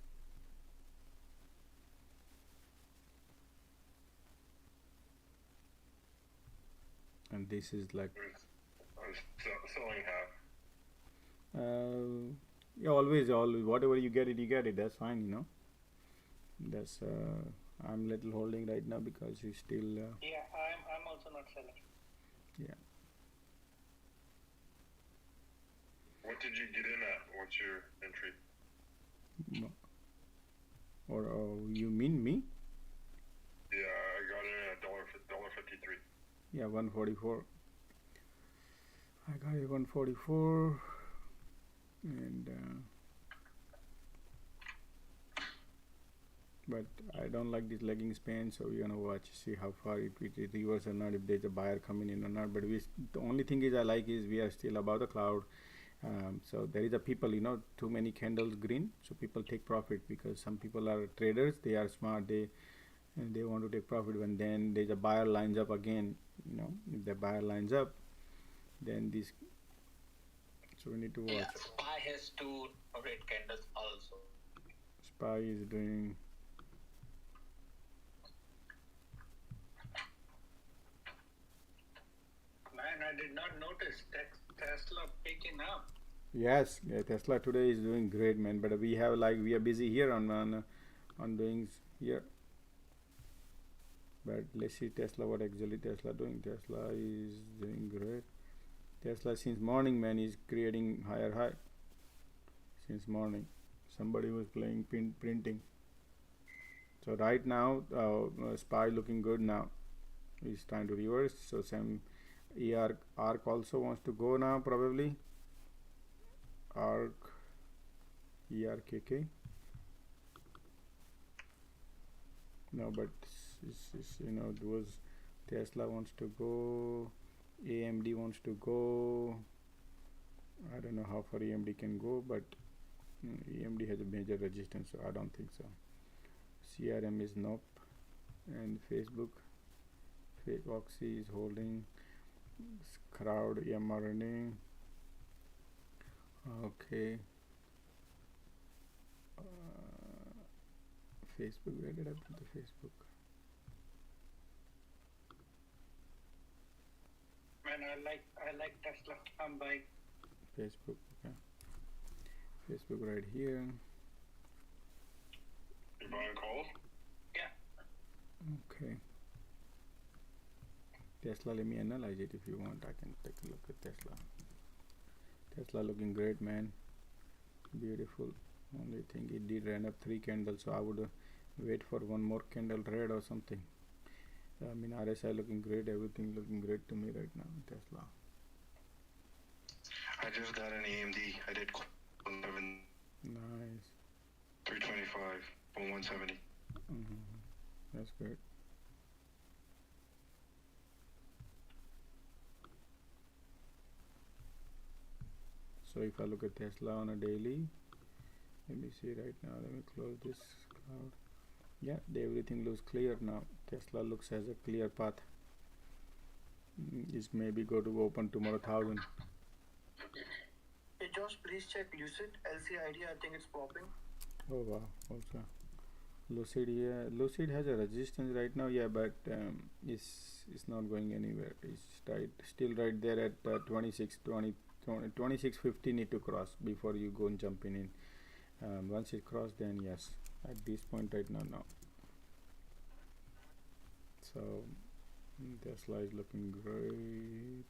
And this is like selling half. Yeah, always whatever you get it, that's fine, you know. That's I'm little holding right now because he's still yeah, I'm also not selling. Yeah. What did you get in at? What's your entry? Or you mean me? Yeah, I got in at $1.53. Yeah, 144. I got it 144, and but I don't like this lagging span, so we're gonna watch, see how far it reverse or not, if there's a buyer coming in or not. But the only thing is I like is we are still above the cloud. So there is a people, you know, too many candles green, so people take profit, because some people are traders, they are smart, they want to take profit. When then there's a buyer lines up again, you know, if the buyer lines up, then this, so we need to watch. Yeah, SPY has 2 red candles also. SPY is doing. Man, I did not notice Tesla picking up. Yes, yeah, Tesla today is doing great, man. But we are busy here on doing here. But let's see Tesla, what actually Tesla doing. Tesla is doing great. Tesla since morning, man, is creating higher high. Since morning, somebody was playing printing. So right now, SPY looking good now. He's trying to reverse. So some ARC also wants to go now, probably. ARC, ERKK. No, but you know, it was Tesla wants to go, AMD wants to go. I don't know how far AMD can go, but AMD has a major resistance, so I don't think so. CRM is nope, and Facebook, fake Oxy is holding. Crowd mRNA. Okay. Facebook, where did I put the Facebook? I like Tesla. I'm buying. Facebook, okay. Facebook right here. You buying calls? Yeah. Okay. Tesla, let me analyze it if you want. I can take a look at Tesla. Tesla looking great, man. Beautiful. Only thing it did ran up 3 candles, so I would wait for one more candle red or something. I mean, RSI looking great. Everything looking great to me right now. Tesla. I just got an AMD. I did 11. Nice. 325 from 170. That's good. So if I look at Tesla on a daily, let me see right now. Let me close this cloud. Yeah, everything looks clear now. Tesla looks as a clear path. Is maybe go to open tomorrow 1000. Hey Josh, please check Lucid LCID. I think it's popping. Oh wow, also Lucid here. Lucid has a resistance right now, yeah, but it's not going anywhere. It's still right there at 2650 need to cross before you go and jump in. Once it crossed, then yes, at this point right now, no. So Tesla is looking great.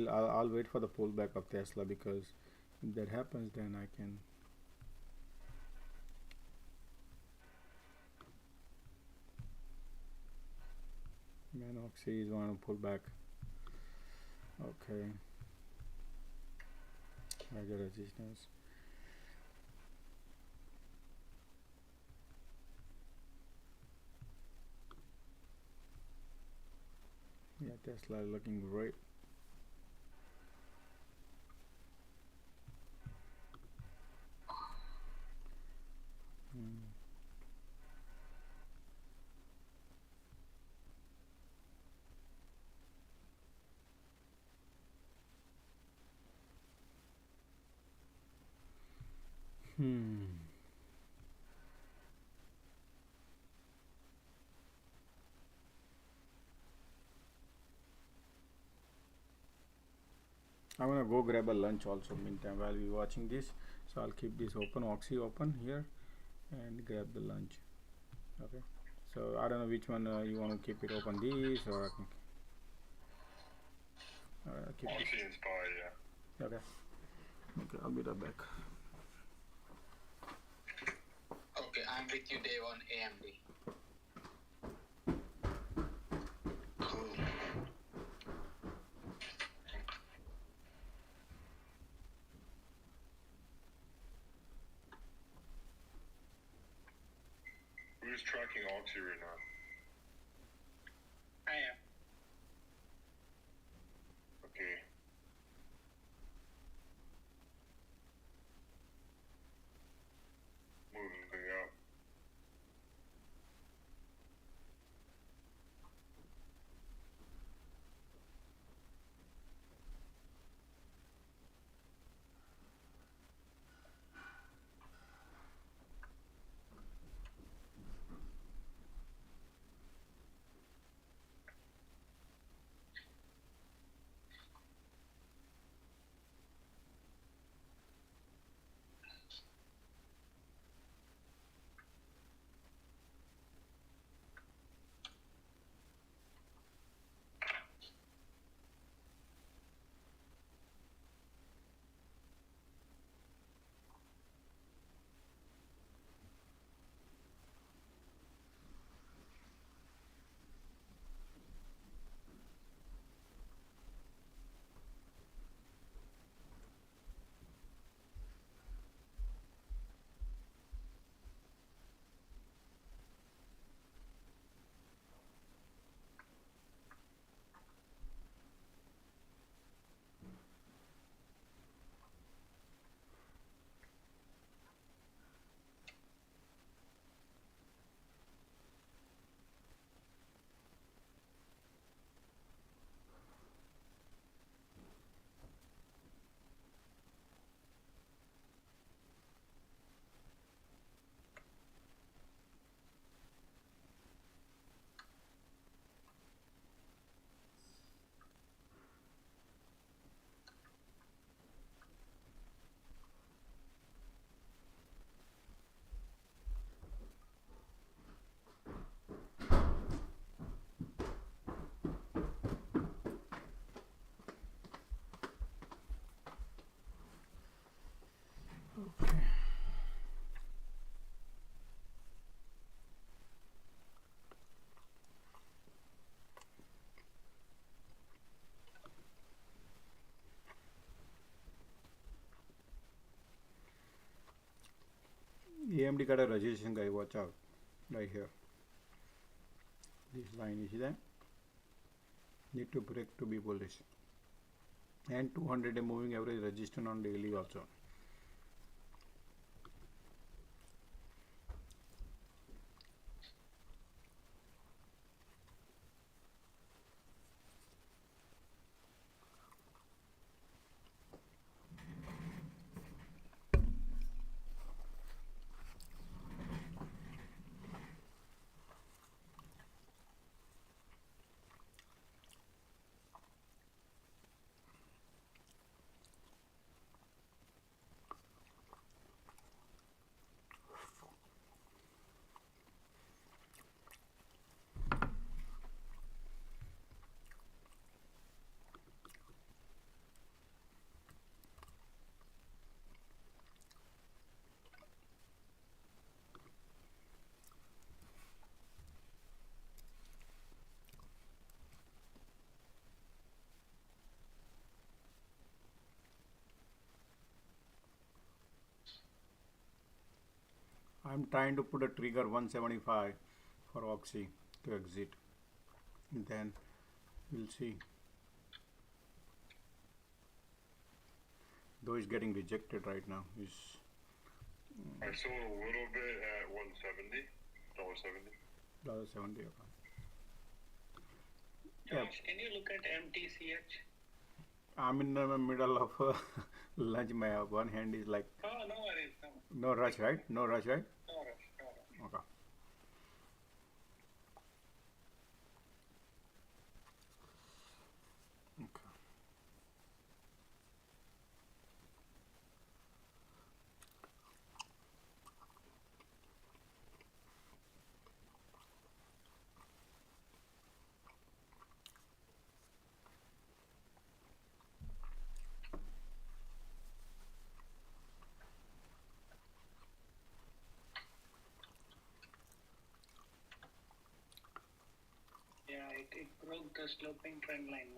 I'll wait for the pullback of Tesla, because if that happens, then I can. Manoxy is want to pull back. Okay. Major resistance. Yeah, Tesla is looking great. I'm gonna go grab a lunch also meantime while we watching this, so I'll keep this open, Oxy open here, and grab the lunch. Okay, so I don't know which one you want to keep it open, this or I can keep Oxy this. and Spy, yeah. Okay, I'll be right back. Okay, I'm with you, Dave, on AMD. Cool. Who's tracking Oxy right now? I am. Okay. Moving up. AMD got a resistance, guy. Watch out, right here. This line is there. Need to break to be bullish. And 200 moving average resistance on daily also. I'm trying to put a trigger 175 for Oxy to exit. And then we'll see. Though it's getting rejected right now. I sold a little bit at $170. $70. Okay. Josh, can you look at MTCH? I'm in the middle of lunch. My one hand is like. Oh, no worries. No rush, right? No rush, right? No rush. Okay. Yeah, it broke the sloping trend line.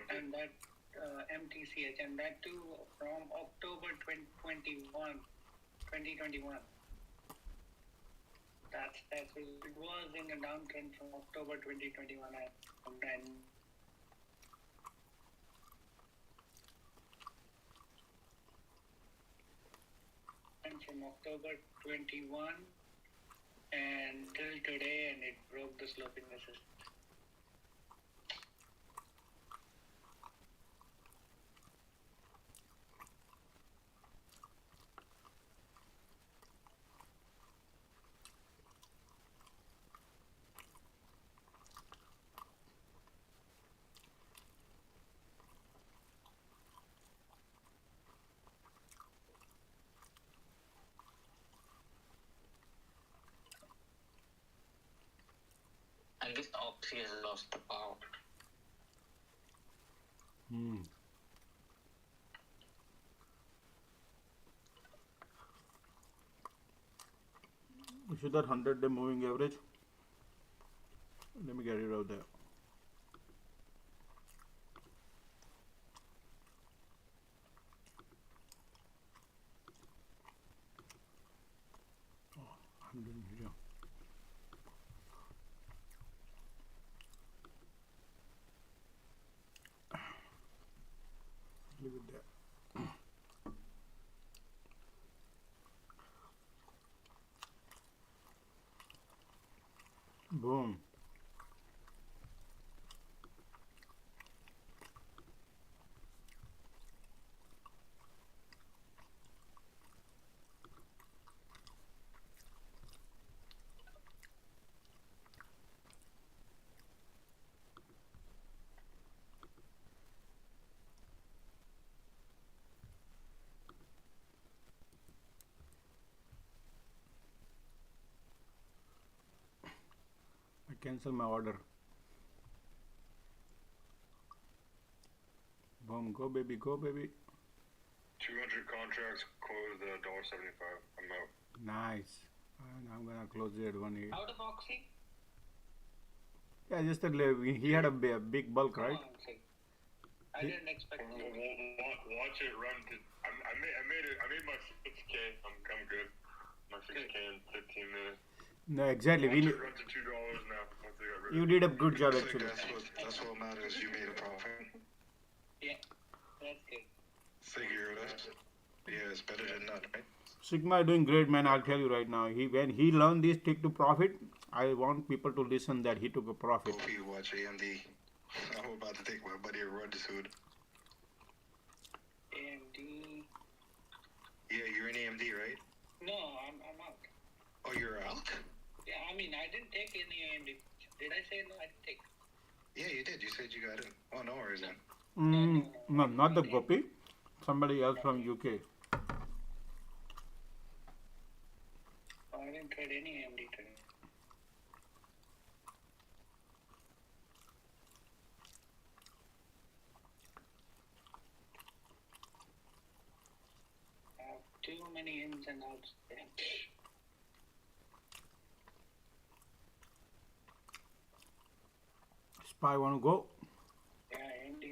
And that MTCH, and that too from October 2021. That's it was in a downtrend from October 2021 and from October 21 and till today, and it broke the sloping resistance. I guess Oxy has lost the power. You see that 100-day moving average? Let me get it out there. Oh, 100 here. Leave it there. Boom. I cancel my order. Boom, go baby, go baby. 200 contracts closed at $1.75. I'm out. Nice. And I'm gonna close it at 1.8. Out of Oxy? Yeah, just a he had a big bulk, right? I didn't expect it. Watch it run to. I made my 6K. I'm good. My 6K in 15 minutes. No, exactly. Watch it run to $2 now. Once they got rid You of did a good job actually. That's what matters. You made a profit. Yeah, that's good. Figure it out. Yeah, it's better than none, right? Sigma is doing great, man. I'll tell you right now. When he learned this take to profit, I want people to listen that he took a profit. Hope you watch AMD. I'm about to take my buddy a run soon. AMD. Yeah, you're in AMD, right? No, I'm out. Oh, you're out? Yeah, I mean, I didn't take any AMD. Did I say no? I didn't take. Yeah, you did. You said you got in. Oh, no worries then. No, not the Gopi. Somebody else from UK. I didn't trade any AMD today. I have too many ins and outs there. Spy want to go? Yeah, AMD.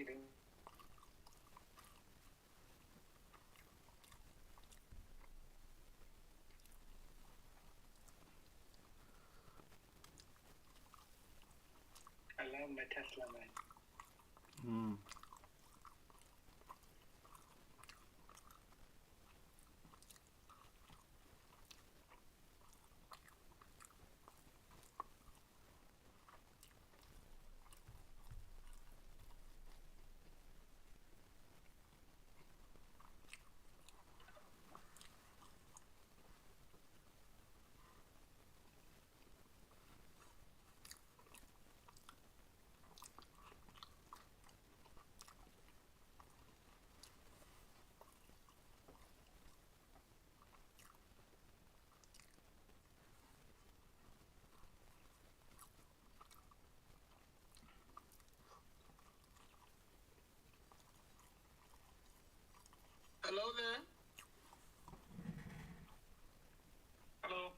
I love my Tesla, man. Hello there. Hello.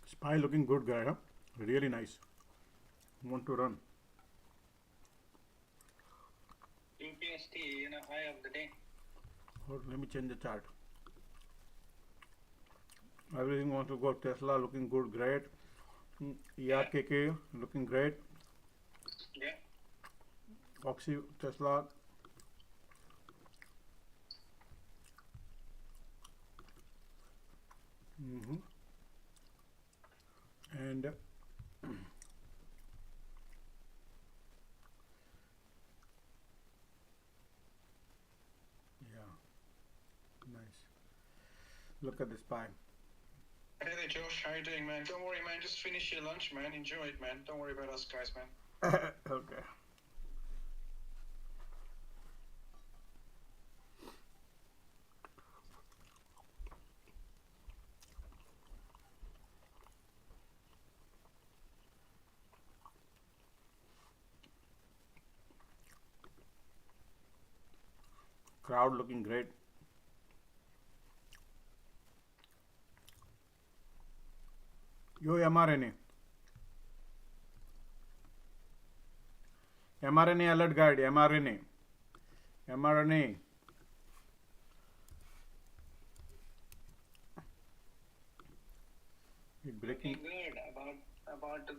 Spy looking good guy, huh? Really nice. Want to run. UPST, high of the day. Hold, let me change the chart. Everything wants to go. Tesla looking good, great. ERKK looking great. Yeah. Oxy, Tesla. And yeah, nice. Look at the spy. Hey there, Josh. How you doing, man? Don't worry, man. Just finish your lunch, man. Enjoy it, man. Don't worry about us guys, man. Okay. Crowd looking great. Yo, mRNA. mRNA alert guide. mRNA. mRNA. It breaking. Looking good. About to.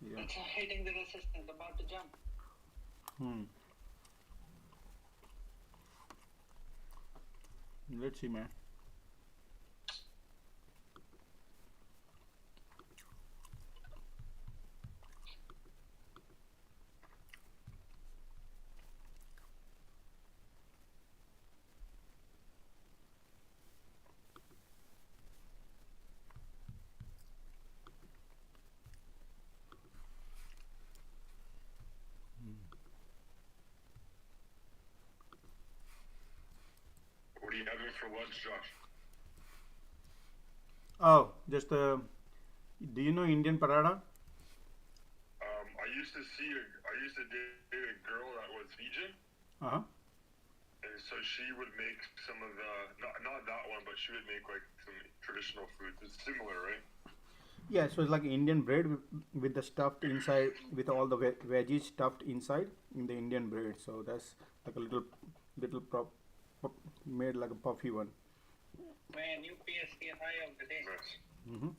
Yeah. It's hitting the resistance. About to jump. Let's see, man. What are you having for lunch, Josh? Oh, just do you know Indian parada? I used to date a girl that was Fijian, Uh-huh. and so she would make some of the not that one, but she would make like some traditional foods. It's similar, right? Yeah, so it's like Indian bread with the stuffed inside, with all the veggies stuffed inside in the Indian bread. So that's like a little made like a puffy one. Man, UPSC high of the day. Hmm.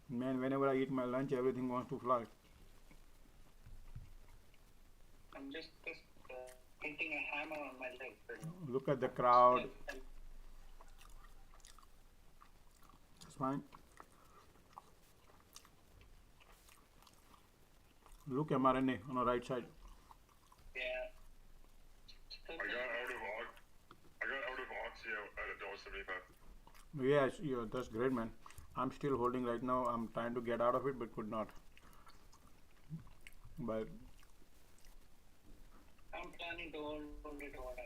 Man, whenever I eat my lunch, everything wants to fly. I'm just hitting a hammer on my leg. Look at the crowd. It's fine. Look, mRNA on the right side. Yeah. I got out of Oxy at $1.75. Yes, yeah, that's great, man. I'm still holding right now. I'm trying to get out of it, but could not. But I'm planning to hold it over.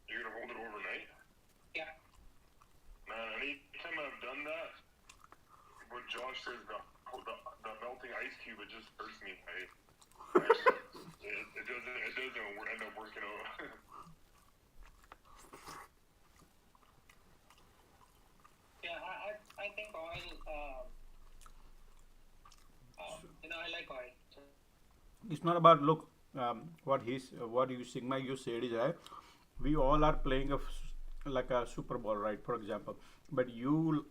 You're gonna hold it overnight? Yeah. Man, anytime I've done that, what Josh says, the melting ice cube, it just hurts me. It doesn't end up working out. Yeah, I think oil. I like oil. So. It's not about look. What you Sigma you said is that we all are playing like a Super Bowl, right? For example, but you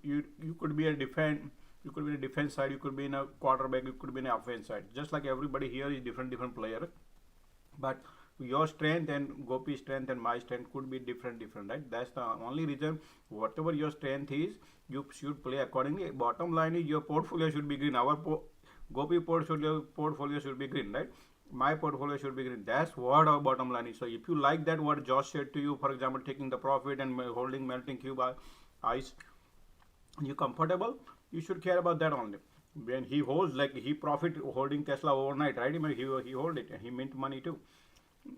could be a defense side, you could be in a quarterback, you could be in a offense side. Just like everybody here is different player, but your strength and Gopi's strength and my strength could be different, right? That's the only reason. Whatever your strength is, you should play accordingly. Bottom line is your portfolio should be green. Gopi portfolio should be green, right? My portfolio should be green. That's what our bottom line is. So if you like that, what Josh said to you, for example, taking the profit and holding melting cube ice, you comfortable, you should care about that only. When he holds, like he profit holding Tesla overnight, right? He hold it and he mint money too.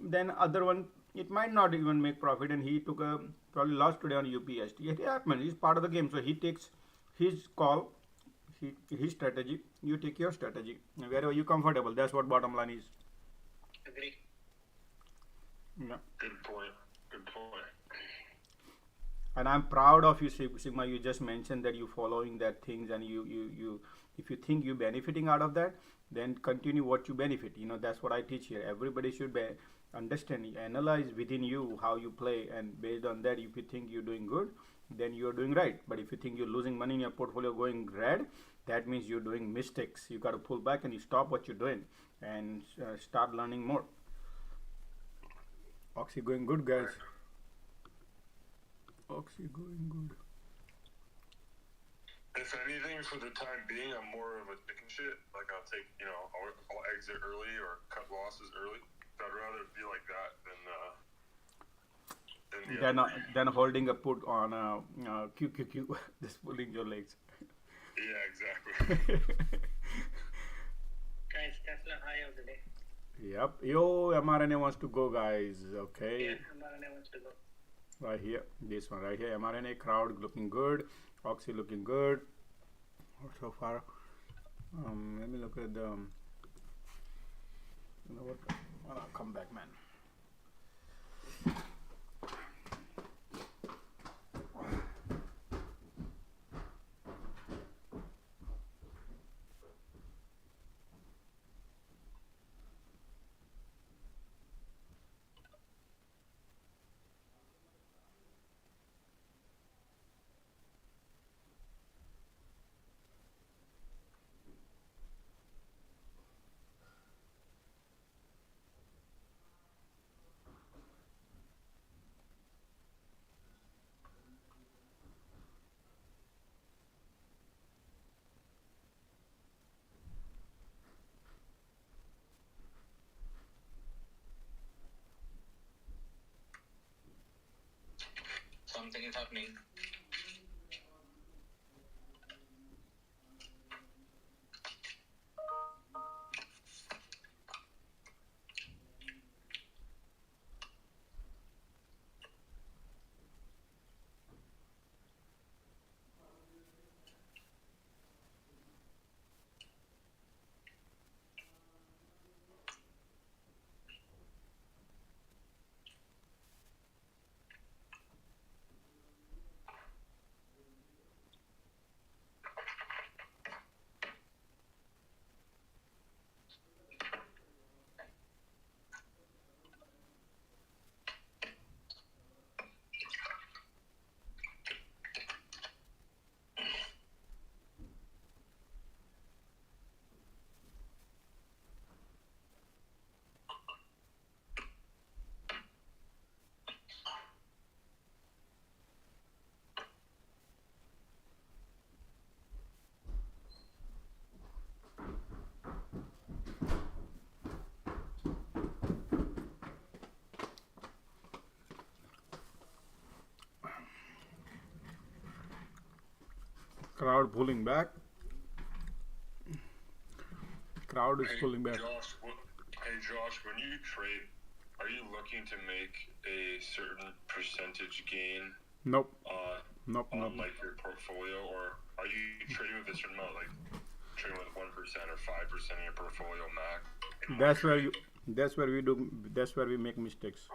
Then other one, it might not even make profit, and he took a probably lost today on UPST. It happens. It's part of the game. So he takes his call, his strategy. You take your strategy. Wherever you comfortable. That's what bottom line is. Agree. Yeah. Good point. And I'm proud of you, Sigma. You just mentioned that you following that things, and you if you think you benefiting out of that, then continue what you benefit. That's what I teach here. Everybody should understand, analyze within you how you play, and based on that, if you think you're doing good, then you're doing right. But if you think you're losing money in your portfolio going red, that means you're doing mistakes. You got to pull back and you stop what you're doing and start learning more. Oxy going good, guys. Oxy going good. If anything, for the time being, I'm more of a chicken shit. Like I'll take, I'll exit early or cut losses early. I'd rather be like that than holding a put on QQQ, just pulling your legs. Yeah, exactly. Guys, Tesla high of the day. Yep. Yo, mRNA wants to go, guys. Okay. Yeah, mRNA wants to go. Right here, this one right here. mRNA crowd looking good. Oxy looking good. So far, let me look at the. You know what? Come back, man. Something is happening. Crowd pulling back. Crowd is Hey, pulling back. Josh, when you trade, are you looking to make a certain percentage gain Nope. on like your portfolio, or are you trading with a certain amount, like trading with 1% or 5% of your portfolio max? That's where we make mistakes.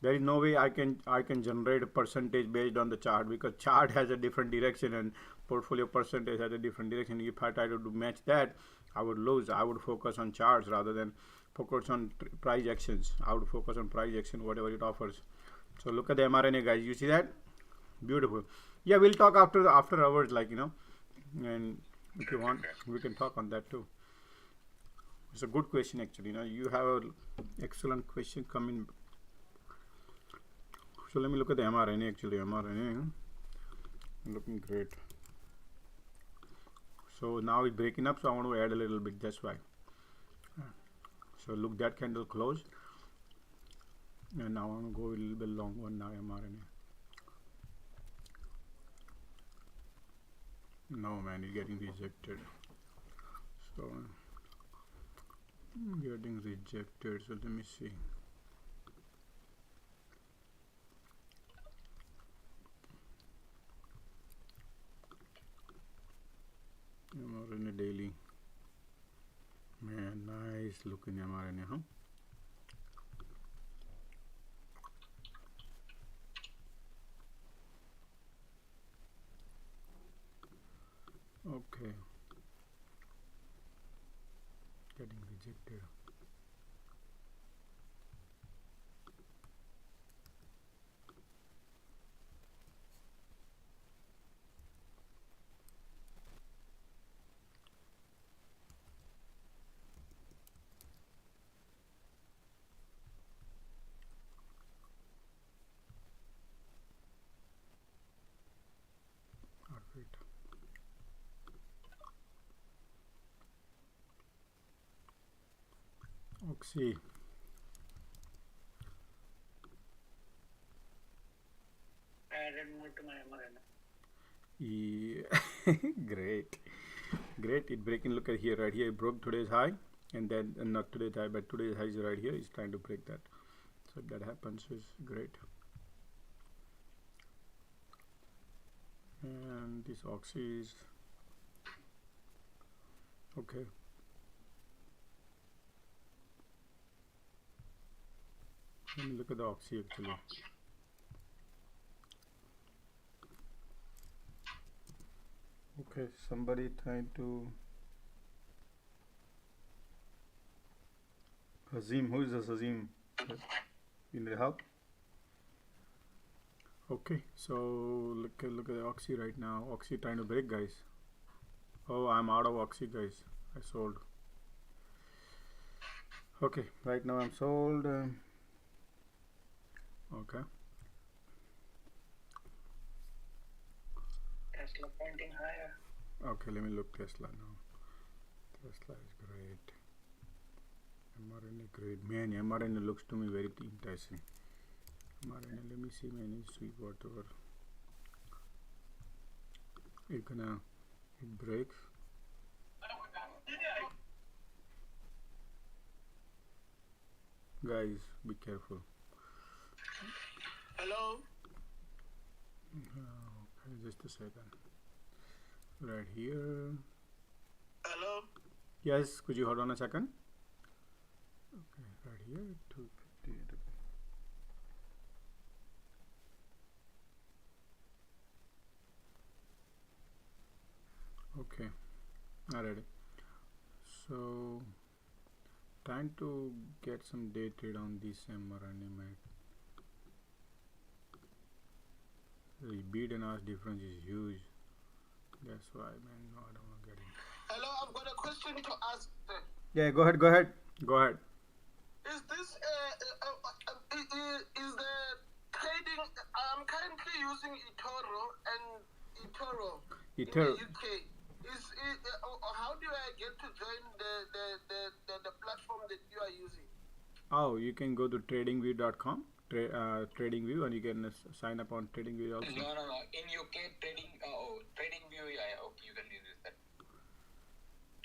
There is no way I can generate a percentage based on the chart, because chart has a different direction and portfolio percentage has a different direction. If I try to match that, I would lose. I would focus on charts rather than focus on price actions. I would focus on price action, whatever it offers. So look at the mRNA, guys. You see that? Beautiful. Yeah, we'll talk after hours, like, and if you want, we can talk on that too. It's a good question, actually. You have an excellent question coming. So let me look at the mRNA. Actually, mRNA looking great. So now it's breaking up, so I want to add a little bit. That's why. So look, that candle closed, and now I want to go a little bit long one now. mRNA. No, man, it's getting rejected. So getting rejected. So let me see. mRNA daily. Man, nice looking mRNA, huh? Okay. Getting rejected. Perfect. Oxy. Added more to my mRNA. Yeah. Great. It breaking. Look at here, right here. It broke today's high, and then not today's high, but today's high is right here. It's trying to break that. So if that happens, is great. And this Oxy is okay. Let me look at the Oxy actually. Okay, somebody trying to Hazim. Who is this Hazim? You need help? Okay, so look at the Oxy right now. Oxy trying to break, guys. Oh, I'm out of Oxy, guys. I sold. Okay, right now I'm sold. Okay. Tesla pointing higher. Okay, let me look Tesla now. Tesla is great. mRNA great. Man, mRNA looks to me very enticing. mRNA, let me see, man, sweet whatever. It breaks. Guys, be careful. Hello? Okay, just a second. Right here. Hello? Yes, could you hold on a second? Okay, right here, 258. Okay, alrighty. So, trying to get some day trade on this mRNA, man. The bid and ask difference is huge. That's why, man. No, I don't want to get it. Hello, I've got a question to ask. Yeah, go ahead. Is this is the trading? I'm currently using eToro in the UK. How do I get to join the platform that you are using? Oh, you can go to tradingview.com, TradingView, and you can sign up on TradingView also. No. In UK, TradingView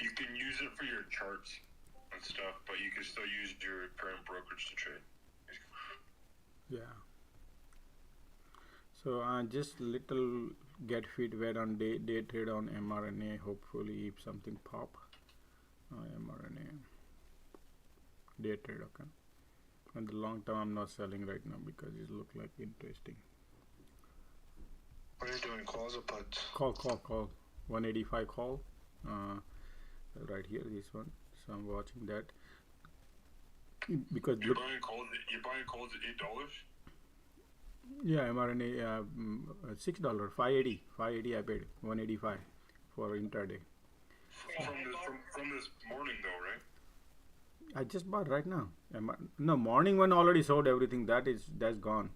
You can use it for your charts and stuff, but you can still use your current brokerage to trade. Yeah. So just little get fit wet on day trade on mRNA. Hopefully, if something pop, mRNA day trade. Okay. And the long term, I'm not selling right now because it look like interesting. What are you doing? Calls or puts? Call. 185 call. Right here, this one. So I'm watching that because you're buying calls at $8. Yeah, mRNA $6, 580 I paid 185 for intraday. From this morning though, right? I just bought right now. No, morning one already sold everything. That's gone.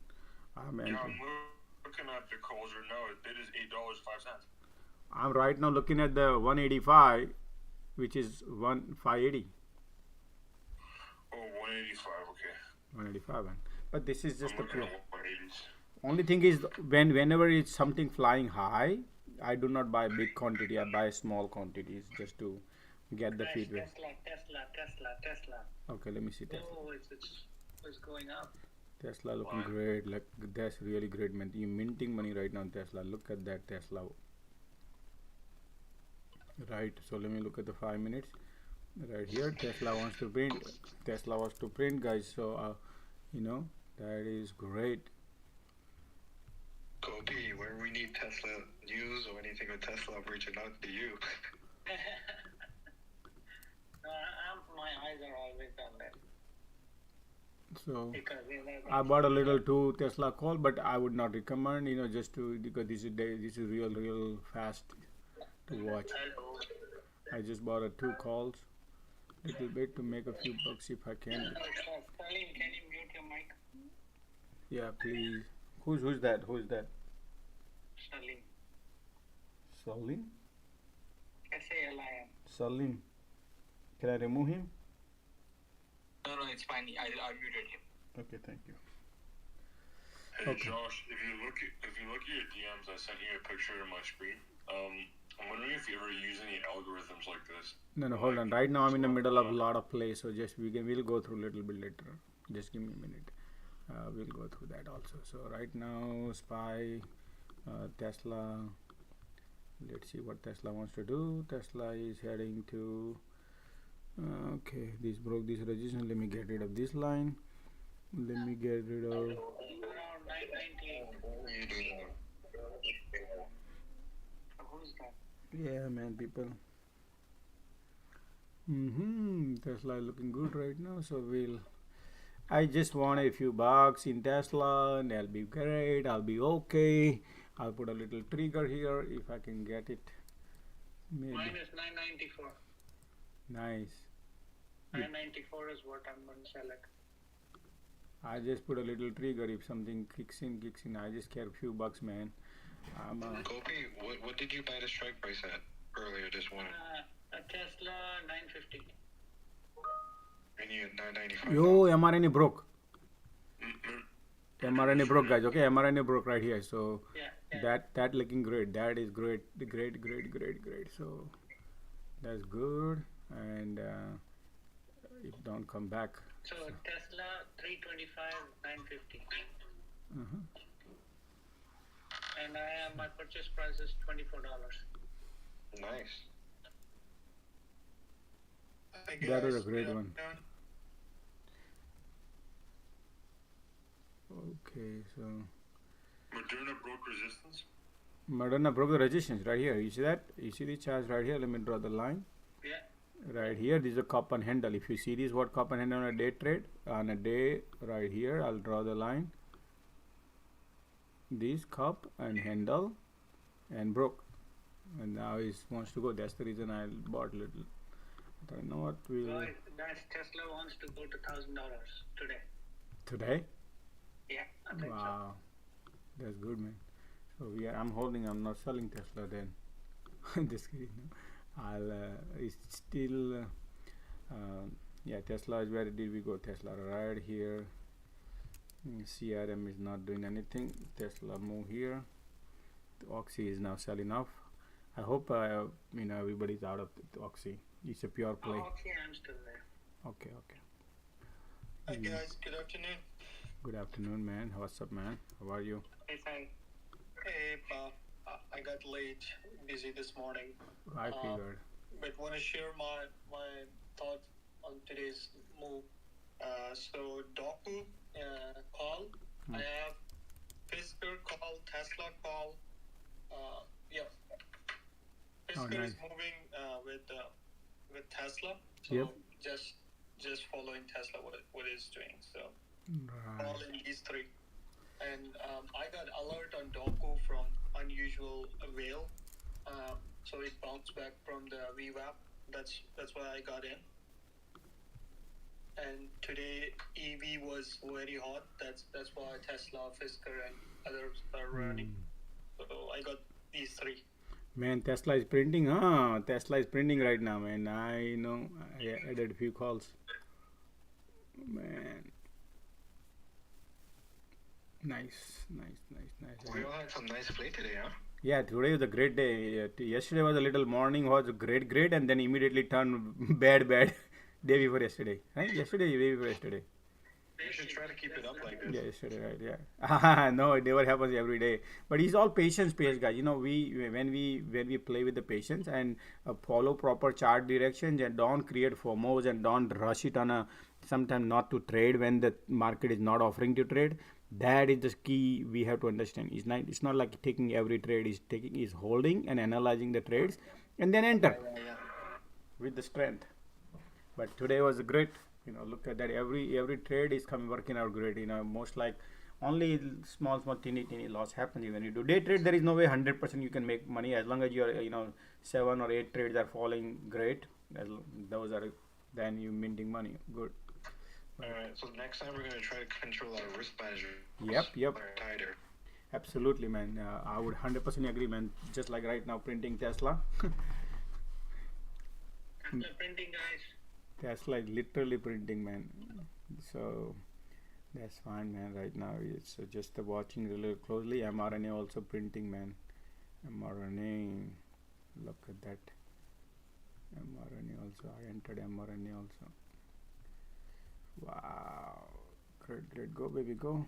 I'm looking at the calls right now. It is $8.05. I'm right now looking at the 185, which is 580. Oh, 185. Okay. 185 one. But this is just the only thing is whenever it's something flying high, I do not buy big quantity. I buy small quantities just to get the feedback. Tesla. Okay, let me see Tesla. Oh, it's going up. Tesla looking great. Like that's really great, man. You're minting money right now, Tesla. Look at that Tesla. Right. So let me look at the 5 minutes. Right here, Tesla wants to print. Guys. So that is great. Kobe, when we need Tesla news or anything with Tesla, I'm reaching out to you. My eyes are always on that. So I bought a little 2 Tesla call, but I would not recommend, just because this is real fast to watch. I just bought 2 calls, little bit to make a few bucks if I can. Salim, can you mute your mic? Yeah, please. Who's that? Salim. Salim? S-A-L-I-M. Salim. Can I remove him? No, it's fine. I muted him. Okay, thank you. Hey Josh, if you look at your DMs, I sent you a picture of my screen. I'm wondering if you ever use any algorithms like this. No, hold on. Right now I'm in the middle of a lot of play, so we'll go through a little bit later. Just give me a minute. We'll go through that also. So right now, SPY, Tesla. Let's see what Tesla wants to do. Tesla is heading to. Okay, this broke this resistance. Let me get rid of this line. Let me get rid of. Yeah, man, people. Tesla is looking good right now, so I just want a few bucks in Tesla, and I'll be great. I'll be okay. I'll put a little trigger here if I can get it. Maybe. Mine is 994. Nice. 994 is what I'm going to sell it. I just put a little trigger. If something kicks in. I just care a few bucks, man. Kobe, what did you buy the strike price at earlier this morning? A Tesla 950. And you at 995. Yo, mRNA broke. mRNA broke, guys. Okay, mRNA broke right here. So that looking great. That is great. Great. So that's good. And it don't come back. So Tesla 325 950. And my purchase price is $24. Nice. That is a great one. Okay, so Moderna broke resistance. Moderna broke the resistance right here. You see that? You see the charge right here? Let me draw the line. Yeah. Right here, this is a cup and handle. If you see this, what cup and handle on a day trade, on a day right here, I'll draw the line. This cup and handle and broke, and now it wants to go. That's the reason I bought little. But I know what we. Tesla wants to go to $1,000 today. Today? Yeah, I think wow, that's good, man. So I'm holding. I'm not selling Tesla then. Just kidding. It's still. Yeah, Tesla is where did we go? Tesla right here. CRM is not doing anything. Tesla move here. The Oxy is now selling off. I hope everybody's out of the Oxy. It's a pure play. Okay, I'm still there. Okay, okay. Hi guys, good afternoon. Good afternoon, man. What's up, man? How are you? Hey, fine. Hey, I got late, busy this morning. I figured. But want to share my thoughts on today's move. So Doku call. I have Fisker call, Tesla call. Yeah, Fisker nice. is moving with Tesla. So Yep. just following Tesla what it's doing. So Right. all in these three. And I got alert on Doku from unusual whale. So it bounced back from the VWAP. That's why I got in. And today EV was very hot. That's why Tesla, Fisker, and others are running. So I got these three. Man, Tesla is printing, huh? Tesla is printing right now, man. I know. I added a few calls. Man. Nice. We all had some nice play today, huh? Yeah, today was a great day. Yesterday was a little morning was great, and then immediately turned bad. Day before yesterday, right? Day before yesterday. You should try to keep it up like this. Yeah, yesterday, right? Yeah. No, it never happens every day. But it's all patience based, guys. When we play with the patience and follow proper chart directions and don't create FOMOs and don't rush it on a sometimes not to trade when the market is not offering to trade. That is the key we have to understand. It's not like taking every trade. Is holding and analyzing the trades and then enter with the strength. But today was great. Look at that. Every trade is working out great. Most like only small teeny loss happens when you do day trade. There is no way 100% you can make money as long as your 7 or 8 trades are falling great. Those are then you minting money. Good. Alright, so next time we're going to try to control our risk management. Yep. Tighter. Absolutely, man. I would 100% agree, man. Just like right now, printing Tesla. Tesla printing, guys. Tesla is literally printing, man. So that's fine, man. Right now, it's just watching really closely. mRNA also printing, man. mRNA. Look at that. mRNA also. I entered mRNA also. Wow. Great. Go, baby, go.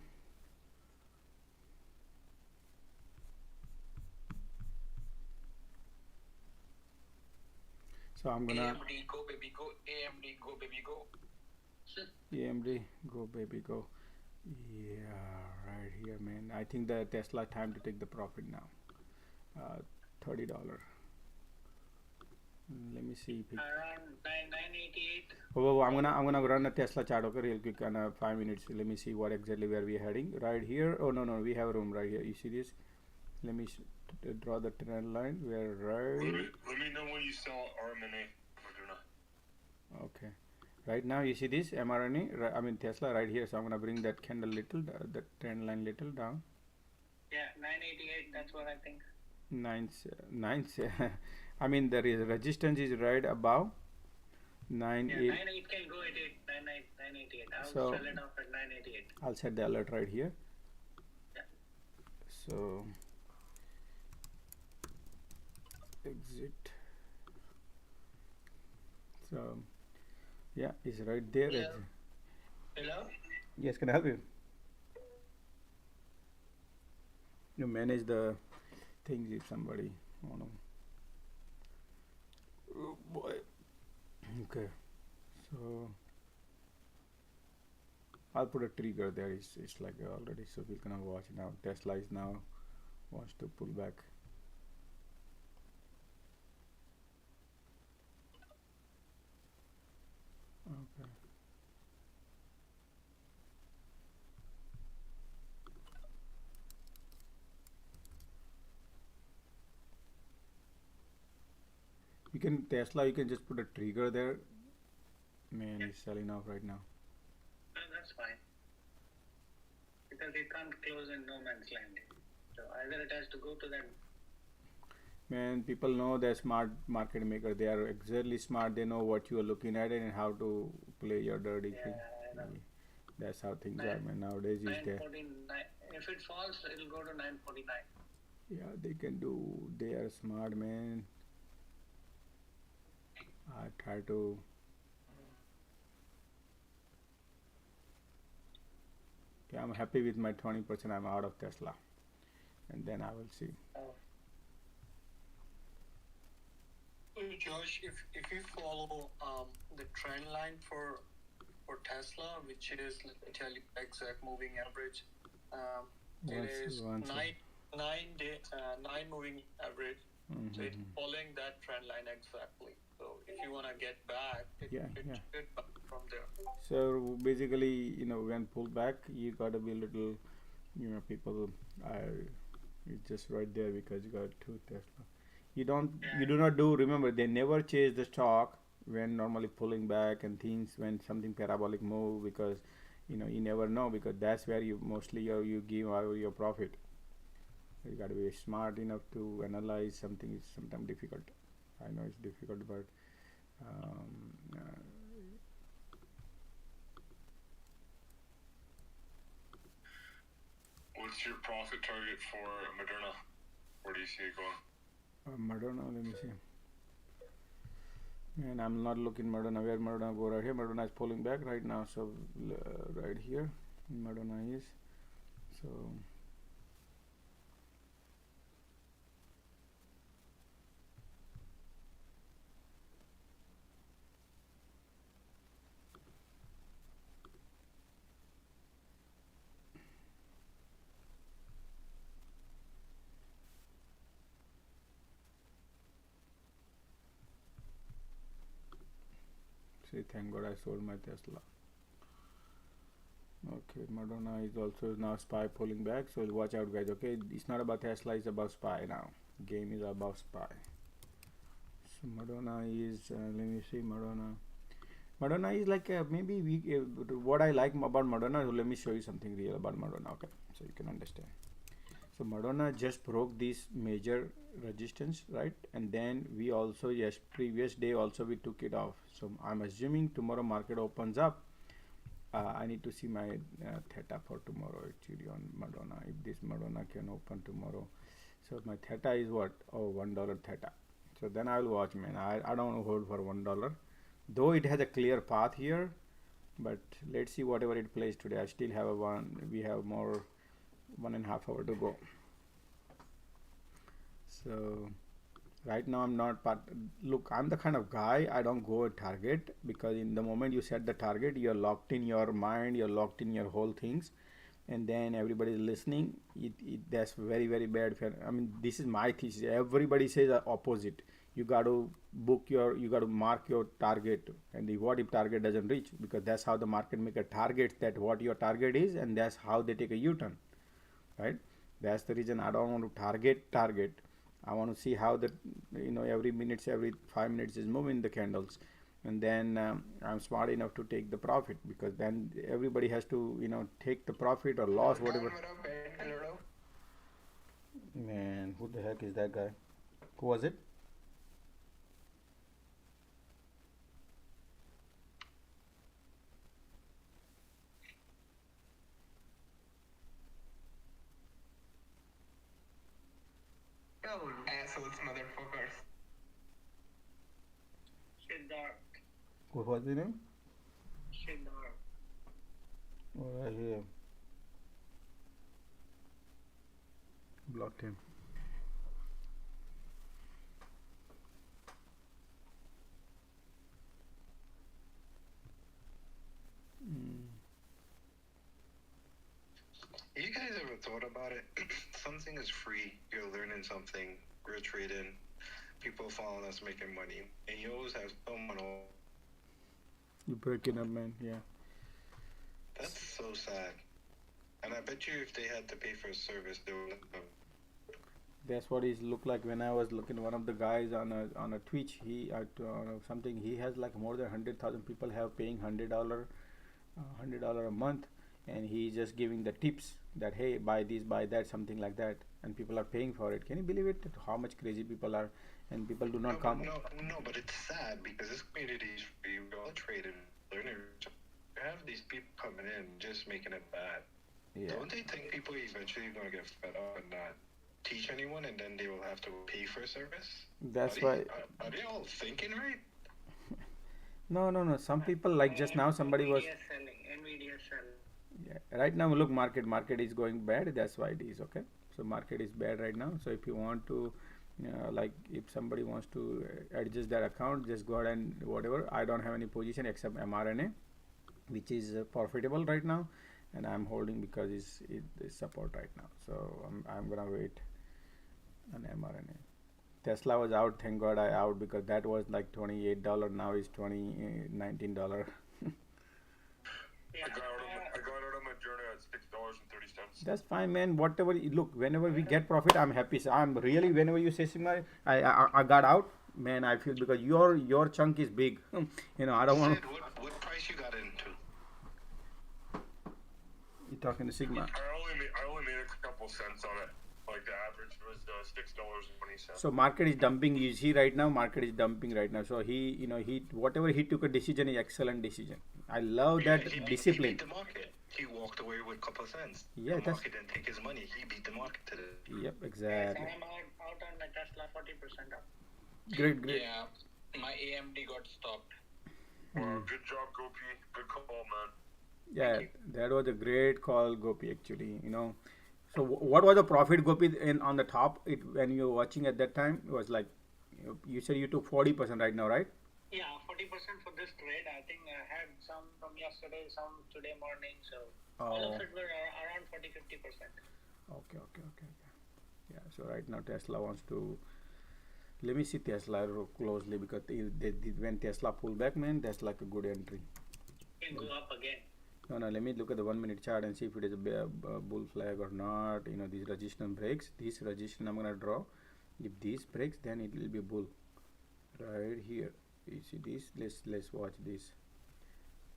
So I'm gonna AMD go baby go. AMD go baby go. AMD go baby go. Yeah, right here, man. I think the Tesla time to take the profit now. $30. Let me see. Around 988. Oh, I'm gonna run a Tesla chart, okay, real quick, in 5 minutes. Let me see what exactly where we are heading. Right here. Oh no, we have a room right here. You see this? Let me draw the trend line. We are right. Let me know when you sell RMNA or do not. Okay. Right now, you see this mRNA. I mean Tesla right here. So I'm gonna bring that candle little, the trend line little down. Yeah, 988. That's what I think. Nine. I mean the resistance is right above 9. Yeah, 98 can go at 988. I'll sell it off at 988. I'll set the alert right here. Yeah. So exit. So yeah, it's right there. Hello? Yes, can I help you? You manage the things if somebody wanna. Oh boy. Okay. So I'll put a trigger there. It's like already, so we're gonna watch now. Tesla is now wants to pull back. Okay. You can Tesla. You can just put a trigger there. Man, he's selling off right now. That's fine. Because it can't close in no man's land. So either it has to go to that. Man, people know they're smart market maker. They are exactly smart. They know what you are looking at and how to play your dirty thing. That's how things are, man. Nowadays is there. 949. If it falls, it'll go to 949. Yeah, they can do. They are smart, man. I try to. Okay, I'm happy with my 20%. I'm out of Tesla, and then I will see. So Josh, if you follow the trend line for Tesla, which is, let me tell you exact moving average, it is nine moving average. So it's following that trend line exactly. So if you wanna get back, it should back from there. So basically, when pull back, you gotta be a little, people are it's just right there because you got two Tesla. You do not do. Remember, they never chase the stock when normally pulling back and things when something parabolic move because you never know because that's where you mostly you give out your profit. You got to be smart enough to analyze something. Is sometimes difficult. I know it's difficult, but um, uh, what's your profit target for Moderna? Where do you see it going? Moderna, let me see. And I'm not looking Moderna. Where Moderna go right here? Moderna is pulling back right now. So right here, Moderna is. So see, thank God I sold my Tesla. Okay, Madonna is also now SPY pulling back, so watch out, guys. Okay, it's not about Tesla, it's about SPY now. Game is about SPY. So Madonna is let me see. Madonna is like maybe what I like about Madonna. Let me show you something real about Madonna. Okay, so you can understand. So Madonna just broke this major resistance, right? And then we also, yes, previous day also we took it off. So I'm assuming tomorrow market opens up. I need to see my theta for tomorrow actually on Madonna. If this Madonna can open tomorrow, so my theta is what? Oh, $1 theta. So then I will watch, man. I don't want to hold for $1, though it has a clear path here. But let's see whatever it plays today. I still have a one. We have more 1.5 hours to go. So right now I'm not part. Look, I'm the kind of guy I don't go target because in the moment you set the target, you're locked in your mind, you're locked in your whole things, and then everybody is listening. That's very very bad. I mean, this is my thesis. Everybody says the opposite. You got to you got to mark your target, and what if target doesn't reach? Because that's how the market maker targets that what your target is, and that's how they take a U-turn, right? That's the reason I don't want to target. I want to see how the every minutes, every 5 minutes is moving the candles, and then I'm smart enough to take the profit because then everybody has to take the profit or loss whatever. Man, who the heck is that guy? Who was it? Assholes, motherfuckers. Siddharth. What was the name? Siddharth. Oh, right here. Blocked him. You guys ever thought about it? Something is free. You're learning something. You're trading. People following us making money. And you always have someone. You breaking up, man. Yeah. That's so sad. And I bet you if they had to pay for a service, they would. That's what it looked like when I was looking. One of the guys on a Twitch, he something he has like more than 100,000 people have paying $100 a month, and he's just giving the tips that hey, buy this, buy that, something like that, and people are paying for it. Can you believe it? How much crazy people are, and people do not come. No, but it's sad because this community is free. We all traded, learning. You have these people coming in just making it bad. Yeah. Don't they think people eventually going to get fed up and not teach anyone, and then they will have to pay for service. That's why. Are they all thinking right? No. Some people, like just now somebody was. Nvidia selling. Nvidia selling. Yeah, right now look, market is going bad. That's why it is okay. So market is bad right now. So if you want to, like if somebody wants to adjust their account, just go ahead and whatever. I don't have any position except mRNA, which is profitable right now, and I'm holding because it is support right now. So I'm gonna wait on mRNA. Tesla was out. Thank God I out because that was like $28. Now it's $19. I got out of my journey at $6.30. That's fine, man. Whatever. Look, whenever we get profit, I'm happy. So I'm really, whenever you say something, I got out, man. I feel because your chunk is big. I don't want. What price you got into? You talking to Sigma? I only made a couple cents on it. Like the average was $6.20. So market is dumping. You see right now, market is dumping right now. So he whatever he took a decision is excellent decision. I love that discipline. He beat the market. He walked away with a couple cents. Yeah, the market didn't take his money. He beat the market today. Yep, exactly. I'm out on my Tesla 40% up. Great. Yeah, my AMD got stopped. Good job, Gopi. Good call, man. Yeah, that was a great call, Gopi. Actually, So what was the profit, Gopi, on the top? When you were watching at that time, it was like you said you took 40% right now, right? Yeah, 40% for this trade. I think I had some from yesterday, some today morning. So all of it were around 40-50%. Okay. Yeah. So right now Tesla wants to. Let me see Tesla closely because when Tesla pull back, man, that's like a good entry. It can go up again. No, let me look at the 1 minute chart and see if it is a bull flag or not. These resistance breaks. This resistance I'm gonna draw. If this breaks, then it will be a bull. Right here. You see this? Let's watch this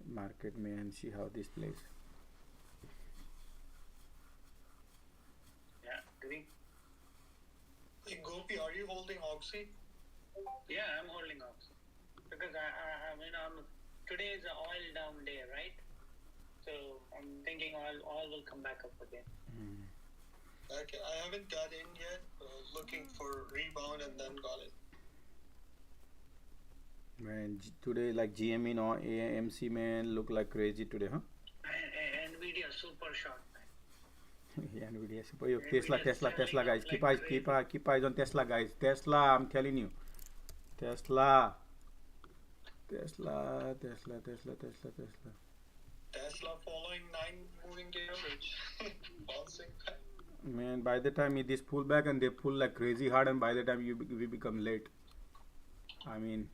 market, man. See how this plays. Yeah, agree. Hey, Gopi, are you holding Oxy? Yeah, I'm holding Oxy because I mean, today is an oil down day, right? So I'm thinking oil will come back up again. Okay, I haven't got in yet. Looking for rebound and then got it. Man, today like GME or AMC, man, look like crazy today, huh? Nvidia super short, man. Yeah, Nvidia super. Yo, Tesla, guys. Keep eyes on Tesla, guys. Tesla, I'm telling you. Tesla following 9 moving day average. Bouncing back. Man, by the time this pull back and they pull like crazy hard, and by the time we become late. I mean,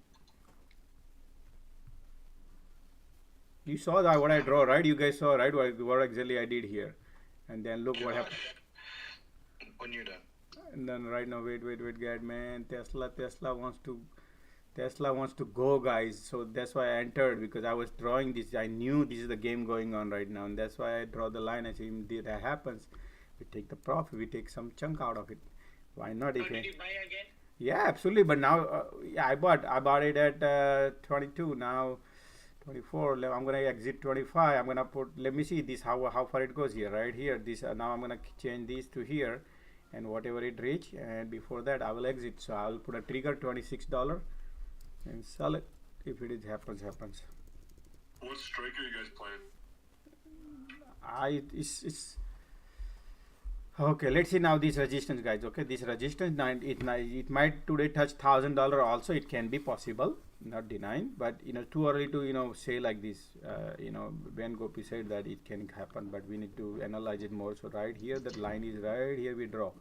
you saw that what I draw, right? You guys saw, right? What exactly I did here, and then look what happened. When you're done. And then right now, wait, guys, man. Tesla wants to go, guys. So that's why I entered because I was drawing this. I knew this is the game going on right now, and that's why I draw the line. I say, if that happens, we take the profit. We take some chunk out of it. Why not? So did you buy again? Yeah, absolutely. But now, I bought it at 22. Now 24. I'm gonna exit 25. I'm gonna put. Let me see this how far it goes here. Right here. This now I'm gonna change this to here, and whatever it reach. And before that, I will exit. So I will put a trigger $26. And sell it if it happens. What strike are you guys playing? It's okay. Let's see now this resistance, guys. Okay, this resistance it might today touch $1,000 also. It can be possible, not denying, but too early to say like this. When Gopi said that it can happen, but we need to analyze it more. So right here, that line is right here. We draw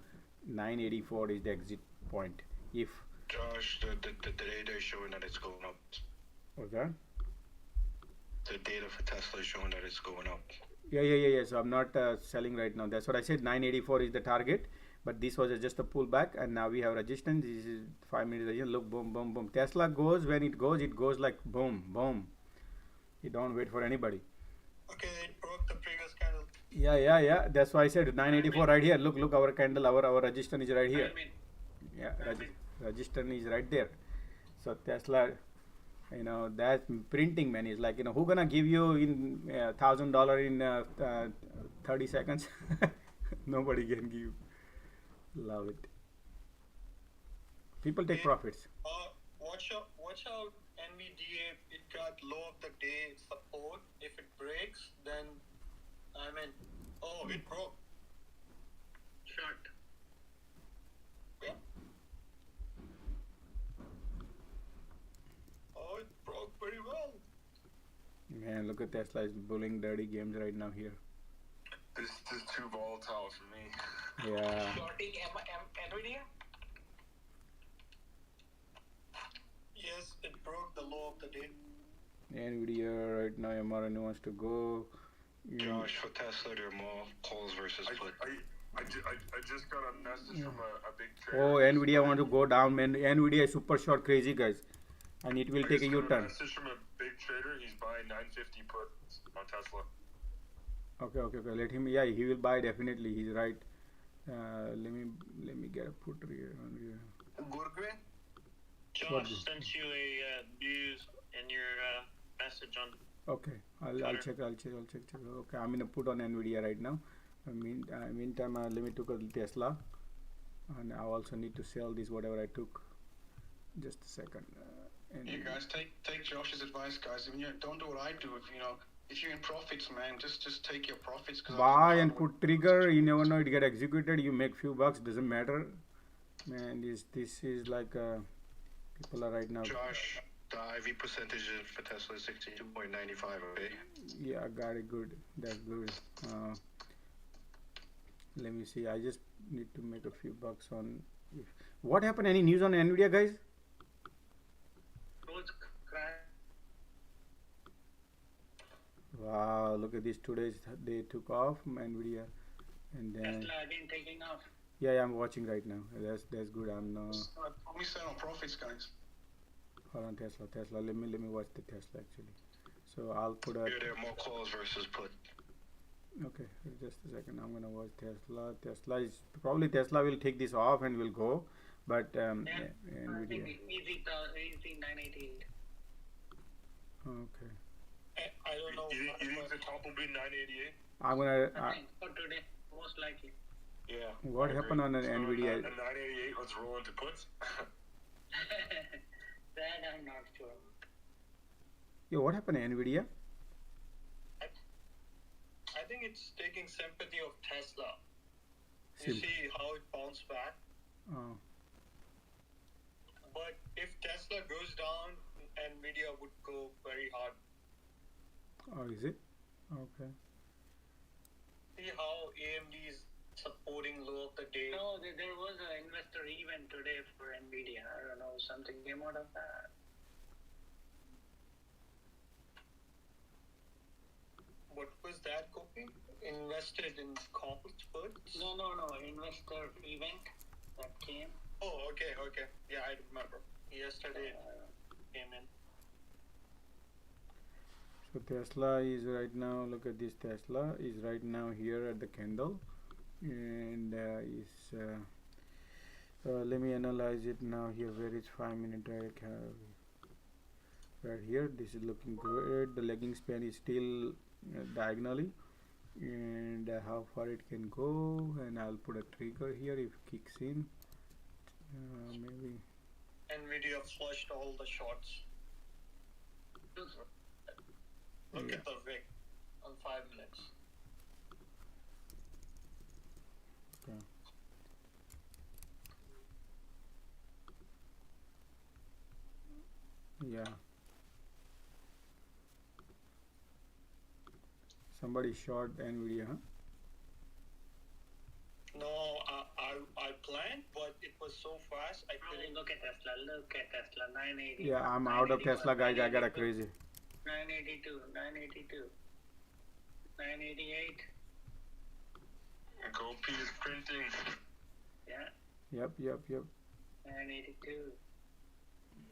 984 is the exit point. If Josh, the data is showing that it's going up. What's that? The data for Tesla is showing that it's going up. Yeah. So I'm not selling right now. That's what I said. 984 is the target, but this was just a pullback, and now we have resistance. This is 5 minutes resistance. Look, boom. Tesla goes when it goes like boom. You don't wait for anybody. Okay, it broke the previous candle. Yeah. That's why I said 984 right here. Look, our candle, our resistance is right here. Yeah, resistance is right there. So Tesla, that printing, man, is like, who gonna give you in $1,000 in 30 seconds? Nobody can give. Love it. People take profits. Watch out, Nvidia. It got low of the day support. If it breaks, then it broke. Short. Yeah. Oh, it broke very well. Man, look at Tesla is bullying dirty games right now here. This is too volatile for me. Yeah. Shorting Nvidia? Yes, it broke the low of the day. Nvidia right now, mRNA wants to go. Josh, for Tesla, there are more calls versus put. I just got a message from a big trader. Oh, Nvidia want to go down, man. Nvidia is super short crazy, guys. And it will take a U-turn. I got a message from a big trader. He's buying 950 puts on Tesla. Okay. Let him. Yeah, he will buy definitely. He's right. Let me get a put here. Gurgwe? Josh sent you a news in your message on. Okay, I'll check. Okay, I'm gonna put on Nvidia right now. Meantime, let me took a Tesla, and I also need to sell this whatever I took. Just a second. You guys take Josh's advice, guys. I mean, don't do what I do. If you're in profits, man, just take your profits. Buy and put trigger. You never know it get executed. You make few bucks. Doesn't matter. Man, this is like people are right now. Josh, the IV percentage for Tesla is 62.95. Okay. Yeah, got it. Good. That's good. Let me see. I just need to make a few bucks on. What happened? Any news on Nvidia, guys? Wow, look at this. Today's they took off Nvidia, and then Tesla again taking off. Yeah, I'm watching right now. That's good. I'm we sell on profits, guys. Hold on, Tesla. Let me watch the Tesla actually. So I'll put a. Here there are more calls versus put. Okay, just a second. I'm gonna watch Tesla. Tesla will take this off and will go, but Nvidia. I think easy 988. Okay. I don't know. You think the top will be 988? I'm gonna. I think for today, most likely. Yeah. What happened on an Nvidia? A 988, let's roll into puts. That I'm not sure. Yeah, what happened to Nvidia? I think it's taking sympathy of Tesla. You see how it bounced back. Oh. But if Tesla goes down, Nvidia would go very hard. Oh, is it? Okay. See how AMD is supporting low of the day. No, there was an investor event today for Nvidia. I don't know, something came out of that. What was that, Kopi? Invested in calls puts? No, investor event that came. Oh, okay. Yeah, I remember. Yesterday came in. So Tesla is right now. Look at this. Tesla is right now here at the candle, and let me analyze it now. Here, where is 5-minute right here. This is looking good. The lagging span is still diagonally, and how far it can go. And I'll put a trigger here if it kicks in. Maybe. Nvidia flushed all the shorts. Look at the VIX on 5 minutes. Okay. Yeah. Somebody short Nvidia, huh? No, I planned, but it was so fast. I couldn't. Look at Tesla. 980. Yeah, I'm out of Tesla, guys. I got a crazy. 982, 988. Gopi is printing. Yeah. Yep. 982.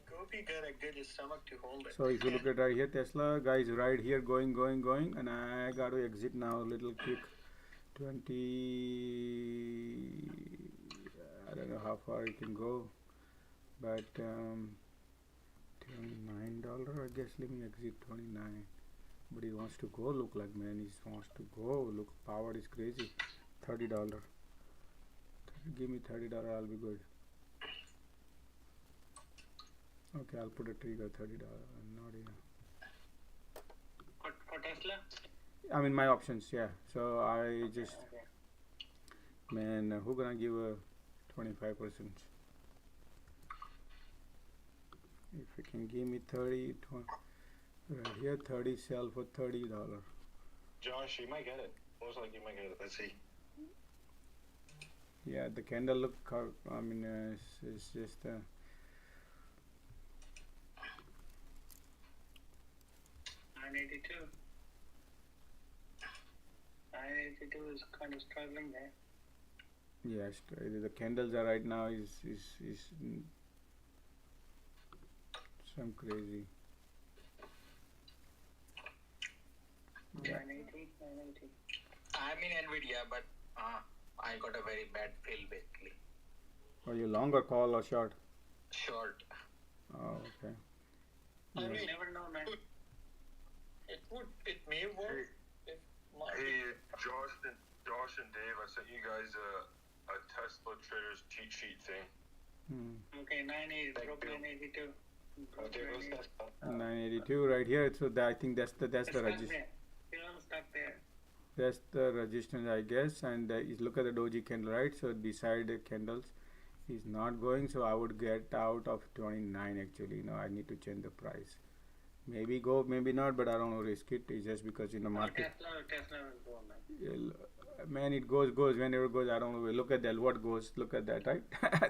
Gopi gotta get his stomach to hold it. So if you look at right here, Tesla, guys, right here, going, and I got to exit now, little quick. 20. I don't know how far it can go, but $29. I guess let me exit 29. But he wants to go. Look like, man, he wants to go. Look, power is crazy. $30. give me $30, I'll be good. Okay, I'll put a trigger $30. Not enough. For Tesla? I mean my options, yeah. So I just man, who gonna give a 25%? If you can give me 30, right here 30 sell for $30. Josh, you might get it. Most likely you might get it. Let's see. Yeah, the candle look. I mean, it's just. 982. 982 is kind of struggling there. Yes, the candles are right now is some crazy. 980, 980. I'm in Nvidia, but I got a very bad feel basically. Are you long or call or short? Short. Oh, okay. I Yeah. mean, never know, man. It may work if Hey, Josh and Dave, I sent you guys a Tesla traders cheat sheet thing. Okay, 980, broke 982. Oh, there goes Tesla. 982 right here. So I think that's the Stuck resistance. there. Still stuck there. That's the resistance, I guess. And is look at the doji candle, right? So beside the candles is not going. So I would get out of 29 actually. I need to change the price. Maybe go, maybe not, but I don't know, risk it. It's just because in the market. Tesla will go, man. Man, it goes. Whenever it goes, I don't know. Look at that. What goes? Look at that, right?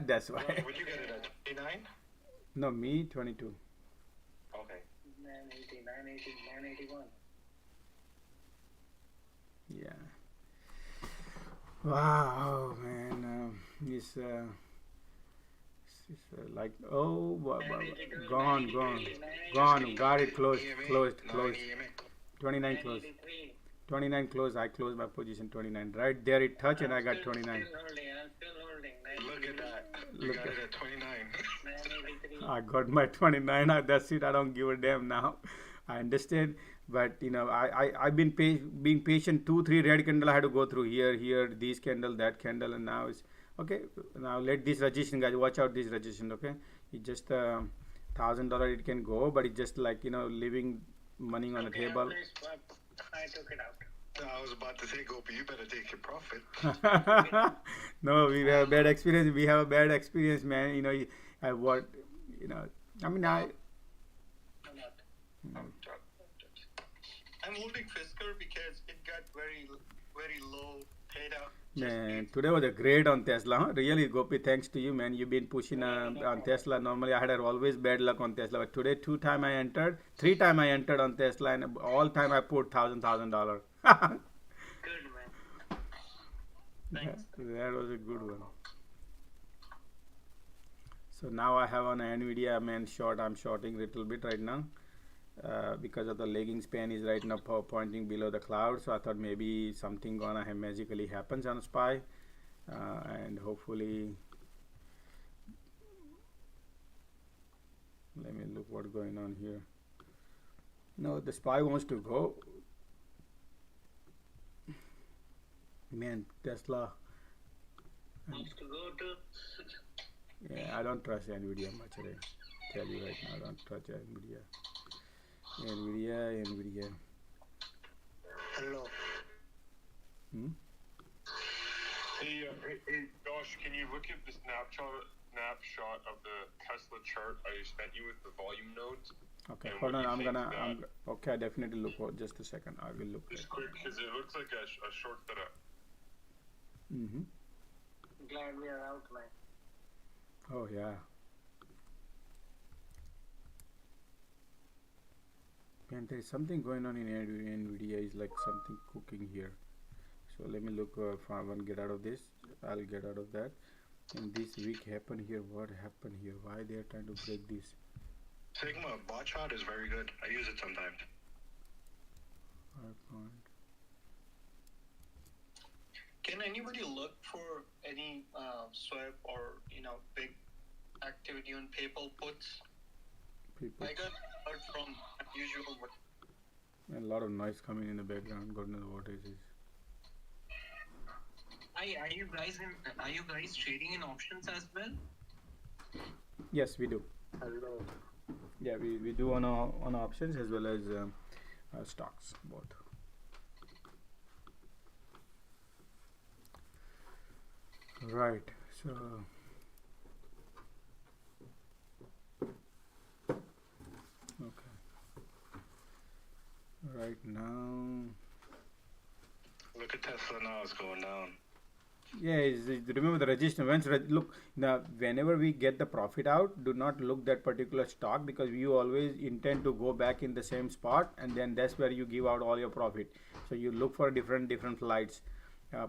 That's why. Would you get it at 29? No, me 22. Okay. 980, 980, 981. Yeah. Wow, man. It's like gone. Got it closed. 29 closed. 29 closed. I closed my position 29. Right there it touched and I got 29. I'm still holding. Look at that. You got it at 29. 983. I got my 29. That's it. I don't give a damn now. I understand, but I've been being patient. 2-3 red candle I had to go through here, this candle, that candle, and now it's okay. Now let this resistance, guys. Watch out this resistance. Okay, it's just $1,000. It can go, but it's just like leaving money on the table. I took it out. I was about to say, Gopi, you better take your profit. No, we have a bad experience. We have a bad experience, man. I mean, I'm holding Fisker because it got very low theta. Man, today was a great on Tesla, huh? Really, Gopi, thanks to you, man. You've been pushing on Tesla. Normally, I had always bad luck on Tesla, but today 3 times I entered on Tesla, and all time I put $1,000. Good, man. Thanks. That was a good one. So now I have on Nvidia, man, short. I'm shorting a little bit right now. Because of the lagging span is right now pointing below the cloud, so I thought maybe something gonna magically happens on SPY, and hopefully, let me look what's going on here. No, the SPY wants to go. Man, Tesla. Wants to go to. Yeah, I don't trust Nvidia much. I tell you right now, I don't trust Nvidia. Nvidia. Hello. Hey, Josh, can you look at the snapshot of the Tesla chart I sent you with the volume nodes? Okay, And hold what on. you I'm think gonna. Okay, I definitely look for just a second. I will look. Just quick, because it looks like a short setup. Glad we are out, man. Oh yeah. Man, there is something going on in Nvidia. Is like something cooking here. So let me look if I want to get out of this. I'll get out of that. And this week happened here. What happened here? Why they are trying to break this? Sigma bot chart is very good. I use it sometimes. Can anybody look for any swap or big activity on PayPal puts? I got heard from unusual. And a lot of noise coming in the background. God knows what it is. Are you guys trading in options as well? Yes, we do. Hello. Yeah, we do on options as well as stocks both. Right. So okay. Right now. Look at Tesla now; it's going down. Yeah, remember the resistance. Look now, whenever we get the profit out, do not look that particular stock because you always intend to go back in the same spot, and then that's where you give out all your profit. So you look for different flights.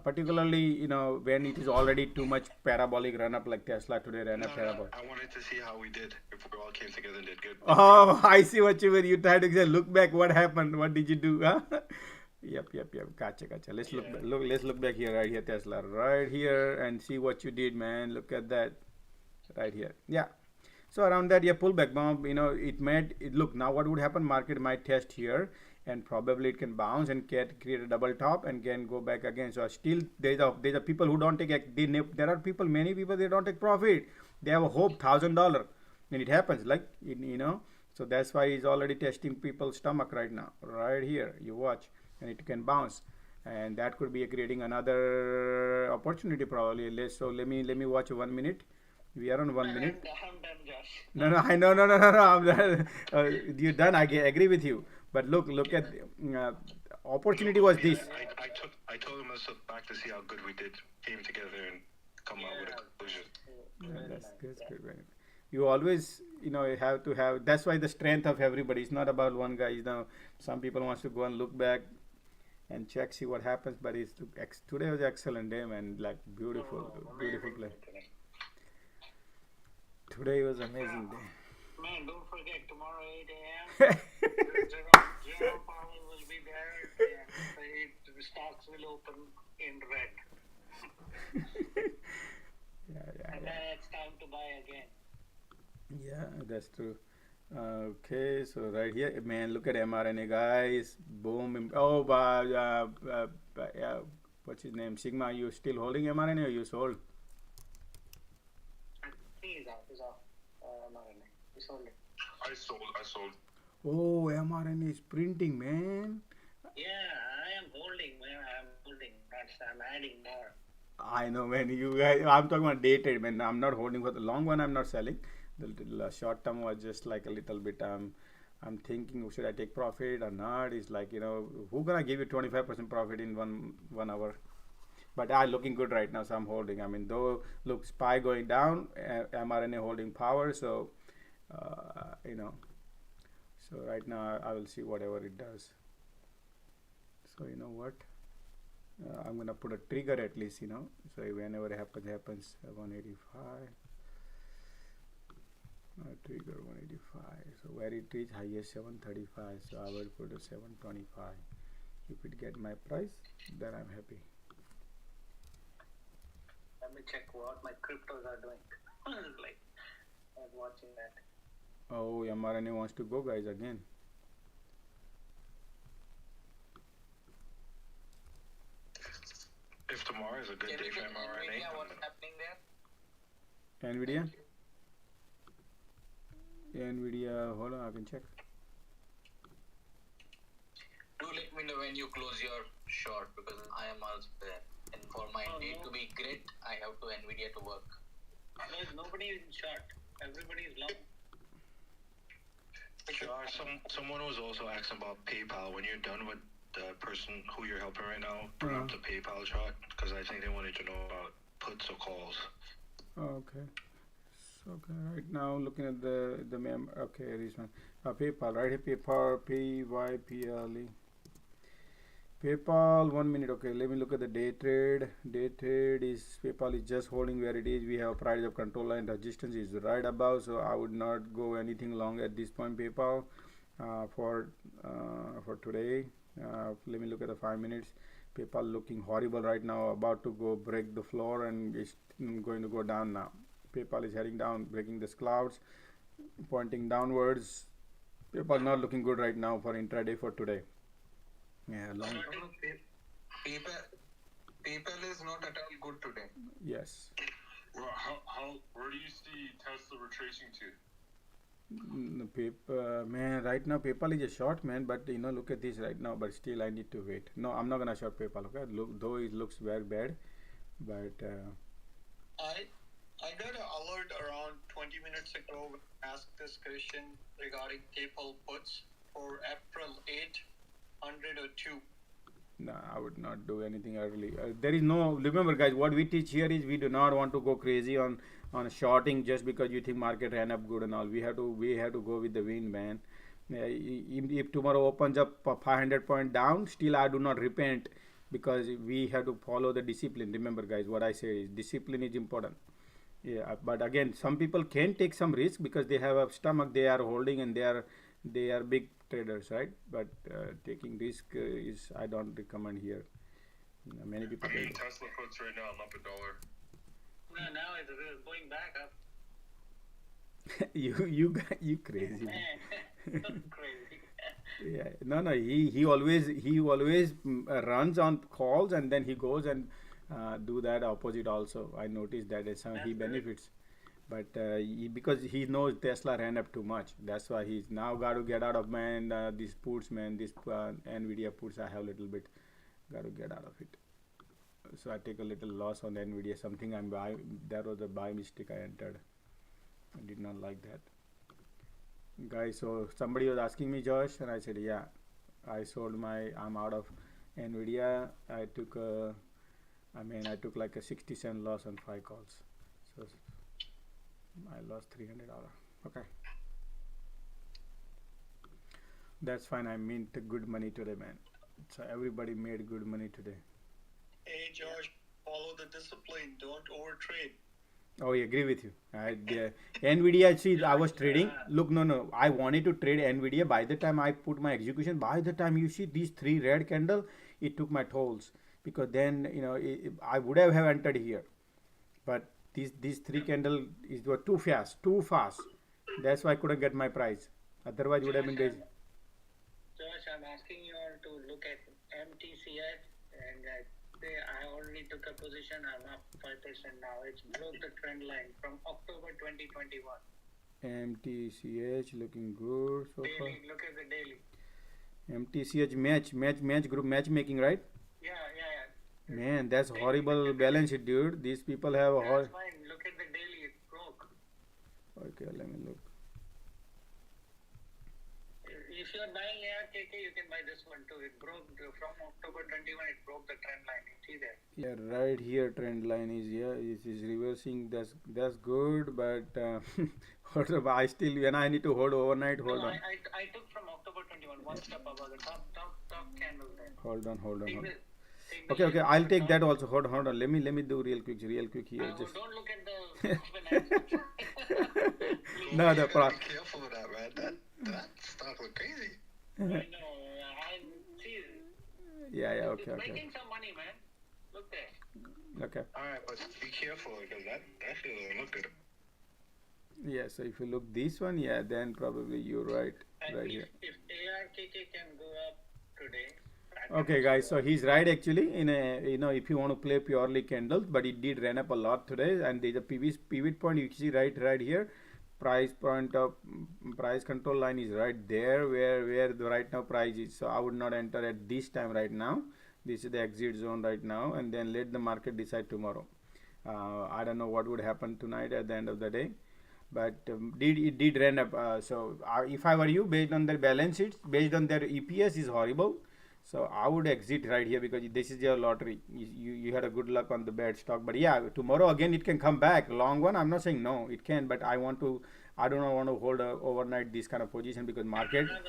Particularly, when it is already too much parabolic run up like Tesla today ran up parabolic. I wanted to see how we did if we all came together and did good. Oh, I see what you mean. You tried to say, look back. What happened? What did you do? Huh? Yep. Gotcha. Let's look back. Let's look back here, right here, Tesla, right here, and see what you did, man. Look at that, right here. Yeah. So around that, yeah, pullback bump. It made it look. Now, what would happen? Market might test here, and probably it can bounce and create a double top and can go back again. So still, there's a people who don't take. There are people, many people, they don't take profit. They have a hope $1,000, and it happens So that's why he's already testing people's stomach right now, right here. You watch, and it can bounce, and that could be creating another opportunity probably. Let me watch 1 minute. We are on 1 minute. I'm done, Josh. No, I know, no. I'm done. You're done. I agree with you. But look at opportunity was this. I told him to sit back to see how good we did. Came together and come out with a conclusion. Yeah, that's good. Very good. You always, have to have. That's why the strength of everybody. It's not about one guy. Some people wants to go and look back and check, see what happens. But today was excellent day, man. Like beautiful play. Today was amazing day. Man, don't forget tomorrow 8 a.m. Jerome Powell will be there. And the stocks will open in red. Yeah. And then it's time to buy again. Yeah, that's true. Okay, so right here, man, look at mRNA, guys. Boom. Oh, yeah. What's his name? Sigma, are you still holding mRNA or you sold? He's off. mRNA. He sold it. I sold. Oh, mRNA is printing, man. Yeah, I am holding, man. I'm adding more. I know, man. You guys, I'm talking about day trade, man. I'm not holding for the long one. I'm not selling. The short term was just like a little bit. I'm thinking, should I take profit or not? It's like, who gonna give you 25% profit in one hour? But I'm looking good right now, so I'm holding. I mean, though, look, SPY going down, mRNA holding power. So, So right now I will see whatever it does. So you know what? I'm gonna put a trigger at least, So whenever it happens. 185. Trigger 185. So where it reach highest 735. So I will put a 725. If it get my price, then I'm happy. Let me check what my cryptos are doing. Like, I was watching that. Oh, mRNA wants to go, guys, again. If tomorrow is a good day for mRNA. Nvidia, what's happening there? Nvidia? Nvidia, hold on, I can check. Do let me know when you close your short because I am also there. And for my day to be great, I have to Nvidia to work. There's nobody in short. Everybody is long. Josh, someone was also asking about PayPal. When you're done with the person who you're helping right now, bring up the PayPal chart because I think they wanted to know about puts or calls. Okay. So right now looking at the okay, this one. PayPal, right here, PayPal, PYPLE. PayPal, 1 minute. Okay, let me look at the day trade. Day trade is PayPal is just holding where it is. We have price of control line resistance is right above, so I would not go anything long at this point. PayPal for today. Let me look at the 5 minutes. PayPal looking horrible right now, about to go break the floor and it's going to go down now. PayPal is heading down, breaking this clouds, pointing downwards. PayPal not looking good right now for intraday for today. Yeah, long. PayPal PayPal is not at all good today. Yes. Well, where do you see Tesla retracing to? Man, right now PayPal is a short, man, but look at this right now, but still I need to wait. No, I'm not gonna short PayPal, okay? Look, though it looks very bad, but I got an alert around 20 minutes ago when I asked this question regarding PayPal puts for April 8, 100 or 2. no, I would not do anything early. There is no, remember guys, what we teach here is we do not want to go crazy on shorting just because you think market ran up good and all. We have to go with the wind, man. If tomorrow opens up 500 point down, still I do not repent, because we have to follow the discipline. Remember guys, what I say is discipline is important. Yeah, but again, some people can take some risk because they have a stomach, they are holding, and they are big traders, right? But taking risk is, I don't recommend here. Many people. I mean, Tesla puts right now, I'm up $1. No, now it's going back up. you crazy Man. Crazy. Yeah, no, he always runs on calls, and then he goes and do that opposite also. I noticed that he benefits, but because he knows Tesla ran up too much, that's why he's now got to get out of, man, these puts, man, this Nvidia puts. I have a little bit got to get out of it. So I take a little loss on Nvidia. Something I'm buying. That was a buy mistake I entered. I did not like that, guys. So somebody was asking me, Josh, and I said, yeah, I sold I'm out of Nvidia. I took like a 60-cent loss on 5 calls. So I lost $300. Okay, that's fine. I mint good money today, man. So everybody made good money today. Hey Josh, follow the discipline. Don't overtrade. Oh, I agree with you. Nvidia, see, I was trading. Look, no, I wanted to trade Nvidia. By the time I put my execution, by the time you see these 3 red candle, it took my tolls, because then I would have entered here, but these 3 candle were too fast. That's why I couldn't get my price. Otherwise, would have been days. Josh, I'm asking you all to look at MTCH, and I already took a position. I'm up 5% now. It's broke the trend line from October 2021. MTCH looking good so daily, far. Look at the daily. MTCH match group matchmaking, right? Yeah. Man, that's horrible balance sheet, dude. These people have a That's fine. Look at the daily. It broke. Okay, let me look. If you're buying ARKK, you can buy this one too. It broke from October 21. It broke the trend line. You see that? Yeah, right here trend line is, yeah, it is reversing. That's good, but I still, when I need to hold overnight, hold on. I took from October 21, one step above the top candle there. Hold on. Okay, I'll take that also. Hold on. Let me do real quick here. Just don't look at the no, the Be careful with that, man. That stock look crazy. I know. I see. Yeah. Okay. It's making some money, man. Look there. Okay. Alright, but be careful because that shit doesn't look good. Yeah, so if you look this one, yeah, then probably you're right. And Right here. If ARKK can go up today. Okay, guys, so he's right actually. In a, if you want to play purely candles, but it did run up a lot today, and there's a pivot point you see right here. Price control line is right there where the right now price is. So I would not enter at this time right now. This is the exit zone right now, and then let the market decide tomorrow. I don't know what would happen tonight at the end of the day, but it did run up. So if I were you, based on their balance sheets, based on their EPS is horrible. So I would exit right here, because this is your lottery. You had a good luck on the bad stock, but yeah, tomorrow again it can come back. Long one, I'm not saying no, it can, but I do not want to hold overnight this kind of position, because market. I have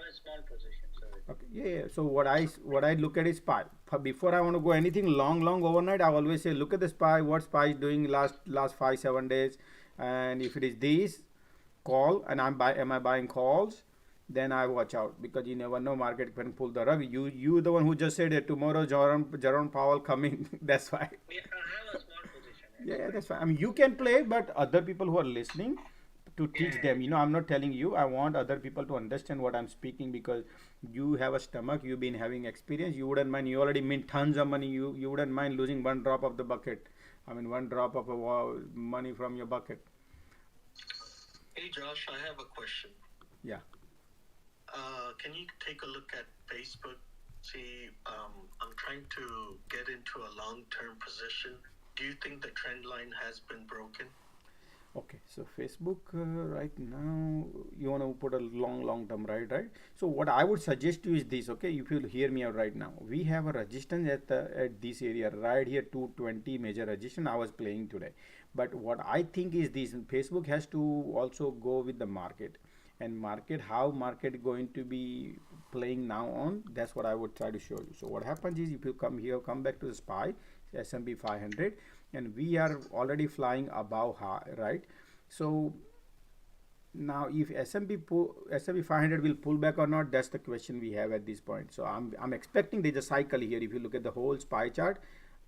a small position. Sorry. Okay, yeah. So what I look at is SPY. Before I want to go anything long overnight, I always say look at the SPY. What SPY is doing last 5-7 days, and if it is this call, and am I buying calls? Then I watch out, because you never know, market can pull the rug. You the one who just said that tomorrow Jerome Powell coming. That's why. I have a small position. Yeah, that's fine. I mean, you can play, but other people who are listening, to teach them. I'm not telling you. I want other people to understand what I'm speaking, because you have a stomach. You've been having experience. You wouldn't mind. You already made tons of money. You wouldn't mind losing one drop of the bucket. I mean, one drop of money from your bucket. Hey Josh, I have a question. Yeah. Can you take a look at Facebook? See, I'm trying to get into a long-term position. Do you think the trend line has been broken? Okay, so Facebook right now, you want to put a long term, right? So what I would suggest to you is this. Okay, if you hear me out right now, we have a resistance at this area right here, 220 major resistance I was playing today. But what I think is this: Facebook has to also go with the market, and how market going to be playing now on. That's what I would try to show you. So what happens is, if you come here, come back to the SPY, S&P 500, and we are already flying above high, right? So now if S&P 500 will pull back or not, that's the question we have at this point. So I'm expecting there's a cycle here. If you look at the whole SPY chart,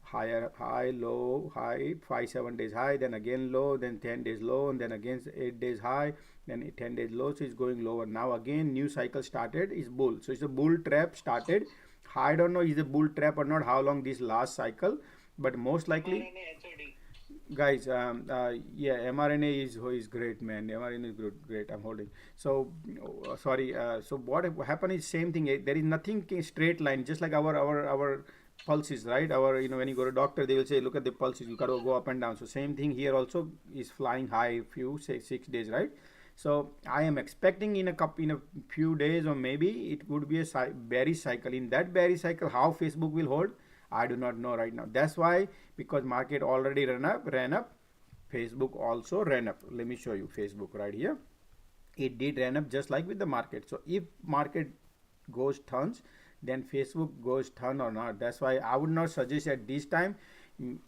high, low, high, 5-7 days high, then again low, then 10 days low, and then again 8 days high, then 10 days low. So it's going lower. Now again new cycle started, is bull. So it's a bull trap started. I don't know is a bull trap or not, how long this last cycle, but most likely, guys, yeah, mRNA is great, man. mRNA is great. I'm holding. So sorry. So what happened is same thing. There is nothing straight line, just like our pulses, right? Our, when you go to doctor, they will say, look at the pulses, you got to go up and down. So same thing here also is flying high say 6 days, right? So I am expecting in a few days, or maybe it would be a bearish cycle. In that bearish cycle, how Facebook will hold, I do not know right now. That's why, because market already ran up, Facebook also ran up. Let me show you Facebook right here. It did ran up just like with the market. So if market goes tons, then Facebook goes ton or not. That's why I would not suggest at this time,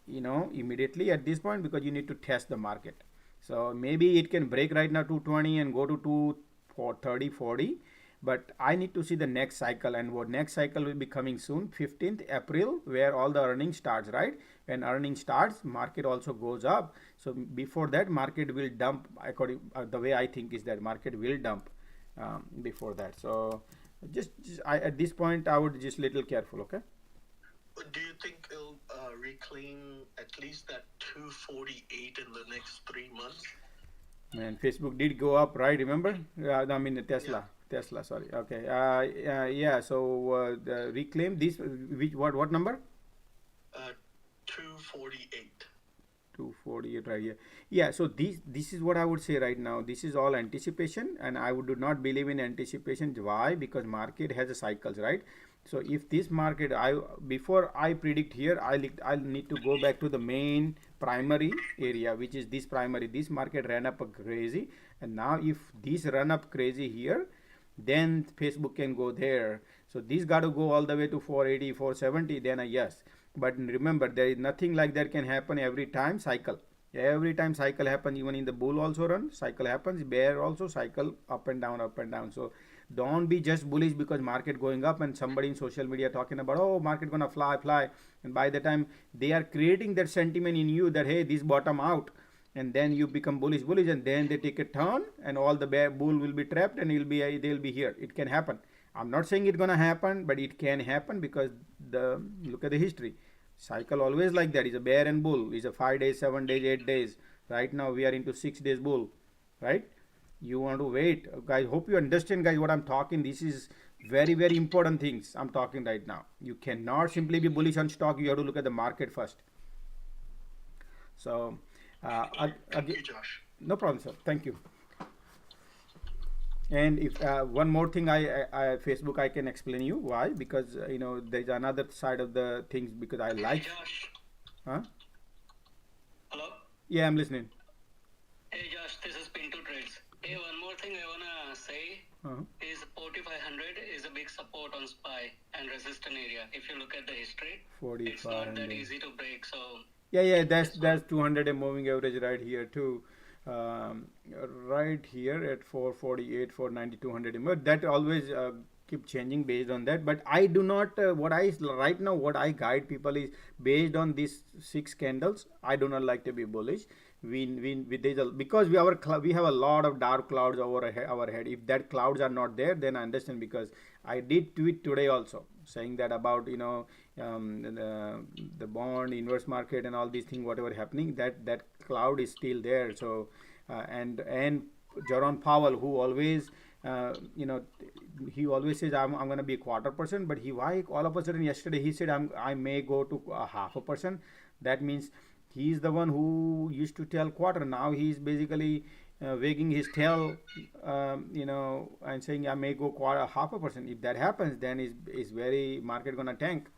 immediately at this point, because you need to test the market. So maybe it can break right now 220 and go to 230, 40. But I need to see the next cycle, and what next cycle will be coming soon, 15th April, where all the earnings starts, right? When earnings starts, market also goes up. So before that, market will dump. According the way I think is that market will dump before that. So at this point, I would just little careful. Okay. Do you think it'll reclaim at least that 248 in the next 3 months? Man, Facebook did go up, right? Remember? I mean Tesla. Yeah. Tesla, sorry. Okay. Yeah. So the reclaim this. What number? 248. 248 right here. Yeah. So this is what I would say right now. This is all anticipation, and I would do not believe in anticipation. Why? Because market has a cycles, right? So if this market, before I predict here, I'll need to go back to the main primary area, which is this primary. This market ran up crazy, and now if this run up crazy here, then Facebook can go there. So this got to go all the way to 480, 470, then a yes. But remember, there is nothing like that can happen every time cycle. Every time cycle happens, even in the bull also run, cycle happens, bear also cycle up and down, up and down. So don't be just bullish because market going up and somebody in social media talking about, oh, market gonna fly. And by the time they are creating that sentiment in you that, hey, this bottom out, and then you become bullish, and then they take a turn and all the bull will be trapped and they'll be here. It can happen. I'm not saying it's gonna happen, but it can happen because look at the history. Cycle always like that. Is a bear and bull. Is a 5 days, 7 days, 8 days. Right now we are into 6 days bull, right? You want to wait, guys. Hope you understand, guys, what I'm talking. This is very, very important things I'm talking right now. You cannot simply be bullish on stock. You have to look at the market first. So thank you, Josh. No problem, sir. Thank you. And if one more thing, Facebook, I can explain you why, because there's another side of the things, because I like. Hey Josh. Huh? Hello. Yeah, I'm listening. Hey Josh, this is Pinto Trades. Hey, one more thing I wanna say is 4500 is a big support on SPY and resistance area. If you look at the history, it's not that easy to break. So yeah, that's 200 and moving average right here too. Right here at 448, 490, 200, but that always keep changing based on that. But I do not what I guide people is based on these 6 candles. I do not like to be bullish. Because we have a lot of dark clouds over our head. If that clouds are not there, then I understand, because I did tweet today also saying that about the bond inverse market and all these things, whatever happening, that cloud is still there. So and Jerome Powell, who always he always says I'm going to be a 1/4%, but why all of a sudden yesterday he said I may go to a 0.5%. That means he is the one who used to tell quarter. Now he is basically wagging his tail, and saying I may go 0.5%. If that happens, then is very market gonna tank.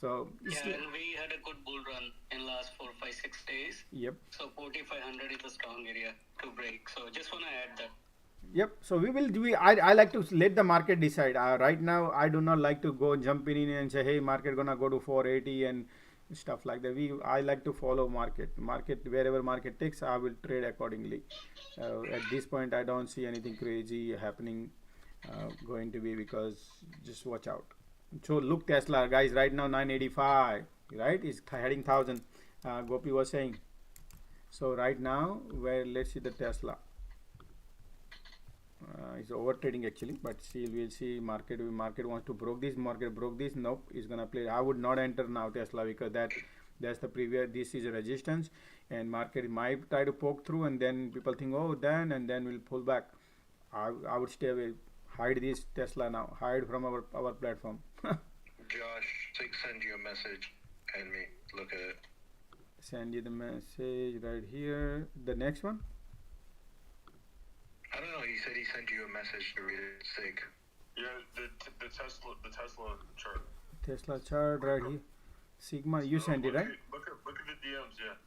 So yeah, and we had a good bull run in last 4, 5, 6 days. Yep. So 4,500 is a strong area to break. So just wanna add that. Yep. So we will do. I like to let the market decide. Right now, I do not like to go jumping in and say, hey, market gonna go to 480 and stuff like that. I like to follow market. Wherever market takes, I will trade accordingly. At this point, I don't see anything crazy happening going to be, because just watch out. So look, Tesla guys, right now 985, right? It's heading 1,000. Gopi was saying. So right now, let's see the Tesla. It's over trading actually, but we'll see. Market wants to broke this. Nope, it's gonna play. I would not enter now Tesla, because that's the previous. This is a resistance, and market might try to poke through, and then people think, oh, and then we'll pull back. I would stay away. Hide this Tesla now. Hide from our platform. Josh, send you a message and me look at it. Send you the message right here. The next one. I don't know. He said he sent you a message to read it. Sig. Yeah, the Tesla chart. Tesla chart right here. Sigma, you sent it, right? Look at the DMs, yeah.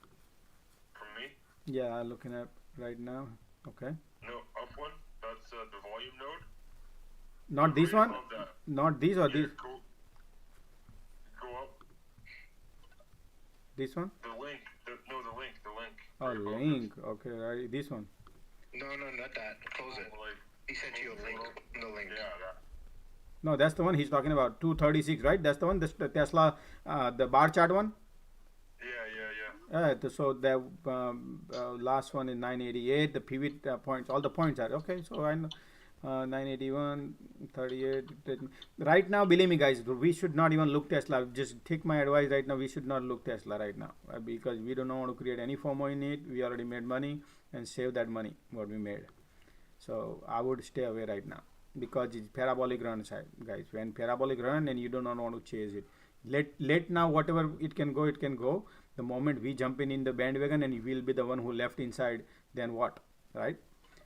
From me. Yeah, I'm looking at right now. Okay. No, up one. That's the volume node. Not this one. Not this or this. Go up. This one. The link. The link. Oh, link. Okay, right. This one. No, not that. Close it. He sent you a link. The link. Yeah, that. No, that's the one he's talking about. 236, right? That's the one. The Tesla, the bar chart one. Yeah. So the last one is 988. The pivot points, all the points are okay. So I know 981, 38. Right now, believe me, guys, we should not even look Tesla. Just take my advice right now. We should not look Tesla right now, because we don't want to create any FOMO in it. We already made money, and save that money what we made. So I would stay away right now, because it's parabolic run side, guys. When parabolic run and you do not want to chase it, let now whatever it can go. The moment we jump in the bandwagon, and you will be the one who left inside, then what, right?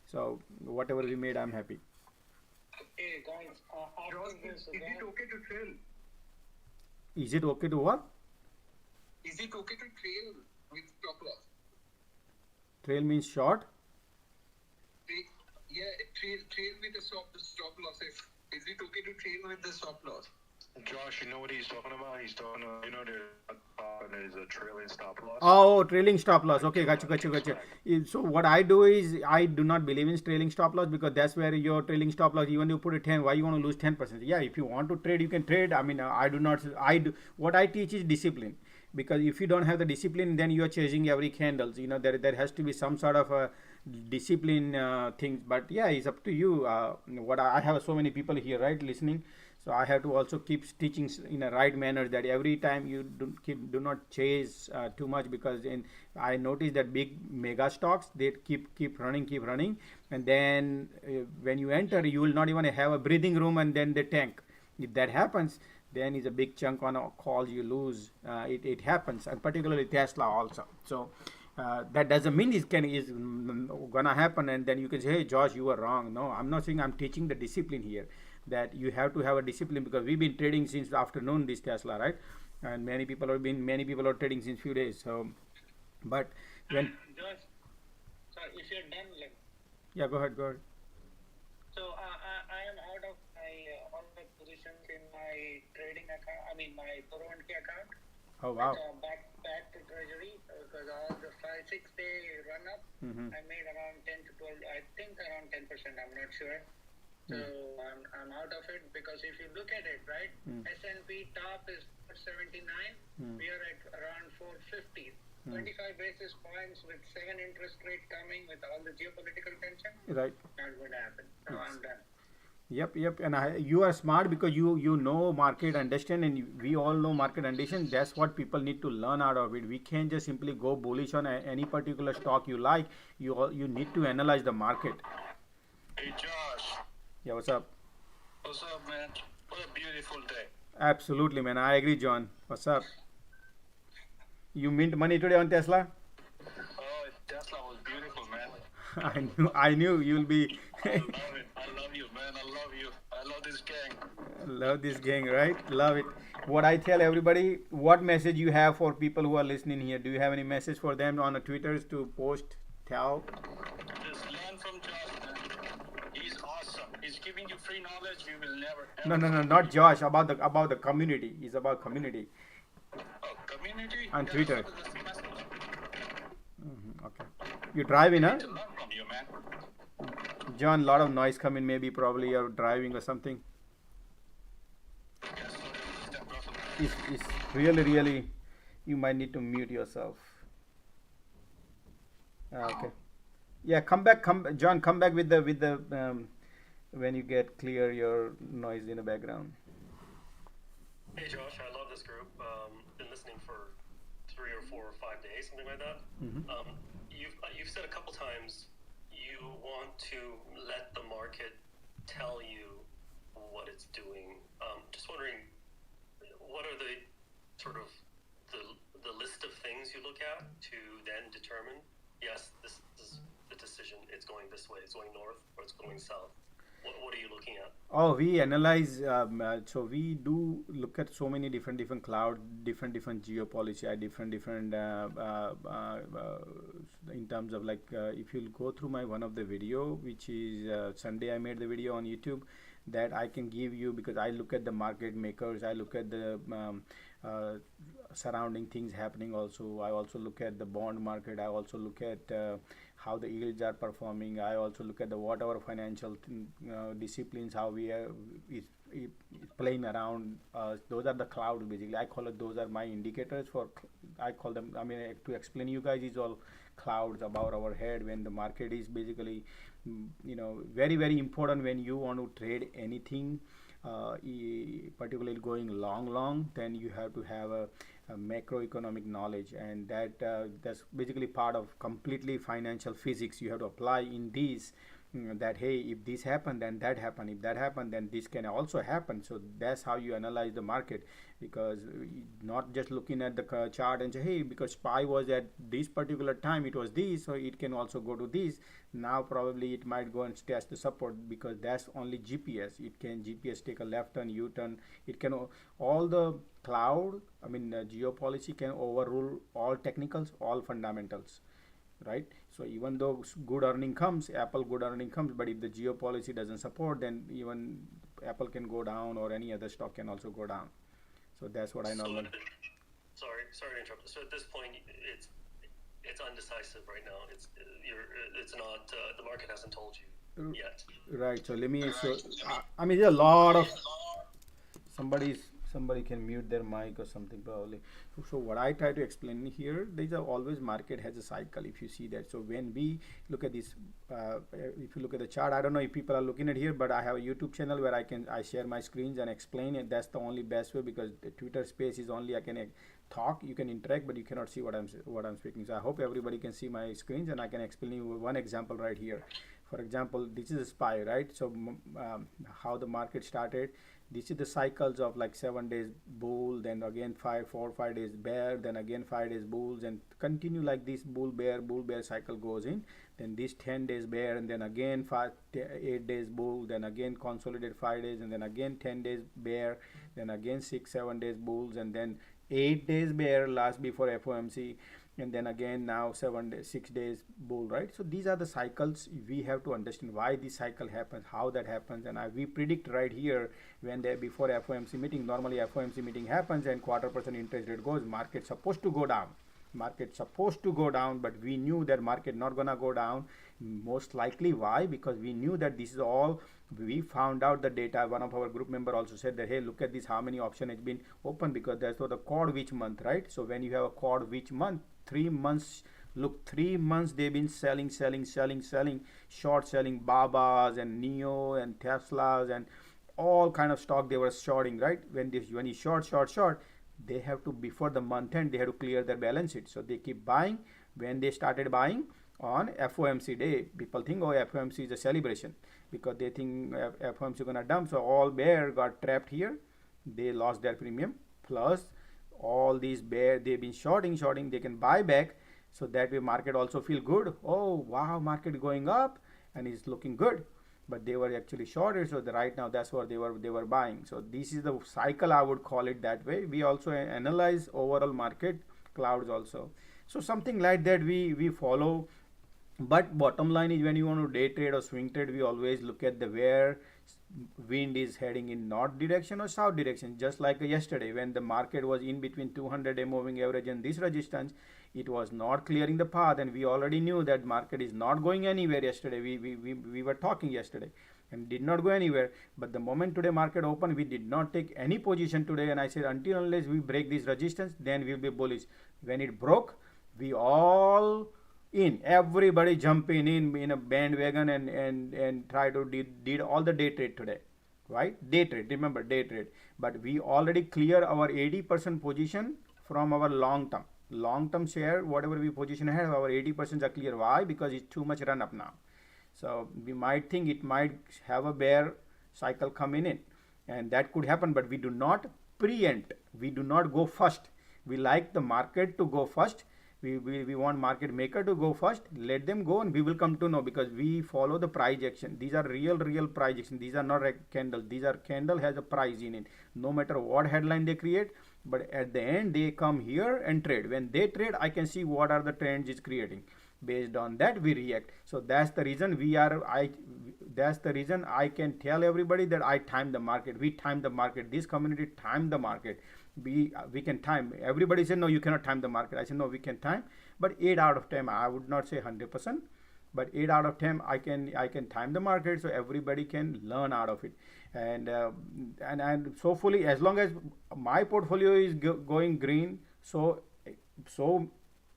So whatever we made, I'm happy. Hey guys, Josh, is it okay to trail? Is it okay to what? Is it okay to trail with stop loss? Trail means short? Yeah, trail with the stop losses. Is it okay to trail with the stop loss? Josh, you know what he's talking about? He's talking about, there's a trailing stop loss. Oh, trailing stop loss. Okay, gotcha. So what I do is, I do not believe in trailing stop loss, because that's where your trailing stop loss, even you put it 10, why you want to lose 10%? Yeah, if you want to trade, you can trade. I mean, what I teach is discipline. Because if you don't have the discipline, then you are chasing every candles. There has to be some sort of a discipline thing. But yeah, it's up to you. I have so many people here, right, listening. So I have to also keep teaching in a right manner, that every time you do not chase too much, because I noticed that big mega stocks, they keep running, and then when you enter, you will not even have a breathing room, and then they tank. If that happens, then is a big chunk on a call you lose. It happens, and particularly Tesla also. So that doesn't mean is gonna happen, and then you can say, hey Josh, you were wrong. No, I'm not saying. I'm teaching the discipline here, that you have to have a discipline, because we've been trading since the afternoon, this Tesla, right? And many people are trading since few days. So, but when Josh, sorry, if you're done, yeah, go ahead. So I am out of all my positions in my trading account. I mean my 401k account. Oh wow. Back to treasury, because all the 5-6 day run up, I made around 10 to 12. I think around 10%. I'm not sure. So I'm out of it, because if you look at it, right, S&P top is 479. We are at around 450. 25 basis points with 7 interest rate coming with all the geopolitical tension. Right. Not going to happen. So I'm done. Yep. And you are smart because you know market understand, and we all know market understand. That's what people need to learn out of it. We can't just simply go bullish on any particular stock you like. You need to analyze the market. Hey Josh. Yeah, what's up? What's up, man? What a beautiful day. Absolutely, man. I agree, John. What's up? You mint money today on Tesla? Oh, Tesla was beautiful, man. I knew you'll be. I love it. I love you, man. I love you. I love this gang. Love this gang, right? Love it. What I tell everybody, what message you have for people who are listening here? Do you have any message for them on the Twitters to post, tell? Just learn from Josh, man. He's awesome. He's giving you free knowledge you will never. No, not Josh. About the community. It's about community. Oh, community. On Twitter. Okay. You driving, huh? To learn from you, man. John, lot of noise coming. Maybe probably you're driving or something. It's really. You might need to mute yourself. Okay. Yeah, come back. John, come back with the when you get clear your noise in the background. Hey Josh, I love this group. Been listening for 3 or 4 or 5 days, something like that. You've said a couple times you want to let the market tell you what it's doing. Just wondering, what are the sort of the list of things you look at to then determine, yes, this is the decision. It's going this way. It's going north or it's going south. What are you looking at? Oh, we analyze. So we do look at so many different cloud, different geopolicy, different in terms of like if you'll go through my one of the video, which is Sunday, I made the video on YouTube that I can give you because I look at the market makers, I look at the surrounding things happening. Also, I also look at the bond market. I also look at how the yields are performing. I also look at the whatever financial disciplines, how we is playing around. Those are the clouds basically. I call it, those are my indicators for, I call them, I mean, to explain you guys, is all clouds above our head when the market is basically, very important when you want to trade anything, particularly going long, then you have to have a macroeconomic knowledge, and that's basically part of completely financial physics. You have to apply in these, that hey, if this happened, then that happened, if that happened, then this can also happen. So that's how you analyze the market, because not just looking at the chart and say, hey, because SPY was at this particular time, it was this, so it can also go to this. Now probably it might go and test the support, because that's only GPS. It can GPS take a left turn, U-turn. It can, all the cloud, I mean geopolicy can overrule all technicals, all fundamentals, right? So even though good earning comes, Apple good earning comes, but if the geopolicy doesn't support, then even Apple can go down, or any other stock can also go down. So that's what I normally. Sorry to interrupt. So at this point, it's undecisive right now. It's not. The market hasn't told you yet. Right. So let me. So I mean, there's a lot of somebody can mute their mic or something probably. So what I try to explain here, there's always market has a cycle, if you see that. So when we look at this, if you look at the chart, I don't know if people are looking at here, but I have a YouTube channel where I share my screens and explain it. That's the only best way, because the Twitter space is only I can talk, you can interact, but you cannot see what I'm speaking. So I hope everybody can see my screens, and I can explain you one example right here. For example, this is a SPY, right? So how the market started. This is the cycles of like 7 days bull, then again 4 or 5 days bear, then again 5 days bulls, and continue like this bull bear cycle goes in. Then this 10 days bear, and then again 8 days bull, then again consolidate 5 days, and then again 10 days bear, then again 6-7 days bulls, and then 8 days bear last before FOMC, and then again now 6 days bull, right? So these are the cycles. We have to understand why this cycle happens, how that happens, and we predict right here when before FOMC meeting. Normally FOMC meeting happens and 0.25% interest rate goes, market supposed to go down. But we knew that market not gonna go down, most likely. Why? Because we knew that this is all We found out the data. One of our group member also said that, hey, look at this, how many option has been open, because that's for the cord which month, right? So when you have a cord which month, 3 months, look, 3 months they've been selling, short selling Babas and Neo and Teslas and all kind of stock they were shorting, right? When you short, they have to, before the month end, they have to clear their balance sheet. So they keep buying. When they started buying on FOMC day, people think, oh, FOMC is a celebration, because they think FOMC gonna dump. So all bear got trapped here. They lost their premium. Plus all these bear, they've been shorting, they can buy back. So that way market also feel good. Oh wow, market going up and it's looking good. But they were actually shorted. So right now that's what they were buying. So this is the cycle, I would call it that way. We also analyze overall market clouds also. So something like that we follow. But bottom line is, when you want to day trade or swing trade, we always look at the where wind is heading, in north direction or south direction. Just like yesterday, when the market was in between 200 day moving average and this resistance, it was not clearing the path, and we already knew that market is not going anywhere yesterday. We were talking yesterday and did not go anywhere. But the moment today market opened, we did not take any position today, and I said, until unless we break this resistance, then we'll be bullish. When it broke, we all in, everybody jumping in a bandwagon and try to did all the day trade today, right? Day trade, remember, day trade. But we already clear our 80% position from our long term share. Whatever we position ahead, our 80% are clear. Why? Because it's too much run up now. So we might think it might have a bear cycle coming in, and that could happen. But we do not preempt, we do not go first. We like the market to go first. We want market maker to go first. Let them go and we will come to know, because we follow the price action. These are real price action. These are not candle. These are, candle has a price in it, no matter what headline they create. But at the end, they come here and trade. When they trade, I can see what are the trends it's creating. Based on that, we react. So that's the reason that's the reason I can tell everybody that I time the market. We time the market. This community time the market. We can time. Everybody said, no, you cannot time the market. I said, no, we can time. But 8 out of 10, I would not say 100%, but 8 out of 10, I can time the market, so everybody can learn out of it. And so fully, as long as my portfolio is going green, so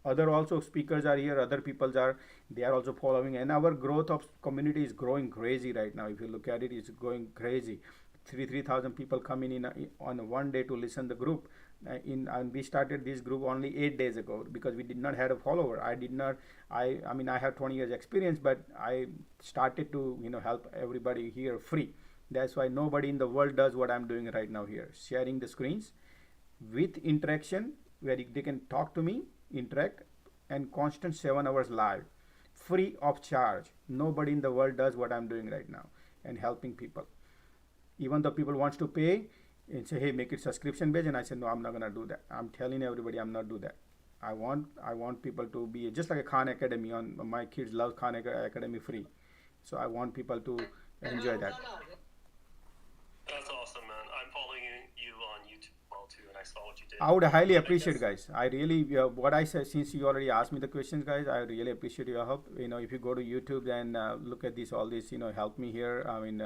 other also speakers are here, other peoples are, they are also following, and our growth of community is growing crazy right now. If you look at it, it's going crazy. 3,000 people coming in on one day to listen the group. And we started this group only 8 days ago, because we did not have a follower. I mean I have 20 years experience, but I started to help everybody here free. That's why nobody in the world does what I'm doing right now here, sharing the screens with interaction, where they can talk to me, interact, and constant 7 hours live, free of charge. Nobody in the world does what I'm doing right now, and helping people. Even though people wants to pay and say, hey, make it subscription based, and I said, no, I'm not gonna do that. I'm telling everybody I'm not do that. I want people to be just like a Khan Academy. On my kids love Khan Academy free, so I want people to enjoy that. That's awesome, man. I'm following you on YouTube well too, and I saw what you did. I would highly appreciate, guys. I really, what I said, since you already asked me the questions, guys, I really appreciate your help. If you go to YouTube and look at this, all this, help me here. I mean,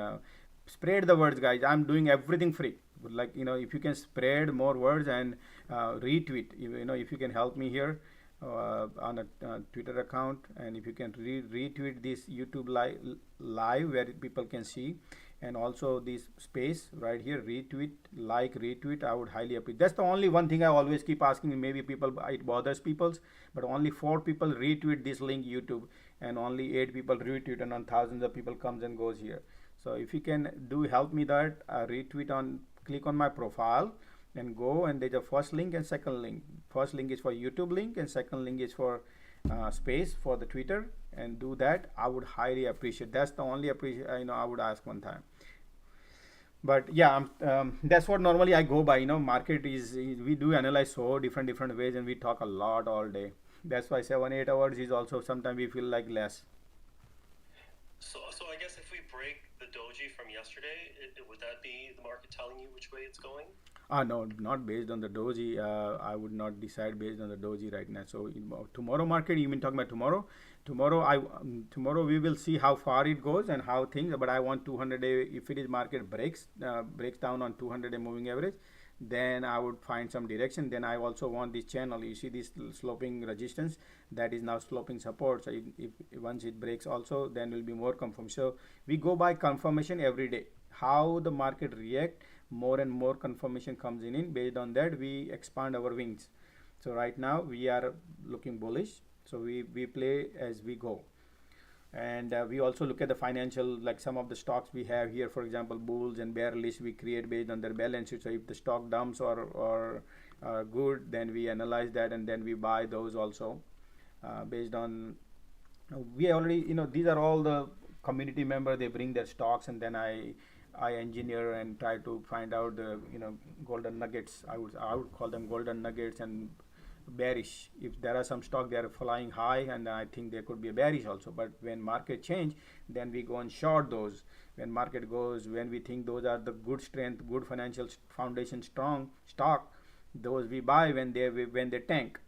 spread the words, guys. I'm doing everything free. Like, if you can spread more words and retweet, if you can help me here on a Twitter account, and if you can retweet this YouTube live where people can see, and also this space right here, retweet, retweet, I would highly appreciate. That's the only one thing I always keep asking. Maybe it bothers people, but only 4 people retweet this link YouTube, and only 8 people retweet, and on thousands of people comes and goes here. So if you can help me that, retweet click on my profile and go, and there's a first link and second link. First link is for YouTube link, and second link is for space for the Twitter, and do that. I would highly appreciate. That's the only I would ask one time. But yeah, that's what normally I go by. Market is we do analyze so different ways, and we talk a lot all day. That's why 7-8 hours is also sometimes we feel like less. So I guess if we break the doji from yesterday, would that be the market telling you which way it's going? No, not based on the doji. I would not decide based on the doji right now. So tomorrow market, you mean talking about tomorrow? Tomorrow we will see how far it goes and how things. But I want 200-day. If it is market breaks down on 200-day moving average, then I would find some direction. Then I also want this channel. You see this sloping resistance that is now sloping support. So if once it breaks also, then will be more confirmed. So we go by confirmation every day. How the market react, more and more confirmation comes in. Based on that, we expand our wings. So right now we are looking bullish. So we play as we go. And we also look at the financial, like some of the stocks we have here, for example, bulls and bear list we create based on their balance sheet. So if the stock dumps or good, then we analyze that and then we buy those also based on we already, these are all the community member, they bring their stocks, and then I engineer and try to find out the golden nuggets. I would call them golden nuggets. And bearish, if there are some stock they are flying high, and I think there could be a bearish also. But when market change, then we go and short those. When market goes, when we think those are the good strength, good financial foundation, strong stock, those we buy when they tank.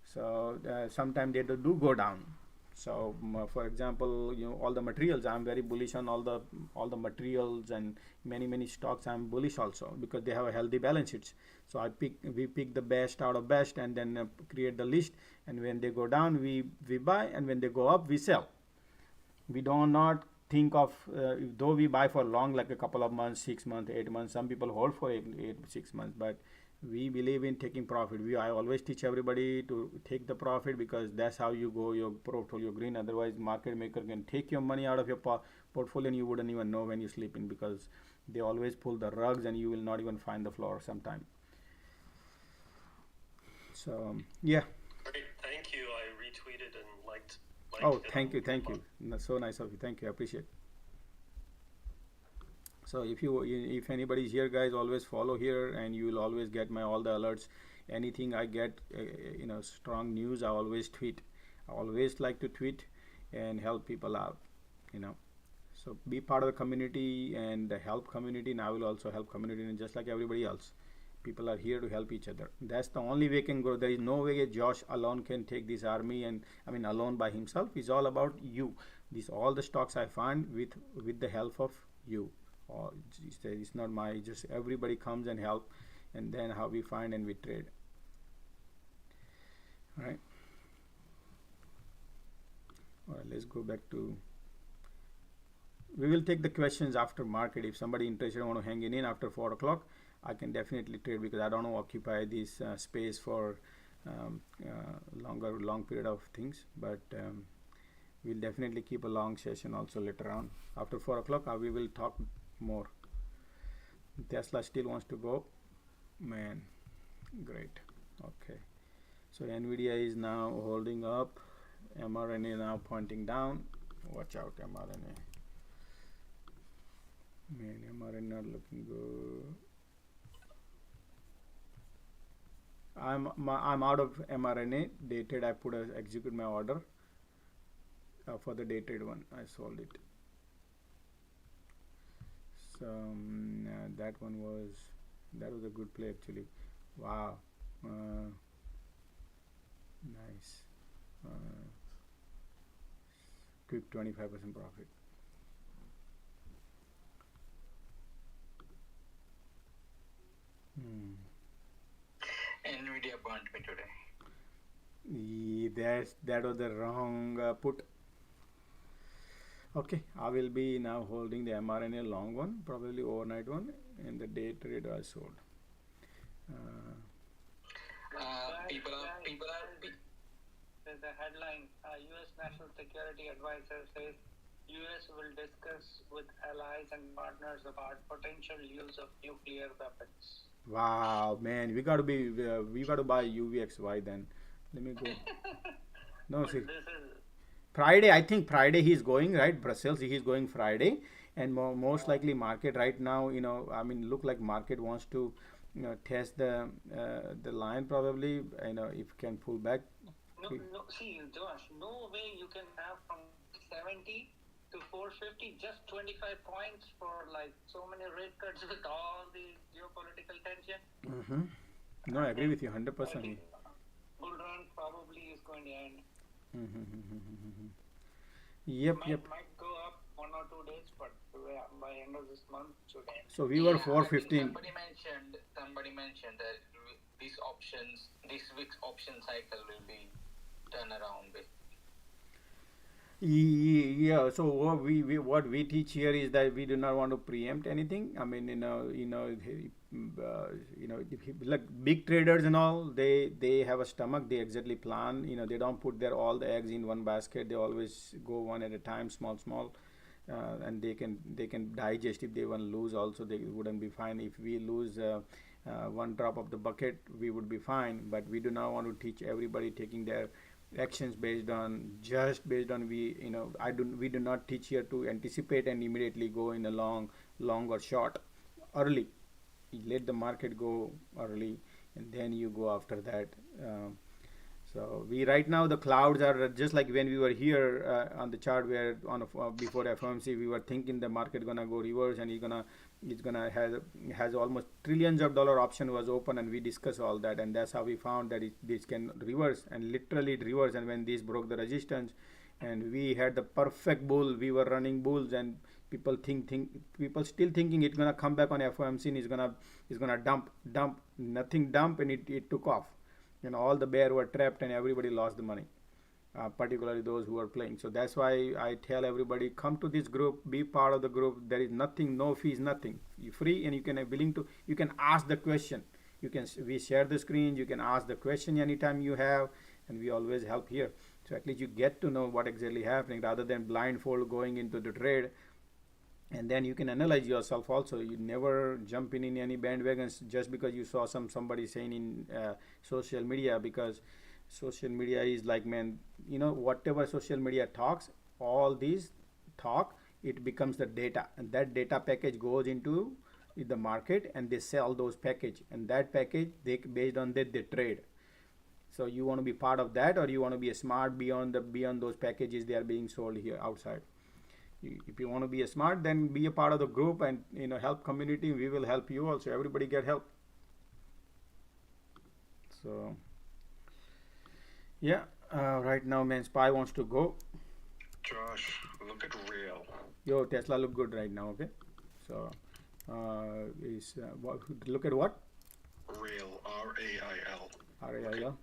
So sometimes they do go down. So for example, all the materials, I'm very bullish on all the materials, and many stocks I'm bullish also because they have a healthy balance sheets. So we pick the best out of best, and then create the list, and when they go down we buy, and when they go up we sell. We do not think of though we buy for long, like a couple of months, 6 months, 8 months. Some people hold for 6 months, but we believe in taking profit. I always teach everybody to take the profit, because that's how you go your portfolio green. Otherwise, market maker can take your money out of your portfolio and you wouldn't even know when you're sleeping, because they always pull the rugs and you will not even find the floor sometime. So yeah. Great, thank you. I retweeted and liked Oh, it. thank you. That's so nice of you. Thank you. I appreciate it. So if anybody is here, guys, always follow here, and you will always get my all the alerts. Anything I get, strong news, I always tweet. I always like to tweet and help people out. So be part of the community and help community, and I will also help community, and just like everybody else. People are here to help each other. That's the only way can grow. There is no way Josh alone can take this army, and alone by himself. It's all about you. All the stocks I find with the help of you. It's not just everybody comes and help, and then how we find and we trade. All right. Let's go back to. We will take the questions after market. If somebody interested want to hang in after 4 o'clock, I can definitely trade, because I don't want to occupy this space for long period of things. But we'll definitely keep a long session also later on. After 4 o'clock, we will talk more. Tesla still wants to go. Man, great. Okay. So Nvidia is now holding up. mRNA now pointing down. Watch out, mRNA. Man, mRNA not looking good. I'm out of mRNA. Dated, I execute my order for the dated one. I sold it. So that was a good play actually. Wow. Nice. Quick 25% profit. Nvidia burnt me today. That was the wrong put. Okay, I will be now holding the mRNA long one, probably overnight one, and the day trade I sold. The headline, U.S. National Security Advisor says U.S. will discuss with allies and partners about potential use of nuclear weapons. Wow, man, we got to buy UVXY then. Let me go. No, see. Friday, I think Friday he's going, right? Brussels, he's going Friday, and most likely market right now, look like market wants to, test the line probably, if can pull back. No, see, Josh, no way you can have from 70 to 450 just 25 points for like so many rate cuts with all the geopolitical Mm-hmm. No, I agree with you 100%. Bull run probably is going to end. Mm-hmm. Yep. Might go up 1 or 2 days, but by end of this month should end. So we were I think 415. somebody mentioned that this week's option cycle will be turned around with. Yeah. So what we teach here is that we do not want to preempt anything. I mean, like big traders and all, they have a stomach. They exactly plan. They don't put their all the eggs in one basket. They always go one at a time, small, and they can digest. If they want to lose, also they wouldn't be fine. If we lose one drop of the bucket, we would be fine. But we do not want to teach everybody taking their actions based on we do not teach here to anticipate and immediately go in a long or short early. You let the market go early and then you go after that. So we right now the clouds are just like when we were here on the chart where before FOMC we were thinking the market gonna go reverse and it's gonna has almost trillions of dollar option was open, and we discussed all that, and that's how we found that this can reverse, and literally it reversed. And when this broke the resistance and we had the perfect bull, we were running bulls, and people people still thinking it's gonna come back on FOMC and it's gonna dump nothing dump, and it took off. All the bear were trapped and everybody lost the money, particularly those who are playing. So that's why I tell everybody, come to this group, be part of the group. There is nothing, no fees, nothing. You free, and you can ask the question. We share the screen, you can ask the question anytime you have, and we always help here. So at least you get to know what exactly happening rather than blindfold going into the trade. And then you can analyze yourself also. You never jump in any bandwagons just because you saw somebody saying in social media, because social media is like, man, whatever social media talks, all these talk, it becomes the data, and that data package goes into the market and they sell those package, and that package they based on that they trade. So you want to be part of that, or you want to be a smart beyond those packages they are being sold here outside. If you want to be a smart, then be a part of the group and help community. We will help you also. Everybody get help. So yeah, right now, man, Spy wants to go. Josh, look at real. Yo, Tesla look good right now. Okay, so look at what? Real, RAIL. RAIL.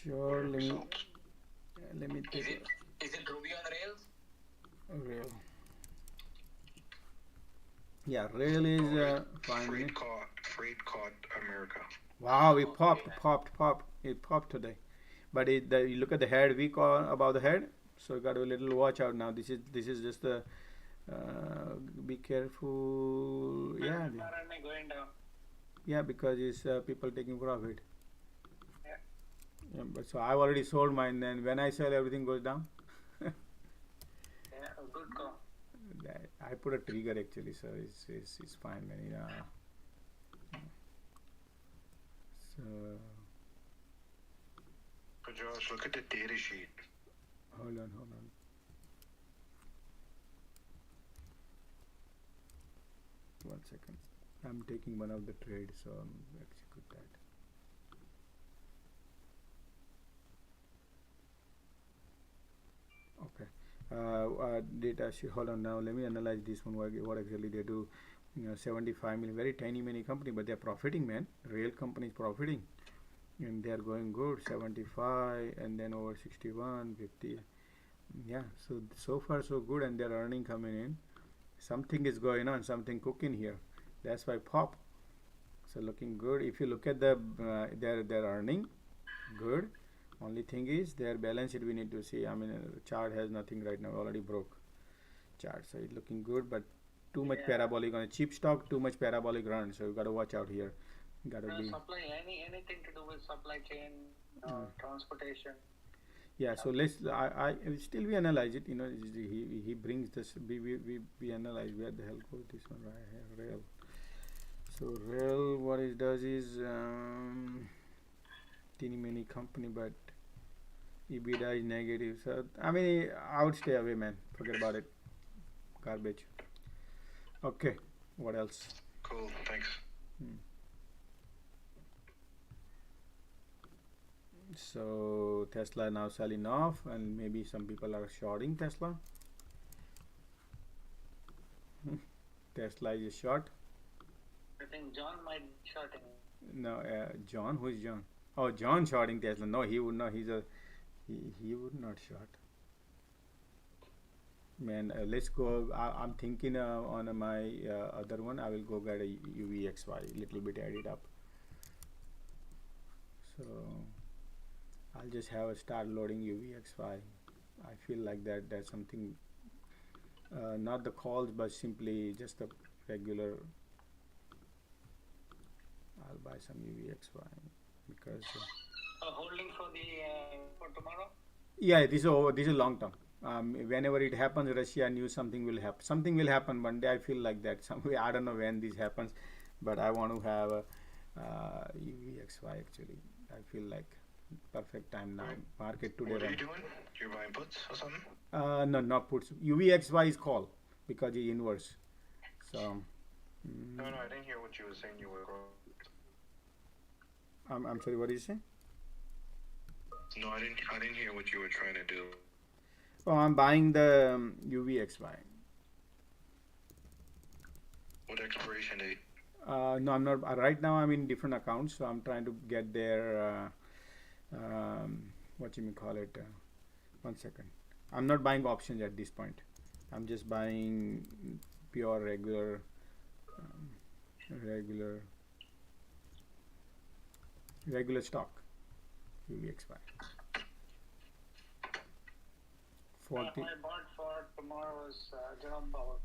Sure. Let me take it. Is it Ruby on Rails? Rail. Yeah, Rail is fine. Freight caught America. Wow, it popped. It popped today. But you look at the head. We call about the head, so you got a little watch out now. This is just the. Be careful. Yeah. Going down. Yeah, because it's people taking profit. Yeah. Yeah, but so I've already sold mine. Then when I sell, everything goes down. Yeah, a good call. I put a trigger actually, so it's fine, man. So. But Josh, look at the data sheet. Hold on. One second. I'm taking one of the trades, so execute that. Okay. Data sheet. Hold on now. Let me analyze this one. What exactly they do? 75 million. Very tiny company, but they're profiting, man. Real companies profiting, and they're going good. 75, and then over 61, 50. Yeah. So far so good, and they're earning coming in. Something is going on. Something cooking here. That's why pop. So looking good. If you look at the their earning, good. Only thing is their balance sheet we need to see. I mean, chart has nothing right now. Already broke chart, so it's looking good, but too much parabolic on a cheap stock. Too much parabolic run. So you got to watch out here. Got to be supply anything to do with supply chain, transportation. Yeah. So I still we analyze it. He brings this. We analyze where the hell goes this one right here. Rail. So Rail, what it does is teeny many company, but EBITDA is negative. So I mean, I would stay away, man. Forget about it. Garbage. Okay. What else? Cool. Thanks. So Tesla now selling off, and maybe some people are shorting Tesla. Tesla is short. I think John might be shorting. No, John. Who is John? Oh, John shorting Tesla. No, he would not. He would not short. Man, let's go. I'm thinking on my other one. I will go get a UVXY, little bit add it up. So I'll just have a start loading UVXY. I feel like that's something, not the calls, but simply just the regular. I'll buy some UVXY because. Holding for tomorrow. Yeah, this is long term. Whenever it happens, Russia knew something will happen. Something will happen one day. I feel like that. I don't know when this happens, but I want to have a UVXY actually. I feel like perfect time now. Market today. What are you doing? You're buying puts or something? No, not puts. UVXY is call because it's inverse. So. No, I didn't hear what you were saying. You were. I'm sorry. What did you say? No, I didn't hear what you were trying to do. Oh, I'm buying the UVXY. What expiration date? No, I'm not. Right now, I'm in different accounts, so I'm trying to get their what you may call it. 1 second. I'm not buying options at this point. I'm just buying pure regular stock. UVXY. 40. I bought for tomorrow's Jerome Powell.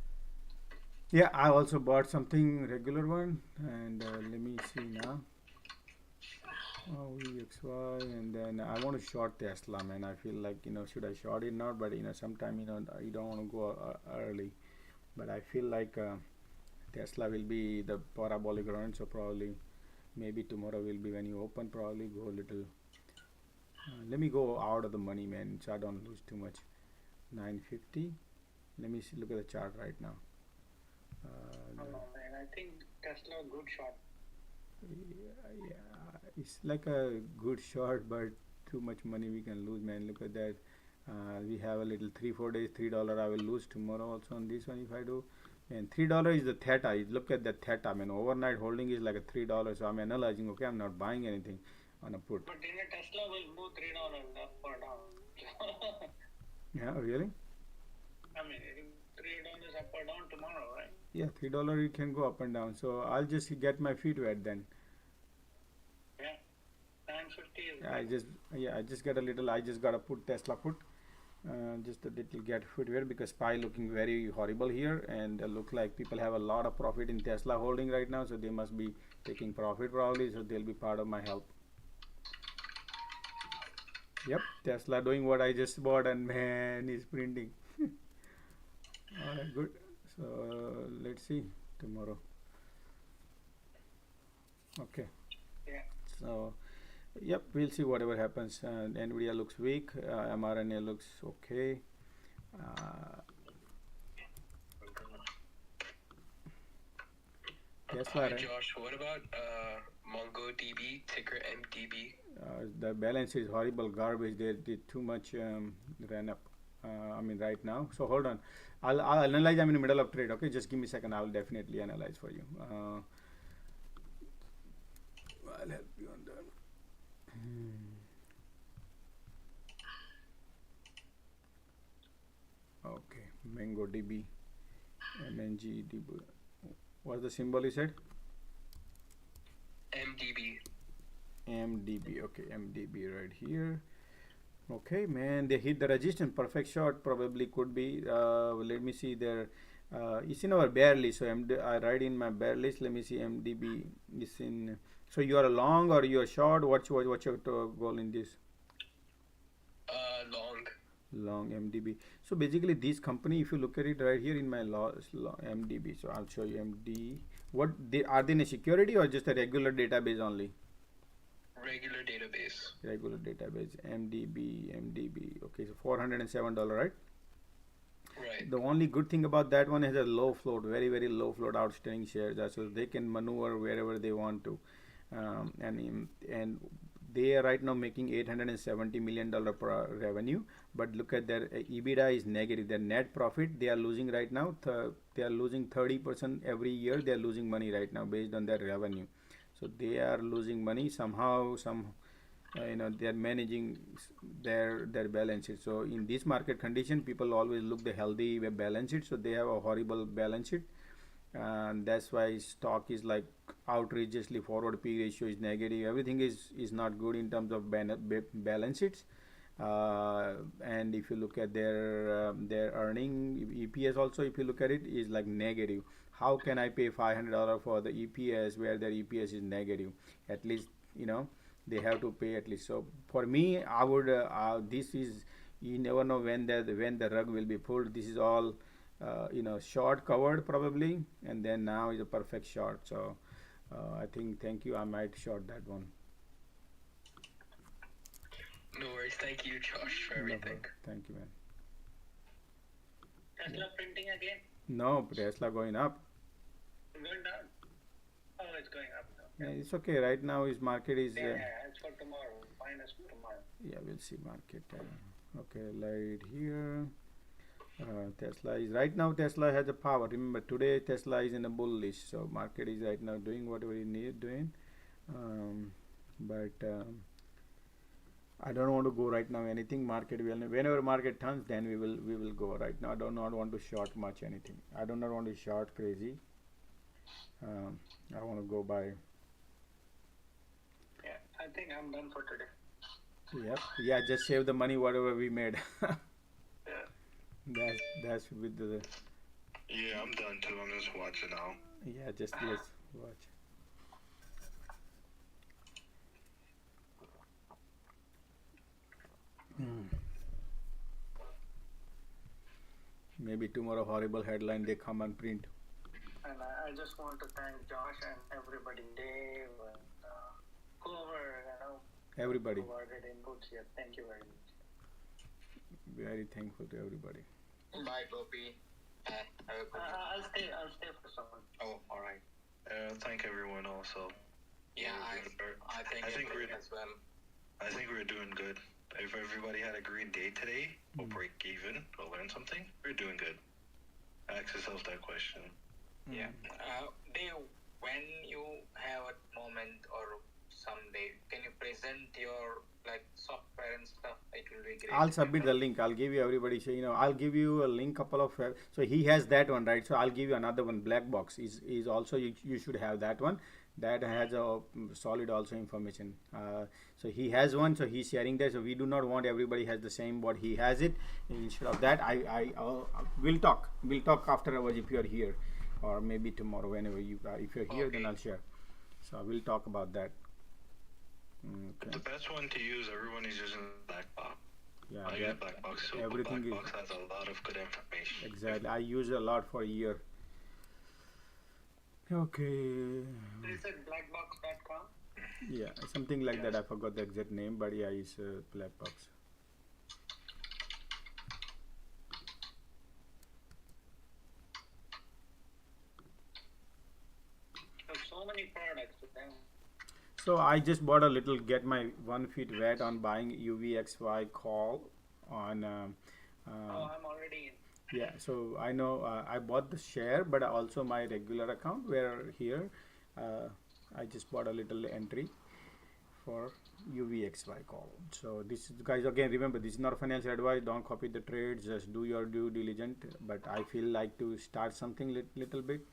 Yeah, I also bought something regular one, and let me see now. Oh, UVXY, and then I want to short Tesla, man. I feel like should I short it now? But sometime you don't want to go early. But I feel like Tesla will be the parabolic run, so probably maybe tomorrow will be when you open. Probably go a little. Let me go out of the money, man, so I don't lose too much. 950. Let me see. Look at the chart right now. Man, I think Tesla good shot. Yeah, it's like a good shot, but too much money we can lose, man. Look at that. We have a little 3-4 days. $3 I will lose tomorrow also on this one if I do. And $3 is the theta. Look at the theta, man. Overnight holding is like a $3. So I'm analyzing. Okay, I'm not buying anything on a put. But then a Tesla will move $3 up or down. Yeah, really? I mean, $3 up or down tomorrow, right? Yeah, $3 it can go up and down. So I'll just get my feet wet then. Yeah, 950 is. I just got a little. I just got a put Tesla put. Just a little get footwear because SPY looking very horrible here, and look like people have a lot of profit in Tesla holding right now, so they must be taking profit probably, so they'll be part of my help. Yep, Tesla doing what I just bought, and man is printing. Alright, good. So let's see tomorrow. Okay. Yeah. So yep, we'll see whatever happens. Nvidia looks weak. mRNA looks okay. Tesla, right? Josh, what about MongoDB, ticker MDB? The balance is horrible garbage. They did too much ran up. I mean right now. So hold on. I'll analyze. I'm in the middle of trade. Okay, just give me a second. I will definitely analyze for you. I'll help you on that. Okay, MongoDB, MNGDB. What's the symbol you said? MDB. MDB. Okay, MDB right here. Okay, man, they hit the resistance. Perfect shot. Probably could be. Let me see there. It's in our bear list. So I write in my bear list. Let me see. MDB is in. So you are a long or you are short? What's your goal in this? Long. Long MDB. So basically, this company, if you look at it right here in my MDB, so I'll show you MD. What are they in a security or just a regular database only? Regular database. Regular database. MDB. Okay, so $407, right? Right. The only good thing about that one is a low float, very very low float outstanding shares, so they can maneuver wherever they want to, and they are right now making $870 million per revenue, but look at their EBITDA is negative. Their net profit, they are losing right now. They are losing 30% every year. They are losing money right now based on their revenue. So they are losing money somehow. They are managing their balance sheet. So in this market condition, people always look the healthy balance sheet. So they have a horrible balance sheet, and that's why stock is like outrageously forward P ratio is negative. Everything is not good in terms of balance sheets. And if you look at their earning EPS also, if you look at it, is like negative. How can I pay $500 for the EPS where their EPS is negative? At least they have to pay at least. So for me, I would this is, you never know when the rug will be pulled. This is all short covered probably, and then now is a perfect short. So I think, thank you, I might short that one. No worries. Thank you, Josh, for everything. Thank you, man. Tesla printing again? No, Tesla going up. Going down? Oh, it's going up now. Yeah, it's okay. Right now, his market is. Yeah, it's for tomorrow. Minus for tomorrow. Yeah, we'll see market. Okay, right here. Tesla is right now. Tesla has a power. Remember, today Tesla is in a bullish, so market is right now doing whatever it needs doing. But I don't want to go right now anything. Market will, whenever market turns, then we will go. Right now I do not want to short much anything. I do not want to short crazy. I want to go by. Yeah, I think I'm done for today. Yep. Yeah, just save the money whatever we made. Yeah. That's with the. Yeah, I'm done too. I'm just watching now. Yeah, just let's watch. Maybe tomorrow horrible headline they come and print. And I just want to thank Josh and everybody, Dave, and whoever, everybody. provided inputs here. Thank you very much. Very thankful to everybody. Bye, Gopi. I'll stay for someone. Oh, all right. Thank everyone also. Yeah, I think we're as well. I think we're doing good. If everybody had a green day today, or break even, or learn something, we're doing good. Ask yourself that question. Yeah. Dave, when you have a moment or someday, can you present your software and stuff? It will be great. I'll submit the link. I'll give you everybody. So I'll give you a link. Couple of. So he has that one, right? So I'll give you another one. Black box is also you should have that one. That has a solid also information. So he has one. So he's sharing that. So we do not want everybody has the same what he has it. Instead of that, we'll talk. We'll talk after hours if you're here, or maybe tomorrow whenever you if you're here, then I'll share. So we'll talk about that. Okay. The best one to use, everyone is using black box. Yeah, I use black box too. Everything black box has a lot of good information. Exactly. I use it a lot for a year. Okay. You said blackbox.com? Yeah, something like that. I forgot the exact name, but yeah, it's black box. There's so many products. So I just bought a little, get my 1 feet wet on buying UVXY call on. I'm already in. Yeah, so I know I bought the share, but also my regular account where here I just bought a little entry for UVXY call. So this is, guys, again, remember, this is not financial advice. Don't copy the trades. Just do your due diligence. But I feel like to start something little bit.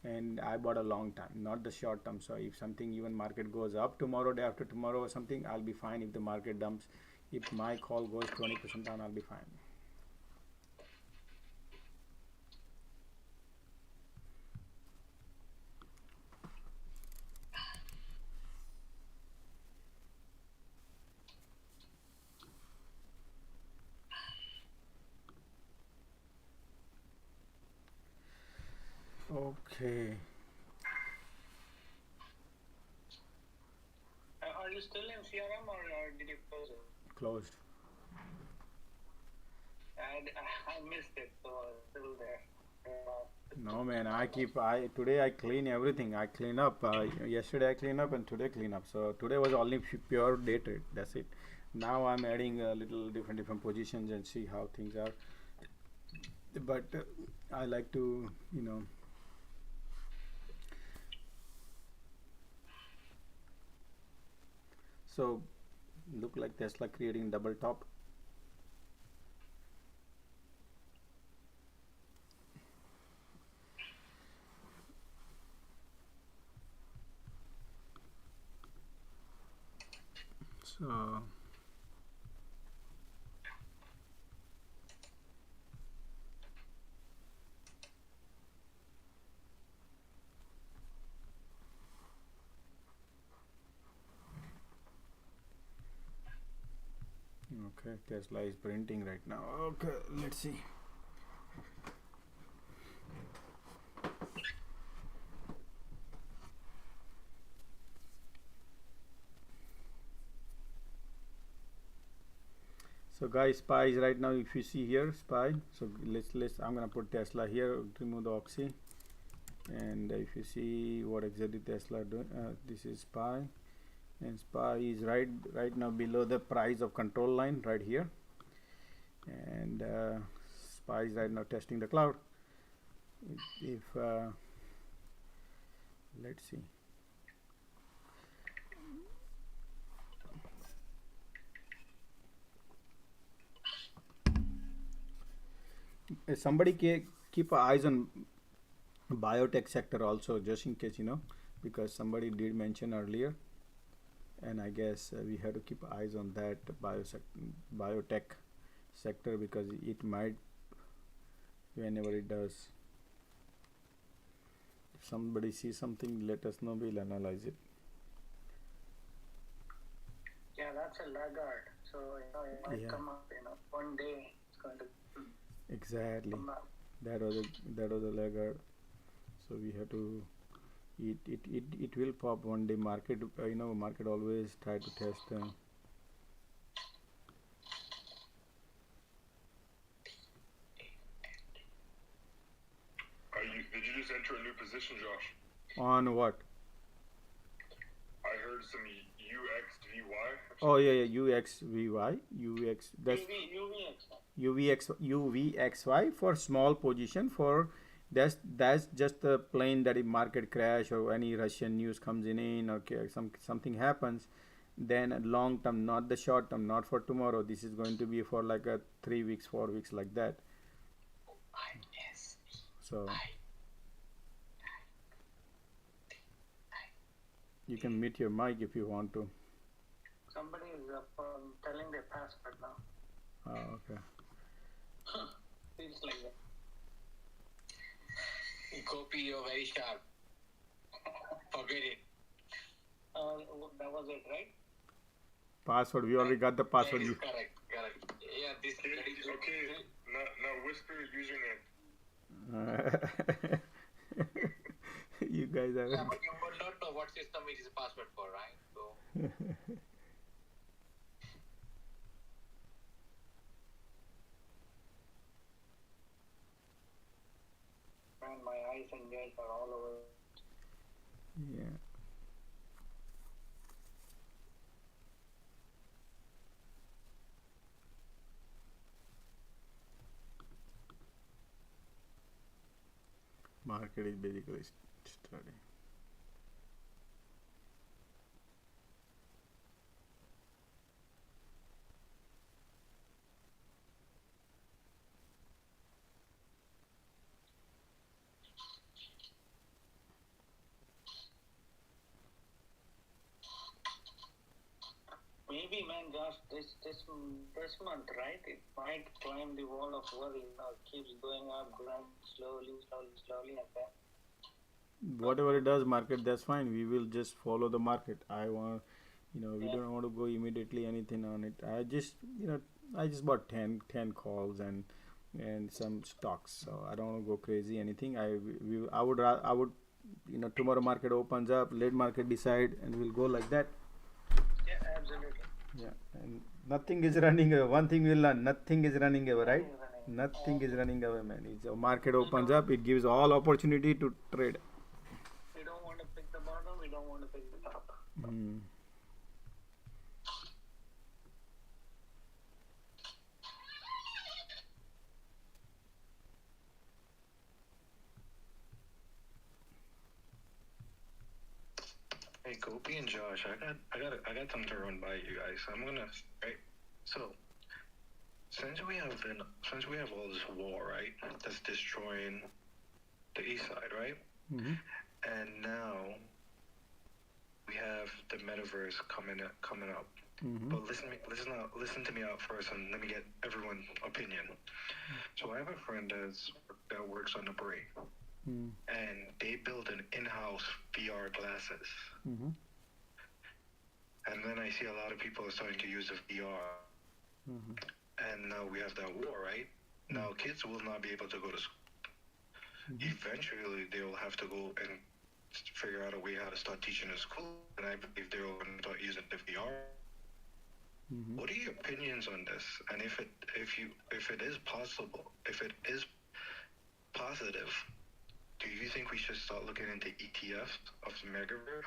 And I bought a long time, not the short term. So if something, even market goes up tomorrow, day after tomorrow or something, I'll be fine. If the market dumps, if my call goes 20% down, I'll be fine. Okay. Are you still in CRM or did you close it? Closed. I missed it, so it's still there. No man, today I clean everything. I clean up. Yesterday I clean up and today clean up. So today was only pure day trade. That's it. Now I'm adding a little different positions and see how things are. But I like to, So look like Tesla creating double top. So okay, Tesla is printing right now. Okay, let's see. So guys, SPY is right now, if you see here, SPY. So let's I'm gonna put Tesla here, remove the oxy, and if you see what exactly Tesla doing, this is SPY, and SPY is right now below the price of control line right here, and SPY is right now testing the cloud. If let's see. Somebody keep eyes on biotech sector also, just in case, because somebody did mention earlier, and I guess we have to keep eyes on that biotech sector, because it might, whenever it does, if somebody sees something, let us know, we'll analyze it. Yeah, that's a laggard, so it might come up, one day it's going to exactly that was a laggard, so we have to, it will pop one day. Market, market always try to test Did you just enter a new position, Josh? On what? I heard some UXVY. Oh yeah, UXVY, that's UVXY for small position. For that's just the plain that if market crash or any Russian news comes in or something happens, then long term, not the short term, not for tomorrow. This is going to be for like a 3 weeks, 4 weeks, like that. So you can mute your mic if you want to. Somebody is telling their password now. Oh, okay. Feels like that. Copy, you're very sharp. Forget it. That was it, right? Password, we already got the password. That is correct. Yeah, this is okay. Now whisper username. You guys are. Yeah, but you would not know what system it is a password for, right? So. Man, my eyes and ears are all over. Yeah. Market is basically study. Maybe, man, Josh, this month, right? It might climb the wall of worry. It keeps going up, going slowly, and then. Whatever it does, market, that's fine. We will just follow the market. I want, we don't want to go immediately anything on it. I just bought 10 calls and some stocks. So I don't want to go crazy anything. I would, tomorrow market opens up, let market decide, and we'll go like that. Yeah, absolutely. Yeah, and nothing is running. One thing we'll learn: nothing is running ever, right? Nothing is running away, man. It's a market opens up, it gives all opportunity to trade. We don't want to pick the bottom. We don't want to pick the top. Mm. Hey, Gopi and Josh, I got something to run by you guys. I'm gonna right. So since we have all this war, right, that's destroying the east side, right, Mm-hmm. and now we have the metaverse coming up. Mm-hmm. But listen to me out first, and let me get everyone's opinion. So I have a friend that works on the break, Mm. and they build an in-house VR glasses. Mm-hmm. And then I see a lot of people are starting to use the VR. Mm-hmm. And now we have that war, right? Now kids will not be able to go to school. Mm-hmm. Eventually, they will have to go and figure out a way how to start teaching in school. And I believe they will start using the VR. Mm-hmm. What are your opinions on this? And if it is possible, if it is positive, do you think we should start looking into ETFs of the metaverse?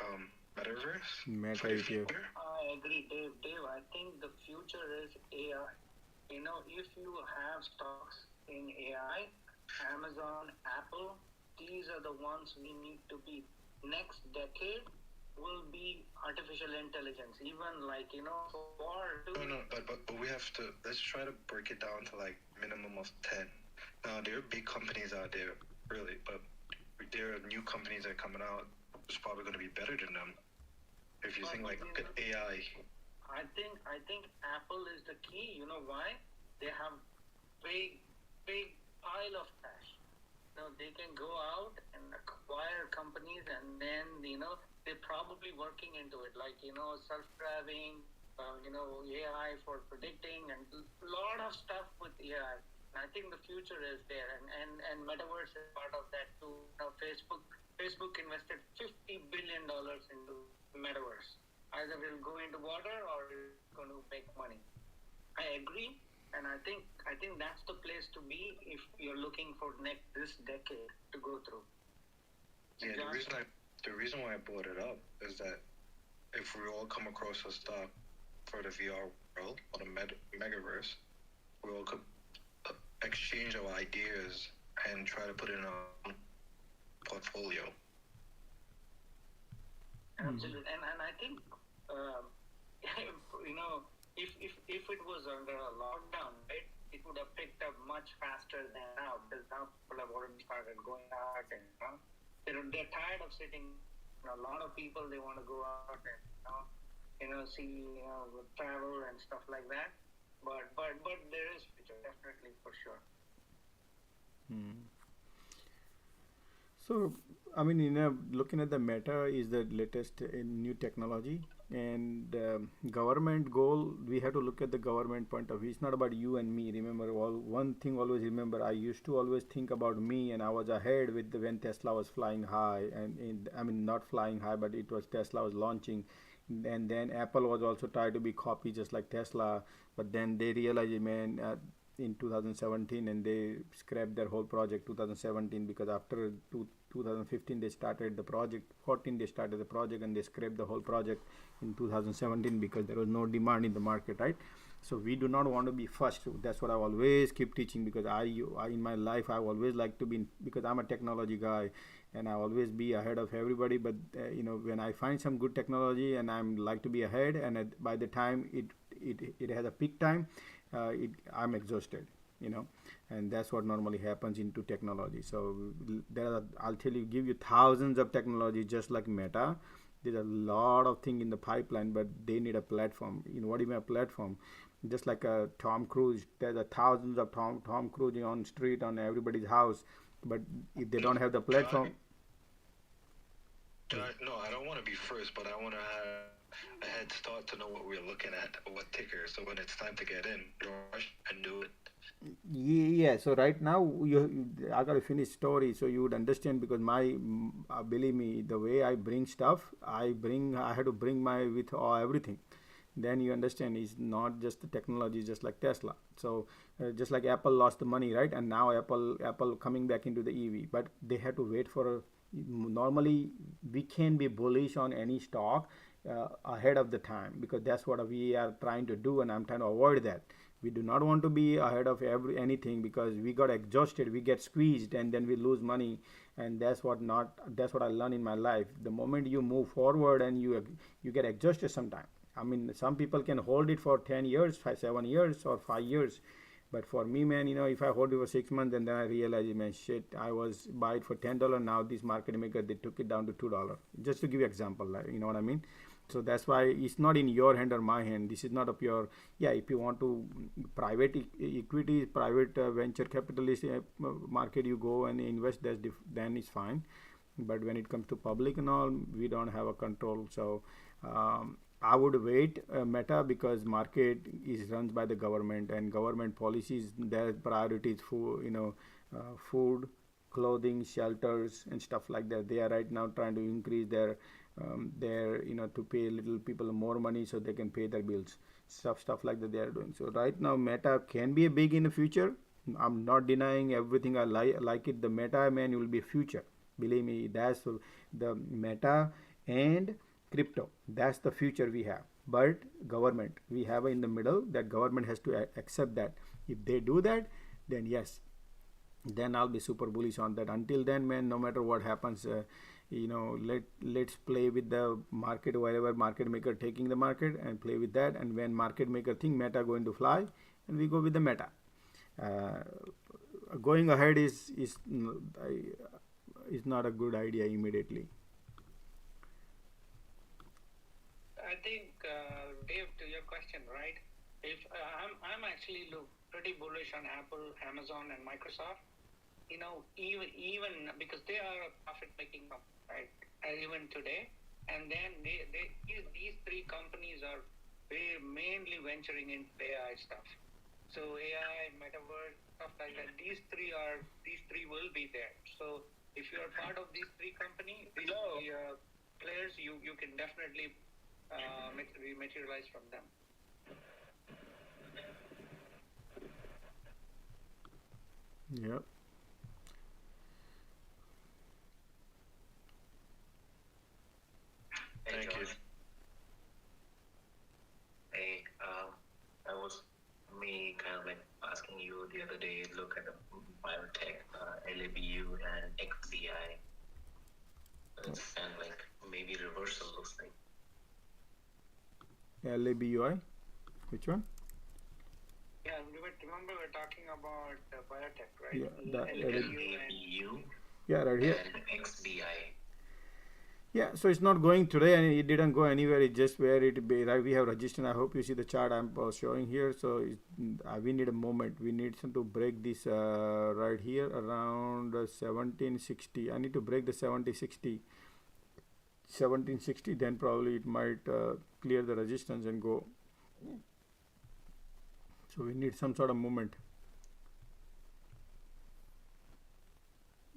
Meta ETF. I agree, Dave. I think the future is AI. If you have stocks in AI, Amazon, Apple, these are the ones we need to be. Next decade will be artificial intelligence. Even But we have to, let's try to break it down to like minimum of 10. Now there are big companies out there, really, but there are new companies that are coming out. It's probably going to be better than them. If you think like AI. I think Apple is the key. You know why? They have big pile of cash. They can go out and acquire companies, and then they're probably working into it, like self-driving, AI for predicting, and a lot of stuff with AI. And I think the future is there, and metaverse is part of that too. Facebook invested $50 billion into metaverse. Either we'll go into water or it's going to make money. I agree, and I think that's the place to be if you're looking for this decade to go through. Yeah, the reason why I brought it up is that if we all come across a stock for the VR world or the metaverse, we all could exchange our ideas and try to put it in our portfolio. Absolutely, and I think if it was under a lockdown, right, it would have picked up much faster than now, because now people have already started going out, and they're tired of sitting. A lot of people, they want to go out and see travel and stuff like that. But there is future, definitely, for sure. So, looking at the Meta is the latest in new technology, and government goal. We have to look at the government point of view. It's not about you and me. Remember, one thing always remember. I used to always think about me, and I was ahead with when Tesla was flying high, and not flying high, but it was Tesla was launching, and then Apple was also trying to be copy just like Tesla, but then they realized, man. In 2017, and they scrapped their whole project 2017, because after 2015 they started the project, 14 they started the project, and they scrapped the whole project in 2017 because there was no demand in the market, right? So we do not want to be first. That's what I always keep teaching, because I in my life I always like to be, because I'm a technology guy, and I always be ahead of everybody. But when I find some good technology and I'm like to be ahead, and by the time it has a peak time, I'm exhausted, and that's what normally happens into technology. So I'll give you thousands of technology just like Meta. There's a lot of things in the pipeline, but they need a platform. What do you mean a platform? Just like a Tom Cruise, there's a thousands of Tom Cruise on street, on everybody's house, but if they don't have the platform. No, I don't want to be first, but I want to have a head start to know what we're looking at, what ticker. So when it's time to get in, rush and do it. Yeah. So right now, I got to finish story so you would understand, because believe me, the way I bring stuff, I had to bring my with everything. then you understand it's not just the technology, just like Tesla. So just like Apple lost the money, right? And now Apple coming back into the EV, but they had to wait for normally we can be bullish on any stock ahead of the time, because that's what we are trying to do, and I'm trying to avoid that. We do not want to be ahead of anything, because we got exhausted, we get squeezed, and then we lose money. And that's what I learned in my life. The moment you move forward and you get exhausted sometime. I mean, some people can hold it for 10 years, 7 years, or 5 years. But for me, man, if I hold it for 6 months, and then I realize, man, shit, I was buy it for $10. Now this market maker, they took it down to $2. Just to give you example, like, you know what I mean? So that's why it's not in your hand or my hand. This is not of your, yeah, if you want to private equity, private venture capitalist market, you go and invest, then it's fine. But when it comes to public and all, we don't have a control. So I would wait Meta, because market is run by the government, and government policies, their priorities for food, clothing, shelters, and stuff like that. They are right now trying to increase their to pay little people more money so they can pay their bills, stuff like that they are doing. So right now Meta can be a big in the future. I'm not denying everything. I like it. The Meta, man, will be future, believe me. That's the Meta and crypto, that's the future we have. But government, we have in the middle, that government has to accept that. If they do that, then yes, then I'll be super bullish on that. Until then, man, no matter what happens, let's play with the market, wherever market maker taking the market, and play with that. And when market maker think Meta going to fly, and we go with the Meta. Going ahead is not a good idea immediately. I think, Dave, to your question, right? If I'm actually pretty bullish on Apple, Amazon, and Microsoft. Even because they are a profit-making company, right? Even today, and then these three companies are mainly venturing into AI stuff. So AI, metaverse, stuff like that. These three will be there. So if you are part of these three companies, these three players, you can definitely materialize from them. Yep. Thank you. Hey, I was kind of like asking you the other day, look at the biotech, LABU and XBI. It's kind of like maybe reversal looks like. LABUI? Which one? Yeah, remember we were talking about biotech, right? Yeah, the LABU. Yeah, right here. And XBI. Yeah, so it's not going today, and it didn't go anywhere. It's just where it be. Right, we have registered. I hope you see the chart I'm showing here. So we need a moment. We need some to break this right here around 1760. I need to break the 1760. Then probably it might clear the resistance and go. So we need some sort of movement.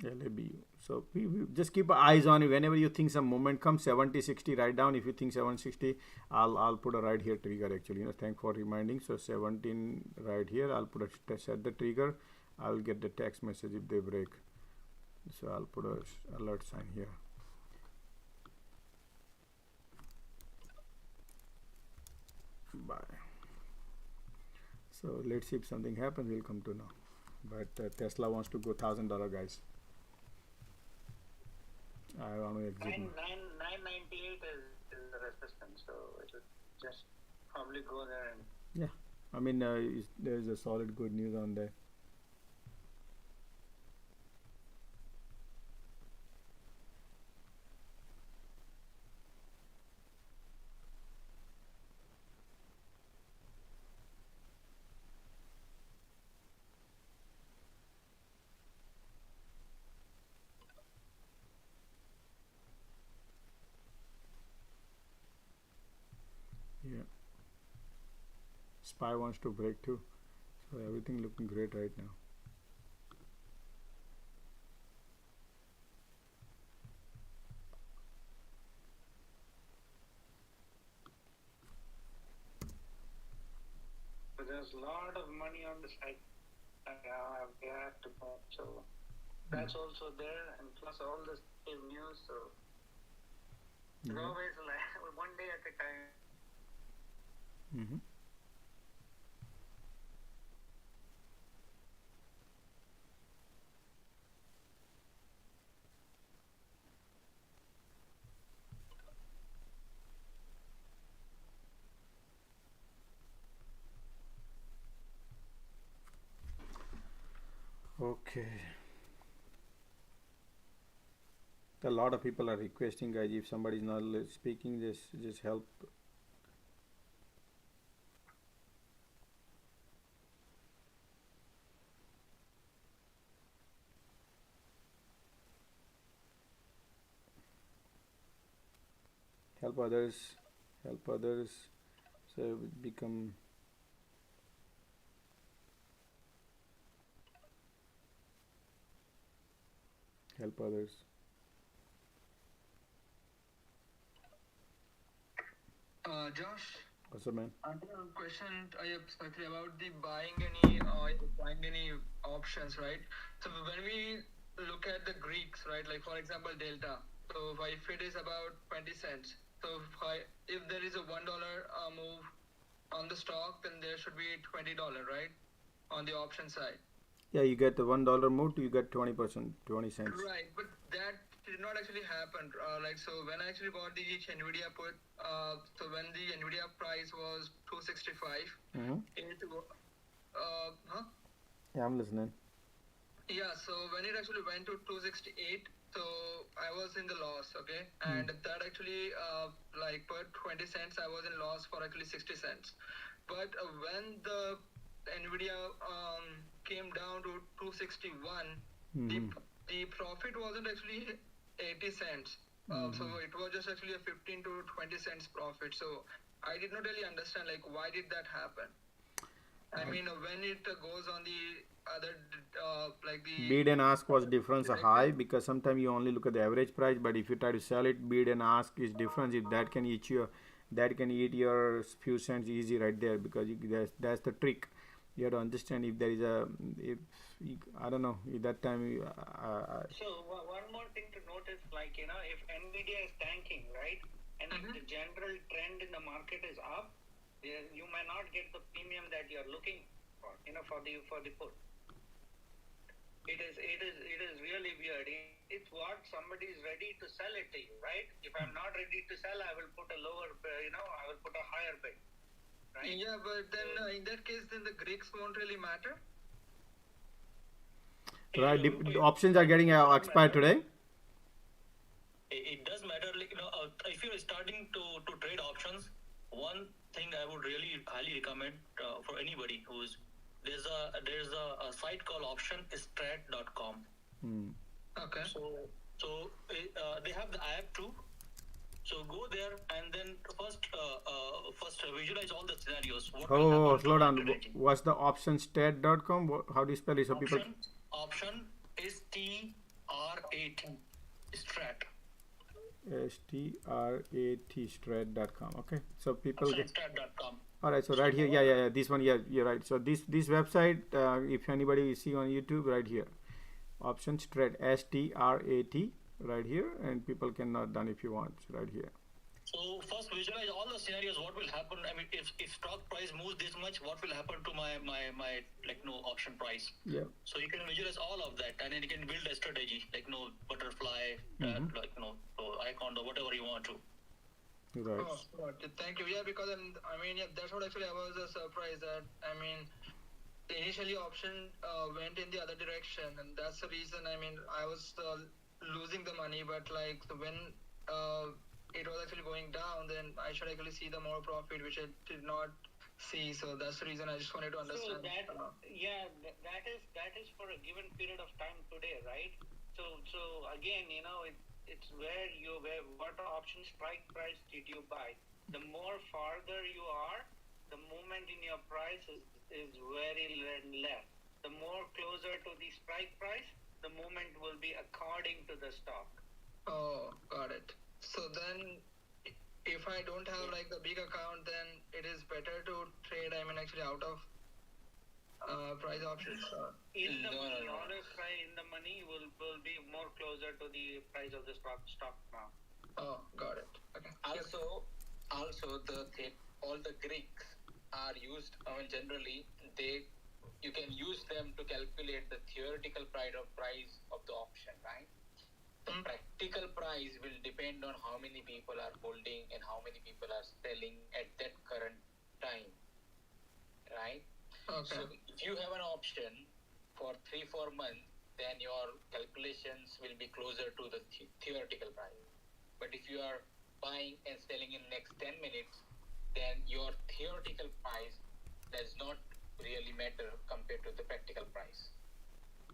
LABU. So we just keep eyes on it. Whenever you think some movement comes, 70-60, write down. If you think 760, I'll put a right here trigger actually. Thanks for reminding. So 17 right here. I'll put set the trigger. I'll get the text message if they break. So I'll put a alert sign here. Bye. So let's see if something happens. We'll come to know. But Tesla wants to go $1,000, guys. I want to exit. 998 is the resistance, so it will just probably go there. And yeah, I mean, there's a solid good news on there. Yeah, SPY wants to break too, so everything looking great right now. lot of money on the side. They have to go. So that's also there, and plus all the news. So it's always like one day at a time. Mm-hmm. Okay. A lot of people are requesting, guys, if somebody is not speaking, just help. Help others. Help others. So it become. Help others. Josh, What's up, man? I have a question exactly about the buying any options, right? So when we look at the Greeks, right, like for example Delta, so if it is about 20 cents, so if there is a $1 move on the stock, then there should be $20, right, on the option side. Yeah, you get the $1 move, you get 20%, 20 cents. Right, but that did not actually happen. So when I actually bought the Nvidia put, so when the Nvidia price was 265, Mm-hmm. huh? Yeah, I'm listening. Yeah, so when it actually went to 268, so I was in the loss, okay, and that actually per 20 cents I was in loss for actually 60 cents. But when the Nvidia came down to 261, the profit wasn't actually 80 cents. So it was just actually a 15 to 20 cents profit. So I did not really understand why did that happen. I mean, when it goes on the other the bid and ask was difference high, because sometimes you only look at the average price, but if you try to sell it, bid and ask is difference. If that can eat your few cents easy right there, because that's the trick. You have to understand if there is I don't know, at that time So one more thing to notice, if Nvidia is tanking, right, and if the general trend in the market is up, you may not get the premium that you're looking for, for the put. It is really weird. It's what somebody is ready to sell it to you, right? If I'm not ready to sell, I will put a lower, I will put a higher bid. Right? Yeah, but then in that case, then the Greeks won't really matter. Right, the options are getting expired today. It does matter, if you're starting to trade options, one thing I would really highly recommend for anybody there's a site called optionstrat.com. Okay. So they have the app too. So go there and then first visualize all the scenarios. Slow down. What's the optionstat.com? How do you spell it? So people. Option STRAT. Strat. STRAT strat.com. Okay, so people get. Strat.com. All right, so right here, yeah, this one, yeah, you're right. So this website, if anybody see on YouTube, right here, option strat, STRAT, right here, and people can note down if you want, right here. So first visualize all the scenarios. What will happen? I mean, if stock price moves this much, what will happen to my option price? Yeah. So you can visualize all of that, and then you can build a strategy butterfly, icon or whatever you want to. Right. Oh, thank you. Yeah, because that's what actually I was surprised that the initially option went in the other direction, and that's the reason I was losing the money. But when it was actually going down, then I should actually see the more profit, which I did not see. So that's the reason I just wanted to understand. So that is for a given period of time today, right? So again, it's what option strike price did you buy? The more farther you are, the movement in your price is very less. The more closer to the strike price, the movement will be according to the stock. Oh, got it. So then, if I don't have the big account, then it is better to trade. Actually out of price options? In the No, money, no, no. always try in the money will be more closer to the price of the stock now. Oh, got it. Okay. Also all the Greeks are used. Generally, you can use them to calculate the theoretical price of the option, right? The practical price will depend on how many people are holding and how many people are selling at that current time, right? Okay. So if you have an option for 3-4 months, then your calculations will be closer to the theoretical price. But if you are buying and selling in next 10 minutes, then your theoretical price does not really matter compared to the practical price.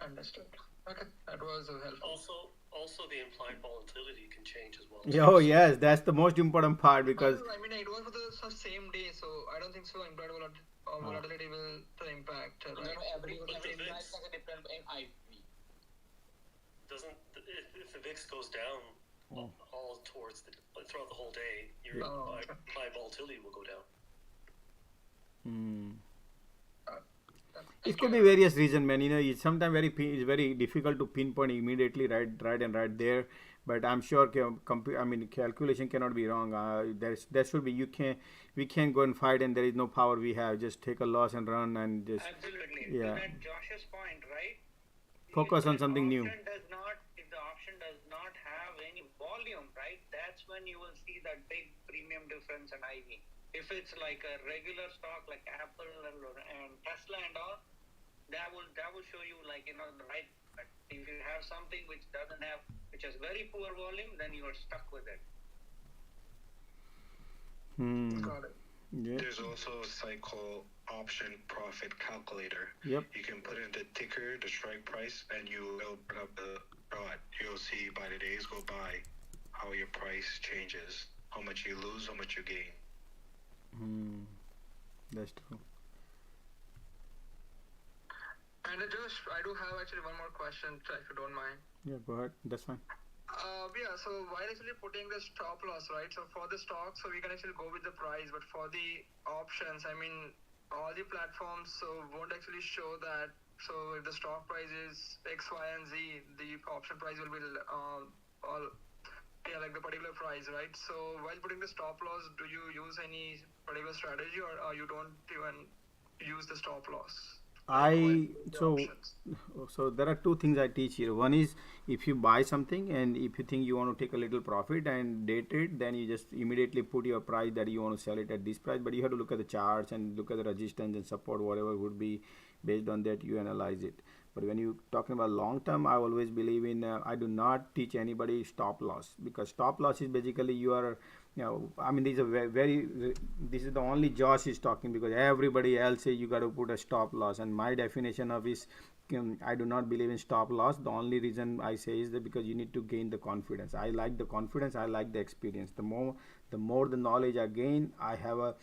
Understood. Okay, that was helpful. Also, the implied volatility can change as well. Oh yes, that's the most important part because I mean, it was for the same day, so I don't think so. Implied volatility will the impact. Right? No, every price has a different IV. Doesn't if the VIX goes down all towards throughout the whole day, your implied volatility will go down. It could be various reasons, man. It's sometimes it's very difficult to pinpoint immediately right there. But I'm sure, calculation cannot be wrong. There should be. We can't go and fight, and there is no power we have. Just take a loss and run, and just Absolutely. yeah. To that Josh's point, right? Focus on something new. If the option does not have any volume, right? That's when you will see that big premium difference in IV. If it's like a regular stock like Apple and Tesla and all, that will show you the right. But if you have something which has very poor volume, then you are stuck with it. Got it. Yeah. There's also a site called Option Profit Calculator. Yep. You can put in the ticker, the strike price, and you will put up the chart. You'll see by the days go by how your price changes, how much you lose, how much you gain. That's true. And Josh, I do have actually one more question, if you don't mind. Yeah, go ahead. That's fine. So while actually putting the stop loss, right? So for the stock, so we can actually go with the price, but for the options, I mean, all the platforms won't actually show that. So if the stock price is X, Y, and Z, the option price will be like the particular price, right? So while putting the stop loss, do you use any particular strategy, or you don't even use the stop loss? So there are two things I teach here. One is, if you buy something and if you think you want to take a little profit and day trade, then you just immediately put your price that you want to sell it at this price. But you have to look at the charts and look at the resistance and support, whatever would be. Based on that, you analyze it. But when you're talking about long term, I always believe in. I do not teach anybody stop loss, because stop loss is basically this is this is the only Josh is talking, because everybody else says you got to put a stop loss, and my definition of is I do not believe in stop loss. The only reason I say is that because you need to gain the confidence. I like the confidence. I like the experience. The more the knowledge I gain, I have a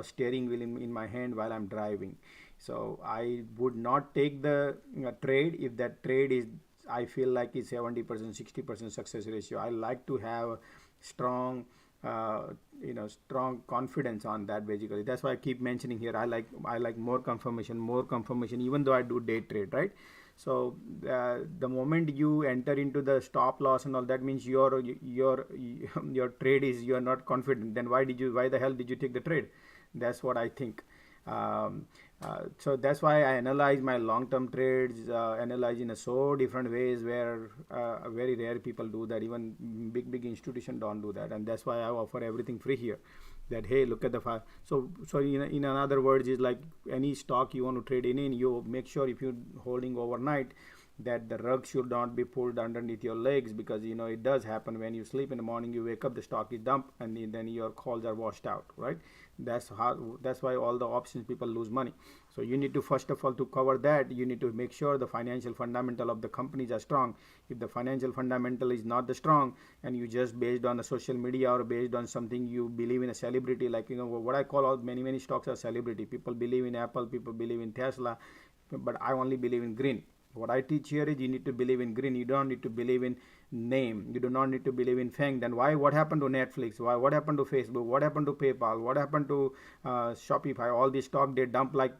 steering wheel in my hand while I'm driving. So I would not take the trade if that trade is, I feel like it's 70%, 60% success ratio. I like to have strong strong confidence on that. Basically, that's why I keep mentioning here. I like more confirmation, even though I do day trade, right? So the moment you enter into the stop loss and all, that means your trade is, you are not confident. Then why the hell did you take the trade? That's what I think. So that's why I analyze my long-term trades, analyze in so different ways, where very rare people do that. Even big institutions don't do that, and that's why I offer everything free here. That, hey, look at the file. So in other words, is like any stock you want to trade in, you make sure if you're holding overnight, that the rug should not be pulled underneath your legs, because it does happen when you sleep in the morning, you wake up, the stock is dumped, and then your calls are washed out, right? That's why all the options people lose money. So you need to, first of all, to cover that, you need to make sure the financial fundamental of the companies are strong. If the financial fundamental is not the strong, and you just based on the social media or based on something you believe in a celebrity, like what I call out, many stocks are celebrity. People believe in Apple, people believe in Tesla, but I only believe in green. What I teach here is you need to believe in green. You don't need to believe in name. You do not need to believe in FANG. Then what happened to Netflix? What happened to Facebook? What happened to PayPal? What happened to Shopify? All these stock they dump like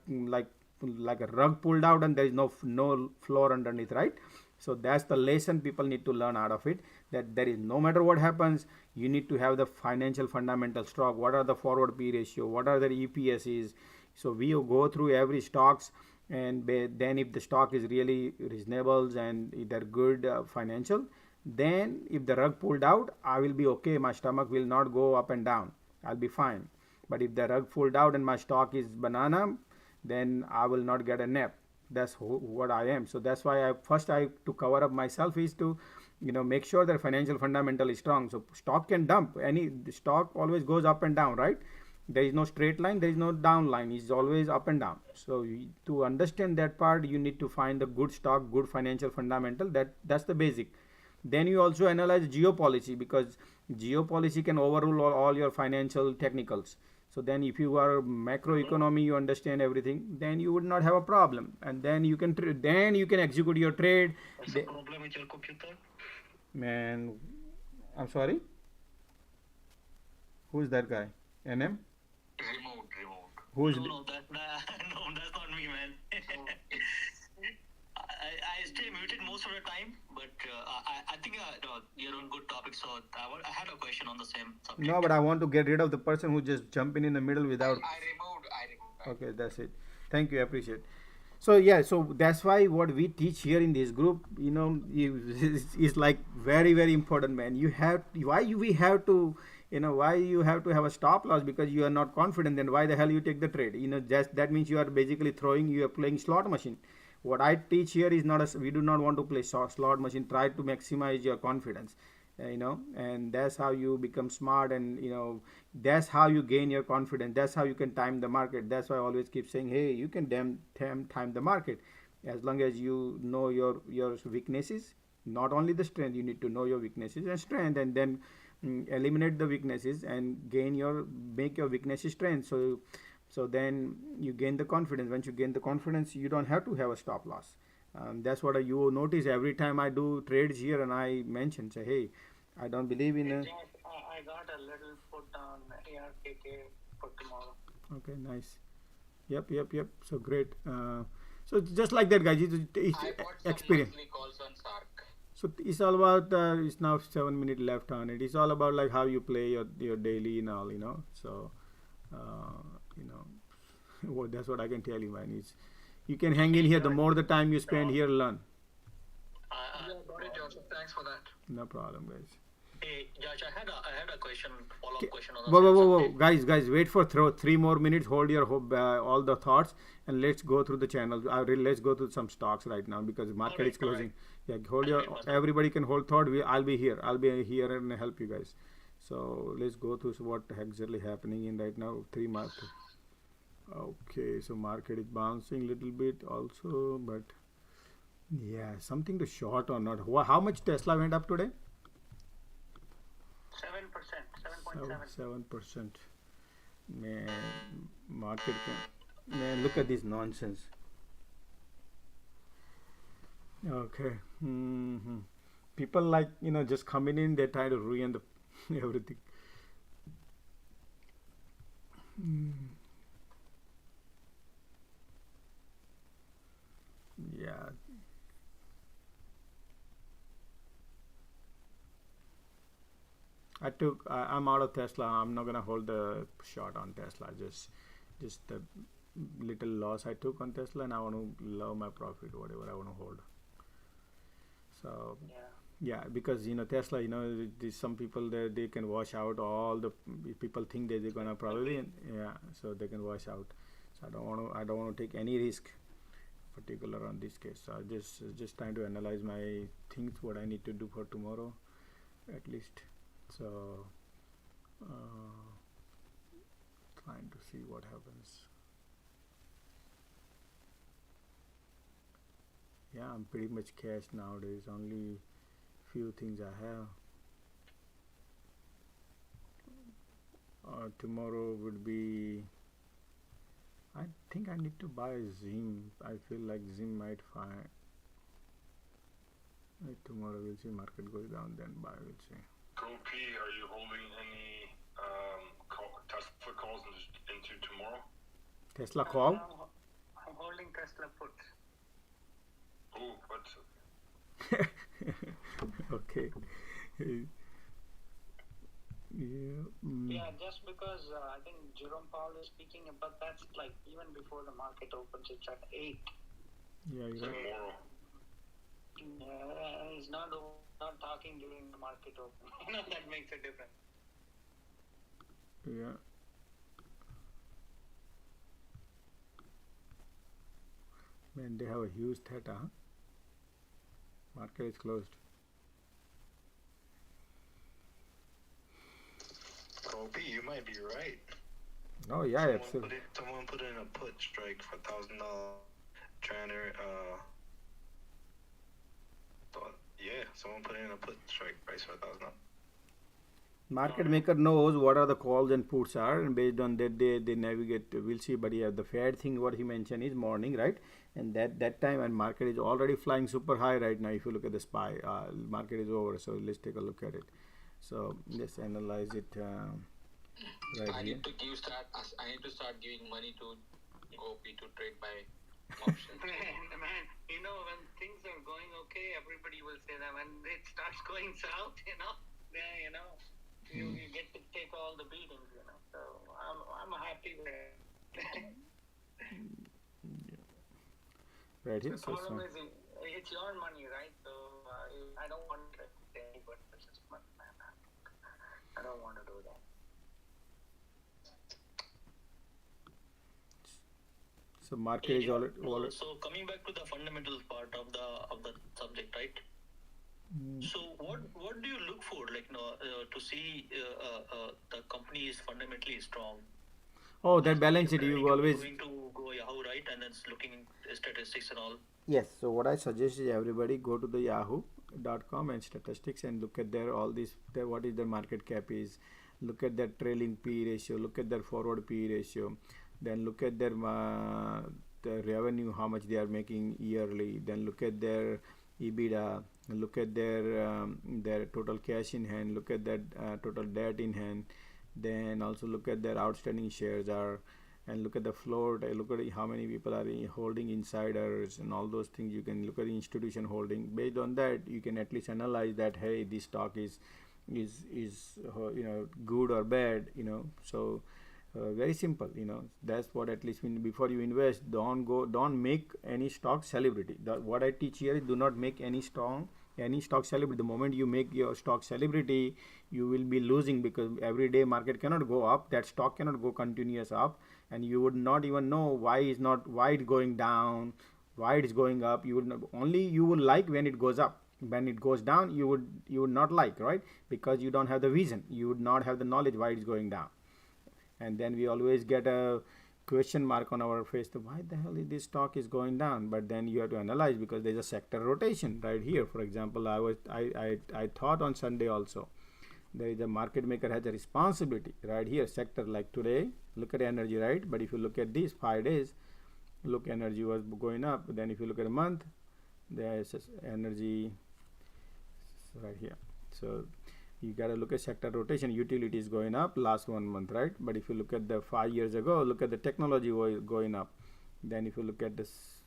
like a rug pulled out and there is no floor underneath, right? So that's the lesson people need to learn out of it, that there is no matter what happens, you need to have the financial fundamental stock. What are the forward P ratio? What are the EPS is? So we go through every stocks, and then if the stock is really reasonable and they're good financial, then if the rug pulled out, I will be okay. My stomach will not go up and down. I'll be fine. But if the rug pulled out and my stock is banana, then I will not get a nap. That's what I am. So that's why I to cover up myself is to make sure that financial fundamental is strong. So stock can dump. The stock always goes up and down, right? There is no straight line, there is no down line. It's always up and down. So to understand that part, you need to find the good stock, good financial fundamental. That's the basic. Then you also analyze geopolicy, because geopolicy can overrule all your financial technicals. So then if you are macroeconomy, you understand everything, then you would not have a problem, and then you can execute your trade. What's the problem with your computer? Man, I'm sorry, who's that guy? NM? Remote. Who's no, that's not me, man. I stay muted most of the time, but I think you're on good topic, so I had a question on the same subject. No, but I want to get rid of the person who just jumping in the middle without. I removed. Okay, that's it. Thank you, I appreciate. So yeah, so that's why what we teach here in this group, is like very very important, man. We have to why you have to have a stop loss, because you are not confident. Then why the hell you take the trade? Just that means you are basically you are playing slot machine. What I teach here is we do not want to play slot machine. Try to maximize your confidence, and that's how you become smart, and that's how you gain your confidence. That's how you can time the market. That's why I always keep saying, hey, you can time the market as long as you know your weaknesses. Not only the strength, you need to know your weaknesses and strength, and then eliminate the weaknesses and make your weaknesses strength. So then you gain the confidence. Once you gain the confidence, you don't have to have a stop loss. That's what you notice every time I do trades here, and I mention, say, hey, I don't believe in I got a little put on ARKK for tomorrow. Okay, nice. Yep. So great. So just like that, guys, it's experience. Calls on SARK. So it's all about. It's now 7 minutes left on it. It's all about like how you play your daily and all, So, well, that's what I can tell you, man. You can hang in here. The more the time you spend here, learn. Got it, Josh. Thanks for that. No problem, guys. Hey, Josh, I had a follow-up question on the Whoa, guys, wait for 3 more minutes. Hold your all the thoughts, and let's go through the channel. Let's go through some stocks right now, because the market is closing. Yeah, everybody can hold thought. I'll be here and help you guys. So let's go through what exactly happening in right now. 3 market. Okay, so market is bouncing a little bit also, but yeah, something to short or not. How much Tesla went up today? 7%. Man, market man, look at this nonsense. Okay. People like just coming in, they try to ruin the everything. Yeah. I'm out of Tesla. I'm not gonna hold the short on Tesla. Just the little loss I took on Tesla, and I want to love my profit, whatever I want to hold. So yeah, because Tesla, some people they can wash out all the people think that they're gonna probably so they can wash out. So I don't want to take any risk particular on this case. So I just trying to analyze my things, what I need to do for tomorrow at least. So trying to see what happens. Yeah, I'm pretty much cash nowadays. Only few things I have. Tomorrow would be, I think I need to buy Zim. I feel like Zim might find. Tomorrow we'll see, market goes down, then buy, we'll see. P, are you holding any Tesla calls into tomorrow? Tesla call? I'm holding Okay. Yeah. Yeah, just because I think Jerome Powell is speaking, but that's like even before the market opens, it's at 8. Yeah, you're right. He's not talking during the market open. That makes a difference. Yeah. Man, they have a huge theta. Huh? Market is closed. Kobe, you might be right. Oh yeah, absolutely. Someone put in a put strike for $1,000. Trying to someone put in a put strike price for $1,000. Market maker knows what are the calls and puts are, and based on that they navigate. We'll see, but yeah, the Fed thing what he mentioned is morning, right? And that time and market is already flying super high right now. If you look at the SPY, market is over. So let's take a look at it. So let's analyze it right I here. need to start giving money to Gopi to trade my options. Man, when things are going okay, everybody will say that. When it starts going south, then you get to take all the beatings, So I'm happy with it. Right here. The problem is it's your money, right? So I don't want to take anybody else's money. I don't want to do that. So market is already. So coming back to the fundamental part of the subject, right? So what do you look for, to see the company is fundamentally strong? Oh, that balance sheet you always. Going to go Yahoo, right, and then looking at statistics and all. Yes. So what I suggest is everybody go to the Yahoo.com and statistics and look at what is their market cap is. Look at their trailing P ratio. Look at their forward P ratio. Then look at their the revenue, how much they are making yearly. Then look at their EBITDA. Look at their total cash in hand. Look at their total debt in hand. Then also look at their outstanding shares and look at the float. Look at how many people are holding insiders and all those things. You can look at the institution holding. Based on that, you can at least analyze that hey, this stock is good or bad. So. Very simple, that's what at least before you invest, don't make any stock celebrity. What I teach here is do not make any stock celebrity. The moment you make your stock celebrity, you will be losing, because every day market cannot go up, that stock cannot go continuous up, and you would not even know why it's going down, why it's going up. You would like when it goes up. When it goes down, you would not like, right? Because you don't have the vision, you would not have the knowledge why it's going down. And then we always get a question mark on our face, why the hell is this stock is going down? But then you have to analyze, because there's a sector rotation right here. For example, I thought on Sunday also there is a market maker has a responsibility right here, sector like today. Look at energy, right? But if you look at these 5 days, look, energy was going up. Then if you look at a month, there's energy right here. So you got to look at sector rotation. Utility is going up last 1 month, right? But if you look at the 5 years ago, look at the technology going up. Then if you look at this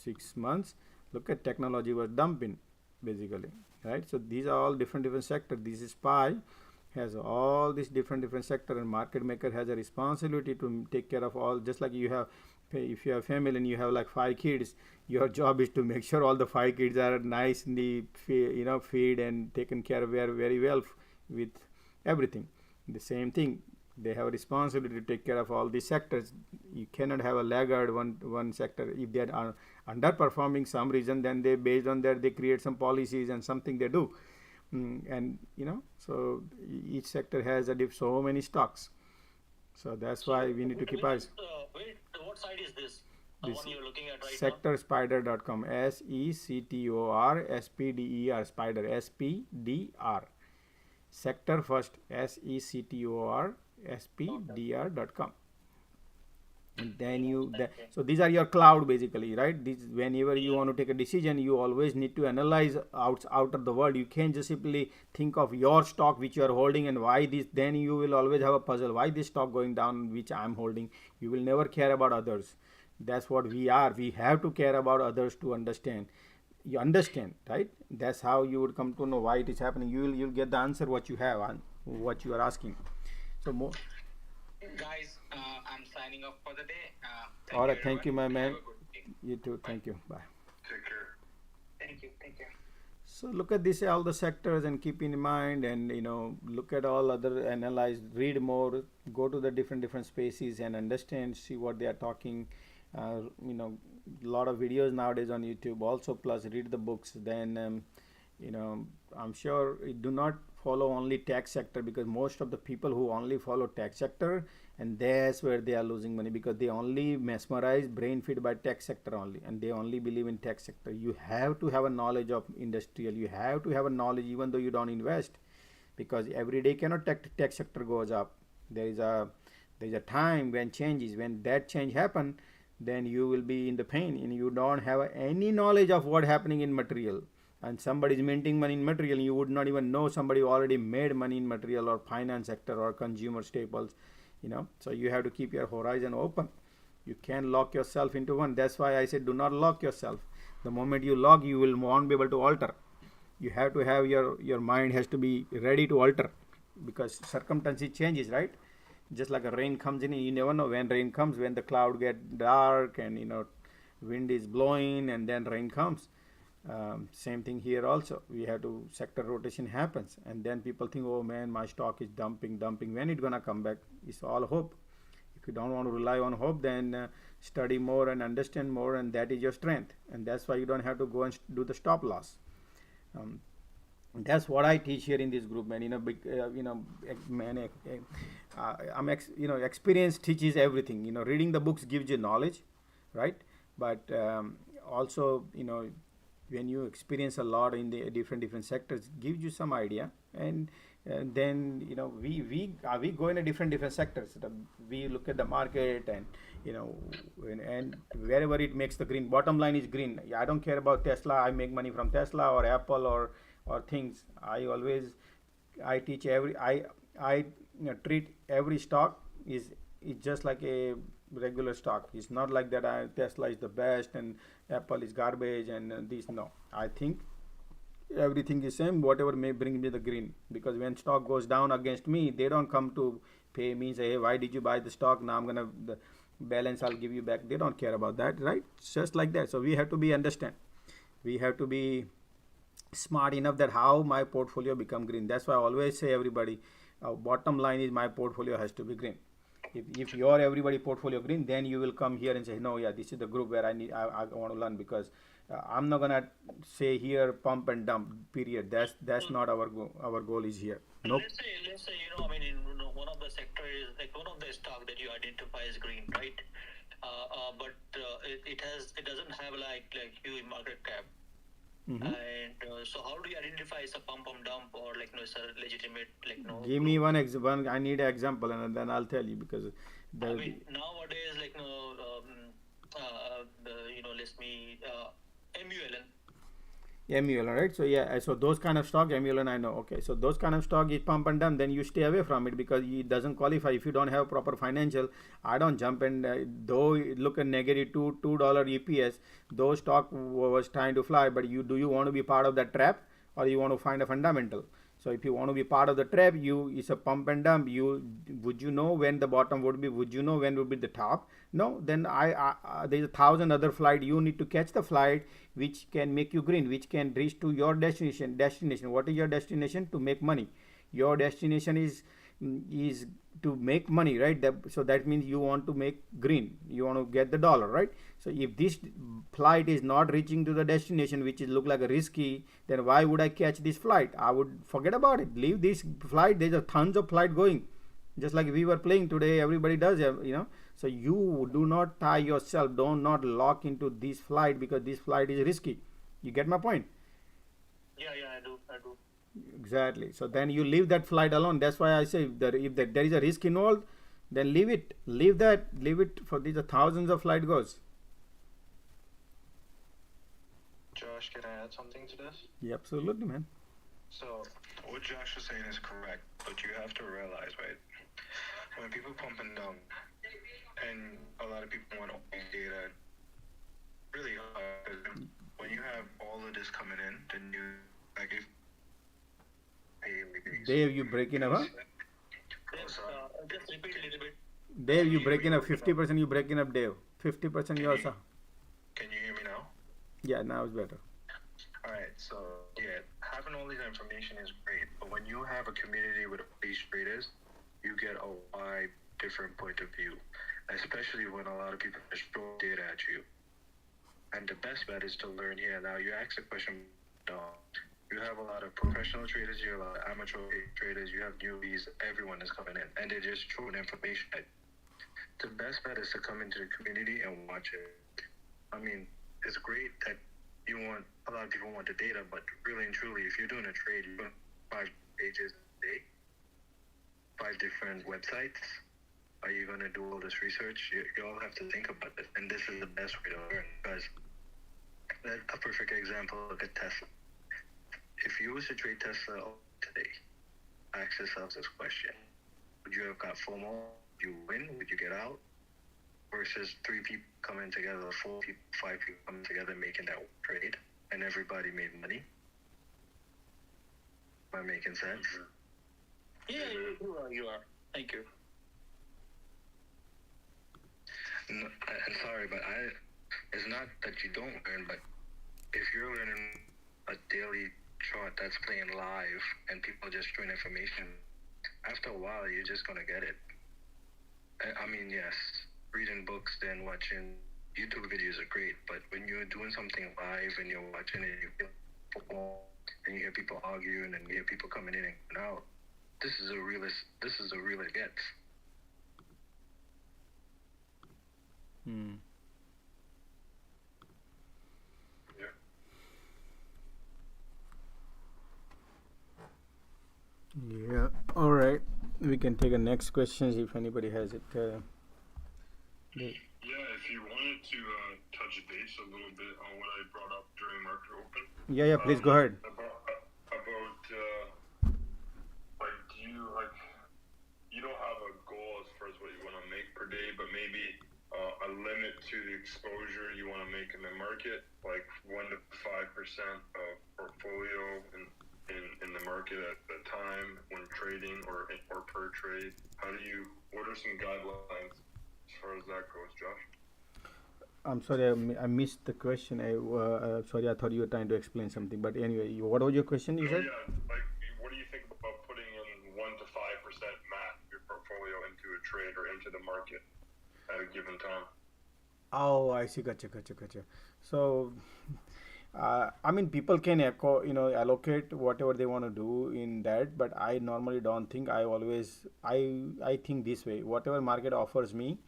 6 months, look at technology was dumping basically, right? So these are all different sectors. This is SPY has all these different sector, and market maker has a responsibility to take care of all. Just like you have, if you have family and you have like 5 kids, your job is to make sure all the 5 kids are nicely feed and taken care of very well with everything. The same thing, they have a responsibility to take care of all these sectors. You cannot have a laggard one sector. If they are underperforming some reason, then they, based on that, they create some policies and something they do. And so each sector has so many stocks. So that's why we need to keep eyes. What site is this? The one you're looking at right sectorspider.com. SECTOR spider SPDR. Sector first SECTOR SPDR.com. And then so these are your cloud basically, right? Whenever you want to take a decision, you always need to analyze out of the world. You can't just simply think of your stock which you are holding and why this. Then you will always have a puzzle, why this stock going down which I am holding. You will never care about others. That's what we are. We have to care about others to understand. you understand, right? That's how you would come to know why it is happening. You'll get the answer what you have and what you are asking. So more. Guys, I'm signing off for the day. All right, thank you, my man. Have a good day. You too. Thank you. Bye. Take care. Thank you. Take care. So look at this, all the sectors, and keep in mind, and look at all other, analyze, read more, go to the different spaces and understand, see what they are talking. A lot of videos nowadays on YouTube. Also, plus read the books. Then I'm sure do not follow only tech sector, because most of the people who only follow tech sector, and that's where they are losing money, because they only mesmerize, brain feed by tech sector only, and they only believe in tech sector. You have to have a knowledge of industrial. You have to have a knowledge even though you don't invest, because every day cannot tech sector goes up. There is a time when changes, when that change happen, then you will be in the pain, and you don't have any knowledge of what happening in material, and somebody is minting money in material, you would not even know somebody already made money in material or finance sector or consumer staples. So you have to keep your horizon open. You can't lock yourself into one. That's why I said do not lock yourself. The moment you lock, you will won't be able to alter. You have to have your mind has to be ready to alter, because circumstances changes, right? Just like a rain comes in, you never know when rain comes, when the cloud get dark and wind is blowing and then rain comes. Same thing here also. We have to, sector rotation happens, and then people think, oh man, my stock is dumping. When it gonna come back? It's all hope. If you don't want to rely on hope, then study more and understand more, and that is your strength. And that's why you don't have to go and do the stop loss. That's what I teach here in this group, man. Experience teaches everything. Reading the books gives you knowledge, right? But also, when you experience a lot in the different sectors, gives you some idea. And then we go in a different sectors. We look at the market, and and wherever it makes the green, bottom line is green. I don't care about Tesla. I make money from Tesla or Apple or things. I teach I treat every stock is just like a regular stock. It's not like that Tesla is the best and Apple is garbage and this. No, I think everything is same, whatever may bring me the green, because when stock goes down against me, they don't come to pay me, say, hey, why did you buy the stock? Now I'm gonna the balance I'll give you back. They don't care about that, right? It's just like that. So we have to be understand, we have to be smart enough that how my portfolio become green. That's why I always say everybody, bottom line is my portfolio has to be green. If your everybody portfolio green, then you will come here and say, no, yeah, this is the group where I want to learn, because I'm not gonna say here pump and dump period. That's not our goal is here. Nope. Let's say one of the sector is like one of the stock that you identify as green, right? But it doesn't have like huge market cap. Mm-hmm. And so how do you identify it's a pump and dump, or it's a legitimate Give me one I need an example, and then I'll tell you, because nowadays let's me MULN. Right? So yeah, so those kind of stock, MULN, I know. Okay, so those kind of stock is pump and dump, then you stay away from it, because it doesn't qualify. If you don't have proper financial, I don't jump. And though it look at negative $2 EPS, those stock was trying to fly, but do you want to be part of that trap, or you want to find a fundamental? So if you want to be part of the trap, it's a pump and dump. Would you know when the bottom would be? Would you know when would be the top? No. Then there's 1,000 other flight. You need to catch the flight which can make you green, which can reach to your destination. What is your destination? To make money. Your destination is to make money, right? So that means you want to make green. You want to get the dollar, right? So if this flight is not reaching to the destination, which is look like a risky, then why would I catch this flight? I would forget about it. Leave this flight. There's a tons of flight going. Just like we were playing today, everybody does, So you do not tie yourself. Do not lock into this flight, because this flight is risky. You get my point? Yeah, I do. Exactly. So then you leave that flight alone. That's why I say that if there is a risk involved, then leave it. Leave it for these thousands of flight goes. Josh, can I add something to this? Yeah, absolutely, man. So what Josh was saying is correct, but you have to realize, right? When people pump and dump, and a lot of people want to own data really hard, because when you have all of traders coming in, the new like if Dave, you breaking up, huh? Just repeat a little bit. Dave, you breaking up 50%. You breaking up, Dave. 50% you also. Can you hear me now? Yeah, now it's better. Alright, so yeah, having all this information is great, but when you have a community with these traders, you get a wide different point of view, especially when a lot of people just throw data at you. And the best bet is to learn here. Now you ask a question, you have a lot of professional traders, you have a lot of amateur traders, you have newbies, everyone is coming in, and they're just throwing information at you. The best bet is to come into the community and watch it. I mean, it's great that you want, a lot of people want the data, but really and truly, if you're doing a trade, you're doing 5 pages a day, 5 different websites, are you going to do all this research? You all have to think about it, and this is the best way to learn, because a perfect example, look at Tesla. If you was to trade Tesla today, ask yourself this question: would you have got FOMO? Would you win? Would you get out? Versus 3 people coming together, 4 people, 5 people coming together, making that trade, and everybody made money. Am I making sense? Yeah, you are. You are. Thank you. No, I'm sorry, but it's not that you don't learn, but if you're learning a daily chart that's playing live and people just throwing information, after a while, you're just going to get it. I mean, yes, reading books and watching YouTube videos are great, but when you're doing something live and you're watching it, you feel football, and you hear people arguing and you hear people coming in and going out, this is a real it gets. Yeah. All right. We can take a next questions if anybody has it. Yeah, if you wanted to touch base a little bit on what I brought up during Market Open. Yeah. Please go ahead. About like, do you you don't have a goal as far as what you want to make per day, but maybe a limit to the exposure you want to make in the market, like 1 to 5% of portfolio in the market at the time when trading or per trade. What are some guidelines as far as that goes, Josh? I'm sorry, I missed the question. Sorry, I thought you were trying to explain something. But anyway, what was your question? You said? Yeah, like, what do you think about putting in 1 to 5% max your portfolio into a trade or into the market at a given time? Oh, I see. Gotcha. So, I mean, people can allocate whatever they want to do in that, but I normally don't think. I think this way: whatever market offers me,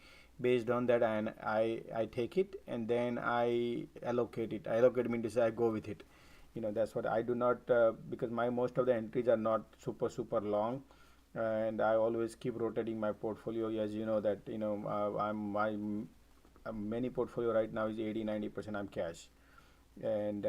based on that, and I take it, and then I allocate it. I allocate means to say I go with it. That's what I do not, because most of the entries are not super long, and I always keep rotating my portfolio. As you know that my many portfolio right now is 80-90% I'm cash, and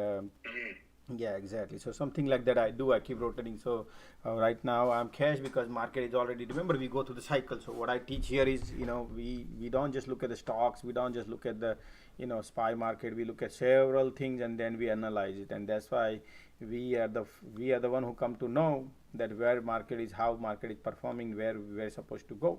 yeah, exactly. So something like that I do. I keep rotating. So right now I'm cash because market is already. Remember, we go through the cycle. So what I teach here is, we don't just look at the stocks. We don't just look at the, SPY market. We look at several things and then we analyze it. And that's why we are the one who come to know that where market is, how market is performing, where we're supposed to go.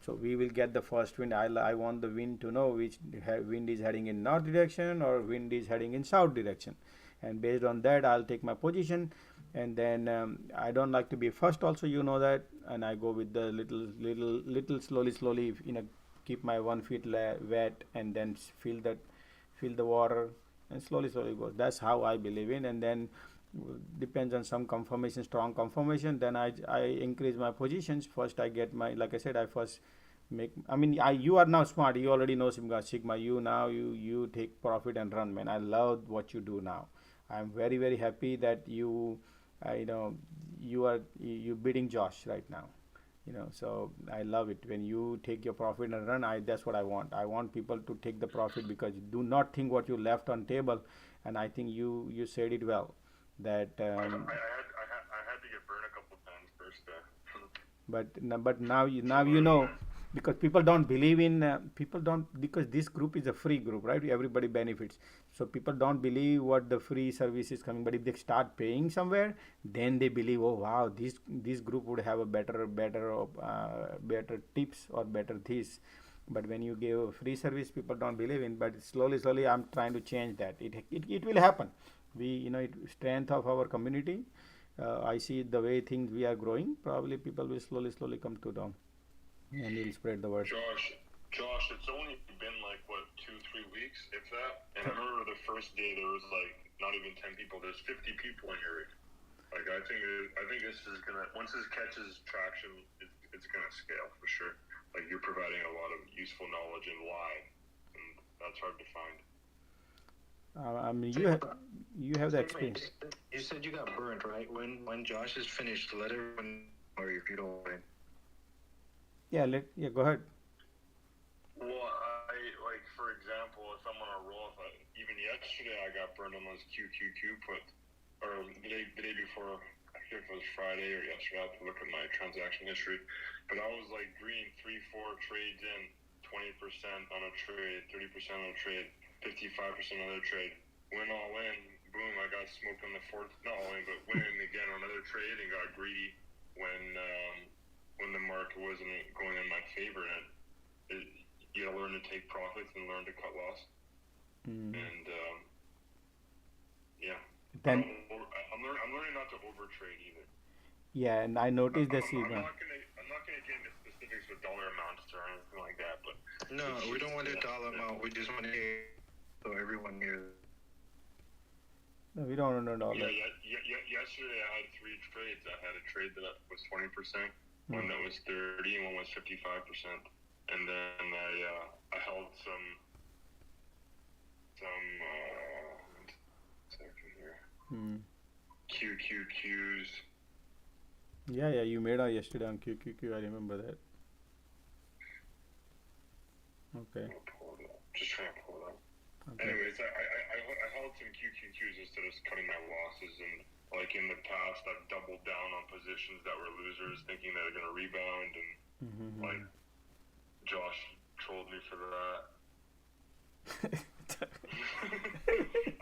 So we will get the first wind. I want the wind to know which wind is heading in north direction or wind is heading in south direction, and based on that I'll take my position. And then I don't like to be first also, that, and I go with the little slowly, keep my 1 feet wet, and then feel the water, and slowly goes. That's how I believe in. And then depends on some confirmation, strong confirmation, then I increase my positions. First I get my, like I said, I first make, you are now smart, you already know Sigma. You take profit and run, man. I love what you do now. I'm very happy that you beating Josh right now. So I love it when you take your profit and run. That's what I want people to take the profit, because you do not think what you left on table. And I think you said it well, that I had to get burned a couple times first. but now you know because people don't, because this group is a free group, right? Everybody benefits, so people don't believe what the free service is coming, but if they start paying somewhere, then they believe, oh wow, this group would have a better tips or better this. But when you give free service, people don't believe in, but slowly I'm trying to change that. It will happen. We, strength of our community, I see the way things we are growing, probably people will slowly come to down, and we'll spread the word. Josh, it's only been like what 2-3 weeks, if that. And I remember the first day there was like not even 10 people. There's 50 people in your rig. Like I think this is gonna, once this catches traction, it's gonna scale for sure. Like you're providing a lot of useful knowledge and why, and that's hard to find. I mean, you have the experience. You said you got burnt, right? When Josh is finished, let everyone know if you don't mind. Yeah, go ahead. Well, like for example, if I'm on a roll, even yesterday I got burned on those QQQ puts, or the day before. I forget if it was Friday or yesterday. I have to look at my transaction history, but I was like green 3-4 trades in, 20% on a trade, 30% on a trade, 55% on another trade. Went all in, boom! I got smoked on the fourth, not all in, but went in again on another trade and got greedy when the market wasn't going in my favor. And you gotta learn to take profits and learn to cut loss. And yeah, then I'm learning not to overtrade either. Yeah, and I noticed the I'm not gonna get into specifics with dollar amounts or anything like that, but no, we don't want a dollar amount. We just want to hear so everyone hears. No, we don't know dollar. Yesterday I had 3 trades. I had a trade that was 20%, one that was 30, and one was 55%. And then I held some second here. QQQs. Yeah, you made out yesterday on QQQ. I remember that. Okay. Just trying to pull it up. Okay. Anyways, I held some QQQs instead of cutting my losses, and like in the past, I've doubled down on positions that were losers, thinking they're going to rebound, and like Josh trolled me for that. I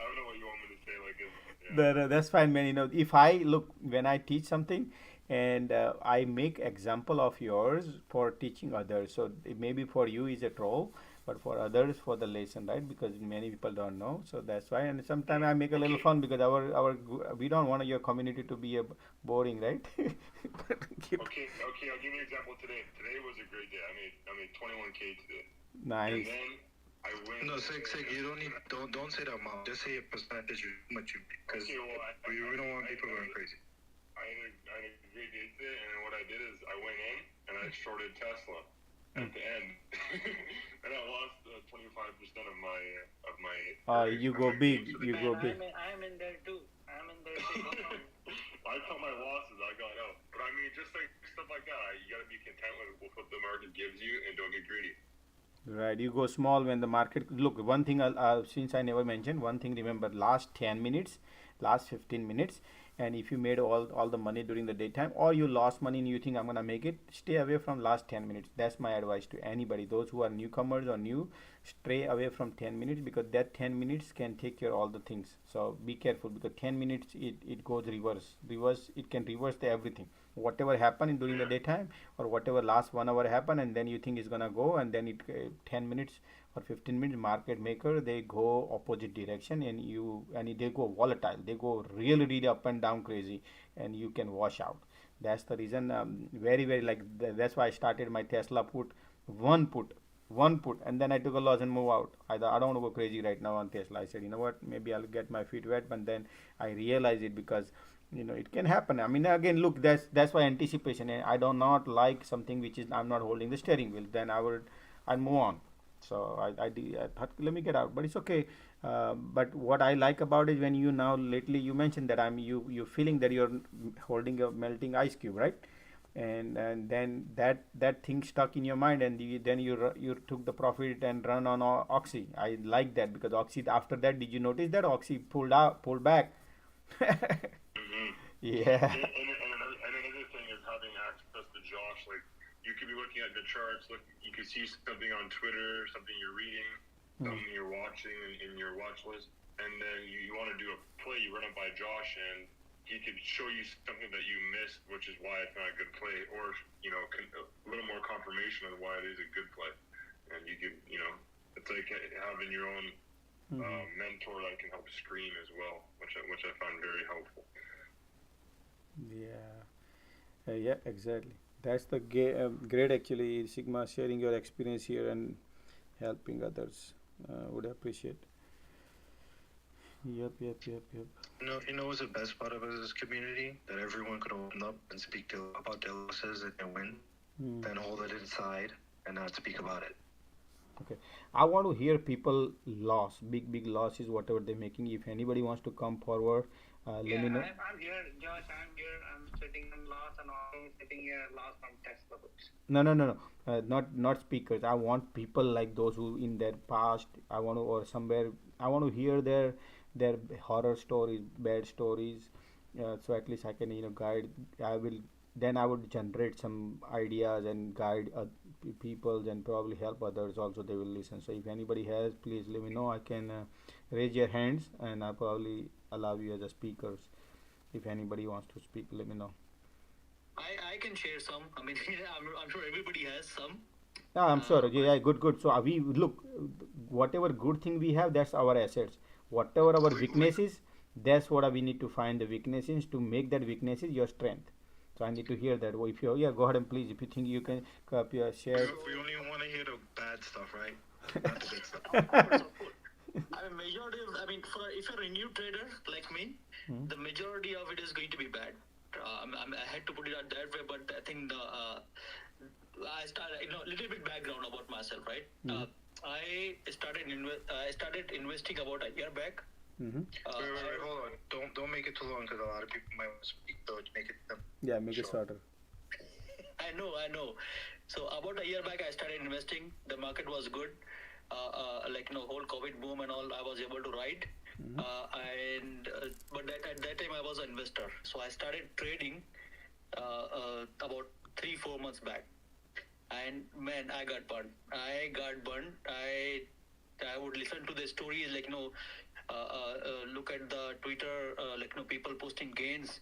don't know what you want me to say. Like, that's fine, man. If when I teach something, and I make example of yours for teaching others, so maybe for you is a troll, but for others for the lesson, right? Because many people don't know, so that's why. And sometimes I make a little fun, because we don't want your community to be boring, right? Okay, I'll give you an example today. Today was a great day. I made 21K today. Nice. And then I went. No, Sig, you don't say the amount. Just say a percentage of how much you make, because we don't want people going crazy. I had a great day today, and what I did is I went in and I shorted Tesla at the end, and I lost 25% of my. You go big. You go big. I'm in there too. I cut my losses. I got out, but I mean, just like stuff like that, you gotta be content with what the market gives you, and don't get greedy. Right, you go small when the market. Look, one thing, since I never mentioned one thing, remember, last 10 minutes, last 15 minutes, and if you made all the money during the daytime, or you lost money and you think I'm gonna make it, stay away from last 10 minutes. That's my advice to anybody. Those who are newcomers or new, stay away from 10 minutes, because that 10 minutes can take care of all the things. So be careful, because 10 minutes it goes reverse. It can reverse everything. Whatever happened during the daytime, or whatever last 1 hour happened, and then you think it's gonna go, and then 10 minutes or 15 minutes, market maker, they go opposite direction, and they go volatile. They go really up and down crazy, and you can wash out. That's the reason. Very that's why I started my Tesla put, one put, and then I took a loss and move out. I don't want to go crazy right now on Tesla. I said, you know what, maybe I'll get my feet wet, but then I realized it, because it can happen. I mean, again, look, that's why anticipation. And I do not like something which is I'm not holding the steering wheel. Then I'd move on. So I thought, let me get out, but it's okay. But what I like about it, when lately you mentioned that you feeling that you're holding a melting ice cube, right? And then that thing stuck in your mind, and then you took the profit and run on Oxy. I like that, because Oxy, after that, did you notice that Oxy pulled back? Yeah. And another thing is having access to Josh. Like you could be looking at the charts. Look, you could see something on Twitter, something you're reading, something you're watching in your watch list, and then you want to do a play. You run it by Josh, and he could show you something that you missed, which is why it's not a good play, or a little more confirmation of why it is a good play. And you could, it's like having your own mentor that can help screen as well, which I found very helpful. Yeah. Yeah, exactly. That's the great actually, Sigma, sharing your experience here and helping others. Would appreciate. Yep, yep, yep, yep. What's the best part about this community? That everyone could open up and speak about their losses and their win, then hold it inside and not speak about it. Okay, I want to hear people loss, big losses, whatever they're making. If anybody wants to come forward, let me know. I'm here, Josh. I'm here. I'm sitting in loss and also sitting here loss from Tesla books. No. Not speakers. I want people like those who in their past. I want to or somewhere. I want to hear their horror stories, bad stories. So at least I can guide. I will then I would generate some ideas and guide people and probably help others also. They will listen. So if anybody has, please let me know. I can raise your hands and I probably allow you as a speakers. If anybody wants to speak, let me know. I can share some. I mean, I'm sure everybody has some. Yeah, I'm sure. Yeah, good. So we look, whatever good thing we have, that's our assets. Whatever our weaknesses, that's what we need to find the weaknesses to make that weaknesses your strength. So I need to hear that. Well, if you go ahead and please, if you think you can share. We only want to hear the bad stuff, right? Not the good stuff. If you're a new trader like me, the majority of it is going to be bad. I had to put it out that way, but I think I started, a little bit background about myself, right? I started investing about a year back. Wait, hold on. Don't make it too long because a lot of people might want to speak. So make it simple. Yeah, make it shorter. I know. So about a year back, I started investing. The market was good. Whole COVID boom and all, I was able to ride. But at that time, I was an investor. So I started trading about 3-4 months back. And man, I got burned. I would listen to the stories look at the Twitter, people posting gains,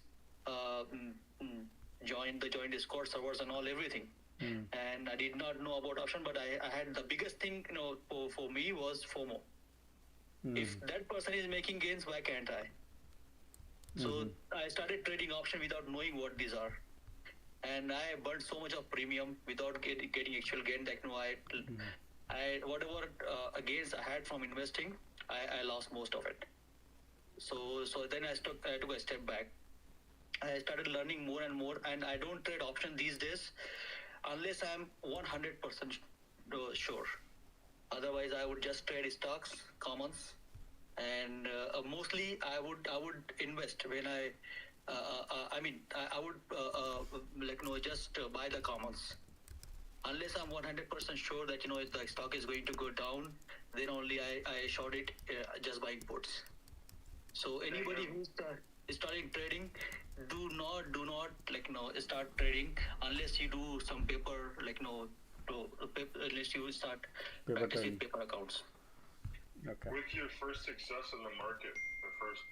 join Discord servers and all everything. And I did not know about option, but I had the biggest thing, for me was FOMO. If that person is making gains, why can't I? So I started trading option without knowing what these are. And I burned so much of premium without getting actual gain. I whatever gains I had from investing, I lost most of it. So then I took a step back. I started learning more and more, and I don't trade option these days unless I'm 100% sure. Otherwise, I would just trade stocks, commons, and mostly I would invest when I would just buy the commons. Unless I'm 100% sure that if the stock is going to go down, then only I short it just buying puts. So anybody who's starting trading, do not start trading unless you do some paper unless you start practicing paper accounts. Okay. With your first success in the market, the first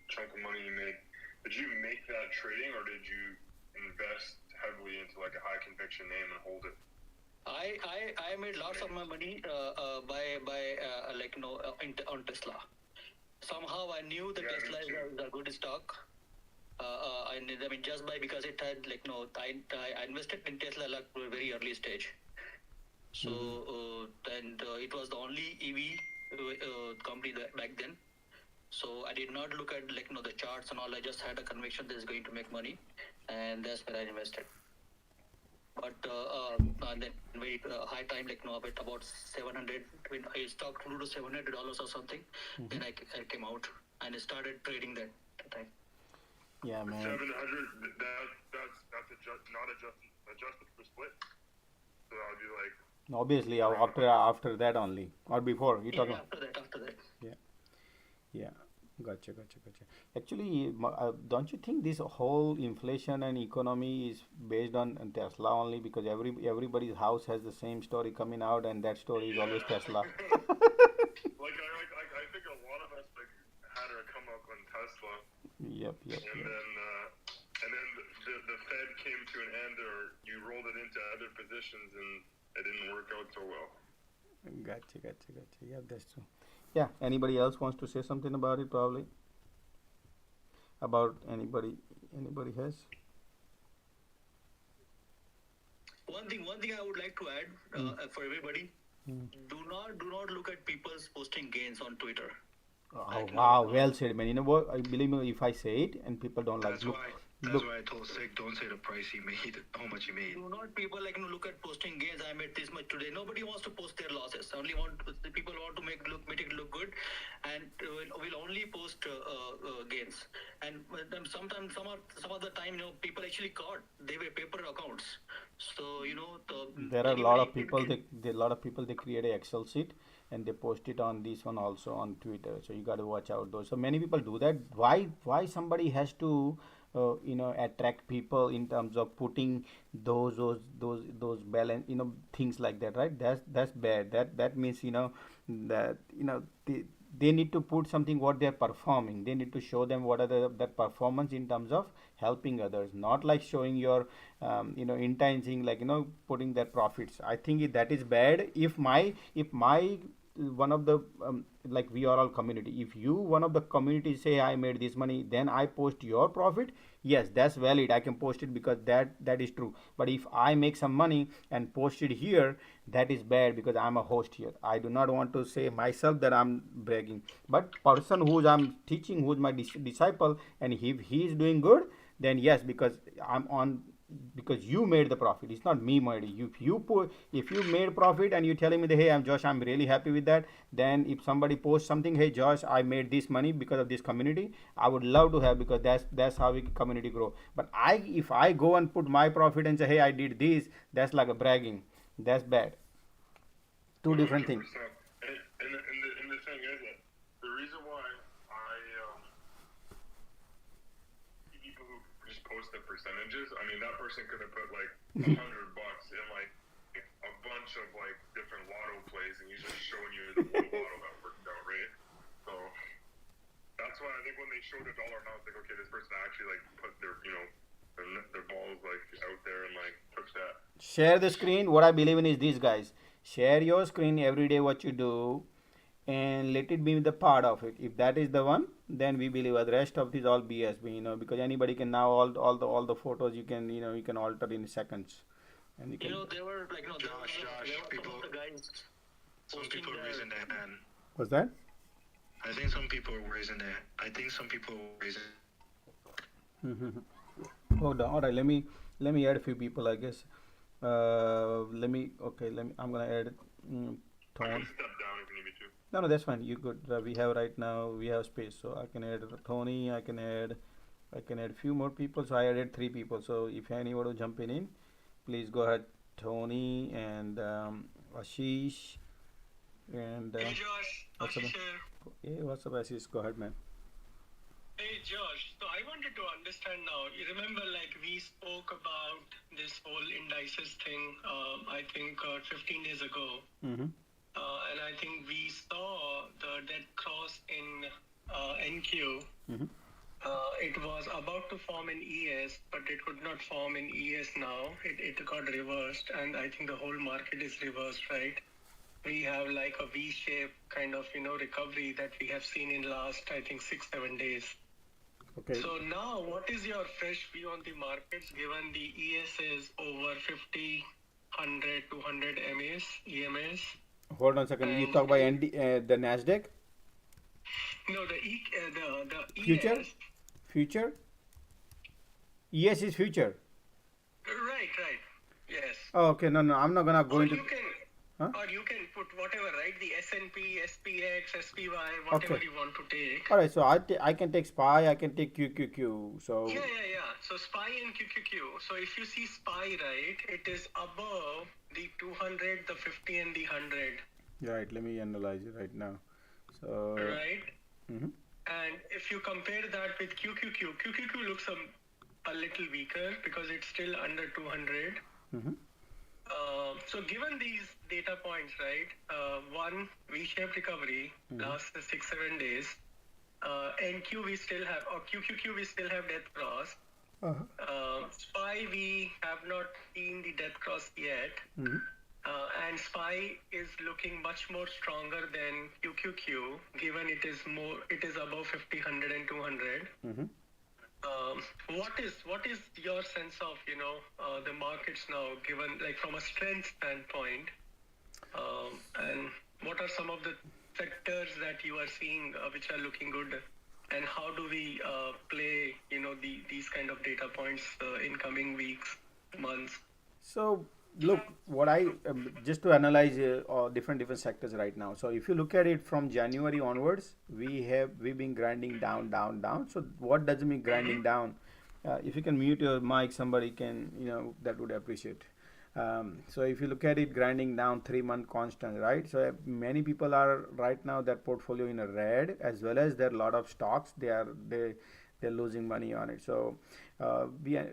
chunk of money you made, did you make that trading or did you invest heavily into a high conviction name and hold it? I made lots of my money on Tesla. Somehow I knew that Tesla is a good stock. Just because it had I invested in Tesla at a very early stage. So it was the only EV company back then. So I did not look at the charts and all. I just had a conviction that is going to make money, and that's where I invested. But then very high time about 700 when I stock flew to $700 or something. Then I came out and started trading that time. Yeah, man. 700. That's not adjusted for split. So I'll be obviously after that only or before you talking. After that. Yeah. Gotcha. Actually, don't you think this whole inflation and economy is based on Tesla only? Because everybody's house has the same story coming out, and that story is always Tesla. I think a lot of us had our come up on Tesla, and then the Fed came to an end, or you rolled it into other positions, and it didn't work out so well. Gotcha. Yeah, that's true. Yeah. Anybody else wants to say something about it? Probably about anybody. Anybody has? One thing I would like to add for everybody: do not look at people's posting gains on Twitter. Oh wow, well said, man. You know what? I believe me if I say it, and people don't like. That's why I told Sig, don't say the price he made, how much he made. Do not people look at posting gains. I made this much today. Nobody wants to post their losses. Only the people want to make it look good, and will only post gains. And sometimes some of the time, people actually caught. They were paper accounts. So there are a lot of people. They create a Excel sheet and they post it on this one also on Twitter. So you got to watch out those. So many people do that. Why somebody has to attract people in terms of putting those balance, things like that, right? That's bad. That means that they need to put something what they're performing. They need to show them what are that performance in terms of helping others, not like showing your enticing, putting their profits. I think that is bad. If my one of the like we are all community, if you one of the community say I made this money, then I post your profit, yes, that's valid. I can post it because that is true. But if I make some money and post it here, that is bad because I'm a host here. I do not want to say myself that I'm bragging, but person who's I'm teaching, who's my disciple, and if he is doing good, then yes, because I'm on, because you made the profit. It's not me made it. If you made profit and you telling me that, hey, I'm Josh, I'm really happy with that, then if somebody posts something, hey Josh, I made this money because of this community, I would love to have, because that's how we community grow. But if I go and put my profit and say, hey, I did this, that's like a bragging. That's bad. Two different things. And the thing is that the reason why I people who just post the percentages, I mean, that person could have put like $100 in like a bunch of like different lotto plays, and he's just showing you the one lotto that worked out, right? So that's why I think when they show the dollar amount, like, okay, this person actually like put their their balls like out there and like took that. Share the screen. What I believe in is these guys. Share your screen every day what you do, and let it be the part of it. If that is the one, then we believe the rest of this all BS. Because anybody can now all the photos you can alter in seconds. And you can. There were Josh, people. Some people raising their hand. What's that? I think some people were raising their. Hold on. All right. Let me add a few people. I guess. I'm gonna add. Tone. Step down if you need me to. No, that's fine. You good. We have right now. We have space, so I can add Tony. I can add few more people. So I added 3 people. So if anyone to jump in, please go ahead. Tony and Ashish and. Hey Josh, Ashish here. Hey, what's up, Ashish? Go ahead, man. Hey Josh, so I wanted to understand now. You remember, we spoke about this whole indices thing. I think 15 days ago. Mm-hmm. And I think we saw the dead cross in NQ. Mm-hmm. It was about to form in ES, but it could not form in ES now. It got reversed, and I think the whole market is reversed, right? We have like a V-shape kind of, recovery that we have seen in last, I think, 6-7 days. Okay. So now, what is your fresh view on the markets given the ES is over 50, 100, 200 MAs, EMAs? Hold on a second. You talk about the Nasdaq? No, the future? ES. Future? ES is future. Right. Yes. Oh, okay. No. I'm not gonna go into. Or you can put whatever, right? The S&P, SPX, SPY, whatever you want to take. All right. So I can take SPY. I can take QQQ. So. Yeah. So SPY and QQQ. So if you see SPY, right, it is above the 200, the 50, and the 100. Right. Let me analyze it right now. So. Right. Mm-hmm. And if you compare that with QQQ looks a little weaker because it's still under 200. Mm-hmm. So given these data points, right, one V-shaped recovery last 6-7 days, NQ we still have, or QQQ we still have death cross. SPY we have not seen the death cross yet. And SPY is looking much more stronger than QQQ, given it is above 50, 100 and 200. What is your sense of the markets now, given like from a strength standpoint, and what are some of the sectors that you are seeing which are looking good, and how do we play these kind of data points in coming weeks, months? So look, what I just to analyze different sectors right now. So if you look at it from January onwards, we've been grinding down, down, down. So what does it mean grinding down? If you can mute your mic, somebody can, that would appreciate. So if you look at it, grinding down 3-month constant, right? So many people are right now their portfolio in a red, as well as there are a lot of stocks they're losing money on it. So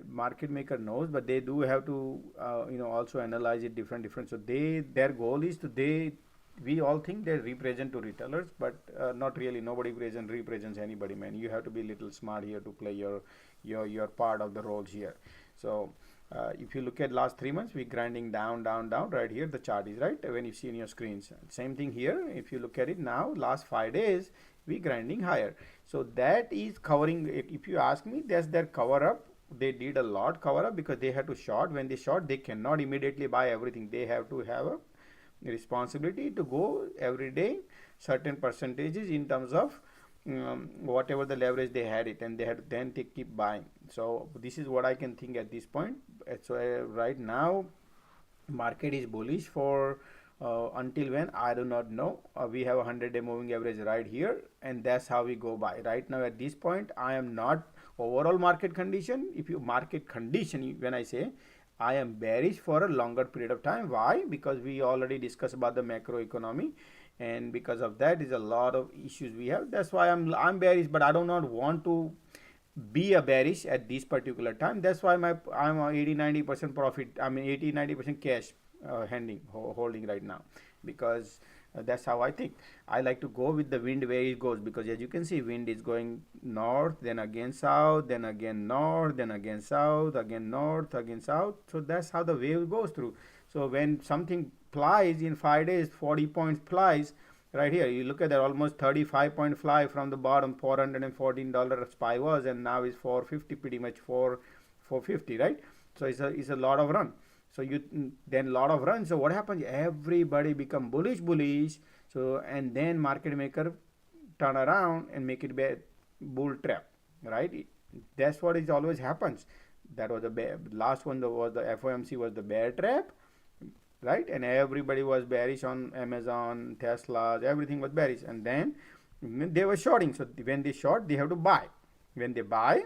market maker knows, but they do have to also analyze it different. So their goal is we all think they represent to retailers, but not really. Nobody represents anybody, man. You have to be a little smart here to play your part of the roles here. So if you look at last 3 months, we're grinding down, down, down. Right here, the chart is right when you see in your screens. Same thing here. If you look at it now, last 5 days, we're grinding higher. So that is covering. If you ask me, that's their cover up. They did a lot cover up because they had to short. When they short, they cannot immediately buy everything. They have to have a responsibility to go every day certain percentages in terms of whatever the leverage they had it, and they had to then keep buying. So this is what I can think at this point. So right now market is bullish for until when, I do not know. We have a 100-day moving average right here, and that's how we go by. Right now at this point, I am not overall market condition. If you market condition, when I say I am bearish for a longer period of time. Why? Because we already discussed about the macro economy, and because of that is a lot of issues we have. That's why I'm bearish, but I do not want to be a bearish at this particular time. That's why I'm 80-90% profit. I mean 80-90% cash holding right now, because that's how I think. I like to go with the wind where it goes, because as you can see, wind is going north, then again south, then again north, then again south, again north, again south. So that's how the wave goes through. So when something flies in 5 days, 40 points flies, right here you look at that, almost 35 point fly from the bottom. $414 SPY was, and now is 450, pretty much 450, right? So it's a lot of run. So then lot of run. So what happens? Everybody become bullish. So and then market maker turn around and make it bull trap, right? That's what is always happens. That was the last one. Was the FOMC was the bear trap, right? And everybody was bearish on Amazon, Tesla, everything was bearish, and then they were shorting. So when they short, they have to buy. When they buy,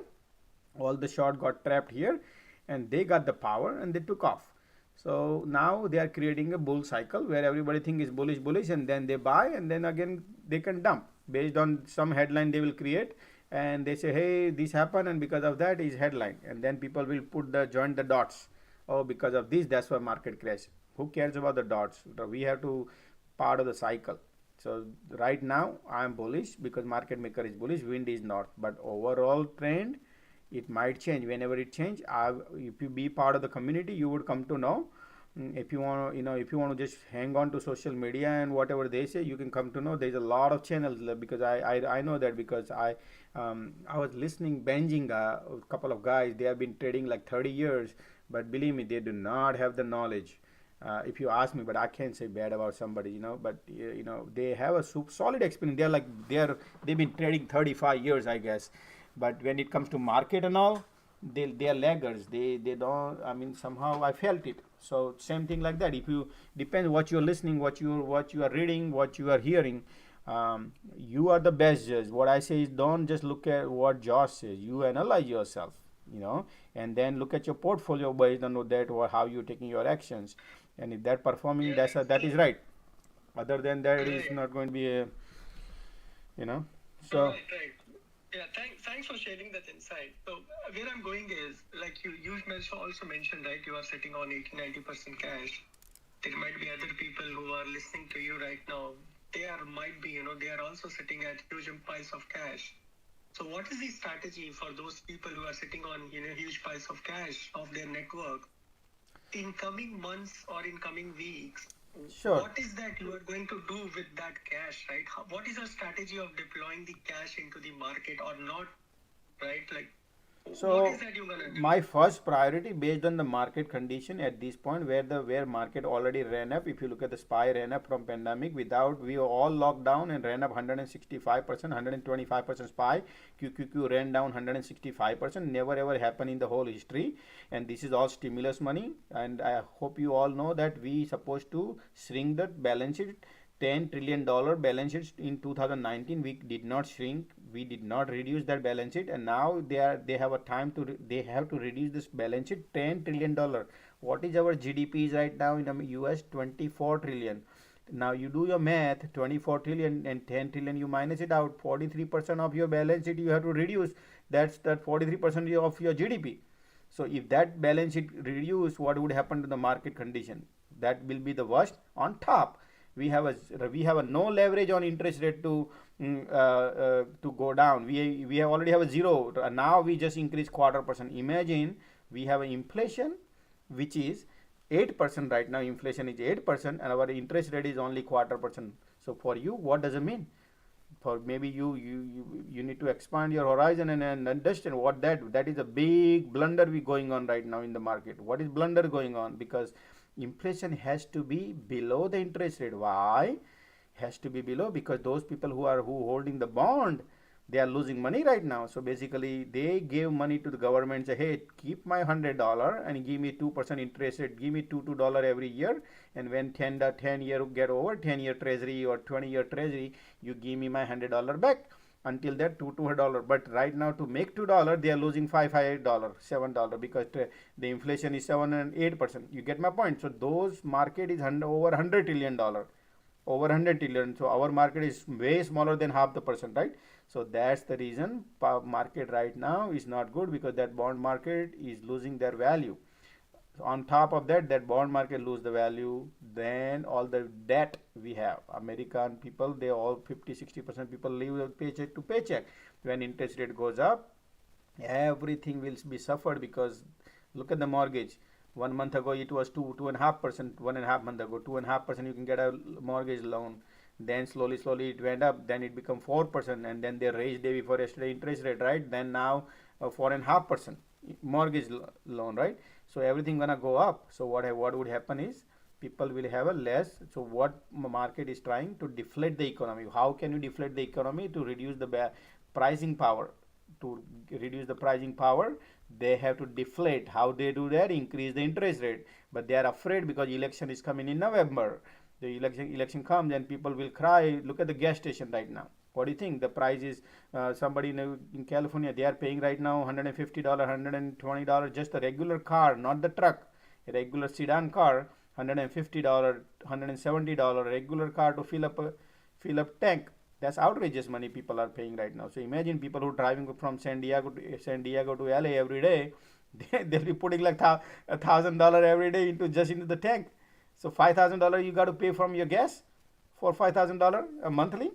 all the short got trapped here, and they got the power and they took off. So now they are creating a bull cycle where everybody think is bullish, and then they buy, and then again they can dump based on some headline they will create, and they say, hey, this happened, and because of that is headline, and then people will join the dots. Oh, because of this, that's why market crash. Who cares about the dots? We have to part of the cycle. So right now I am bullish because market maker is bullish, wind is north, but overall trend, it might change. Whenever it change, if you be part of the community, you would come to know. If you want to, if you want to just hang on to social media and whatever they say, you can come to know. There's a lot of channels, because I know that, because I was binging a couple of guys. They have been trading like 30 years, but believe me, they do not have the knowledge. If you ask me, but I can't say bad about somebody, but they have a solid experience. They've been trading 35 years, I guess. But when it comes to market and all, they are laggards. They don't. I mean, somehow I felt it. So same thing like that. If you depends what you're listening, what you are reading, what you are hearing, you are the best judge. What I say is, don't just look at what Josh says. You analyze yourself, and then look at your portfolio based on that, or how you're taking your actions. And if that performing, that is right. Other than that, it is not going to be a, So. Right. Yeah, thanks for sharing that insight. So where I'm going is, like you also mentioned, right? You are sitting on 80-90% cash. There might be other people who are listening to you right now. They are also sitting at huge piles of cash. So what is the strategy for those people who are sitting on huge piles of cash of their network in coming months or in coming weeks? Sure. What is that you are going to do with that cash, right? What is your strategy of deploying the cash into the market or not, right? Like, what So is that you're gonna do? my first priority based on the market condition at this point where market already ran up. If you look at the SPY ran up from pandemic without we were all locked down and ran up 165%, 125% SPY. QQQ ran down 165%. Never ever happened in the whole history. And this is all stimulus money. And I hope you all know that we supposed to shrink the balance sheet. $10 trillion balance sheet in 2019. We did not shrink, we did not reduce that balance sheet, and now they have a time to they have to reduce this balance sheet. $10 trillion. What is our GDP is right now in the US? 24 trillion. Now you do your math. 24 trillion and 10 trillion, you minus it out. 43% of your balance sheet you have to reduce. That's that 43% of your GDP. So if that balance sheet reduce, what would happen to the market condition? That will be the worst. On top, we have a no leverage on interest rate to go down. We have already have a zero. Now we just increase 1/4%. Imagine we have an inflation which is 8% right now. Inflation is 8% and our interest rate is only 1/4%. So for you, what does it mean? For maybe you need to expand your horizon and understand what that is a big blunder we going on right now in the market. What is blunder going on? Because inflation has to be below the interest rate. Why has to be below? Because those people who holding the bond, they are losing money right now. So basically they gave money to the government, say, hey, keep my $100 and give me 2% interest rate, give me $2 every year, and when 10 year get over, 10-year treasury or 20-year treasury, you give me my $100 back. Until that $2. But right now to make $2 they are losing $5 $7 because the inflation is 7 and 8%. You get my point? So those market is over $100 trillion, over 100 trillion. So our market is way smaller than half the percent, right? So that's the reason market right now is not good, because that bond market is losing their value. So on top of that, that bond market lose the value. Then all the debt we have, American people, they all 50-60% people live paycheck to paycheck. When interest rate goes up, everything will be suffered, because look at the mortgage. 1 month ago it was 2.5%. 1.5 months ago 2.5% you can get a mortgage loan. Then slowly it went up, then it become 4%, and then they raised day before yesterday interest rate, right? Then now 4.5% mortgage loan, right? So everything gonna go up. So what would happen is people will have a less. So what market is trying to deflate the economy. How can you deflate the economy? To reduce the pricing power. To reduce the pricing power, they have to deflate. How they do that? Increase the interest rate. But they are afraid because election is coming in November. The election comes and people will cry. Look at the gas station right now. What do you think? The price is somebody in California, they are paying right now $150, $120, just a regular car, not the truck. A regular sedan car, $150, $170 regular car to fill up tank. That's outrageous money people are paying right now. So imagine people who are driving from San Diego to LA every day, they'll be putting like $1,000 every day into the tank. So $5,000 you got to pay from your gas for $5,000 a monthly.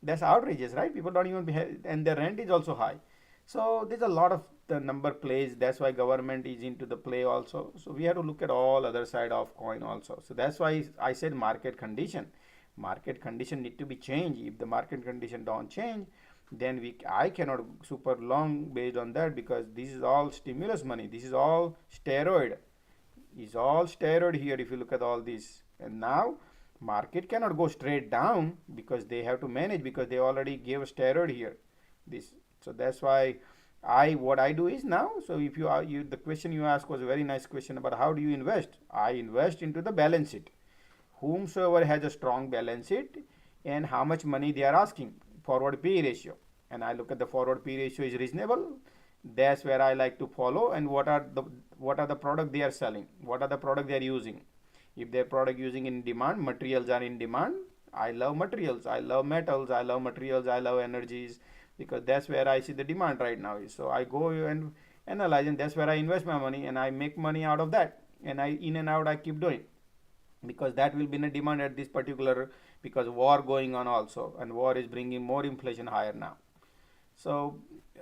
That's outrageous, right? People don't even and the rent is also high. So there's a lot of the number plays. That's why government is into the play also. So we have to look at all other side of coin also. So that's why I said market condition. Market condition need to be changed. If the market condition don't change, then I cannot super long based on that, because this is all stimulus money. This is all steroid. Is all steroid here if you look at all this. And now market cannot go straight down because they have to manage, because they already gave a steroid here. This. So that's why what I do is now. So if the question you asked was a very nice question about how do you invest. I invest into the balance sheet. Whomsoever has a strong balance sheet and how much money they are asking, forward P ratio, and I look at the forward P ratio is reasonable. That's where I like to follow. And what are the product they are selling, what are the product they are using. If their product using in demand, materials are in demand, I love materials, I love metals, I love materials, I love energies. because that's where I see the demand right now is. So I go and analyze, and that's where I invest my money, and I make money out of that, and I in and out I keep doing, because that will be in a demand at this particular, because war going on also, and war is bringing more inflation higher now. So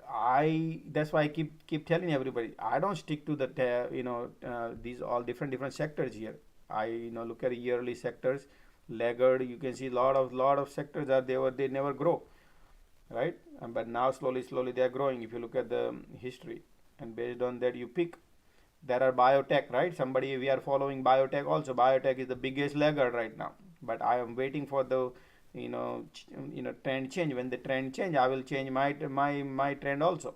I that's why I keep telling everybody, I don't stick to the these all different sectors here. I look at yearly sectors, laggard. You can see lot of sectors are they never grow, right? But now slowly they are growing. If you look at the history, and based on that you pick. There are biotech, right? Somebody we are following biotech also. Biotech is the biggest laggard right now. But I am waiting for the trend change. When the trend change, I will change my trend also.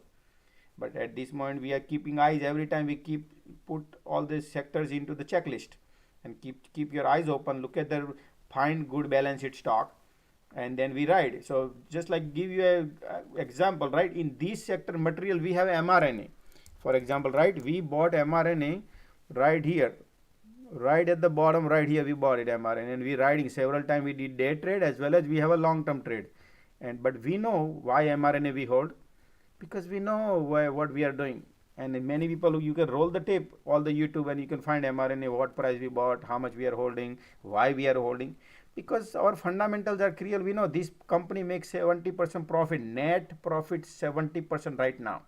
But at this moment, we are keeping eyes every time we put all these sectors into the checklist, and keep your eyes open. Look at the find good balance sheet stock, and then we ride. So just like give you a example, right? In this sector material, we have mRNA. For example, right? We bought mRNA right here, right at the bottom, right here. We bought it mRNA, and we riding several times. We did day trade as well as we have a long term trade, and but we know why mRNA we hold, because we know what we are doing. And many people, you can roll the tape, all the YouTube, and you can find mRNA, what price we bought, how much we are holding, why we are holding, because our fundamentals are clear. We know this company makes 70% profit, net profit 70% right now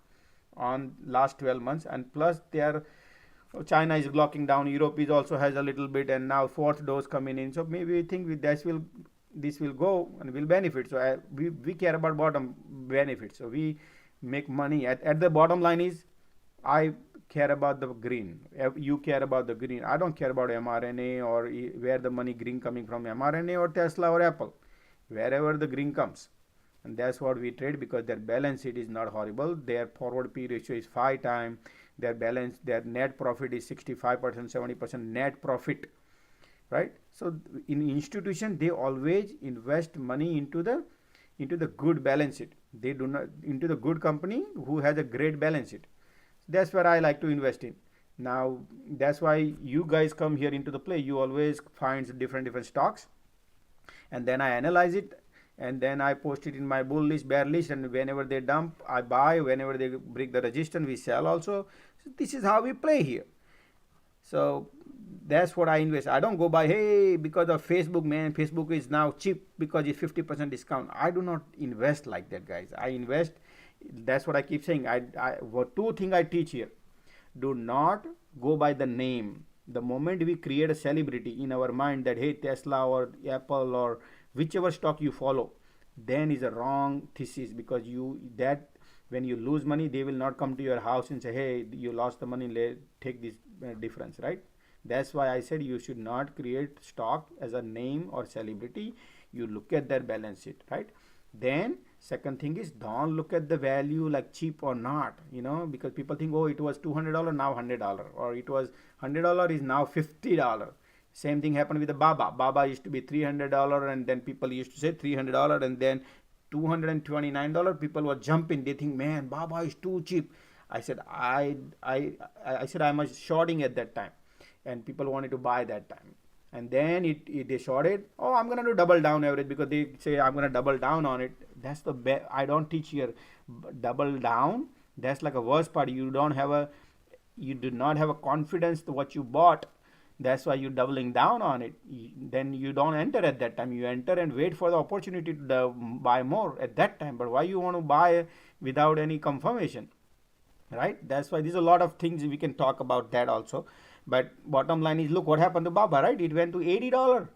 on last 12 months, and plus they are China is locking down, Europe is also has a little bit, and now fourth dose coming in. So maybe we think this will go and will benefit. So we care about bottom benefits. So we make money at the bottom line is, I care about the green. You care about the green. I don't care about mRNA or where the money green coming from, mRNA or Tesla or Apple, wherever the green comes. And that's what we trade, because their balance sheet is not horrible. Their forward P ratio is 5 times. Their net profit is 65%, 70% net profit, right? So in institution, they always invest money into the good balance sheet. They do not into the good company who has a great balance sheet. That's where I like to invest in. Now that's why you guys come here into the play. You always find different stocks, and then I analyze it, and then I post it in my bull list, bear list, and whenever they dump, I buy. Whenever they break the resistance, we sell also. So this is how we play here. So that's what I invest. I don't go by, hey, because of Facebook, man, Facebook is now cheap because it's 50% discount. I do not invest like that, guys. I invest. That's what I keep saying. What two things I teach here. Do not go by the name. The moment we create a celebrity in our mind that, hey, Tesla or Apple or whichever stock you follow, then is a wrong thesis, because when you lose money, they will not come to your house and say, hey, you lost the money, take this difference, right? That's why I said you should not create stock as a name or celebrity. You look at their balance sheet, right? Then second thing is, don't look at the value like cheap or not, because people think, oh, it was $200 now $100, or it was $100 is now $50. Same thing happened with the Baba. Baba used to be $300, and then people used to say $300, and then $229. People were jumping. They think, man, Baba is too cheap. I said I said I was shorting at that time, and people wanted to buy that time. And then they shorted. Oh, I'm gonna do double down average, because they say I'm gonna double down on it. That's the best. I don't teach here double down. That's like a worst part. You do not have a confidence to what you bought. That's why you're doubling down on it. Then you don't enter at that time. You enter and wait for the opportunity to buy more at that time. But why you want to buy without any confirmation, right? That's why there's a lot of things we can talk about that also. But bottom line is, look what happened to Baba, right? It went to $80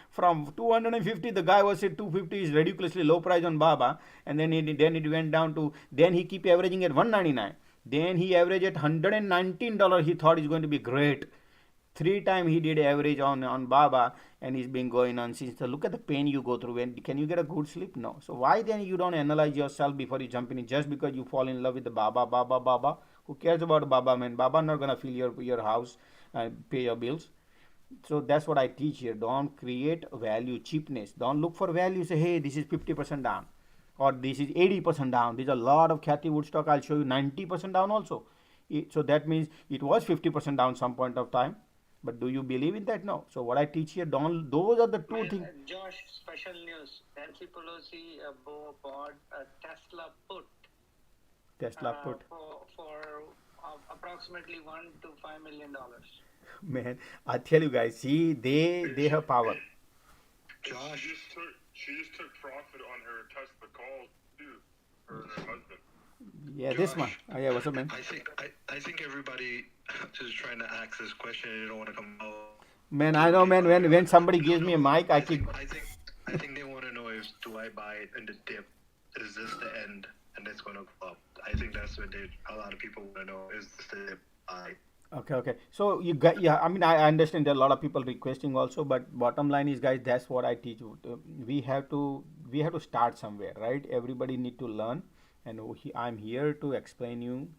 from 250. The guy was said 250 is ridiculously low price on Baba, and then it went down to, then he keep averaging at 199. Then he averaged at $119. He thought it's going to be great. 3 times he did average on Baba, and he's been going on since. So look at the pain you go through. Can you get a good sleep? No. So why then you don't analyze yourself before you jump in? Just because you fall in love with the Baba. Who cares about Baba, man? Baba not gonna fill your house and pay your bills. So that's what I teach here. Don't create value cheapness. Don't look for value. Say, hey, this is 50% down, or this is 80% down. There's a lot of Kathy Wood stock. I'll show you 90% down also. So that means it was 50% down some point of time. But do you believe in that? No. So what I teach here, don't, those are the two things. Josh, special news. Nancy Pelosi bought a Tesla put. Tesla put. For approximately $1 to $5 million. Man, I tell you guys, see, they have power. Josh, she just took profit on her Tesla calls too, her husband. Yeah, this one. Oh, yeah, what's up, man? I think everybody is trying to ask this question and they don't want to come out. Man, I know, man. When somebody gives me a mic, I think they want to know if do I buy it in the dip? Is this the end? And it's going to go up. I think that's what a lot of people want to know. Is this the dip? Okay. So you got, yeah. I mean, I understand there are a lot of people requesting also, but bottom line is, guys, that's what I teach. We have to start somewhere, right? Everybody need to learn, and I'm here to explain you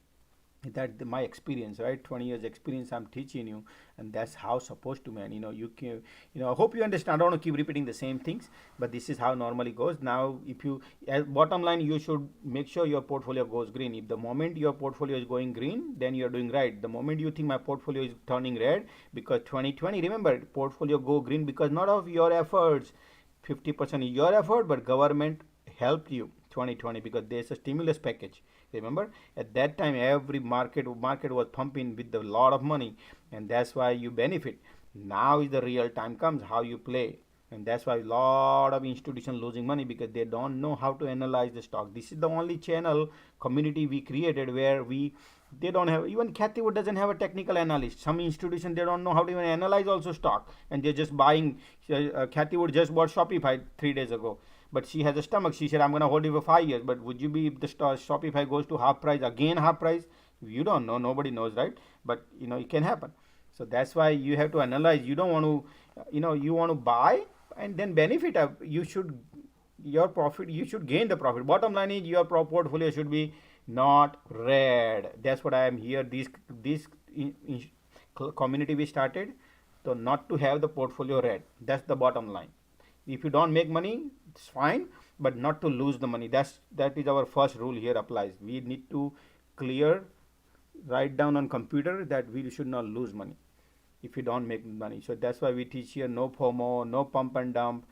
that my experience, right, 20 years experience I'm teaching you, and that's how supposed to, man. You can, I hope you understand. I don't want to keep repeating the same things, but this is how normally goes. Now if you, bottom line, you should make sure your portfolio goes green. If the moment your portfolio is going green, then you're doing right. The moment you think my portfolio is turning red, because 2020, remember, portfolio go green because not of your efforts, 50% is your effort, but government helped you 2020 because there's a stimulus package. Remember, at that time every market was pumping with a lot of money, and that's why you benefit. Now is the real time comes how you play, and that's why a lot of institutions losing money because they don't know how to analyze the stock. This is the only channel community we created where they don't have, even Kathy Wood doesn't have a technical analyst. Some institutions, they don't know how to even analyze also stock, and they're just buying. Kathy Wood just bought Shopify 3 days ago, but she has a stomach. She said, I'm going to hold it for 5 years. But would you be, if the Shopify goes to half price, again half price? You don't know. Nobody knows, right? But, it can happen. So that's why you have to analyze. You don't want to, you want to buy and then benefit. Your profit, you should gain the profit. Bottom line is your portfolio should be not red. That's what I am here. This community we started, so not to have the portfolio red. That's the bottom line. If you don't make money, it's fine, but not to lose the money. That is our first rule here applies. We need to write down on computer that we should not lose money if you don't make money. So that's why we teach here no FOMO, no pump and dump,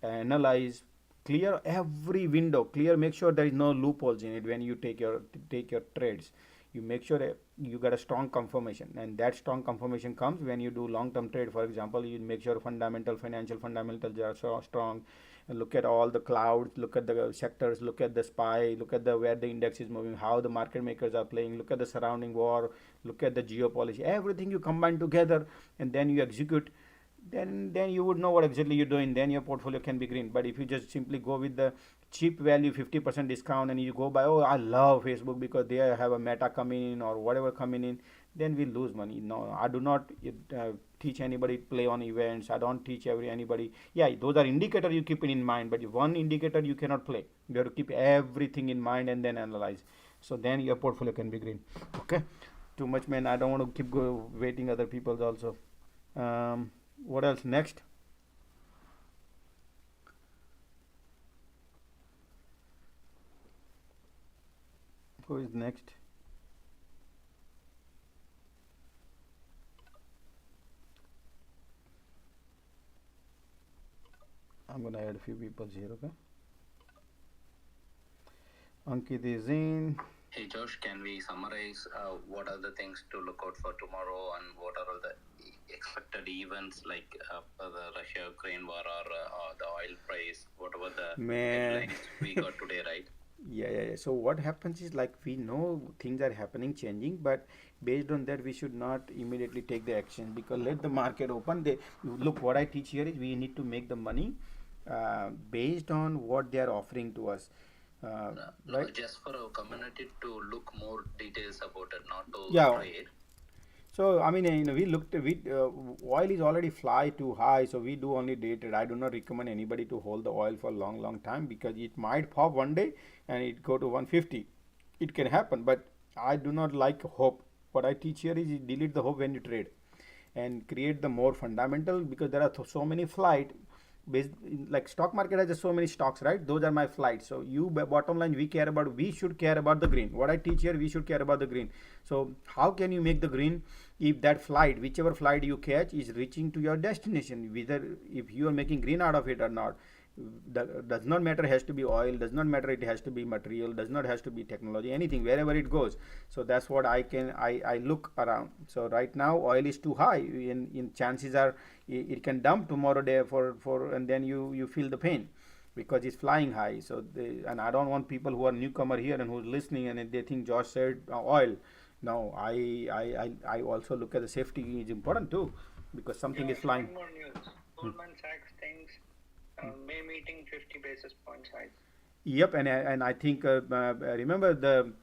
analyze, clear every window, make sure there is no loopholes in it when you take your trades. You make sure you got a strong confirmation, and that strong confirmation comes when you do long-term trade. For example, you make sure financial fundamentals are so strong. Look at all the clouds, look at the sectors, look at the SPY, look at where the index is moving, how the market makers are playing, look at the surrounding war, look at the geopolitics, everything you combine together, and then you execute. Then you would know what exactly you're doing. Then your portfolio can be green. But if you just simply go with the cheap value, 50% discount, and you go by, oh, I love Facebook because they have a meta coming in or whatever coming in, then we lose money. No, I do not teach anybody play on events. I don't teach anybody. Yeah, those are indicators you keep in mind, but one indicator you cannot play. You have to keep everything in mind and then analyze. So then your portfolio can be green. Okay, too much, man. I don't want to keep waiting other people's also. What else next? Who is next? I'm gonna add a few people here. Okay, Ankit is in. Hey Josh, can we summarize what are the things to look out for tomorrow, and what are all the expected events like the Russia-Ukraine war or the oil price, whatever the headlines we got today, right? Yeah. So what happens is, like, we know things are happening, changing, but based on that we should not immediately take the action, because let the market open. Look, what I teach here is we need to make the money based on what they are offering to us. Right? Just for our community to look more details about it, not to trade. So I mean, we looked. Oil is already fly too high, so we do only day trade. I do not recommend anybody to hold the oil for a long time, because it might pop one day and it go to 150. It can happen, but I do not like hope. What I teach here is you delete the hope when you trade, and create the more fundamental, because there are so many flight. based like stock market has just so many stocks, right? Those are my flights. So you bottom line, we should care about the green. What I teach here, we should care about the green. So how can you make the green if that flight, whichever flight you catch, is reaching to your destination, whether if you are making green out of it or not. Does not matter, has to be oil, does not matter, it has to be material, does not has to be technology, anything, wherever it goes. So that's what I look around. So right now oil is too high, in chances are it can dump tomorrow day for and then you feel the pain because it's flying high. So and I don't want people who are newcomer here and who's listening and they think Josh said oil. No, I also look at the safety is important too, because something is flying. One more news. Goldman Sachs thinks May meeting 50 basis points hike. Yep, and I think remember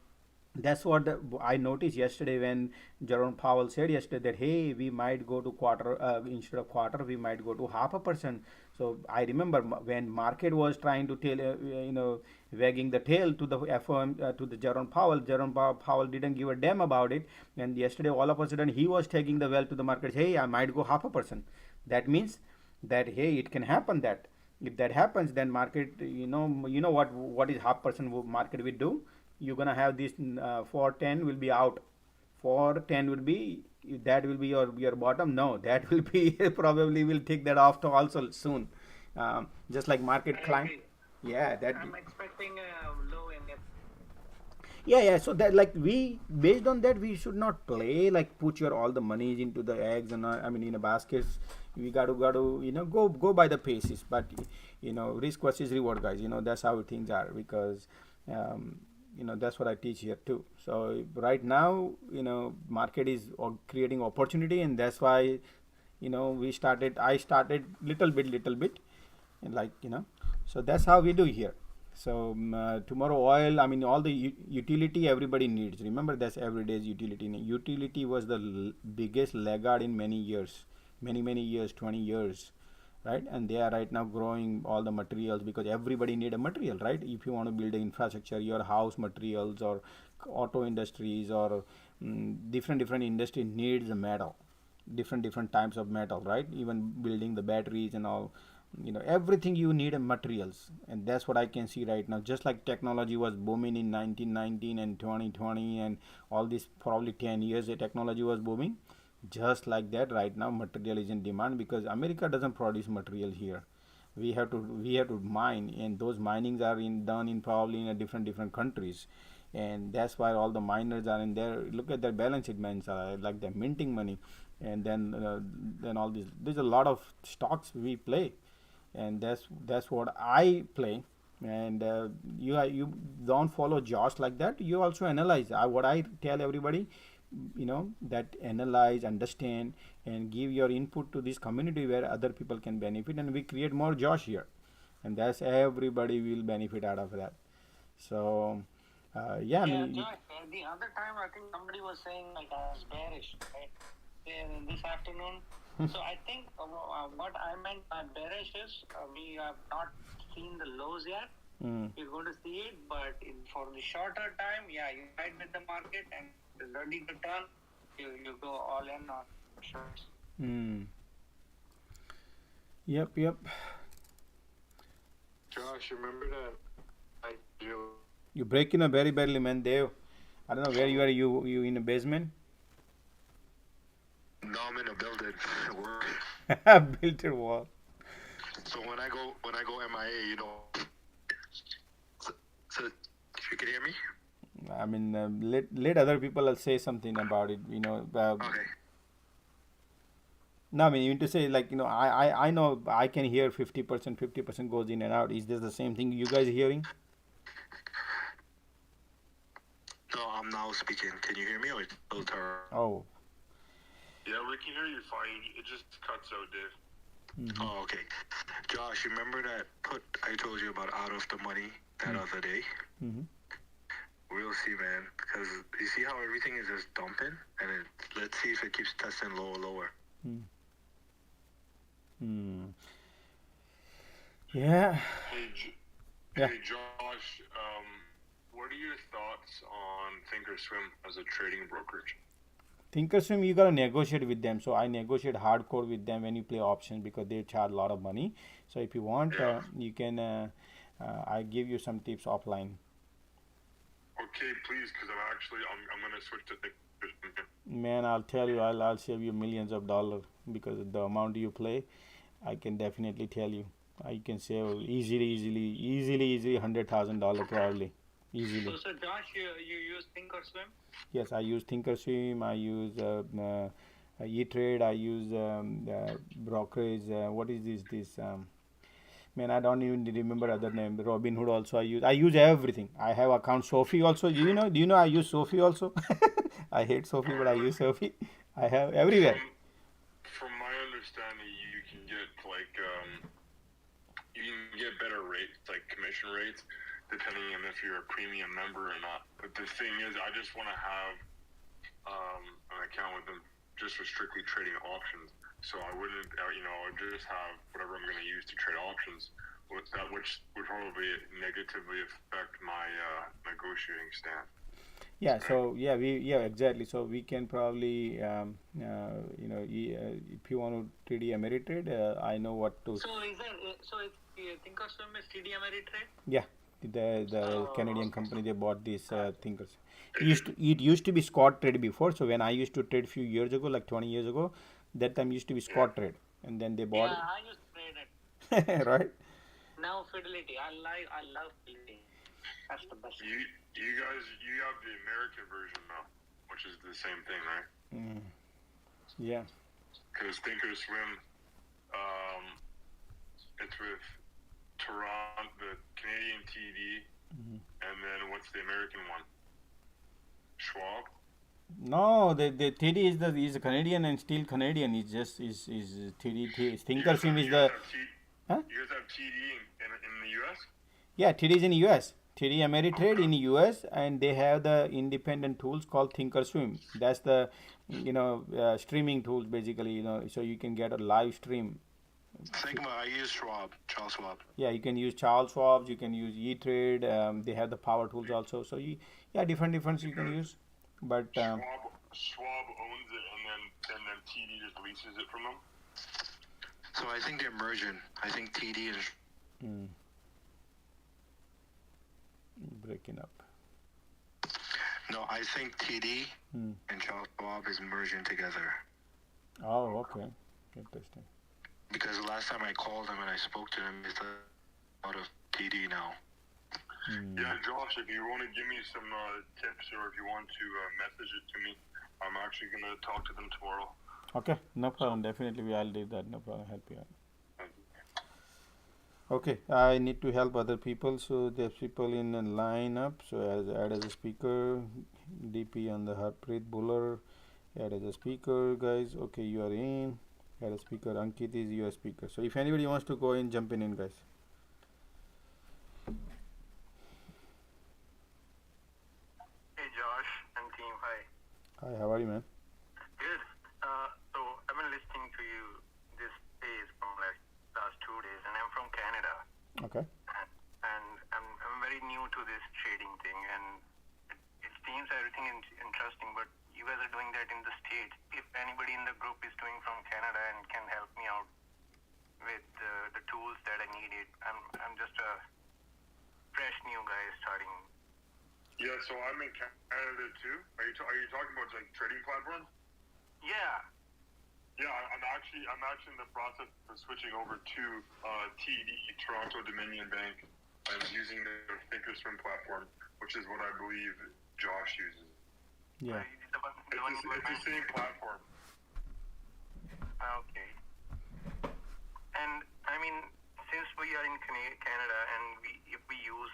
that's what I noticed yesterday when Jerome Powell said yesterday that hey, we might go to quarter instead of quarter, we might go to 0.5%. So I remember when market was trying to tell wagging the tail to the FOM to the Jerome Powell. Powell didn't give a damn about it, and yesterday all of a sudden he was taking the well to the market. Hey, I might go 0.5%. That means that hey, it can happen that. If that happens, then market, you know what is 0.5% market will do. You're gonna have this 410 will be out. 410 will be, that will be your bottom. No, that will be probably will take that off to also soon. Just like market climb. Yeah, that. I'm expecting a low in it. Yeah. So that like we based on that we should not play like put your all the monies into the eggs and I mean in a baskets. We got to go by the paces, but risk versus reward, guys. That's how things are because that's what I teach here too. So right now market is creating opportunity, and that's why I started little bit, and so that's how we do here. So tomorrow oil, I mean all the utility everybody needs. Remember that's everyday's utility. Utility was the biggest laggard in many years, many years, 20 years, right? And they are right now growing all the materials because everybody need a material, right? If you want to build an infrastructure, your house materials or auto industries or different industry needs a metal, different types of metal, right? Even building the batteries and all, everything you need a materials, and that's what I can see right now. Just like technology was booming in 1919 and 2020 and all this probably 10 years the technology was booming, just like that right now material is in demand because America doesn't produce material here. We have to mine, and those minings are done in probably in a different countries, and that's why all the miners are in there. Look at their balance sheet, man, like they're minting money, and then all this. There's a lot of stocks we play, and that's what I play. And you don't follow Josh like that. You also analyze. What I tell everybody, that analyze, understand, and give your input to this community where other people can benefit, and we create more Josh here, and that's everybody will benefit out of that. So yeah, I mean, Josh, the other time I think somebody was saying like I was bearish, right? This afternoon. So I think what I meant by bearish is we have not seen the lows yet. You're going to see it, but for the shorter time, yeah, you ride with the market and it's ready to turn. You go all in on shorts. Yep. Josh, remember that you break in a very badly, man, Dave. I don't know where you are. You in a basement? No, I'm in a building. Built a wall. So when I go MIA, so you can hear me? I mean, let other people say something about it. Okay. No, I mean, you mean to say like I know I can hear 50% goes in and out. Is this the same thing you guys hearing? No, I'm now speaking. Can you hear me or it's still terrible? Oh. Yeah, we can hear you fine. It just cuts out, Dave. Oh, okay. Josh, remember that put I told you about out of the money that other day? We'll see, man. Because you see how everything is just dumping? And let's see if it keeps testing lower. Yeah. Hey, Josh, what are your thoughts on Thinkorswim as a trading brokerage? Thinkorswim, you gotta negotiate with them. So I negotiate hardcore with them when you play options because they charge a lot of money. So if you want, you can. I give you some tips offline. Okay, please, because I'm gonna switch to Thinkorswim. Man, I'll tell you, I'll save you millions of dollars because of the amount you play. I can definitely tell you, I can save easily $100,000 probably, easily. So Josh, you use Thinkorswim? Yes, I use Thinkorswim. I use E-Trade. I use brokerage. What is this? Man, I don't even remember other name. Robinhood also I use. I use everything. I have account Sophie also. Do you know I use Sophie also? I hate Sophie, but I use Sophie. I have everywhere. From my understanding, you can get better rates, like commission rates, depending on if you're a premium member or not. But the thing is, I just want to have an account with them just for strictly trading options. So I wouldn't, just have whatever I'm going to use to trade options, which would probably negatively affect my negotiating stance. Yeah. So exactly. So we can probably if you want to TD Ameritrade, I know what to. So Thinkorswim is TD Ameritrade? Yeah, the Canadian company, they bought this Thinkers. It used to be Scott Trade before. So when I used to trade few years ago, like 20 years ago, that time used to be Scott Trade, and then they bought it. I used to trade it. Right. Now Fidelity. I love Fidelity. That's the best. You guys, you have the American version now, which is the same thing, right? Yeah. Because Thinkorswim, it's with Toronto, the Canadian TD, and then what's the American one? Schwab. No, the TD is Canadian and still Canadian. It's just is TD. Thinkorswim is the. Huh? You guys have TD in the US? Yeah, TD is in US. TD Ameritrade in US, and they have the independent tools called Thinkorswim. That's the streaming tools basically. So you can get a live stream. Sigma, I use Charles Schwab. Yeah, you can use Charles Schwab. You can use E-Trade. They have the power tools also. So different you can use. But Schwab owns it, and then TD just leases it from them. So I think they're merging. I think TD is. Breaking up. No, I think TD and Charles Schwab is merging together. Oh, okay. Interesting. Because the last time I called them and I spoke to them, it's out of TD now. Yeah, Josh, if you want to give me some tips or if you want to message it to me, I'm actually going to talk to them tomorrow. Okay, no problem. Definitely, I'll do that. No problem. Help you out. Okay, I need to help other people, so there's people in a lineup. So add as a speaker, DP on the Harpreet Buller, add as a speaker, guys. Okay, you are in. Add a speaker. Ankit is your speaker. So if anybody wants to go in, jump in, guys. Hey Josh and team, hi. Hi, how are you, man? Good. So I've been listening to you this days from like last 2 days, and I'm from Canada. Okay. And I'm very new to this trading thing, and it seems everything is interesting, but you guys are doing that in the States. If anybody in the group is doing from Canada and can help me out with the tools that I needed, I'm just a fresh new guy starting. Yeah, so I'm in Canada too. Are you talking about like trading platforms? Yeah. Yeah, I'm actually in the process of switching over to TD, Toronto Dominion Bank. I'm using their Thinkorswim platform, which is what I believe Josh uses. Yeah. It's the same platform. Okay. And I mean, since we are in Canada and if we use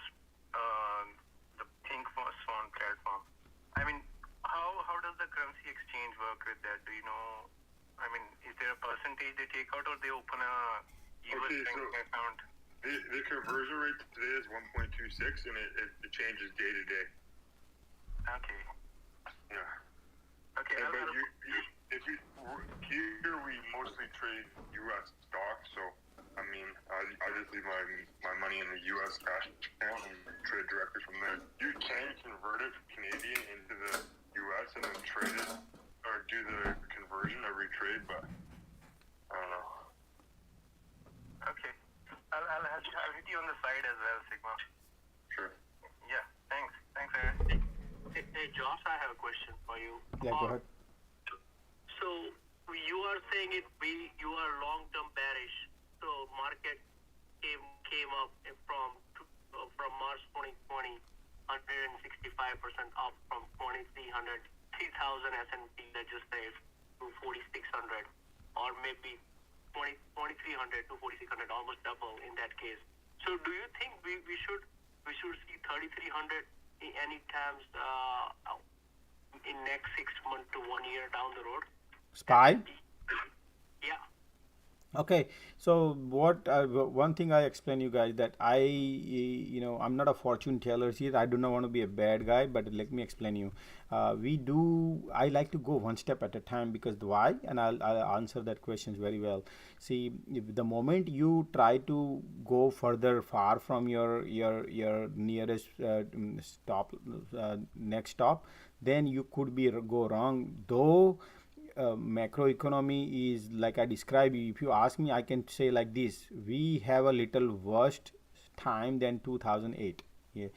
the Thinkorswim platform, I mean, how does the currency exchange work with that? Do you know? I mean, is there a percentage they take out, or they open a US bank account? The conversion rate today is 1.26, and it changes day to day. Okay. Yeah. Okay. But here we mostly trade U.S. stocks, so I mean, I just leave my money in the U.S. cash account and trade directly from there. You can convert it Canadian into the U.S. and then trade it or do the conversion every trade, but I don't know. Okay. I'll hit you on the side as well, Sigma. Sure. Yeah. Thanks. Thanks, Aaron. Hey, Josh, I have a question for you. Yeah, go ahead. So you are saying you are long-term bearish. So market came up from March 2020, 165% up from 2,300, 3,000 S&P, let's just say, to 4,600, or maybe 2,300 to 4,600, almost double in that case. So do you think we should see 3,300 in any times in next 6 months to 1 year down the road? SPY? Yeah. Okay, so what one thing I explain you guys that I'm not a fortune teller here. I do not want to be a bad guy, but let me explain you. I like to go one step at a time, because why? And I'll answer that questions very well. See, if the moment you try to go far from your nearest next stop, then you could go wrong. Though macroeconomy is like I describe you. If you ask me, I can say like this: we have a little worse time than 2008. Yeah.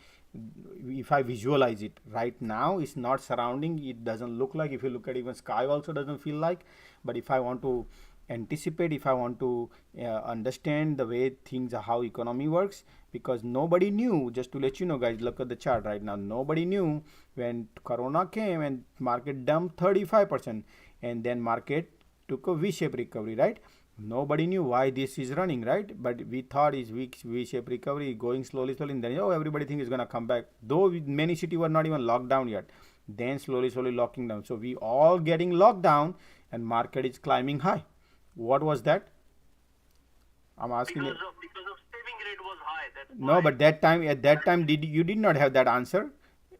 If I visualize it right now, it's not surrounding. It doesn't look like. If you look at even sky, also doesn't feel like. But if I want to anticipate, if I want to understand the way things are, how economy works, because nobody knew. Just to let you know, guys, look at the chart right now. Nobody knew when Corona came and market dumped 35%. And then market took a V-shaped recovery, right? Nobody knew why this is running, right? But we thought is V-shaped recovery going slowly, and then everybody thinks it's gonna come back. Though many cities were not even locked down yet, then slowly locking down. So we all getting locked down, and market is climbing high. What was that? I'm asking. Because of saving rate was high. No, but at that time you did not have that answer.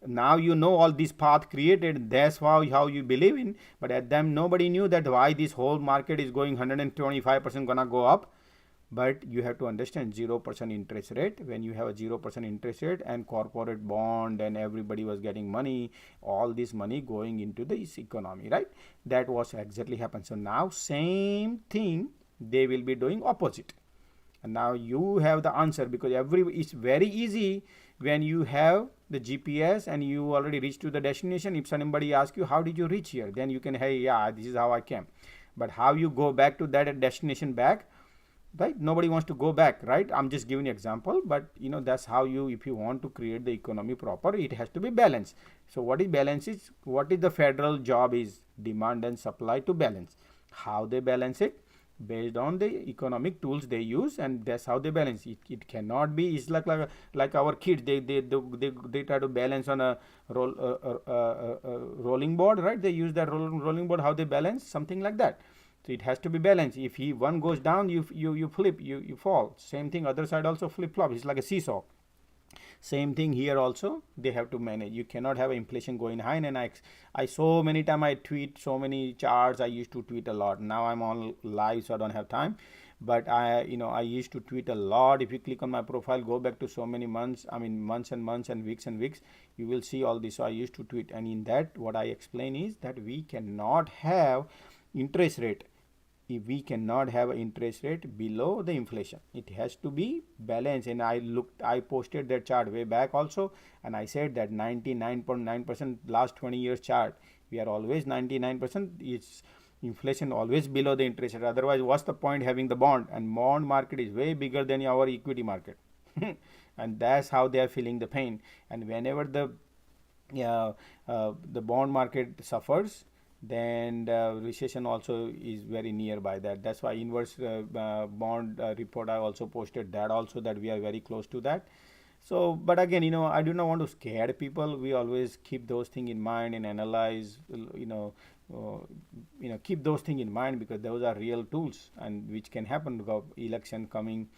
Now you know all this path created. That's how you believe in. But at them nobody knew that why this whole market is going 125% gonna go up. But you have to understand 0% interest rate. When you have a 0% interest rate and corporate bond and everybody was getting money, all this money going into this economy, right? That was exactly happened. So now same thing they will be doing opposite. And now you have the answer, because it's very easy when you have the GPS and you already reach to the destination. If somebody asks you how did you reach here, then you can, hey, yeah, this is how I came. But how you go back to that destination back, right? Nobody wants to go back, right? I'm just giving you example, but that's how if you want to create the economy proper, it has to be balanced. So what is balance is, what is the federal job is demand and supply to balance. How they balance it? Based on the economic tools they use, and that's how they balance it. It cannot be, it's like our kids, they try to balance on a rolling board, right? They use that rolling board, how they balance, something like that. So it has to be balanced. If one goes down, you flip, you fall. Same thing, other side also flip flop. It's like a seesaw. Same thing here also, they have to manage. You cannot have inflation going high. And I so many time I tweet so many charts. I used to tweet a lot. Now I'm on live, so I don't have time. But I used to tweet a lot. If you click on my profile, go back to so many months. I mean months and months and weeks, you will see all this. So I used to tweet, and in that what I explain is that we cannot have interest rate. If we cannot have an interest rate below the inflation, it has to be balanced. And I posted that chart way back also, and I said that 99.9% last 20 years chart, we are always 99%. It's inflation always below the interest rate. Otherwise, what's the point having the bond? And bond market is way bigger than our equity market. And that's how they are feeling the pain. And whenever the bond market suffers, then recession also is very nearby that. That's why inverse bond report I also posted that also, that we are very close to that. So, but again, I do not want to scare people. We always keep those things in mind and analyze, keep those things in mind, because those are real tools and which can happen. Election coming,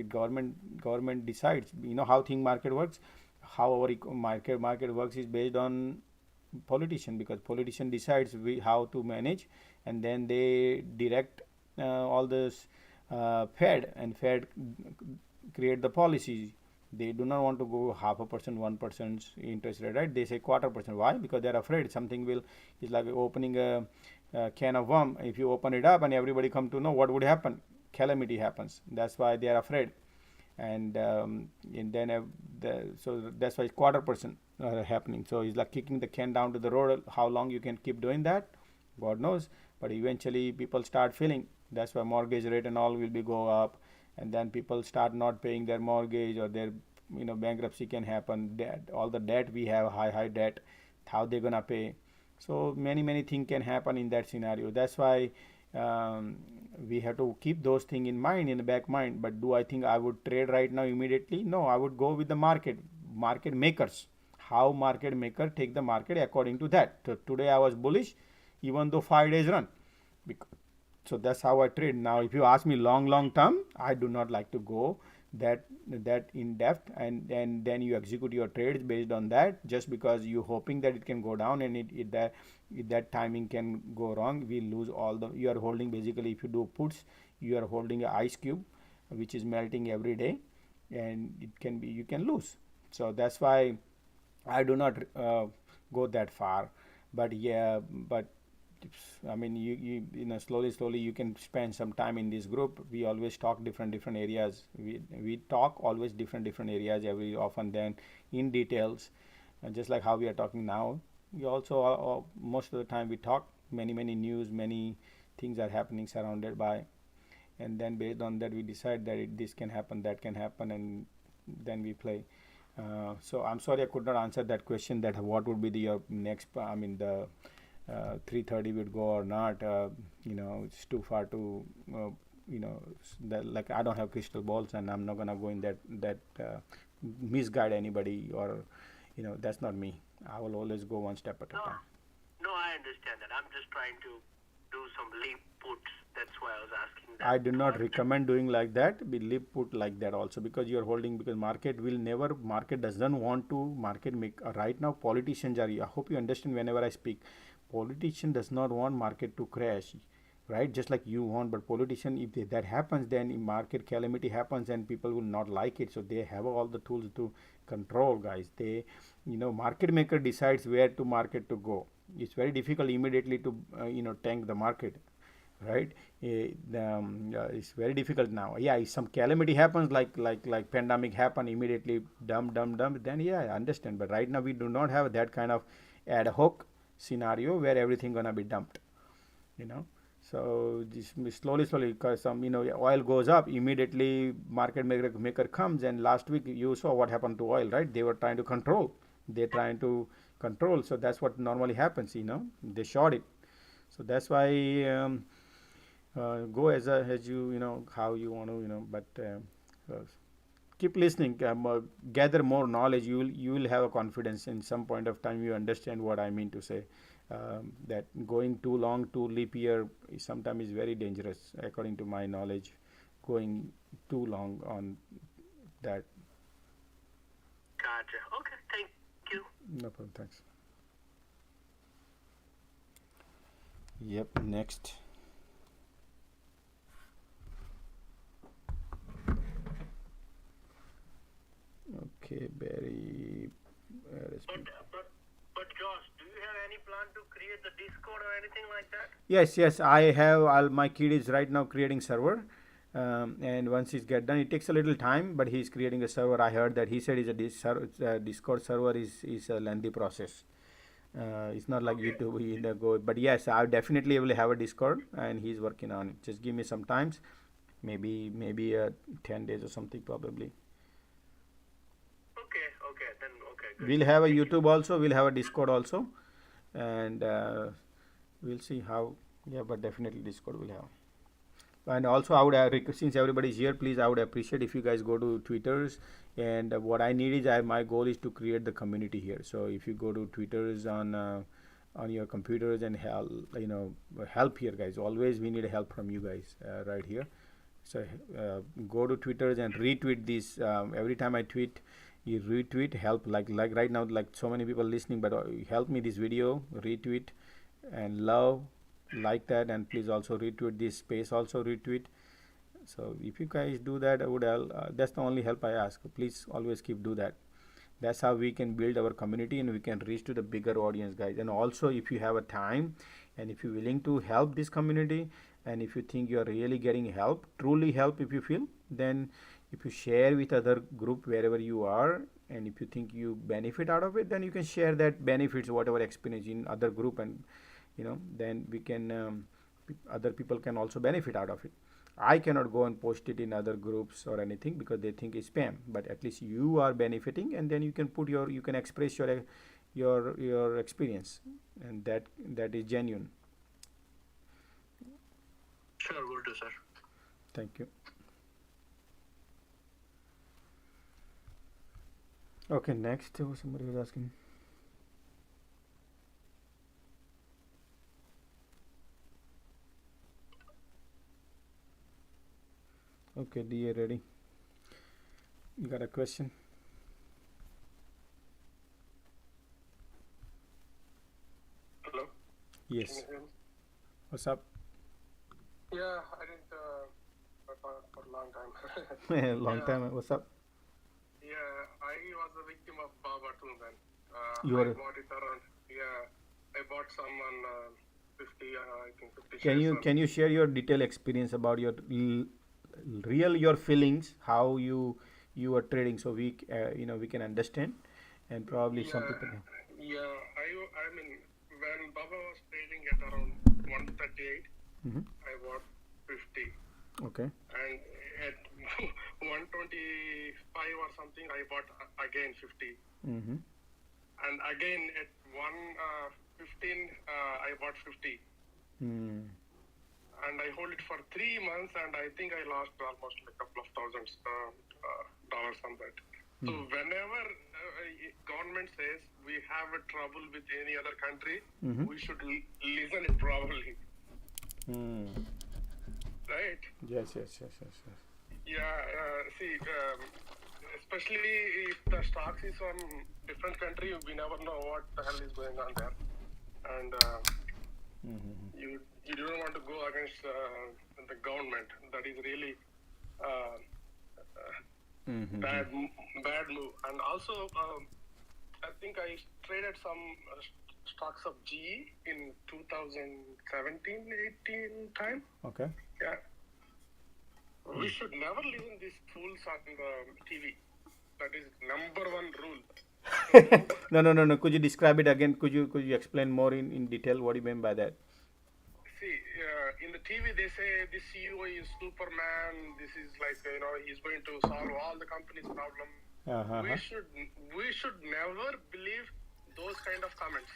government decides. How market works. How our market works is based on politician, because politician decides how to manage, and then they direct all this Fed, and Fed create the policies. They do not want to go 0.5%, 1% interest rate, right? They say 1/4%. Why? Because they're afraid something will. It's like opening a can of worm. If you open it up and everybody come to know, what would happen? Calamity happens. That's why they are afraid. And then so that's why 1/4% happening. So it's like kicking the can down to the road. How long you can keep doing that, God knows. But eventually people start feeling. That's why mortgage rate and all will be go up, and then people start not paying their mortgage, or their bankruptcy can happen. Debt, all the debt we have, high debt, how they gonna pay? So many things can happen in that scenario. That's why we have to keep those things in mind, in the back mind. But do I think I would trade right now immediately? No, I would go with the market makers. How market maker take the market according to that. So today I was bullish, even though 5 days run. So that's how I trade. Now if you ask me long term, I do not like to go that in depth, and then you execute your trades based on that, just because you hoping that it can go down, and that timing can go wrong. We lose all the. You are holding, basically, if you do puts, you are holding an ice cube which is melting every day, and you can lose. So that's why I do not go that far. But I mean, slowly you can spend some time in this group. We always talk different areas. We talk always different areas every often, then in details, just like how we are talking now. We also most of the time we talk many news, many things are happening surrounded by, and then based on that we decide that this can happen, that can happen, and then we play. So I'm sorry I could not answer that question, that what would be your next, I mean, the 3:30 would go or not. It's too far to like I don't have crystal balls, and I'm not gonna go in that misguide anybody, or that's not me. I will always go one step at a time. No, I understand that. I'm just trying to do some leap puts. That's why I was asking that. I do not recommend doing like that. Be leap put like that also, because you are holding, because market doesn't want to make right now. Politicians are, I hope you understand whenever I speak, politician does not want market to crash, right? Just like you want, but politician, if that happens, then market calamity happens and people will not like it. So they have all the tools to control, guys. They, market maker decides where to market to go. It's very difficult immediately to tank the market, right? It's very difficult now. Yeah, if some calamity happens, like pandemic happen, immediately dump, then yeah, I understand. But right now we do not have that kind of ad hoc scenario where everything gonna be dumped, so this slowly, because some oil goes up, immediately market maker comes, and last week you saw what happened to oil, right? They were trying to control. So that's what normally happens. They short it. So that's why go as you how you want to, but keep listening, gather more knowledge. You will have a confidence in some point of time. You understand what I mean to say. That going too long, too leap year, sometimes is very dangerous, according to my knowledge. Going too long on that. Gotcha. Okay, thank you. No problem. Thanks. Yep. Next. Okay, Barry. But Josh, do you have any plan to create the Discord or anything like that? Yes, I have. My kid is right now creating server, and once it's get done, it takes a little time, but he's creating a server. I heard that he said Discord server is a lengthy process. It's not like YouTube go, but yes, I definitely will have a Discord, and he's working on it. Just give me some times, maybe 10 days or something probably. Okay, then good. We'll have a YouTube also. We'll have a Discord also, and we'll see how. Yeah, but definitely Discord will have. And also, I would since everybody's here, please, I would appreciate if you guys go to Twitters. And what I need is, my goal is to create the community here. So if you go to Twitters on your computers and help here, guys. Always we need help from you guys right here. So go to Twitters and retweet this. Every time I tweet, you retweet, help, like right now, like so many people listening, but help me this video, retweet and love, like that, and please also retweet this space, also retweet. So if you guys do that, I would that's the only help I ask. Please always keep do that. That's how we can build our community and we can reach to the bigger audience, guys. And also, if you have a time and if you're willing to help this community, and if you think you are really getting help, truly help, if you feel, then if you share with other group wherever you are, and if you think you benefit out of it, then you can share that benefits, whatever experience in other group, and then we can other people can also benefit out of it. I cannot go and post it in other groups or anything because they think it's spam. But at least you are benefiting, and then you can put you can express your experience, and that is genuine. Sure, will do, sir. Thank you. Okay, next somebody was asking. Okay, DA ready. You got a question? Hello? Yes. What's up? Yeah, I didn't talk for a long time. Long time. What's up? Yeah, I was a victim of Baba too, man. You are. I bought it around. Yeah, I bought someone 50. I think 50. Can you share your detailed experience about your your feelings, how you are trading, so we we can understand, and probably some people. Yeah, I mean when Baba was trading at around 138, I bought 50. Okay. And at 125 or something, I bought again 50. And again at 115, I bought 50. And I hold it for 3 months, and I think I lost almost a couple of thousands dollars on that. So whenever government says we have a trouble with any other country, we should listen it properly. Right? Yes. Yeah, see, especially if the stocks is from different country, we never know what the hell is going on there. And you don't want to go against the government. That is really bad move. And also, I think I traded some stocks of GE in 2017-18 time. Okay. Yeah. We should never listen these fools on the TV. That is number one rule. No. Could you describe it again? Could you explain more in detail what you mean by that? See, in the TV they say this CEO is Superman. This is like he's going to solve all the company's problem. We should never believe those kind of comments.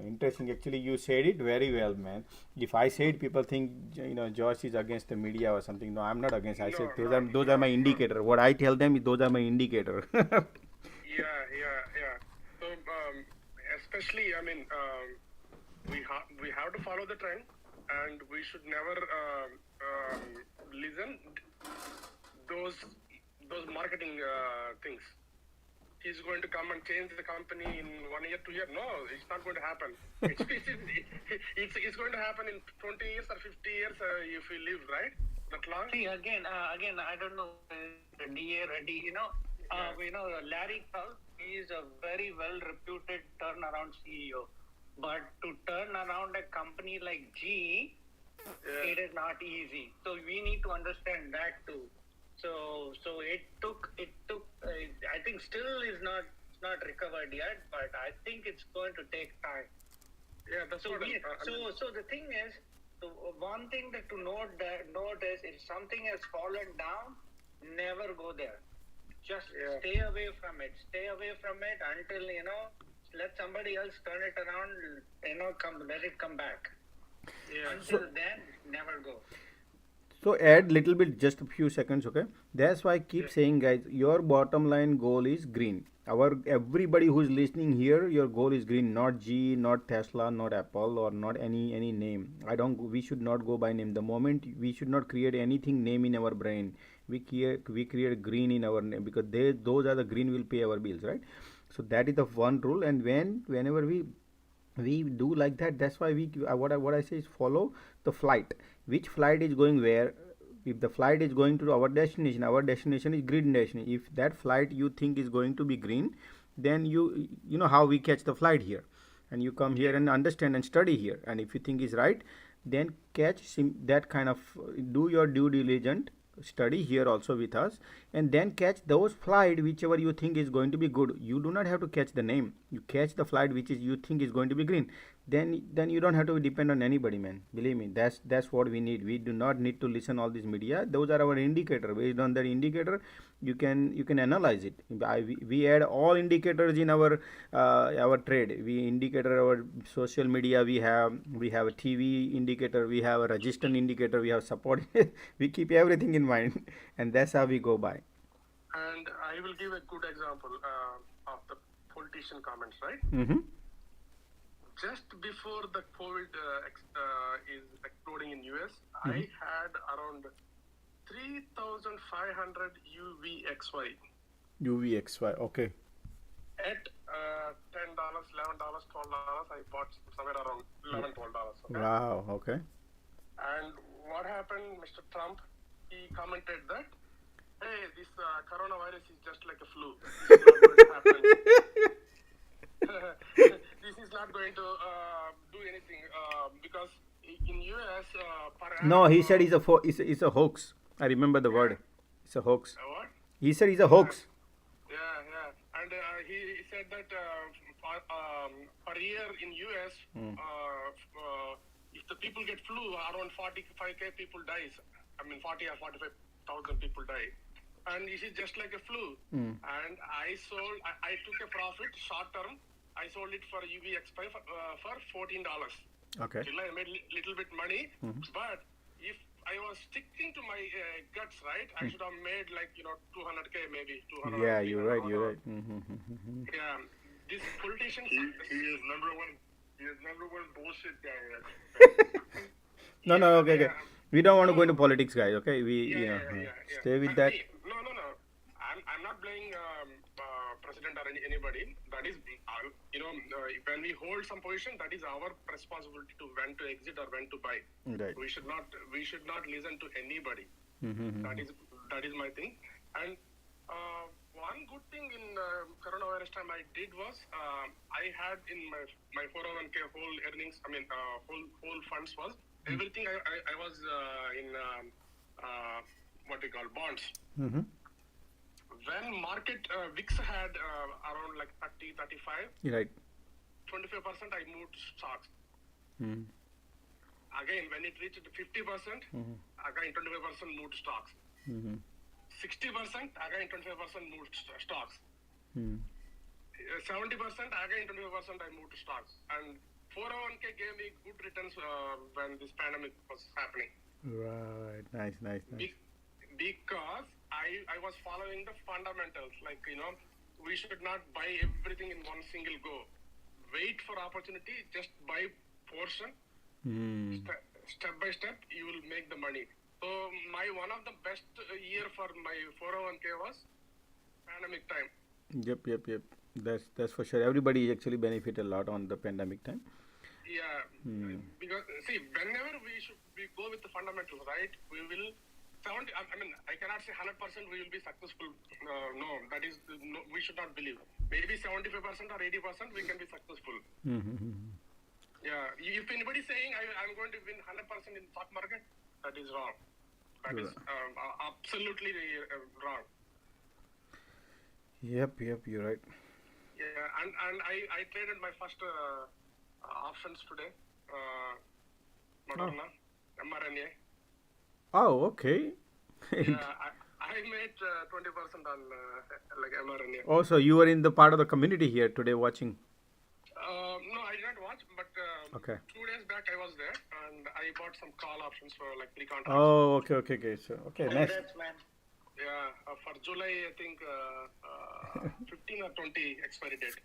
Interesting. Actually, you said it very well, man. If I say it, people think Josh is against the media or something. No, I'm not against. I said those are my indicator. What I tell them is those are my indicator. Yeah. So especially, I mean, we have to follow the trend, and we should never listen those marketing things. He's going to come and change the company in 1 year, 2 years. No, it's not going to happen. It's going to happen in 20 years or 50 years if we live, right? That long. See, again, I don't know, DA ready, Larry Culp, he is a very well-reputed turnaround CEO. But to turn around a company like GE, it is not easy. So we need to understand that too. So it took. I think still is not recovered yet, but I think it's going to take time. Yeah, that's so the thing is, one thing that to note is if something has fallen down, never go there. Just stay away from it. Stay away from it until let somebody else turn it around. Let it come back. Yeah. Until then, never go. So add little bit, just a few seconds, okay? That's why I keep saying, guys, your bottom line goal is green. Everybody who is listening here, your goal is green, not G, not Tesla, not Apple, or not any name. We should not go by name. The moment we should not create anything name in our brain. We create green in our name because those are the green will pay our bills, right? So that is the one rule. And whenever we do like that, that's why what I say is follow the flight. which flight is going where. If the flight is going to our destination is green destination. If that flight you think is going to be green, then you know how we catch the flight here, and you come here and understand and study here. And if you think is right, then catch that kind of do your due diligence study here also with us, and then catch those flight whichever you think is going to be good. You do not have to catch the name, you catch the flight which is you think is going to be green. Then you don't have to depend on anybody, man. Believe me, that's what we need. We do not need to listen all this media. Those are our indicator. Based on that indicator, you can analyze it. We add all indicators in our trade. We indicator our social media. We have a TV indicator. We have a resistance indicator. We have support. We keep everything in mind, and that's how we go by. And I will give a good example of the politician comments, right? Mm-hmm. Just before the COVID is exploding in US, I had around 3,500 UVXY. UVXY, okay. At $10, $11, $12, I bought somewhere around $11, $12. Okay? Wow, okay. And what happened, Mr. Trump, he commented that, hey, this coronavirus is just like a flu. This is not going to do anything because in US, no, he said it's a hoax. I remember the word. It's a hoax. What? He said it's a hoax. Yeah. And he said that per year in US, if the people get flu, around 45k people dies. I mean, 40 or 45,000 people die. And this is just like a flu. And I took a profit short term. I sold it for UVXY for $14. Okay. Still, I made little bit money. But if I was sticking to my guts, right, I should have made like 200k maybe. 200. Yeah, you're right. Yeah, this politician. He is number one. He is number one bullshit guy. No. Okay. We don't want to go into politics, guys. Okay, stay with that. No. I'm not blaming president or anybody. That is, when we hold some position, that is our responsibility to when to exit or when to buy. Right. We should not listen to anybody. That is my thing. And one good thing in coronavirus time I did was I had in my 401k whole earnings. I mean, whole funds was everything. I was in what they call bonds. When market VIX had around like 30, 35, right, 25% I moved stocks. Again, when it reached 50%, again 25% moved stocks. 60%, again 25% moved stocks. 70%, again 25% I moved stocks. And 401k gave me good returns when this pandemic was happening. Right, nice. Because I was following the fundamentals, like, we should not buy everything in one single go. Wait for opportunity, just buy portion. Step by step, you will make the money. So one of the best year for my 401k was pandemic time. Yep. That's for sure. Everybody actually benefited a lot on the pandemic time. Yeah, because see, whenever we go with the fundamentals, right, we will. I cannot say 100% we will be successful. No, that is, no, we should not believe. Maybe 75% or 80% we can be successful. Yeah, if anybody saying I'm going to win 100% in stock market, that is wrong. That is absolutely wrong. Yep, you're right. Yeah, and I traded my first options today. Moderna, mRNA. Oh, okay. Yeah, I made 20% on like mRNA. Oh, so you were in the part of the community here today watching? No, I did not watch, but okay. 2 days back I was there and I bought some call options for like pre-contracts. Oh, okay. So, okay, nice. Yeah, for July, I think 15 or 20 expiry date.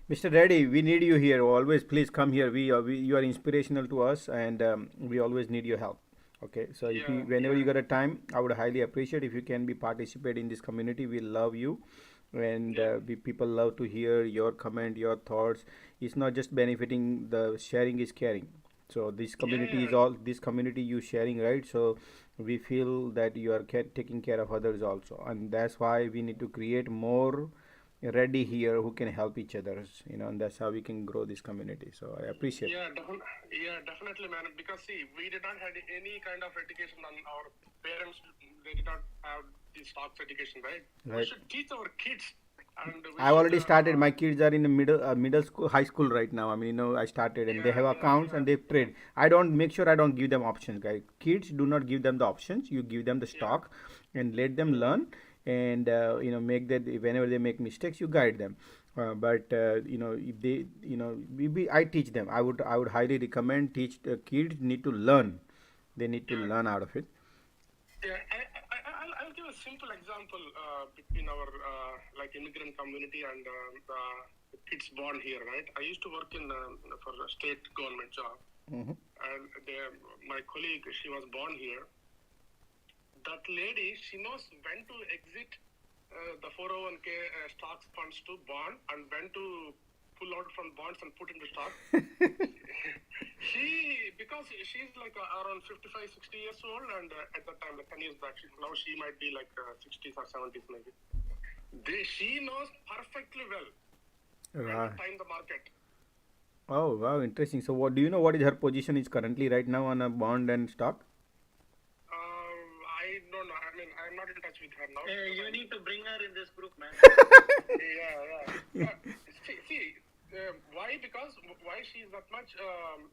Mr. Reddy, we need you here. Always, please come here. You are inspirational to us, and we always need your help. Okay, so if whenever you get a time, I would highly appreciate if you can be participate in this community. We love you, and people love to hear your comment, your thoughts. It's not just benefiting; the sharing is caring. So this Yeah, community is yeah. all this community you sharing, right? So we feel that you are taking care of others also, and that's why we need to create more ready here who can help each others, and that's how we can grow this community. So I appreciate. Yeah, definitely, man. Because see, we did not have any kind of education on our parents. They did not have the stocks education, right? We Right. should teach our kids, and we I've should. already started. My kids are in the middle school, high school right now. I mean, I started, and they have accounts and they trade. I don't make sure I don't give them options, guys. Kids, do not give them the options. You give them the stock, and let them learn, and make that whenever they make mistakes, you guide them. But if they, I teach them. I would highly recommend teach the kids need to learn. They need to learn out of it. Yeah, I'll give a simple example between our like immigrant community and the kids born here, right? I used to work in for a state government job, Mm-hmm. and my colleague, she was born here. That lady, she knows when to exit the 401k stocks funds to bond and when to pull out from bonds and put into stock. Because she's like around 55, 60 years old, and at that time, like 10 years back, now she might be like 60s or 70s maybe. She knows perfectly well when Right. to time the market. Oh wow, interesting. So what do you know? What is her position is currently right now on a bond and stock? I don't know. I mean, I'm not in touch with her now. Hey, you need to bring her in this group, man. Yeah. See, why? Because why she is that much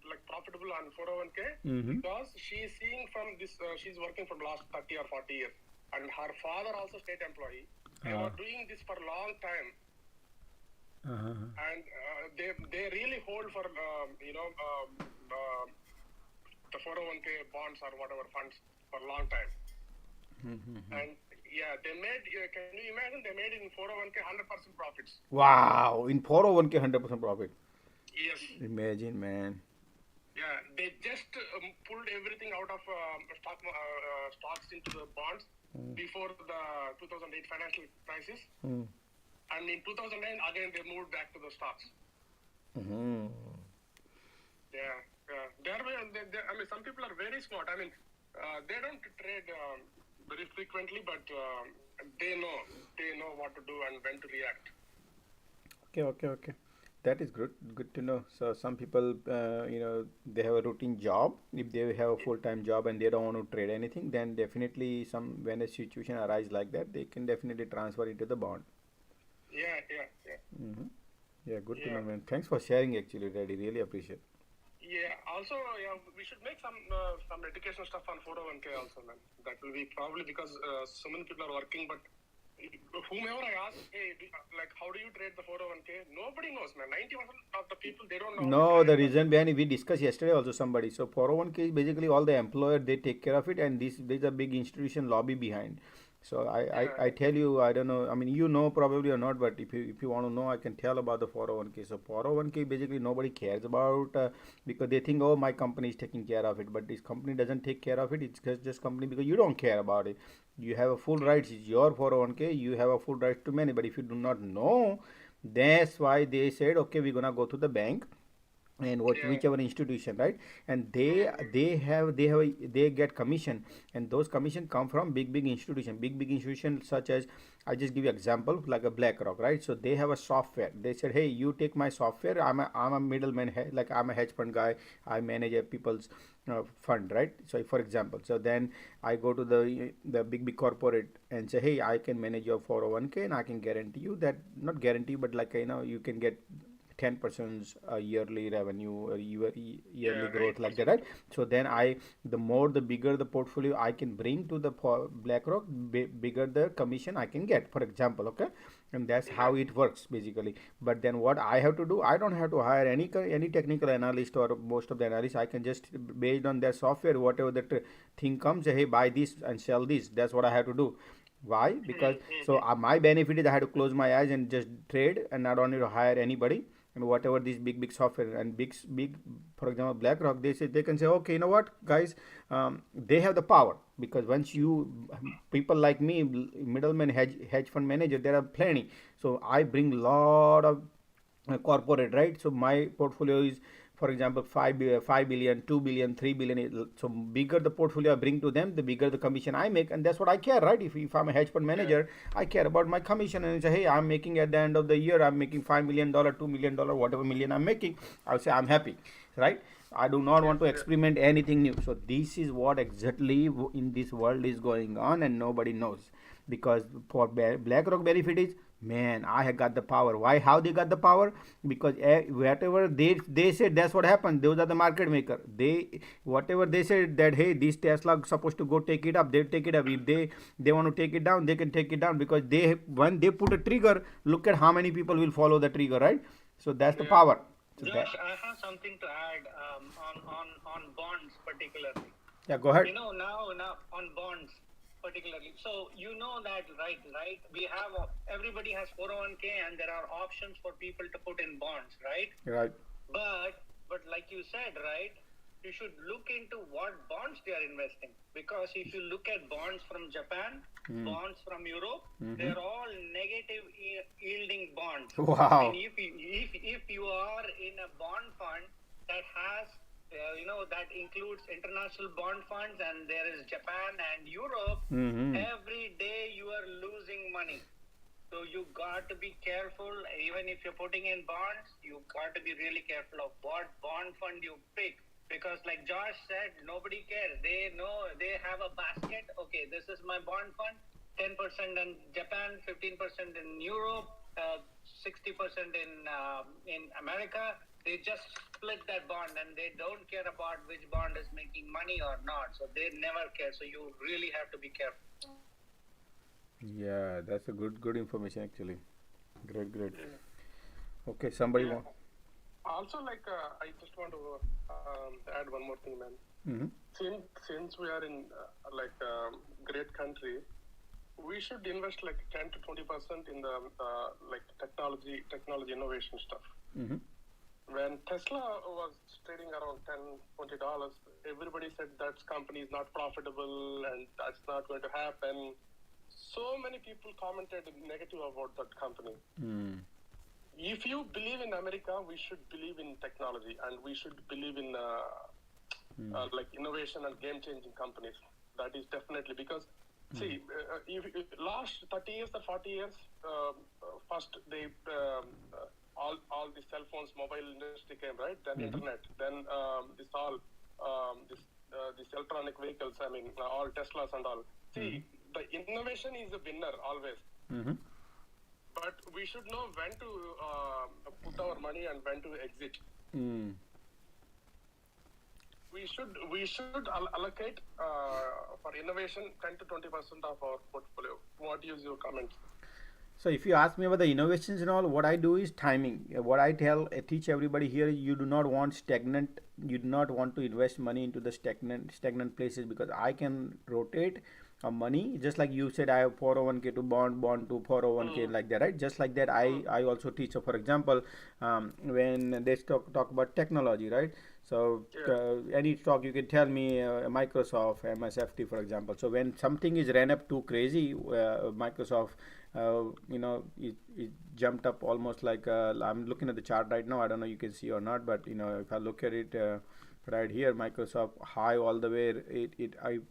like profitable on 401k? Mm-hmm. Because she is seeing from this. She's working from last 30 or 40 years, and her father also state employee. They were doing this for a long time, and they really hold for the 401k bonds or whatever funds for a long time. Mm-hmm. And yeah, they made. Can you imagine? They made in 401k 100% profits. Wow, in 401k 100% profit. Yes. Imagine, man. Yeah, they just pulled everything out of stocks into the bonds before the 2008 financial crisis, and in 2009 again they moved back to the stocks. Mm-hmm. Yeah. I mean, some people are very smart. I mean, they don't trade very frequently, but they know what to do and when to react. Okay. That is good to know. So some people, they have a routine job. If they have a full-time job and they don't want to trade anything, then definitely when a situation arises like that, they can definitely transfer into the bond. Yeah. Mm-hmm. Yeah, good to know, man. Thanks for sharing, actually, Daddy. Really appreciate. Yeah. Also, we should make some educational stuff on 401k also, man. That will be probably because so many people are working, but whomever I ask, hey, how do you trade the 401k? Nobody knows, man. 90% of the people, they don't know. No, the reason behind we discussed yesterday also somebody. So 401k is basically all the employer they take care of it, and there's a big institution lobby behind. So I tell you, I don't know. I mean, probably or not, but if you want to know, I can tell about the 401k. So 401k basically nobody cares about because they think, oh, my company is taking care of it, but this company doesn't take care of it. It's just company because you don't care about it. You have a full rights. It's your 401k. You have a full right to many. But if you do not know, that's why they said, okay, we're gonna go to the bank and whichever institution, right? And they get commission, and those commission come from big institution such as, I just give you example like a BlackRock, right? So they have a software. They said, hey, you take my software. I'm a middleman, like I'm a hedge fund guy. I manage a people's fund, right? So for example, so then I go to the big corporate and say, hey, I can manage your 401k, and I can guarantee you that, not guarantee, but like you can get 10% yearly revenue or yearly growth, like that, right? So then the bigger the portfolio I can bring to the BlackRock, bigger the commission I can get, for example. Okay, and that's how it works basically. But then what I have to do, I don't have to hire any technical analyst or most of the analysts. I can just, based on their software, whatever that thing comes, hey, buy this and sell this. That's what I have to do. Why? Because so my benefit is I had to close my eyes and just trade, and I don't need to hire anybody. And whatever these big software and big, for example, BlackRock, they can say, okay, you know what, guys, they have the power, because once people like me, middleman, hedge fund manager, there are plenty. So I bring lot of corporate, right? So my portfolio is for example, 5 billion, 2 billion, 3 billion. So bigger the portfolio I bring to them, the bigger the commission I make, and that's what I care, right? If I'm a hedge fund manager, I care about my commission and say, hey, I'm making at the end of the year, I'm making $5 million, $2 million, whatever million I'm making. I'll say I'm happy, right? I do not want to experiment anything new. So this is what exactly in this world is going on, and nobody knows, because for BlackRock benefit is, man, I have got the power. Why? How they got the power? Because whatever they said, that's what happened. Those are the market maker. They, whatever they said that, hey, this Tesla supposed to go take it up, they take it up. If they want to take it down, they can take it down, because they, when they put a trigger, look at how many people will follow the trigger, right? So that's the power. So Josh, I have something to add on bonds particularly. Yeah, go ahead. Now on bonds particularly. So you know that, right? We have everybody has 401k, and there are options for people to put in bonds, right? Right. But like you said, right? You should look into what bonds they are investing, because if you look at bonds from Japan, bonds from Europe, they're all negative yielding bonds. Wow. And if you are in a bond fund that has that includes international bond funds, and there is Japan and Europe, every day you are losing money. So you got to be careful. Even if you're putting in bonds, you got to be really careful of what bond fund you pick. Because like Josh said, nobody cares. They know they have a basket. Okay, this is my bond fund. 10% in Japan, 15% in Europe, 60% in America. They just split that bond, and they don't care about which bond is making money or not. So they never care. So you really have to be careful. Yeah, that's a good information actually. Great. Okay, somebody want. Also, I just want to add one more thing, man. Since we are in great country, we should invest 10 to 20% in the technology innovation stuff. When Tesla was trading around $10-20, everybody said that company is not profitable and that's not going to happen. So many people commented negative about that company. If you believe in America, we should believe in technology, and we should believe in innovation and game-changing companies. That is definitely because, see, if last 30 years or 40 years, first they all the cell phones, mobile industry came, right? Then internet, then this electronic vehicles. I mean, all Teslas and all. See, the innovation is a winner always. But we should know when to put our money and when to exit. We should allocate for innovation 10 to 20% of our portfolio. What is your comment? So if you ask me about the innovations and all, what I do is timing. What I teach everybody here, you do not want stagnant. You do not want to invest money into the stagnant places, because I can rotate money, just like you said, I have 401k to bond to 401k, like that, right? Just like that, I also teach. So for example, when they talk about technology, right? So any stock you can tell me, Microsoft, MSFT, for example. So when something is ran up too crazy, Microsoft, it jumped up almost like I'm looking at the chart right now. I don't know you can see or not, but if I look at it right here, Microsoft high all the way.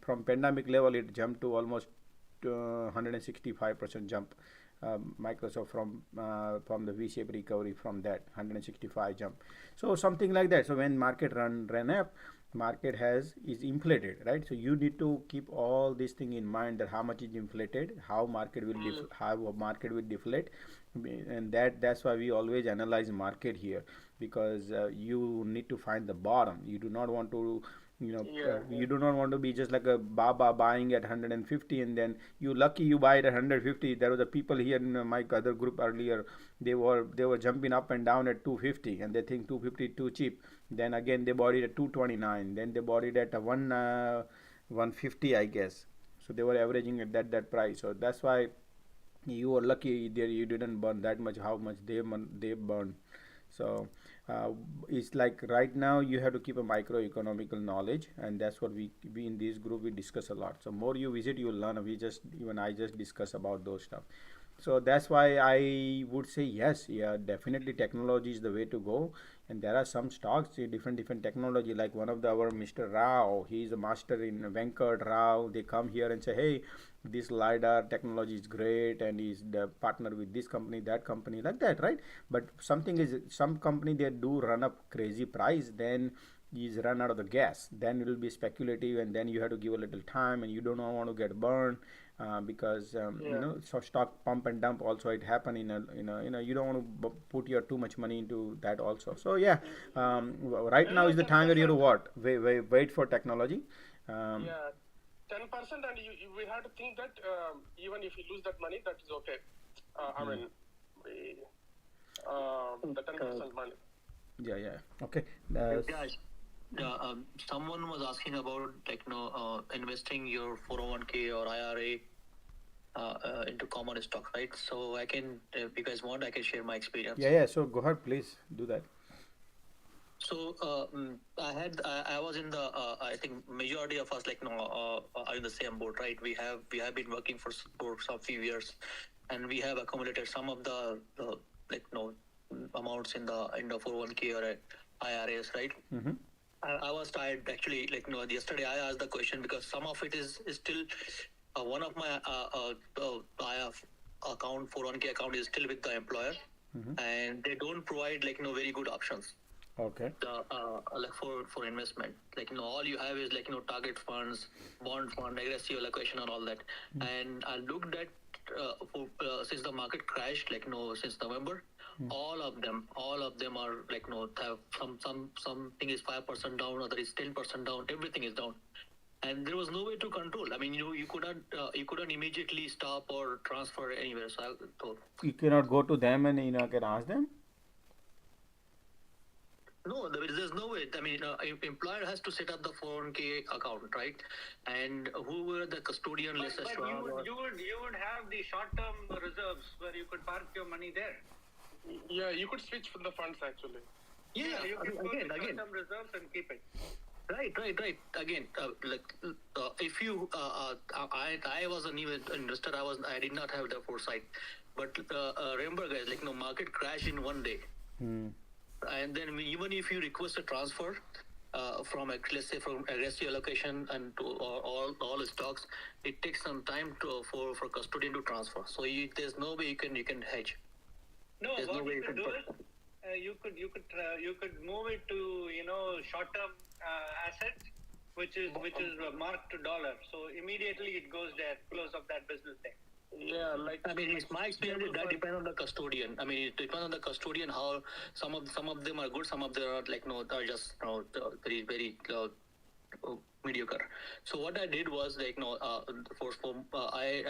From pandemic level, it jumped to almost 165% jump. Microsoft from the V-shaped recovery, from that 165 jump. So something like that. So when market ran up, market is inflated, right? So you need to keep all these thing in mind, that how much is inflated, how market will deflate, and that's why we always analyze market here, because you need to find the bottom. You do not want to you do not want to be just like a baba buying at 150, and then you buy it at 150. There was a people here in my other group earlier, they were jumping up and down at 250, and they think 250 too cheap. Then again they bought it at 229, then they bought it at 150, I guess. So they were averaging at that price. So that's why you were lucky there, you didn't burn that much, how much they burned. So it's like right now you have to keep a microeconomical knowledge, and that's what we in this group we discuss a lot. So more you visit, you'll learn. I just discuss about those stuff. So that's why I would say yes, yeah, definitely technology is the way to go. And there are some stocks, different technology. Like one of our Mr. Rao, he's a master in Venkat Rao. They come here and say, hey, this lidar technology is great, and he's the partner with this company, that company, like that, right? But something is, some company they do run up crazy price, then is run out of the gas, then it will be speculative, and then you have to give a little time, and you don't want to get burned, because so stock pump and dump also it happen you don't want to put your too much money into that also. So yeah, right now is the time where you what wait for technology. Yeah, 10%, and we have to think that even if you lose that money, that is okay. I mean, the 10% money. Yeah. Okay. Someone was asking about investing your 401k or IRA into common stocks, right? So I can, if you guys want, I can share my experience. Yeah. So go ahead, please do that. So I was in the I think majority of us are in the same boat, right? We have been working for some few years, and we have accumulated some of the amounts in the 401k or IRAs, right? Mm-hmm. I was tired actually. Yesterday I asked the question because some of it is still one of my I have account 401k account is still with the employer, and they don't provide very good options. Okay. For investment, all you have is target funds, bond fund, aggressive allocation, and all that. And I looked at since the market crashed, since November, all of them are have something is 5% down, other is 10% down, everything is down, and there was no way to control. I mean, you couldn't immediately stop or transfer anywhere. So I thought you cannot go to them and can ask them. No, there's no way. I mean, employer has to set up the 401k account, right? And whoever the custodian, but you would have the short-term reserves where you could park your money there. Yeah, you could switch from the funds actually. Yeah, you could put the short-term reserves and keep it. Right. Again, if you, I was a new investor. I did not have the foresight. But remember, guys, market crash in one day. And then even if you request a transfer from let's say from aggressive allocation and to all stocks, it takes some time for custodian to transfer. So there's no way you can hedge. No, there's what you could do is you could move it to short-term assets, which is marked to dollar. So immediately it goes there, close of that business day. Yeah, I mean, it's my experience that depends on the custodian. I mean, it depends on the custodian how some of them are good, some of them are are just very very mediocre. So what I did was I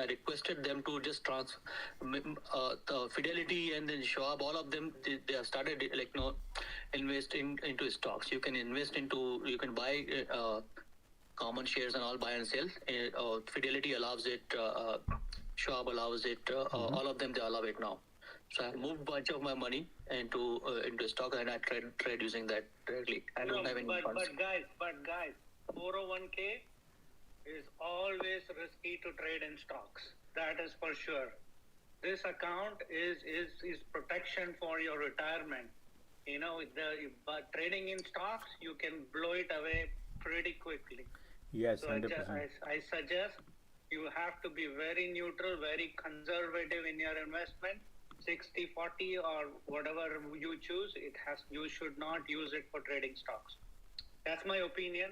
requested them to just transfer the Fidelity and then Schwab. All of them they have started investing into stocks. You can buy common shares and all, buy and sell. Fidelity allows it. Schwab allows it. All of them they allow it now. So I moved bunch of my money into stock, and I trade using that directly. I don't have any funds. But guys, 401k is always risky to trade in stocks. That is for sure. This account is protection for your retirement. But trading in stocks, you can blow it away pretty quickly. Yes, so 100%. I suggest you have to be very neutral, very conservative in your investment. 60-40 or whatever you choose, you should not use it for trading stocks. That's my opinion.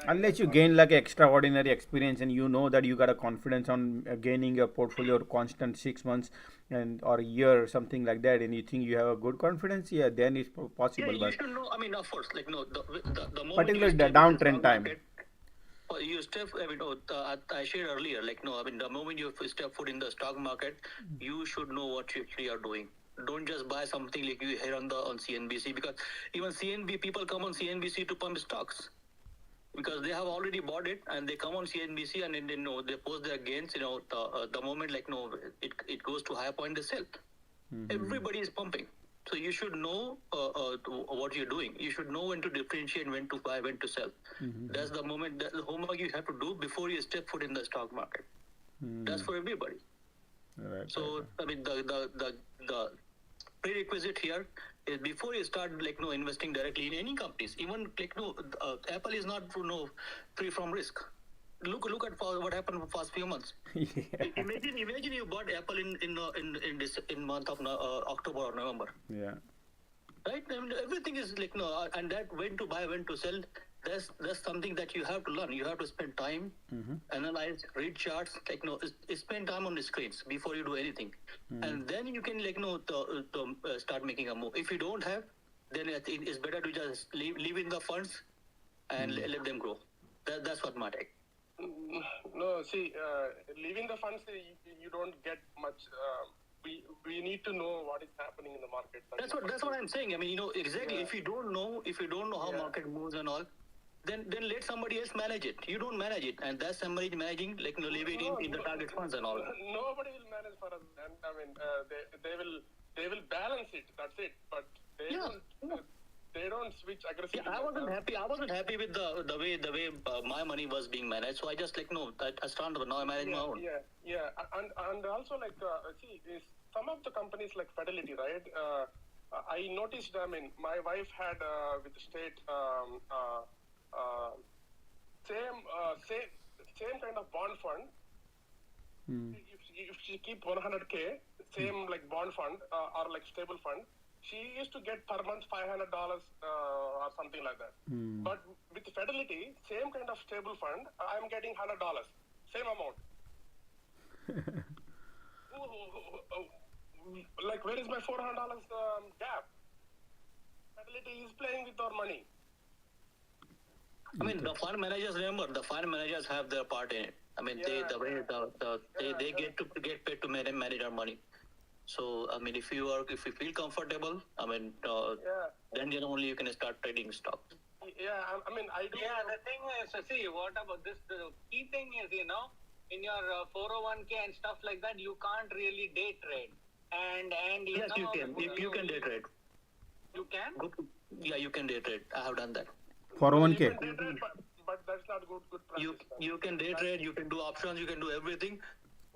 Unless you gain like extraordinary experience and you know that you got a confidence on gaining your portfolio constant 6 months or a year or something like that, and you think you have a good confidence, then it's possible. Yeah, you should know. I mean, of course, the moment particularly the downtrend time. You step. I shared earlier. The moment you step foot in the stock market, you should know what you are doing. Don't just buy something like you hear on CNBC, because even people come on CNBC to pump stocks because they have already bought it, and they come on CNBC and they post their gains. The moment it goes to higher point, they sell. Everybody is pumping. So you should know what you're doing. You should know when to differentiate, when to buy, when to sell. That's the homework you have to do before you step foot in the stock market. That's for everybody. Right, so right. I mean prerequisite here is before you start investing directly in any companies, even Apple is not free from risk. Look at what happened for the past few months. Yeah. Imagine you bought Apple in month of October or November. Yeah. Right? I mean, everything is and that when to buy, when to sell. That's something that you have to learn. You have to spend time, analyze, read charts. Spend time on the screens before you do anything, and then you can start making a move. If you don't have, then I think it's better to just leave in the funds and let them grow. That's what my take. No, see, leaving the funds, you don't get much. We need to know what is happening in the market. That's what I'm saying. I mean, exactly. Yeah. If you don't know how market moves and all, then let somebody else manage it. You don't manage it, and that somebody is managing, leaving in the target funds and all. Nobody will manage for us, and I mean, they will balance it. That's it. But they don't switch aggressively. Yeah, I wasn't happy with the way my money was being managed. So I just I started now I'm managing my own. Yeah, and also see, some of the companies like Fidelity, right? I noticed. I mean, my wife had with the state same kind of bond fund. If she keep 100K, same like bond fund or like stable fund, she used to get per month $500 or something like that. But with Fidelity, same kind of stable fund, I'm getting $100, same amount. Like, where is my $400 gap? Fidelity is playing with our money. I mean, the fund managers, remember, the fund managers have their part in it. I mean, they get paid to manage our money. So, I mean, if you feel comfortable, I mean, then only you can start trading stocks. Yeah, I mean, I do. Yeah, the thing is, see, what about this? The key thing is, in your 401k and stuff like that, you can't really day trade. And yes, you can. You can day trade. You can? Yeah, you can day trade. I have done that. 401k. But that's not good practice. You can day trade, you can do options, you can do everything,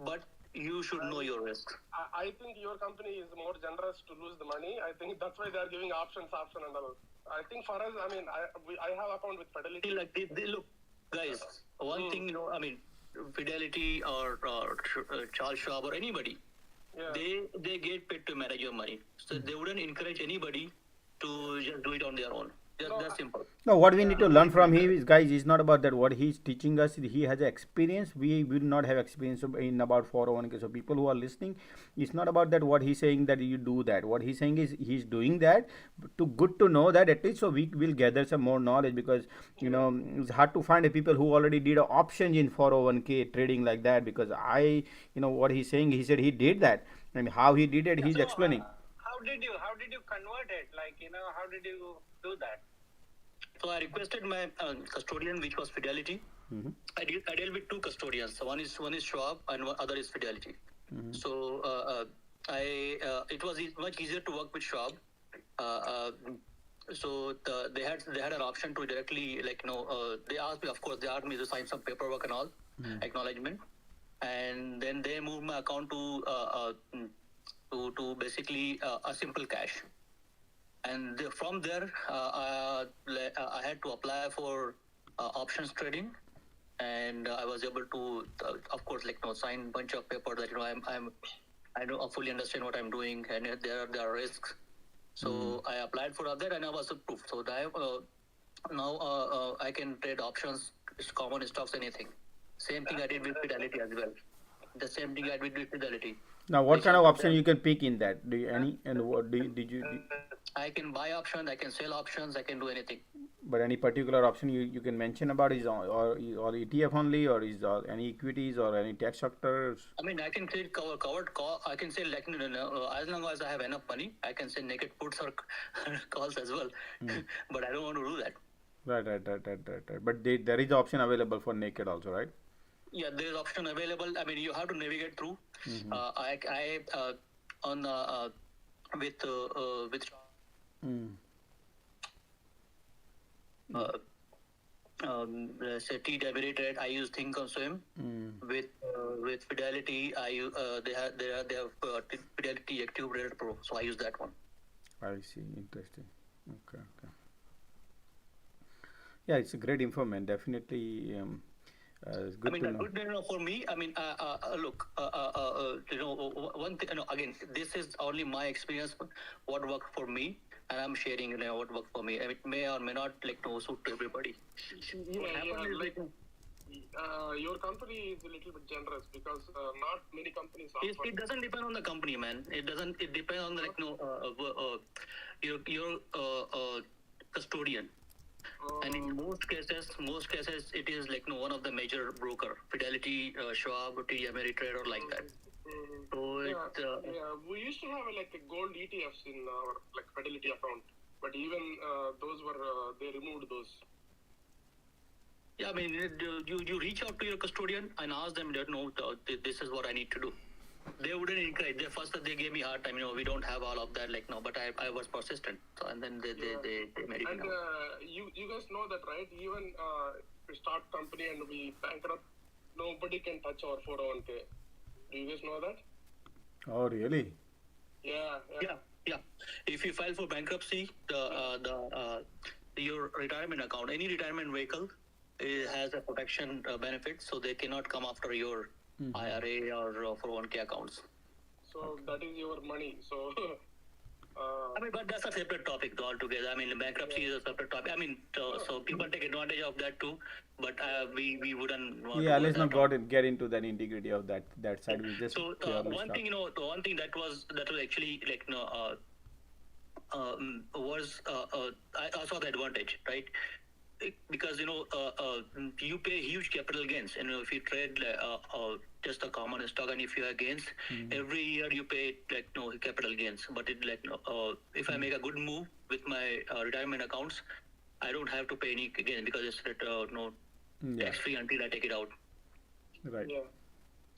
but you should know your risk. I think your company is more generous to lose the money. I think that's why they are giving option and all. I think for us, I mean, I have account with Fidelity. Like they look, guys, one thing, I mean, Fidelity or Charles Schwab or anybody, they get paid to manage your money. So they wouldn't encourage anybody to just do it on their own. Just that simple. No, what we need to learn from him is, guys, is not about that. What he's teaching us, he has experience. We will not have experience in about 401k. So people who are listening, it's not about that. What he's saying that you do that. What he's saying is he's doing that. Good to know that, at least so we will gather some more knowledge, because it's hard to find people who already did options in 401k trading like that. Because what he's saying, he said he did that, and how he did it, he's explaining. How did you convert it? How did you do that? So I requested my custodian, which was Fidelity. I deal with two custodians. So one is Schwab and other is Fidelity. So it was much easier to work with Schwab. So they had an option to directly they asked me to sign some paperwork and all, acknowledgement, and then they moved my account to basically a simple cash. And from there, I had to apply for options trading, and I was able to, of course, sign a bunch of paper that I fully understand what I'm doing, and there are risks. So I applied for that, and I was approved. So now I can trade options, common stocks, anything. Same thing I did with Fidelity as well. The same thing I did with Fidelity. Now, what kind of option you can pick in that? Do you any, and what did you? I can buy options, I can sell options, I can do anything. But any particular option you can mention about is or ETF only, or is any equities or any tech sectors? I mean, I can trade covered call. I can sell as long as I have enough money, I can sell naked puts or calls as well. But I don't want to do that. Right. But there is option available for naked also, right? Yeah, there is option available. I mean, you have to navigate through. say T-Debit rate, I use Think Consum. With Fidelity, I use they have Fidelity Active Rate Pro, so I use that one. I see. Interesting. Okay. Okay. Yeah, it's a great info, man. Definitely. It's good to know. Good for me. Look, one thing. Again, this is only my experience. What worked for me, and I'm sharing. What worked for me. It may or may not suit to everybody. Your company is a little bit generous because not many companies offer. It doesn't depend on the company, man. It doesn't. It depends on your custodian. And in most cases, it is one of the major broker, Fidelity, Schwab, TD Ameritrade, or like that. So we used to have a gold ETFs in our Fidelity account, but even those were they removed those. Yeah, you reach out to your custodian and ask them that this is what I need to do. They wouldn't encourage. They gave me a hard time. We don't have all of that. But I was persistent. So, and then they made it. And you guys know that, right? Even if we start company and we bankrupt, nobody can touch our 401k. Do you guys know that? Oh, really? Yeah. If you file for bankruptcy, your retirement account, any retirement vehicle, has a protection benefit, so they cannot come after your IRA or 401k accounts. So that is your money. So but that's a separate topic altogether. Bankruptcy is a separate topic. So people take advantage of that too, but we wouldn't. Let's not get into that integrity of that side. We just one thing that was actually I saw the advantage, right? Because you pay huge capital gains, and if you trade just a common stock, and if you have gains every year, you pay capital gains. But it if I make a good move with my retirement accounts, I don't have to pay any gain because it's tax free until I take it out. Right. Yeah.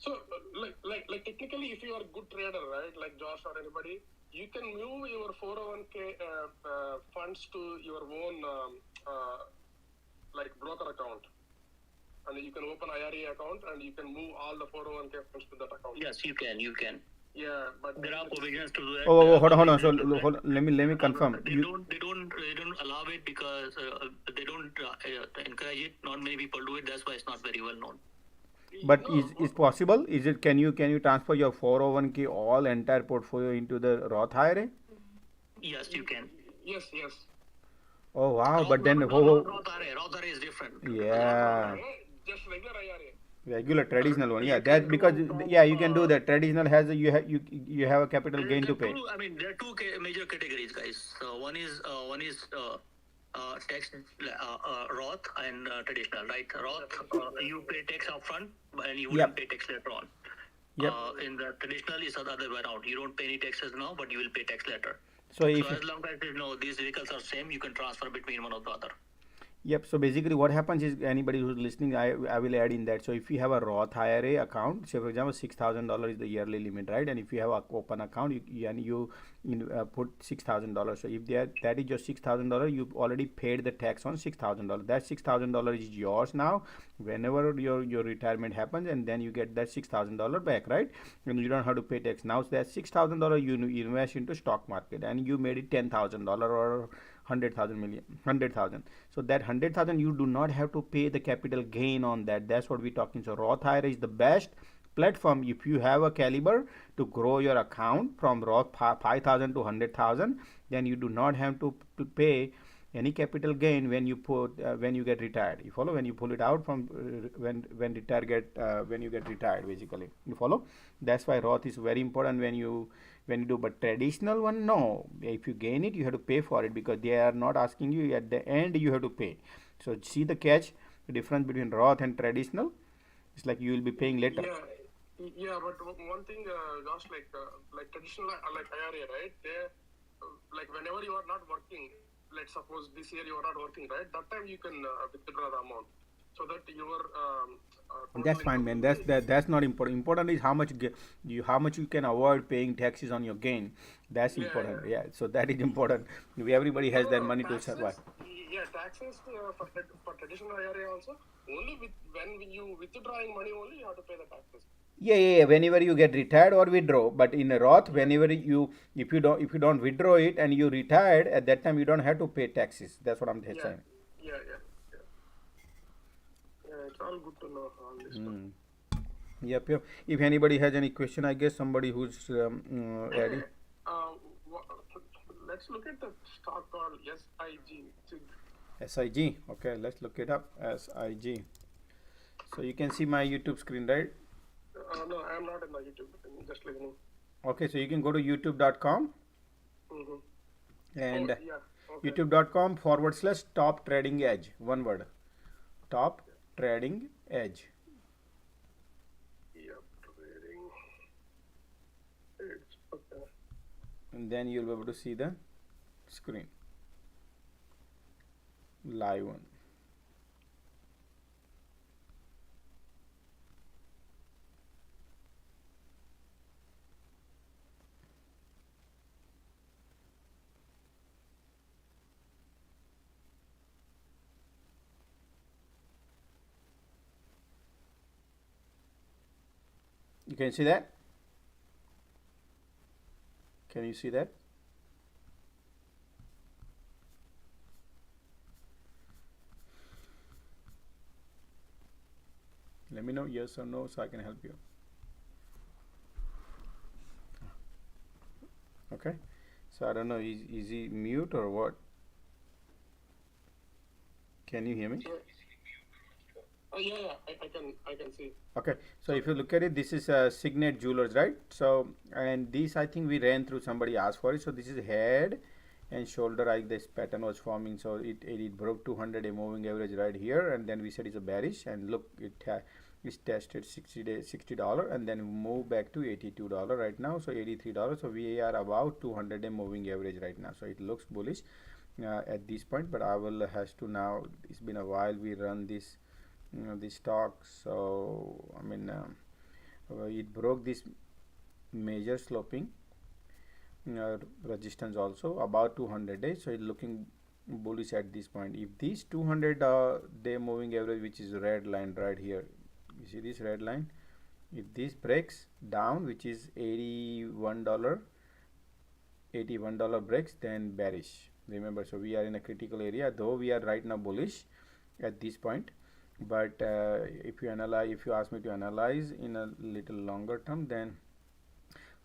So like technically, if you are a good trader, right, like Josh or anybody, you can move your 401k funds to your own broker account, and you can open IRA account and you can move all the 401k funds to that account. Yes, you can. Yeah, but there are provisions to do that. Hold on. So let me confirm. They don't allow it because they don't encourage it. Not many people do it. That's why it's not very well known. But is possible? Is it? Can you transfer your 401k all entire portfolio into the Roth IRA? Yes, you can. Yes. Oh wow! But then Roth IRA is different. Yeah. Just regular IRA. Regular traditional one, yeah. That because you can do that. Traditional has you have a capital gain to pay. There are two major categories, guys. One is tax Roth and traditional, right? Roth you pay tax upfront and you wouldn't pay tax later on. In the traditional is the other way around. You don't pay any taxes now, but you will pay tax later. So as long as these vehicles are same, you can transfer between one or the other. Yep. So basically what happens is, anybody who's listening, I will add in that. So if you have a Roth IRA account, say for example $6,000 is the yearly limit, right? And if you have an open account, you put $6,000. So if that is your $6,000, you've already paid the tax on $6,000. That $6,000 is yours now whenever your retirement happens, and then you get that $6,000 back, right? And you don't have to pay tax. Now so that $6,000 you invest into stock market, and you made it $10,000 or 100,000. So that 100,000 you do not have to pay the capital gain on that. That's what we're talking. So Roth IRA is the best platform if you have a caliber to grow your account from Roth 5,000 to 100,000. Then you do not have to pay any capital gain when you get retired. You follow? When you pull it out from when you get retired, basically. You follow? That's why Roth is very important when you do. But traditional one, no. If you gain it, you have to pay for it, because they are not asking you at the end. You have to pay. So see the catch, the difference between Roth and traditional. It's like you will be paying later. Yeah, but one thing, Josh, like traditional, like IRA, right? They whenever you are not working, let's suppose this year you are not working, right? That time you can withdraw the amount, so that your that's fine, man. That's not important. Important is how much you can avoid paying taxes on your gain. That's important. Yeah. So that is important. Everybody has that money to survive. taxes for traditional IRA also. Only when you withdrawing money only you have to pay the taxes. Yeah. Whenever you get retired or withdraw, but in a Roth, whenever you if you don't withdraw it and you retired, at that time you don't have to pay taxes. That's what I'm saying. Yeah. It's all good to know all this stuff. Yep. If anybody has any question, I guess somebody who's ready. Let's look at the stock called SIG. SIG. Okay, let's look it up. SIG. So you can see my YouTube screen, right? No, I'm not in the YouTube. I'm just listening. Okay, so you can go to youtube.com and okay. youtube.com/top trading edge. One word. Top trading edge. Yep, trading edge. Okay. And then you'll be able to see the screen. Live one. You can see that? Can you see that? Let me know yes or no so I can help you. Okay, so I don't know, is he mute or what? Can you hear me? Yeah, I can see. Okay, so if you look at it, this is Signet Jewelers, right? So, and this I think we ran through, somebody asked for it. So this is head and shoulder, like this pattern was forming. So it broke 200 a moving average right here, and then we said it's a bearish, and look, it's tested $60 and then move back to $82 right now. So $83. So we are about 200 a moving average right now. So it looks bullish at this point, but I will has to now. It's been a while we run this. This stock, so I mean it broke this major sloping resistance also about 200 days, so it's looking bullish at this point. If this 200 day moving average, which is red line right here, you see this red line, if this breaks down, which is $81 breaks, then bearish, remember. So we are in a critical area, though we are right now bullish at this point. But if you ask me to analyze in a little longer term, then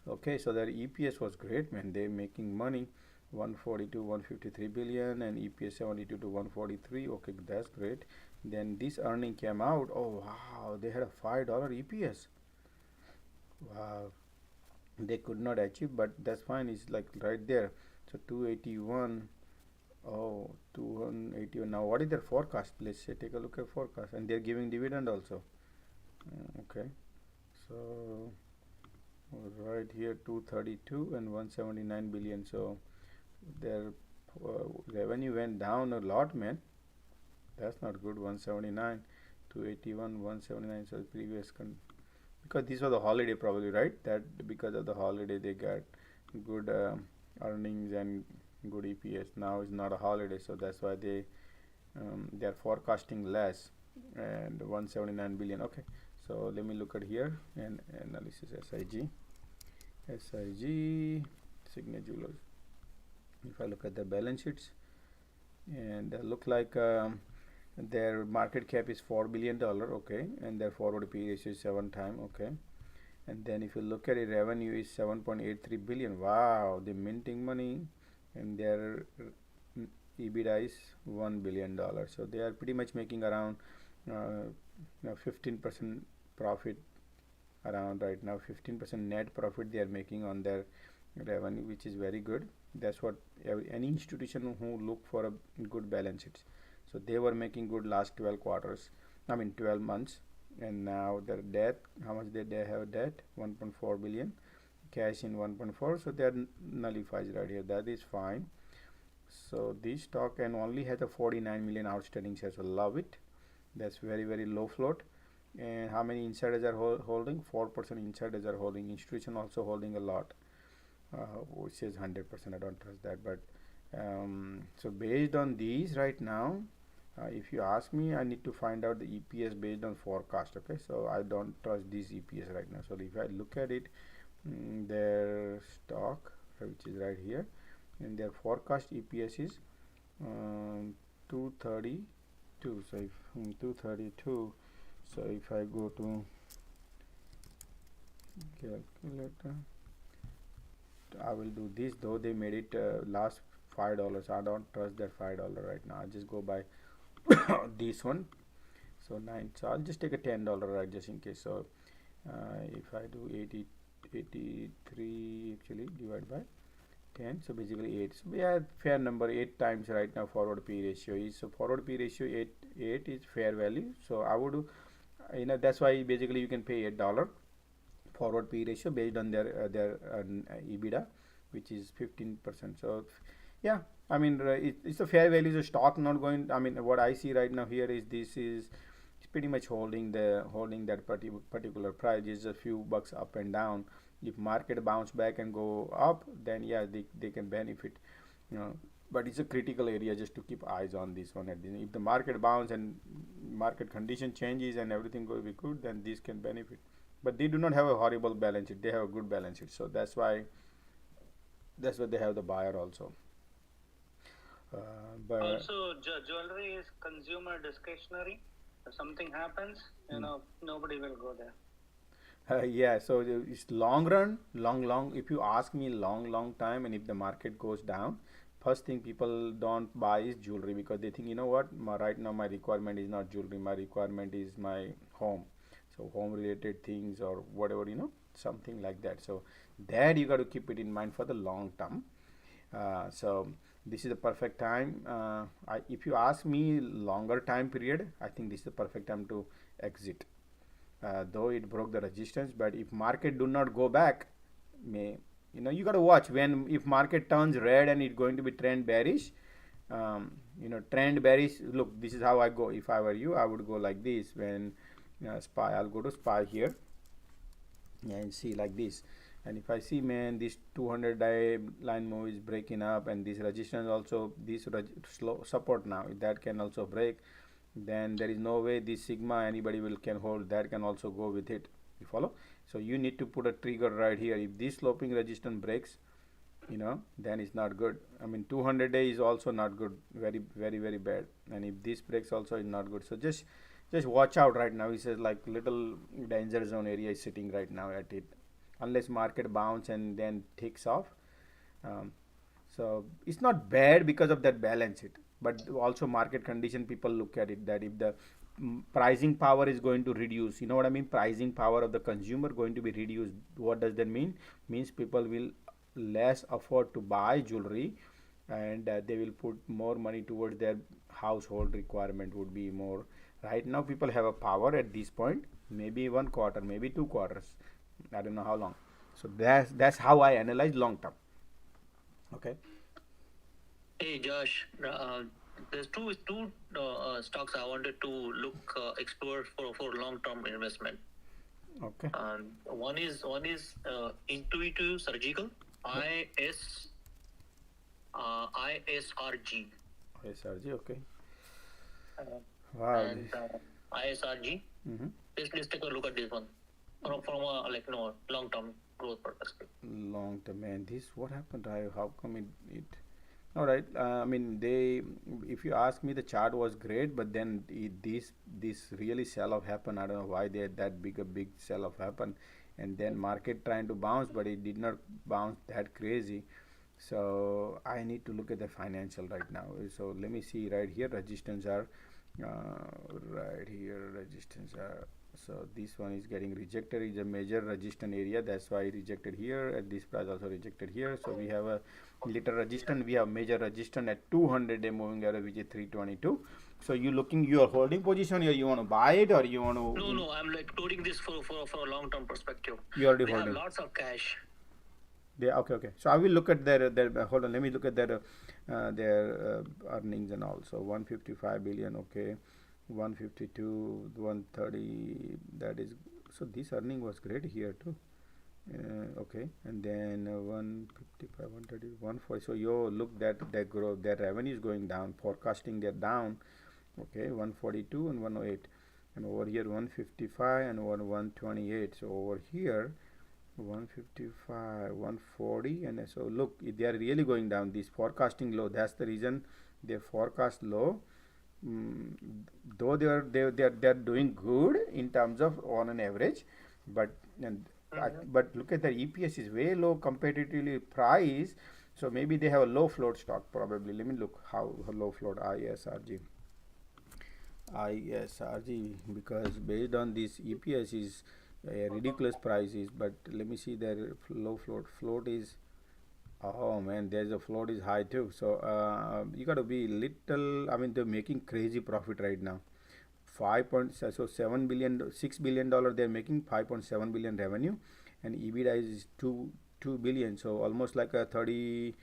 okay, so their EPS was great, man. They're making money, 142 153 billion, and EPS 72 to 143. Okay, that's great. Then this earning came out, oh wow, they had a $5 EPS. Wow, they could not achieve, but that's fine. It's like right there. So 281. Oh, 281. Now, what is their forecast? Let's take a look at forecast, and they're giving dividend also. Okay, so right here 232 and 179 billion. So their revenue went down a lot, man. That's not good. 179, 281, 179. So previous because this was the holiday probably, right? That because of the holiday they got good earnings and good EPS. Now is not a holiday, so that's why they are forecasting less, and 179 billion. Okay, so let me look at here and analysis. SIG Signet Jewelers. If I look at the balance sheets, and look like their market cap is $4 billion. Okay, and their forward PE ratio is 7 times. Okay, and then if you look at it, revenue is 7.83 billion. Wow, they're minting money, and their EBITDA is $1 billion. So they are pretty much making around 15% profit around right now. 15% net profit they are making on their revenue, which is very good. That's what any institution who look for a good balance sheets. So they were making good last 12 quarters. I mean 12 months. And now their debt, how much they have debt? 1.4 billion, cash in 1.4. So they are nullifies right here. That is fine. So this stock and only has a 49 million outstanding shares. So love it. That's very low float. And how many insiders are holding? 4% insiders are holding. Institution also holding a lot, which is 100%. I don't trust that, but So based on these right now, if you ask me, I need to find out the EPS based on forecast. Okay, so I don't trust this EPS right now. So if I look at it, their stock, which is right here, and their forecast EPS is 232. So if 232, so if I go to calculator, I will do this. Though they made it last $5, I don't trust that $5 right now. I just go by this one. So 9, so I'll just take a $10 right, just in case. So if I do 83 actually divide by 10, so basically 8. So yeah, fair number, 8 times right now forward P ratio is. So forward P ratio 8 is fair value. So I would do, that's why basically you can pay $8 forward P ratio based on their EBITDA, which is 15%. So yeah, I mean it's a fair value. The stock not going. I mean what I see right now here is this is pretty much holding that particular price. Is a few bucks up and down. If market bounce back and go up, then yeah, they can benefit. But it's a critical area just to keep eyes on this one. If the market bounce and market condition changes and everything will be good, then this can benefit. But they do not have a horrible balance sheet. They have a good balance sheet. So that's why they have the buyer also. But also jewelry is consumer discretionary. If something happens, nobody will go there. Yeah, so it's long run, long. If you ask me, long time, and if the market goes down, first thing people don't buy is jewelry, because they think, what, right now my requirement is not jewelry. My requirement is my home. So home related things or whatever, something like that. So that you got to keep it in mind for the long term. So this is the perfect time. If you ask me longer time period, I think this is the perfect time to exit. Though it broke the resistance, but if market do not go back, you got to watch if market turns red and it's going to be trend bearish. Trend bearish. Look, this is how I go. If I were you, I would go like this. When SPY, I'll go to SPY here and see like this. And if I see, man, this 200 line move is breaking up, and this resistance also, this slow support now, that can also break, then there is no way this sigma anybody can hold. That can also go with it. You follow? So you need to put a trigger right here. If this sloping resistance breaks, then it's not good. I mean 200 day is also not good. Very bad. And if this breaks also is not good. So just watch out right now. It's like little danger zone area is sitting right now at it, unless market bounce and then takes off. So it's not bad because of that balance it, but also market condition, people look at it that if the pricing power is going to reduce, you know what I mean, pricing power of the consumer going to be reduced. What does that mean? Means people will less afford to buy jewelry, and they will put more money towards their household requirement would be more. Right now people have a power at this point, maybe 1 quarter, maybe 2 quarters, I don't know how long. So that's how I analyze long term. Okay. Hey Josh, there's two stocks I wanted to explore for long term investment. Okay. One is Intuitive Surgical, ISRG. ISRG, okay. Wow. And ISRG. Mm-hmm. Let's take a look at this one from a long term growth perspective. Long term, man. This what happened? How come it all right. I mean, if you ask me, the chart was great, but then this really sell off happened. I don't know why they had that big sell off happened, and then market trying to bounce, but it did not bounce that crazy. So I need to look at the financial right now. So let me see right here. Resistance are right here. Resistance are. So this one is getting rejected. Is a major resistance area. That's why rejected here. At this price also rejected here. So we have a little resistance. We have major resistance at 200-day moving average, which is 322. So you are holding position, or you want to buy it, or you want to? No. I'm holding this for a long term perspective. You already they holding. Have lots of cash. Yeah. Okay. So I will look at their hold on. Let me look at their earnings and also 155 billion. Okay. 152, 130, that is, so this earning was great here too. Okay, and then 155, 130, 140. So you look that growth, their revenue is going down. Forecasting they're down. Okay, 142 and 108, and over here 155 and 128. So over here 155, 140, and so look, they are really going down. This forecasting low. That's the reason they forecast low. Mm, though they're doing good in terms of on an average, but and but look at the EPS is way low comparatively price. So maybe they have a low float stock probably. Let me look how low float ISRG, because based on this EPS is a ridiculous prices. But let me see their low float is, oh man, there's a float is high too. So you got to be little. I mean, they're making crazy profit right now. 7 billion, $6 billion they're making, 5.7 billion revenue, and EBITDA is 2 billion. So almost like a 30%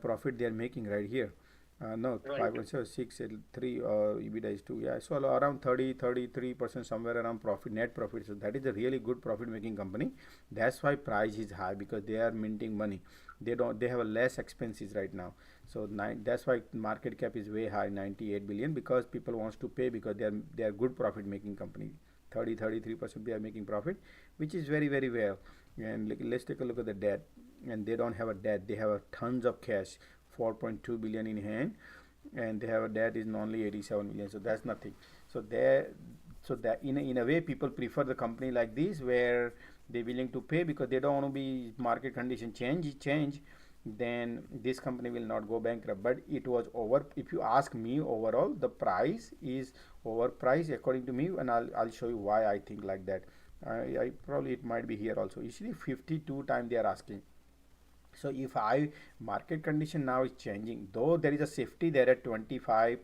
profit they're making right here. No, Right. 5.6, 3 EBITDA is 2. Yeah, so around 33% somewhere around profit, net profit. So that is a really good profit making company. That's why price is high, because they are minting money. They have a less expenses right now. So that's why market cap is way high, 98 billion, because people wants to pay, because they are good profit making company. 33% they are making profit, which is very very well. And let's take a look at the debt. And they don't have a debt, they have a tons of cash, 4.2 billion in hand, and they have a debt is only 87 million. So that's nothing. So there, so that in a way people prefer the company like this, where they're willing to pay, because they don't want to be market condition change, then this company will not go bankrupt. But it was over, if you ask me, overall the price is overpriced according to me, and I'll show you why I think like that. I probably, it might be here also. You see 52 times they are asking. So if I, market condition now is changing, though there is a safety there at 25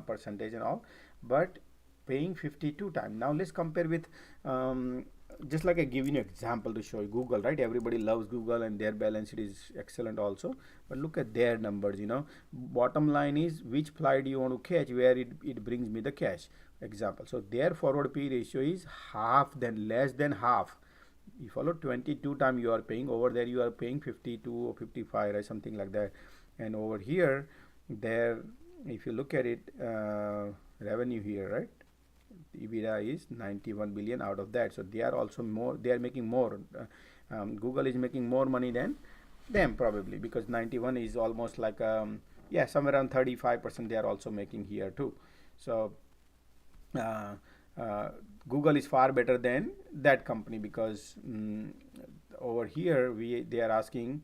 percentage and all, but paying 52 times. Now let's compare with, just like I give you an example to show you Google, right? Everybody loves Google and their balance sheet is excellent also, but look at their numbers. Bottom line is which flight you want to catch, where it brings me the cash example. So their forward P ratio is half, then less than half. You follow, 22 time you are paying, over there you are paying 52 or 55 or something like that. And over here, there, if you look at it, revenue here, right, EBITDA is 91 billion out of that. So they are also more, they are making more. Google is making more money than them probably, because 91 is almost like yeah, somewhere around 35% they are also making here too. So uh, uh, Google is far better than that company, because over here they are asking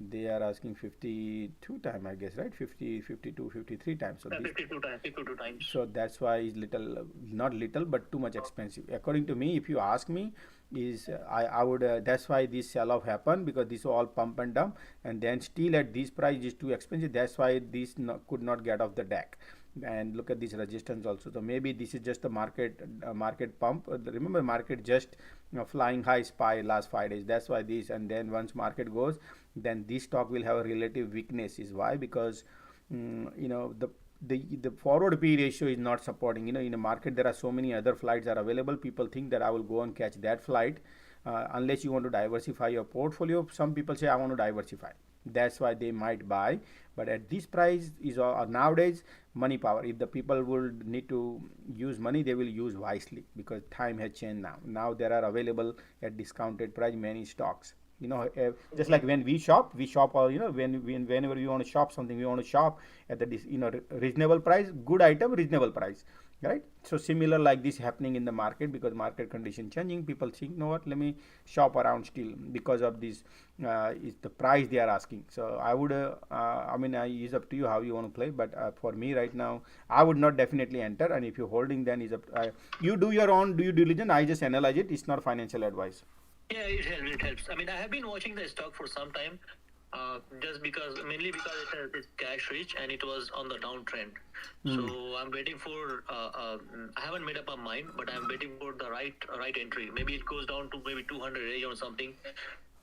52 time, I guess, right? 50, 52, 53 times. So 52 times. so that's why it's little, not little, but too much expensive according to me. If you ask me, is I would, that's why this sell off happened, because this all pump and dump, and then still at this price is too expensive. That's why this could not get off the deck. And look at this resistance also. So maybe this is just a market pump. Remember, market just flying high spy last 5 days. That's why this, and then once market goes, then this stock will have a relative weakness. Is why, because the forward P ratio is not supporting. In a market there are so many other flights are available. People think that I will go and catch that flight, unless you want to diversify your portfolio. Some people say I want to diversify. That's why they might buy. But at this price is nowadays money power. If the people would need to use money, they will use wisely, because time has changed now. Now there are available at discounted price many stocks. Just like when we shop, or whenever we want to shop something, we want to shop at the reasonable price, good item, reasonable price, right? So similar like this happening in the market, because market condition changing, people think, you know what, let me shop around still, because of this is the price they are asking. So I would I mean, it's up to you how you want to play, but for me right now, I would not definitely enter. And if you're holding, then is up you do your own due diligence. I just analyze it. It's not financial advice. Yeah, it helps. It helps. I mean, I have been watching the stock for some time, mainly because it's cash rich and it was on the downtrend. So I'm waiting for. I haven't made up my mind, but I'm waiting for the right entry. Maybe it goes down to maybe 200 or something.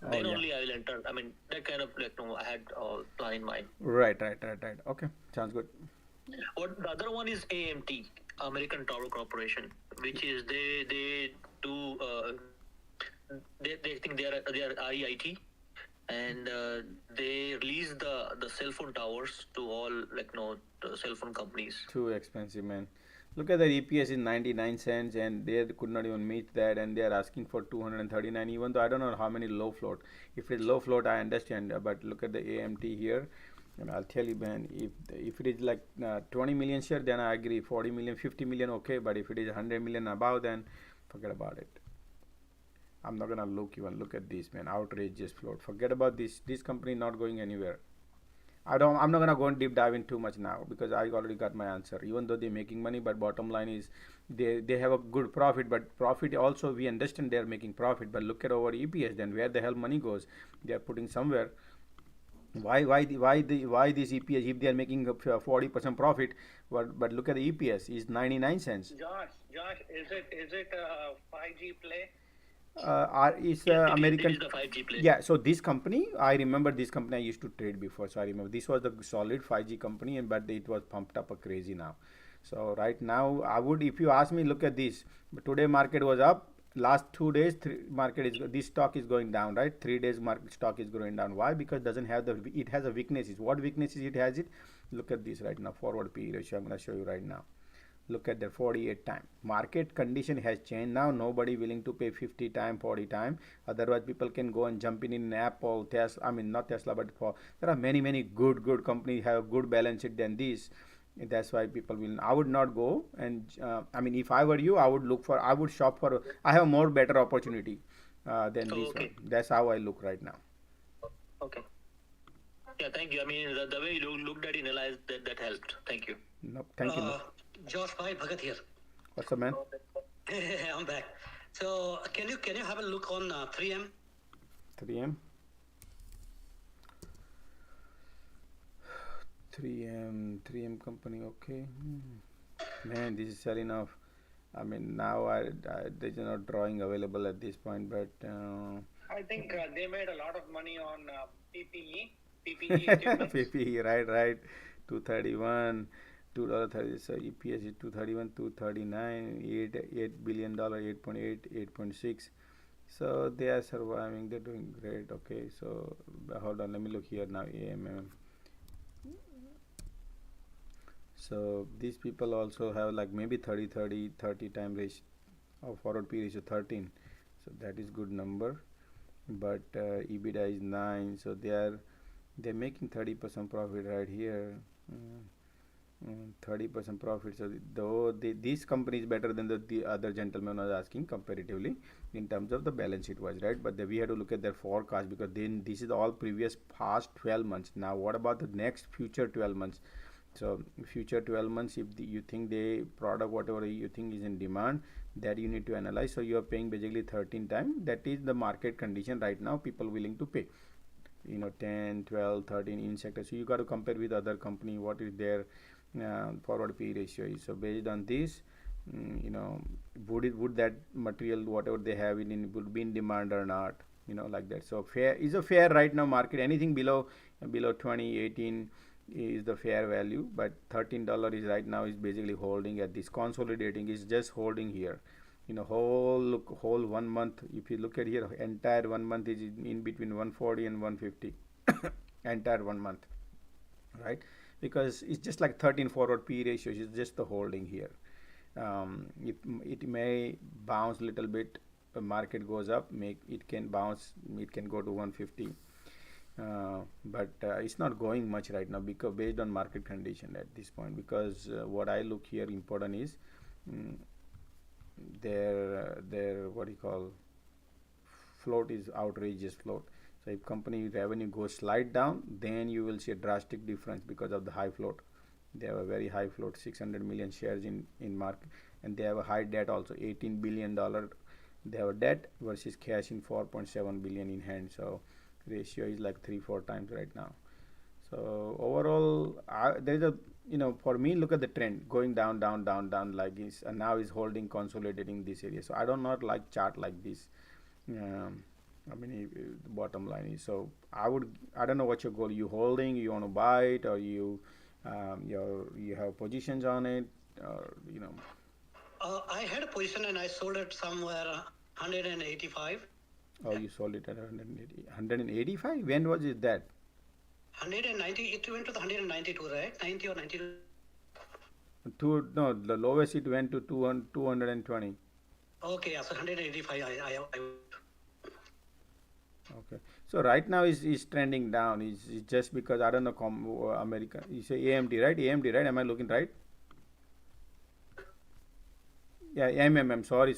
Then only I will enter. I mean, that kind of I had a plan in mind. Right. Okay, sounds good. What the other one is AMT, American Tower Corporation, which is they do they think they are REIT, and they release the cell phone towers to all the cell phone companies. Too expensive, man. Look at the EPS is 99 cents, and they could not even meet that, and they are asking for 239. Even though I don't know how many low float. If it's low float, I understand, but look at the AMT here. And I'll tell you, man, if it is like 20 million share, then I agree. 40 million, 50 million, okay. But if it is 100 million above, then forget about it. I'm not gonna look at this, man. Outrageous float. Forget about this. This company not going anywhere. I'm not gonna go and deep dive in too much now because I already got my answer. Even though they're making money, but bottom line is they have a good profit. But profit also, we understand they're making profit. But look at our EPS. Then where the hell money goes? They are putting somewhere. Why this EPS if they are making 40% profit? But look at the EPS is 99 cents. Josh, is it a 5G play? Is American. It is the 5G play. Yeah, so this company, I remember this company I used to trade before, so I remember this was the solid 5G company, and but it was pumped up a crazy now. So right now, I would, if you ask me, look at this. But today market was up. Last 2 days, market is this stock is going down, right? 3 days market stock is going down. Why? Because it doesn't have it has a weaknesses. What weaknesses it has? It look at this right now. Forward PE ratio. I'm going to show you right now. Look at the 48 time. Market condition has changed now. Nobody willing to pay 50 time, 40 time. Otherwise, people can go and jump in Apple, Tesla. I mean, not Tesla, but there are many good companies have good balance sheet than this. That's why people will. I would not go and I mean, if I were you, I would shop for. I have more better opportunity than this one. That's how I look right now. Okay. Yeah, thank you. I mean, the way you looked at it, analyzed that helped. Thank you. No, thank you. Josh Bhai Bhagat here. What's up, man? I'm back. So can you have a look on 3M? 3M. 3M company. Okay. Man, this is selling off. I mean, now there's no drawing available at this point, but I think they made a lot of money on PPE. PPE, right. 231. $2.30, so EPS is 231, 239, $8 billion, 8.8, 8.6. So they are surviving, they're doing great. Okay, so hold on, let me look here now. AMM. So these people also have like maybe 30 time ratio or forward P ratio 13. So that is good number. But EBITDA is 9, so they're making 30% profit right here. 30% profit. So though this company is better than the other gentleman was asking comparatively in terms of the balance sheet was, right? But we had to look at their forecast because then this is all previous past 12 months. Now what about the next future 12 months? So future 12 months, if you think the product whatever you think is in demand, that you need to analyze. So you are paying basically 13 times. That is the market condition right now, people willing to pay, 10, 12, 13 in sector. So you got to compare with other company what is their forward P ratio is. So based on this, would that material whatever they have would be in demand or not, like that. So fair is a fair right now market. Anything below 20, 18 is the fair value, but $13 is right now is basically holding at this, consolidating is just holding here. Whole 1 month, if you look at here, entire 1 month is in between 140 and 150 entire 1 month, right? Because it's just like 13 forward P ratios is just the holding here. It may bounce little bit, the market goes up, it can bounce, it can go to 150, but it's not going much right now because based on market condition at this point. Because what I look here important is their what do you call, float is outrageous float. So if company revenue goes slide down, then you will see a drastic difference because of the high float. They have a very high float, 600 million shares in market, and they have a high debt also, $18 billion. They have a debt versus cash in 4.7 billion in hand. So ratio is like 3-4 times right now. So overall, there is a for me, look at the trend going down like this, and now is holding, consolidating this area. So I do not like chart like this. I mean, the bottom line is, so I don't know what your goal. You holding, you want to buy it, or you have positions on it, or I had a position and I sold it somewhere 185. Oh, you sold it at 180, 185? When was it that? 190. It went to the 192, right? 90 or 92. No, the lowest it went to 220. Okay, yeah, so 185. Okay. So right now is trending down. Is just because I don't know America. You say AMD, right? AMD, right? Am I looking right? Yeah, MMM. Sorry,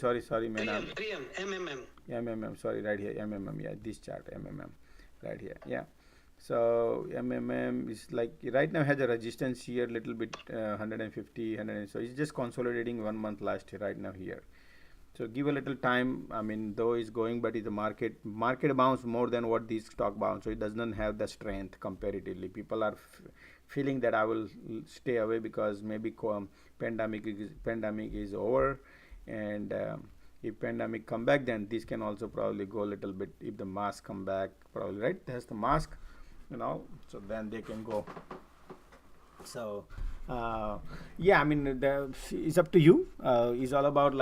man. 3M, MMM. MMM. Sorry, right here. MMM. Yeah, this chart. MMM. Right here. Yeah. So MMM is like right now has a resistance here, little bit 150, 100. So it's just consolidating 1 month last year. Right now here. So give a little time. I mean, though it's going, but the market bounce more than what these stock bounce. So it does not have the strength comparatively. People are feeling that I will stay away because maybe pandemic is over, and if pandemic come back, then this can also probably go a little bit. If the mask come back, probably right. There's the mask, so then they can go. So yeah, I mean it's up to you. It's all about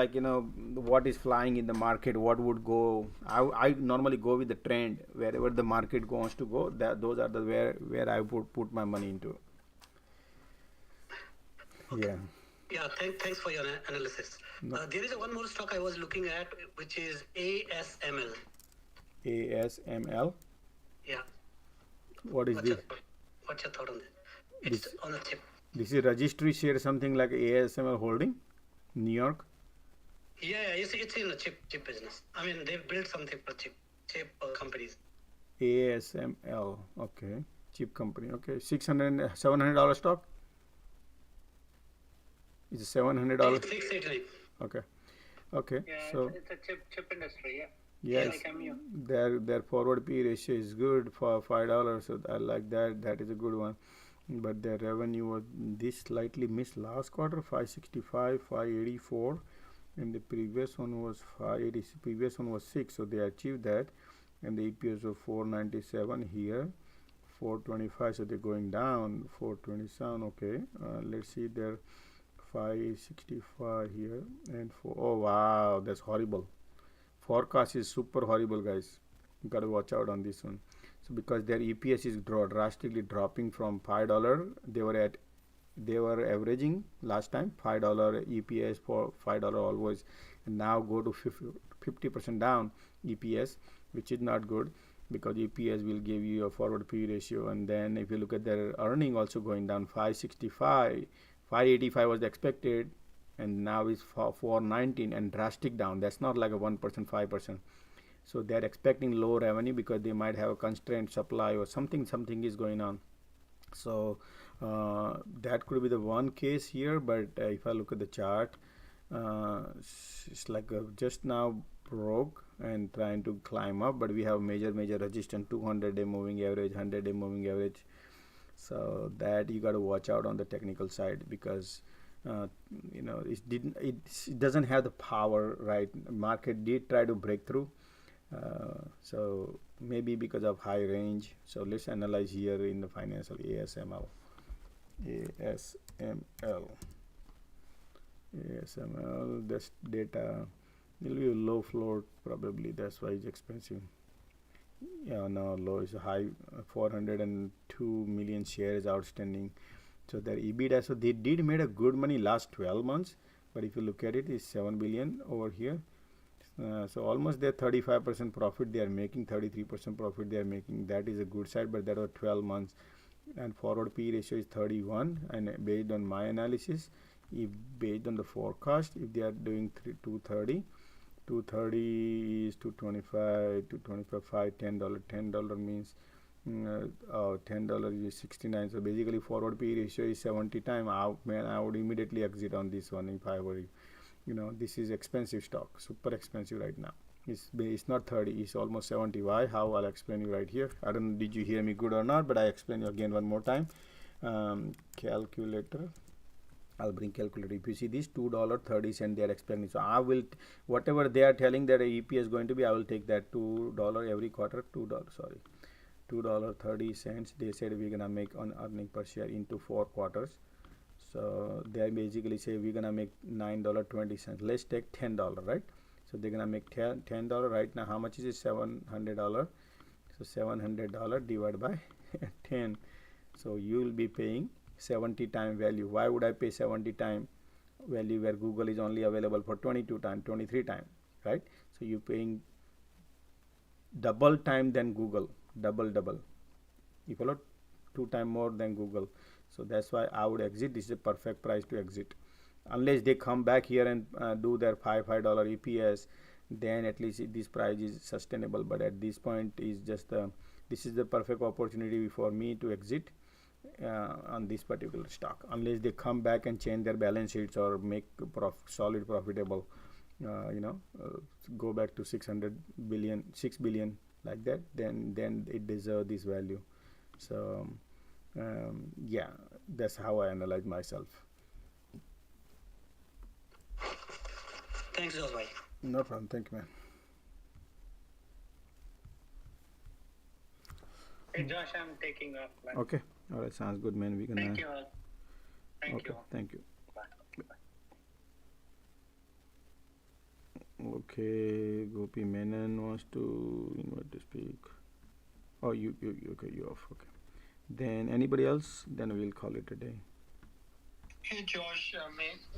what is flying in the market, what would go. I normally go with the trend. Wherever the market wants to go, those are the where I would put my money into. Okay. Yeah, thanks for your analysis. There is one more stock I was looking at, which is ASML. ASML. Yeah. What is this? What's your thought on that? It's on a chip. This is registry share, something like ASML Holding, New York. Yeah, it's in the chip business. I mean, they've built something for chip companies. ASML, okay, chip company, okay, $700 stock. It's $700. $689. Okay. Yeah, so it's a chip industry. Yeah. Yes, their forward P ratio is good for $5, so I like that. That is a good one. But their revenue was this slightly missed last quarter, 565, 584, and the previous one was 580. Previous one was 6, so they achieved that, and the EPS of 497 here, 425. So they're going down 427. Okay, let's see their 565 here and oh wow, that's horrible. Forecast is super horrible, guys. You gotta watch out on this one. So because their EPS is drastically dropping from $5, they were averaging last time $5 EPS for $5 always, and now go to 50% down EPS, which is not good because EPS will give you a forward P ratio. And then if you look at their earning also going down, 565, 585 was expected, and now is 419 and drastic down. That's not like a 1%, 5%. So they're expecting low revenue because they might have a constrained supply or something is going on. So that could be the one case here. But if I look at the chart, it's like just now broke and trying to climb up, but we have major resistance, 200-day moving average, 100-day moving average. So that you got to watch out on the technical side because it doesn't have the power, right? Market did try to break through, so maybe because of high range. So let's analyze here in the financial ASML. This data will be a low float probably, that's why it's expensive. Yeah, no, low is high. 402 million shares outstanding. So their EBITDA, so they did made a good money last 12 months, but if you look at it, is 7 billion over here. So almost their 35% profit they are making, 33% profit they are making. That is a good side, but that was 12 months. And forward P ratio is 31. And based on my analysis, if based on the forecast, if they are doing 230 is 225, 225, $10 means $10 is 69. So basically forward P ratio is 70 times. I would immediately exit on this one if I were this is expensive stock, super expensive right now. It's not 30, it's almost 70. Why? How? I'll explain you right here. I don't know did you hear me good or not, but I explain you again one more time. Calculator, I'll bring calculator. If you see this $2.30 they are expecting, so I will whatever they are telling that EP is going to be, I will take that $2 every quarter. $2.30 they said we're gonna make on earning per share into 4 quarters. So they basically say we're gonna make $9.20. Let's take $10, right? So they're gonna make $10 right now. How much is it? $700. So $700 divided by 10. So you will be paying 70 time value. Why would I pay 70 time value where Google is only available for 22 time, 23 time, right? So you paying double time than Google, double equal to 2 time more than Google. So that's why I would exit. This is a perfect price to exit, unless they come back here and do their $5 EPS. Then at least this price is sustainable. But at this point is just this is the perfect opportunity for me to exit on this particular stock, unless they come back and change their balance sheets or make solid profitable, go back to 6 billion like that, then it deserves this value. So yeah, that's how I analyze myself. Thanks, Josh bhai. No problem. Thank you, man. Hey Josh, I'm taking off. Man. Okay. All right. Sounds good, man. We can. Thank you all. Thank you. Thank you. Bye. Okay. Gopi Menon wants to invite to speak. Oh, you okay? You off? Okay. Then anybody else? Then we'll call it a day. Hey Josh,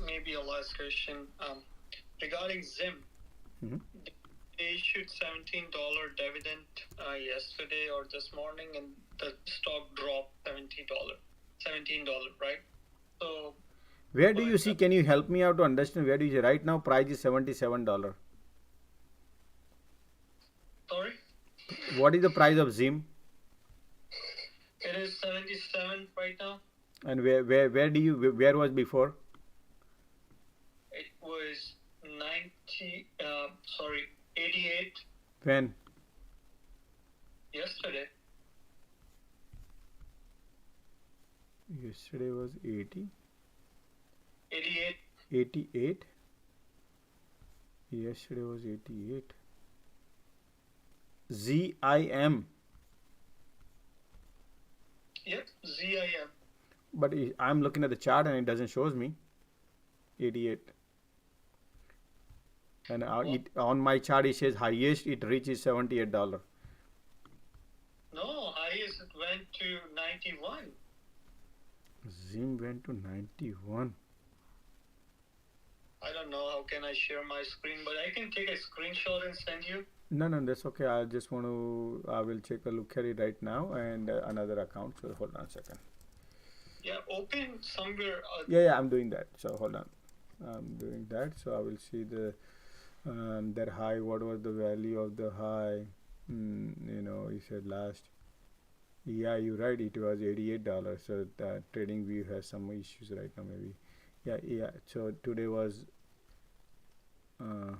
maybe a last question. Regarding Zim, they issued $17 dividend yesterday or this morning, and the stock dropped $17, right? So where do you see? Can you help me out to understand where do you see? Right now, price is $77. Sorry? What is the price of Zim? It is 77 right now. And where was before? It was 88 When? yesterday. Yesterday was 80. 88. 88. Yesterday was 88. ZIM. Yep, ZIM. But I'm looking at the chart and it doesn't shows me 88. And on my chart it says highest it reaches $78. No, highest it went to 91. Zim went to 91. I don't know how can I share my screen, but I can take a screenshot and send you. No, that's okay. I just want to. I will take a look at it right now and another account. So hold on a second. Yeah, open somewhere. Yeah, I'm doing that. So hold on. I'm doing that. So I will see the that high. What was the value of the high? You said last. Yeah, you're right. It was $88. So that trading view has some issues right now. Maybe. Yeah. So today was. Yeah.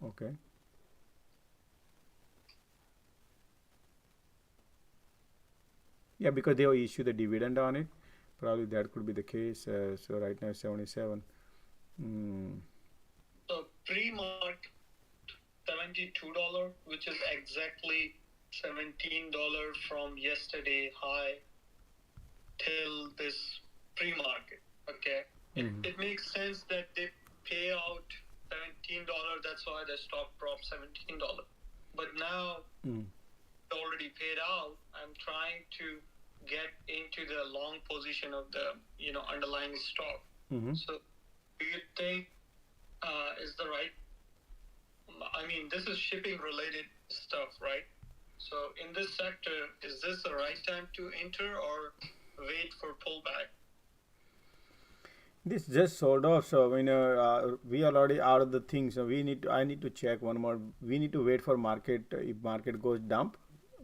Okay. Yeah, because they will issue the dividend on it. Probably that could be the case. So right now 77. So pre-market $72, which is exactly $17 from yesterday high till this pre-market. Okay, it makes sense that they pay out $17. That's why the stock dropped $17. But now already paid out. I'm trying to get into the long position of the underlying stock. So do you think is the right? I mean, this is shipping related stuff, right? So in this sector, is this the right time to enter or wait for pullback? This just sold off, so we are already out of the thing. So I need to check one more. We need to wait for market. If market goes dump,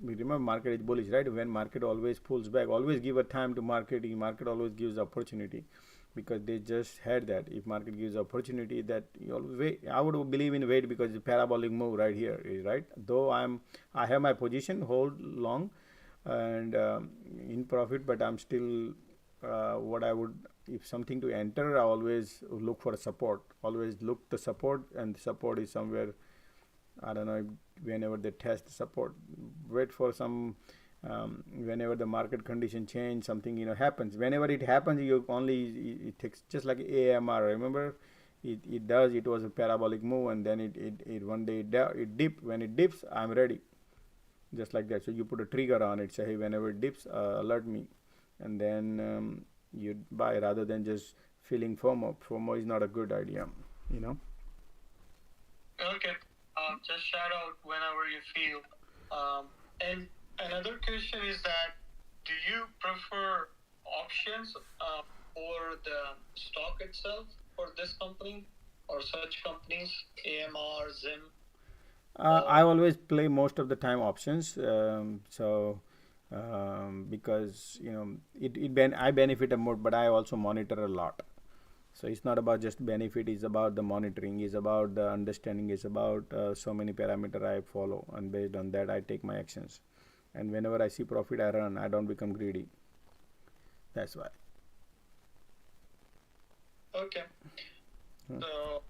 we remember market is bullish, right? When market always pulls back, always give a time to market. Market always gives opportunity, because they just had that. If market gives opportunity, that you always wait. I would believe in wait because the parabolic move right here is right. Though I have my position hold long and in profit, but I'm still what I would, if something to enter, I always look for a support. Always look the support, and the support is somewhere. I don't know, whenever they test the support, wait for some Whenever the market condition change, something happens. Whenever it happens, you only it takes just like AMR. Remember, it was a parabolic move, and then it one day it dip. When it dips, I'm ready, just like that. So you put a trigger on it, say, hey, whenever it dips, alert me, and then you buy rather than just feeling FOMO. FOMO is not a good idea, Okay. Just shout out whenever you feel. And another question is that, do you prefer options or the stock itself for this company or such companies, AMR, Zim? I always play most of the time options. Because I benefit more, but I also monitor a lot. So it's not about just benefit; it's about the monitoring, it's about the understanding, it's about so many parameter I follow, and based on that I take my actions. And whenever I see profit, I run. I don't become greedy. That's why. Okay. So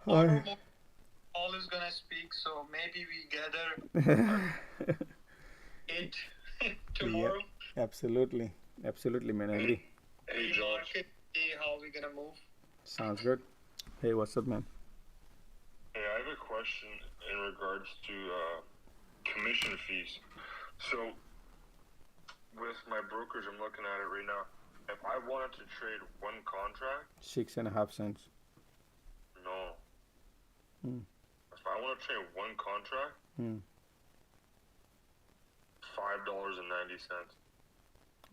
Hi. all is gonna speak, so maybe we gather it tomorrow. Yeah, absolutely, man. I agree. Hey, Josh. See how we're gonna move. Sounds good. Hey, what's up, man? Hey, I have a question in regards to commission fees. So, with my brokerage, I'm looking at it right now. If I wanted to trade one contract, 6.5 cents. no. If I want to trade one contract, $5.90.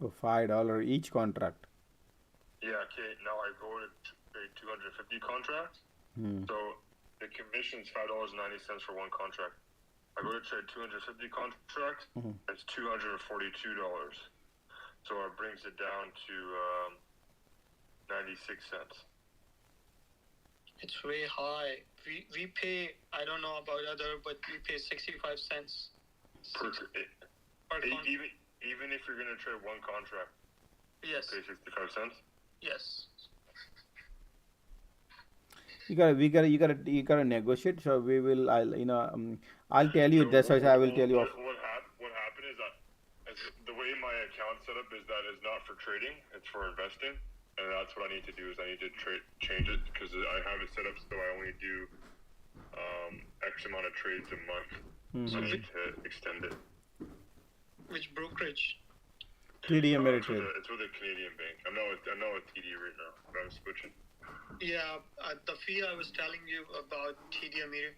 Oh, $5 each contract. Yeah. Okay. Now I go to trade 250 contracts. So the commission's $5.90 for one contract. I go to trade 250 contracts. It's $242. So it brings it down to 96 cents. It's way high. We pay, I don't know about other, but we pay 65 cents. Even if you're gonna trade one contract. Yes. Pay 65 cents. Yes. You gotta negotiate. So we will. I'll tell you. That's why I will tell you. What happened is that the way my account's set up is that it's not for trading; it's for investing, and that's what I need to do. Is I need to change it because I have it set up so I only do X amount of trades a month. So I need to extend it. Which brokerage? TD Ameritrade. It's with a Canadian bank. I'm not with TD right now, but I'm switching. Yeah, the fee I was telling you about TD Ameritrade.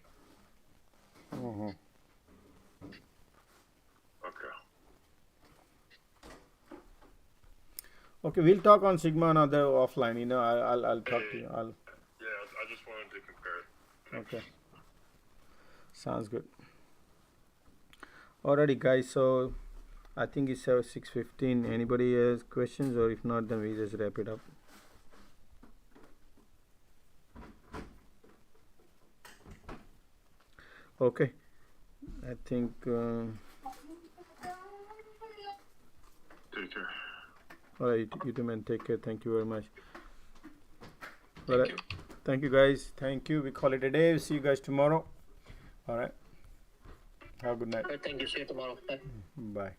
Okay. Okay, we'll talk on Sigma another offline. I'll talk to you. Yeah, I just wanted to compare it. Okay. Sounds good. Alrighty, guys. So I think it's 6:15. Anybody has questions, or if not, then we just wrap it up. Okay. I think. Take care. Alright, you too, man. Take care. Thank you very much. Alright. Thank you, guys. Thank you. We call it a day. We'll see you guys tomorrow. Alright. Have a good night. Thank you. See you tomorrow. Bye. Bye.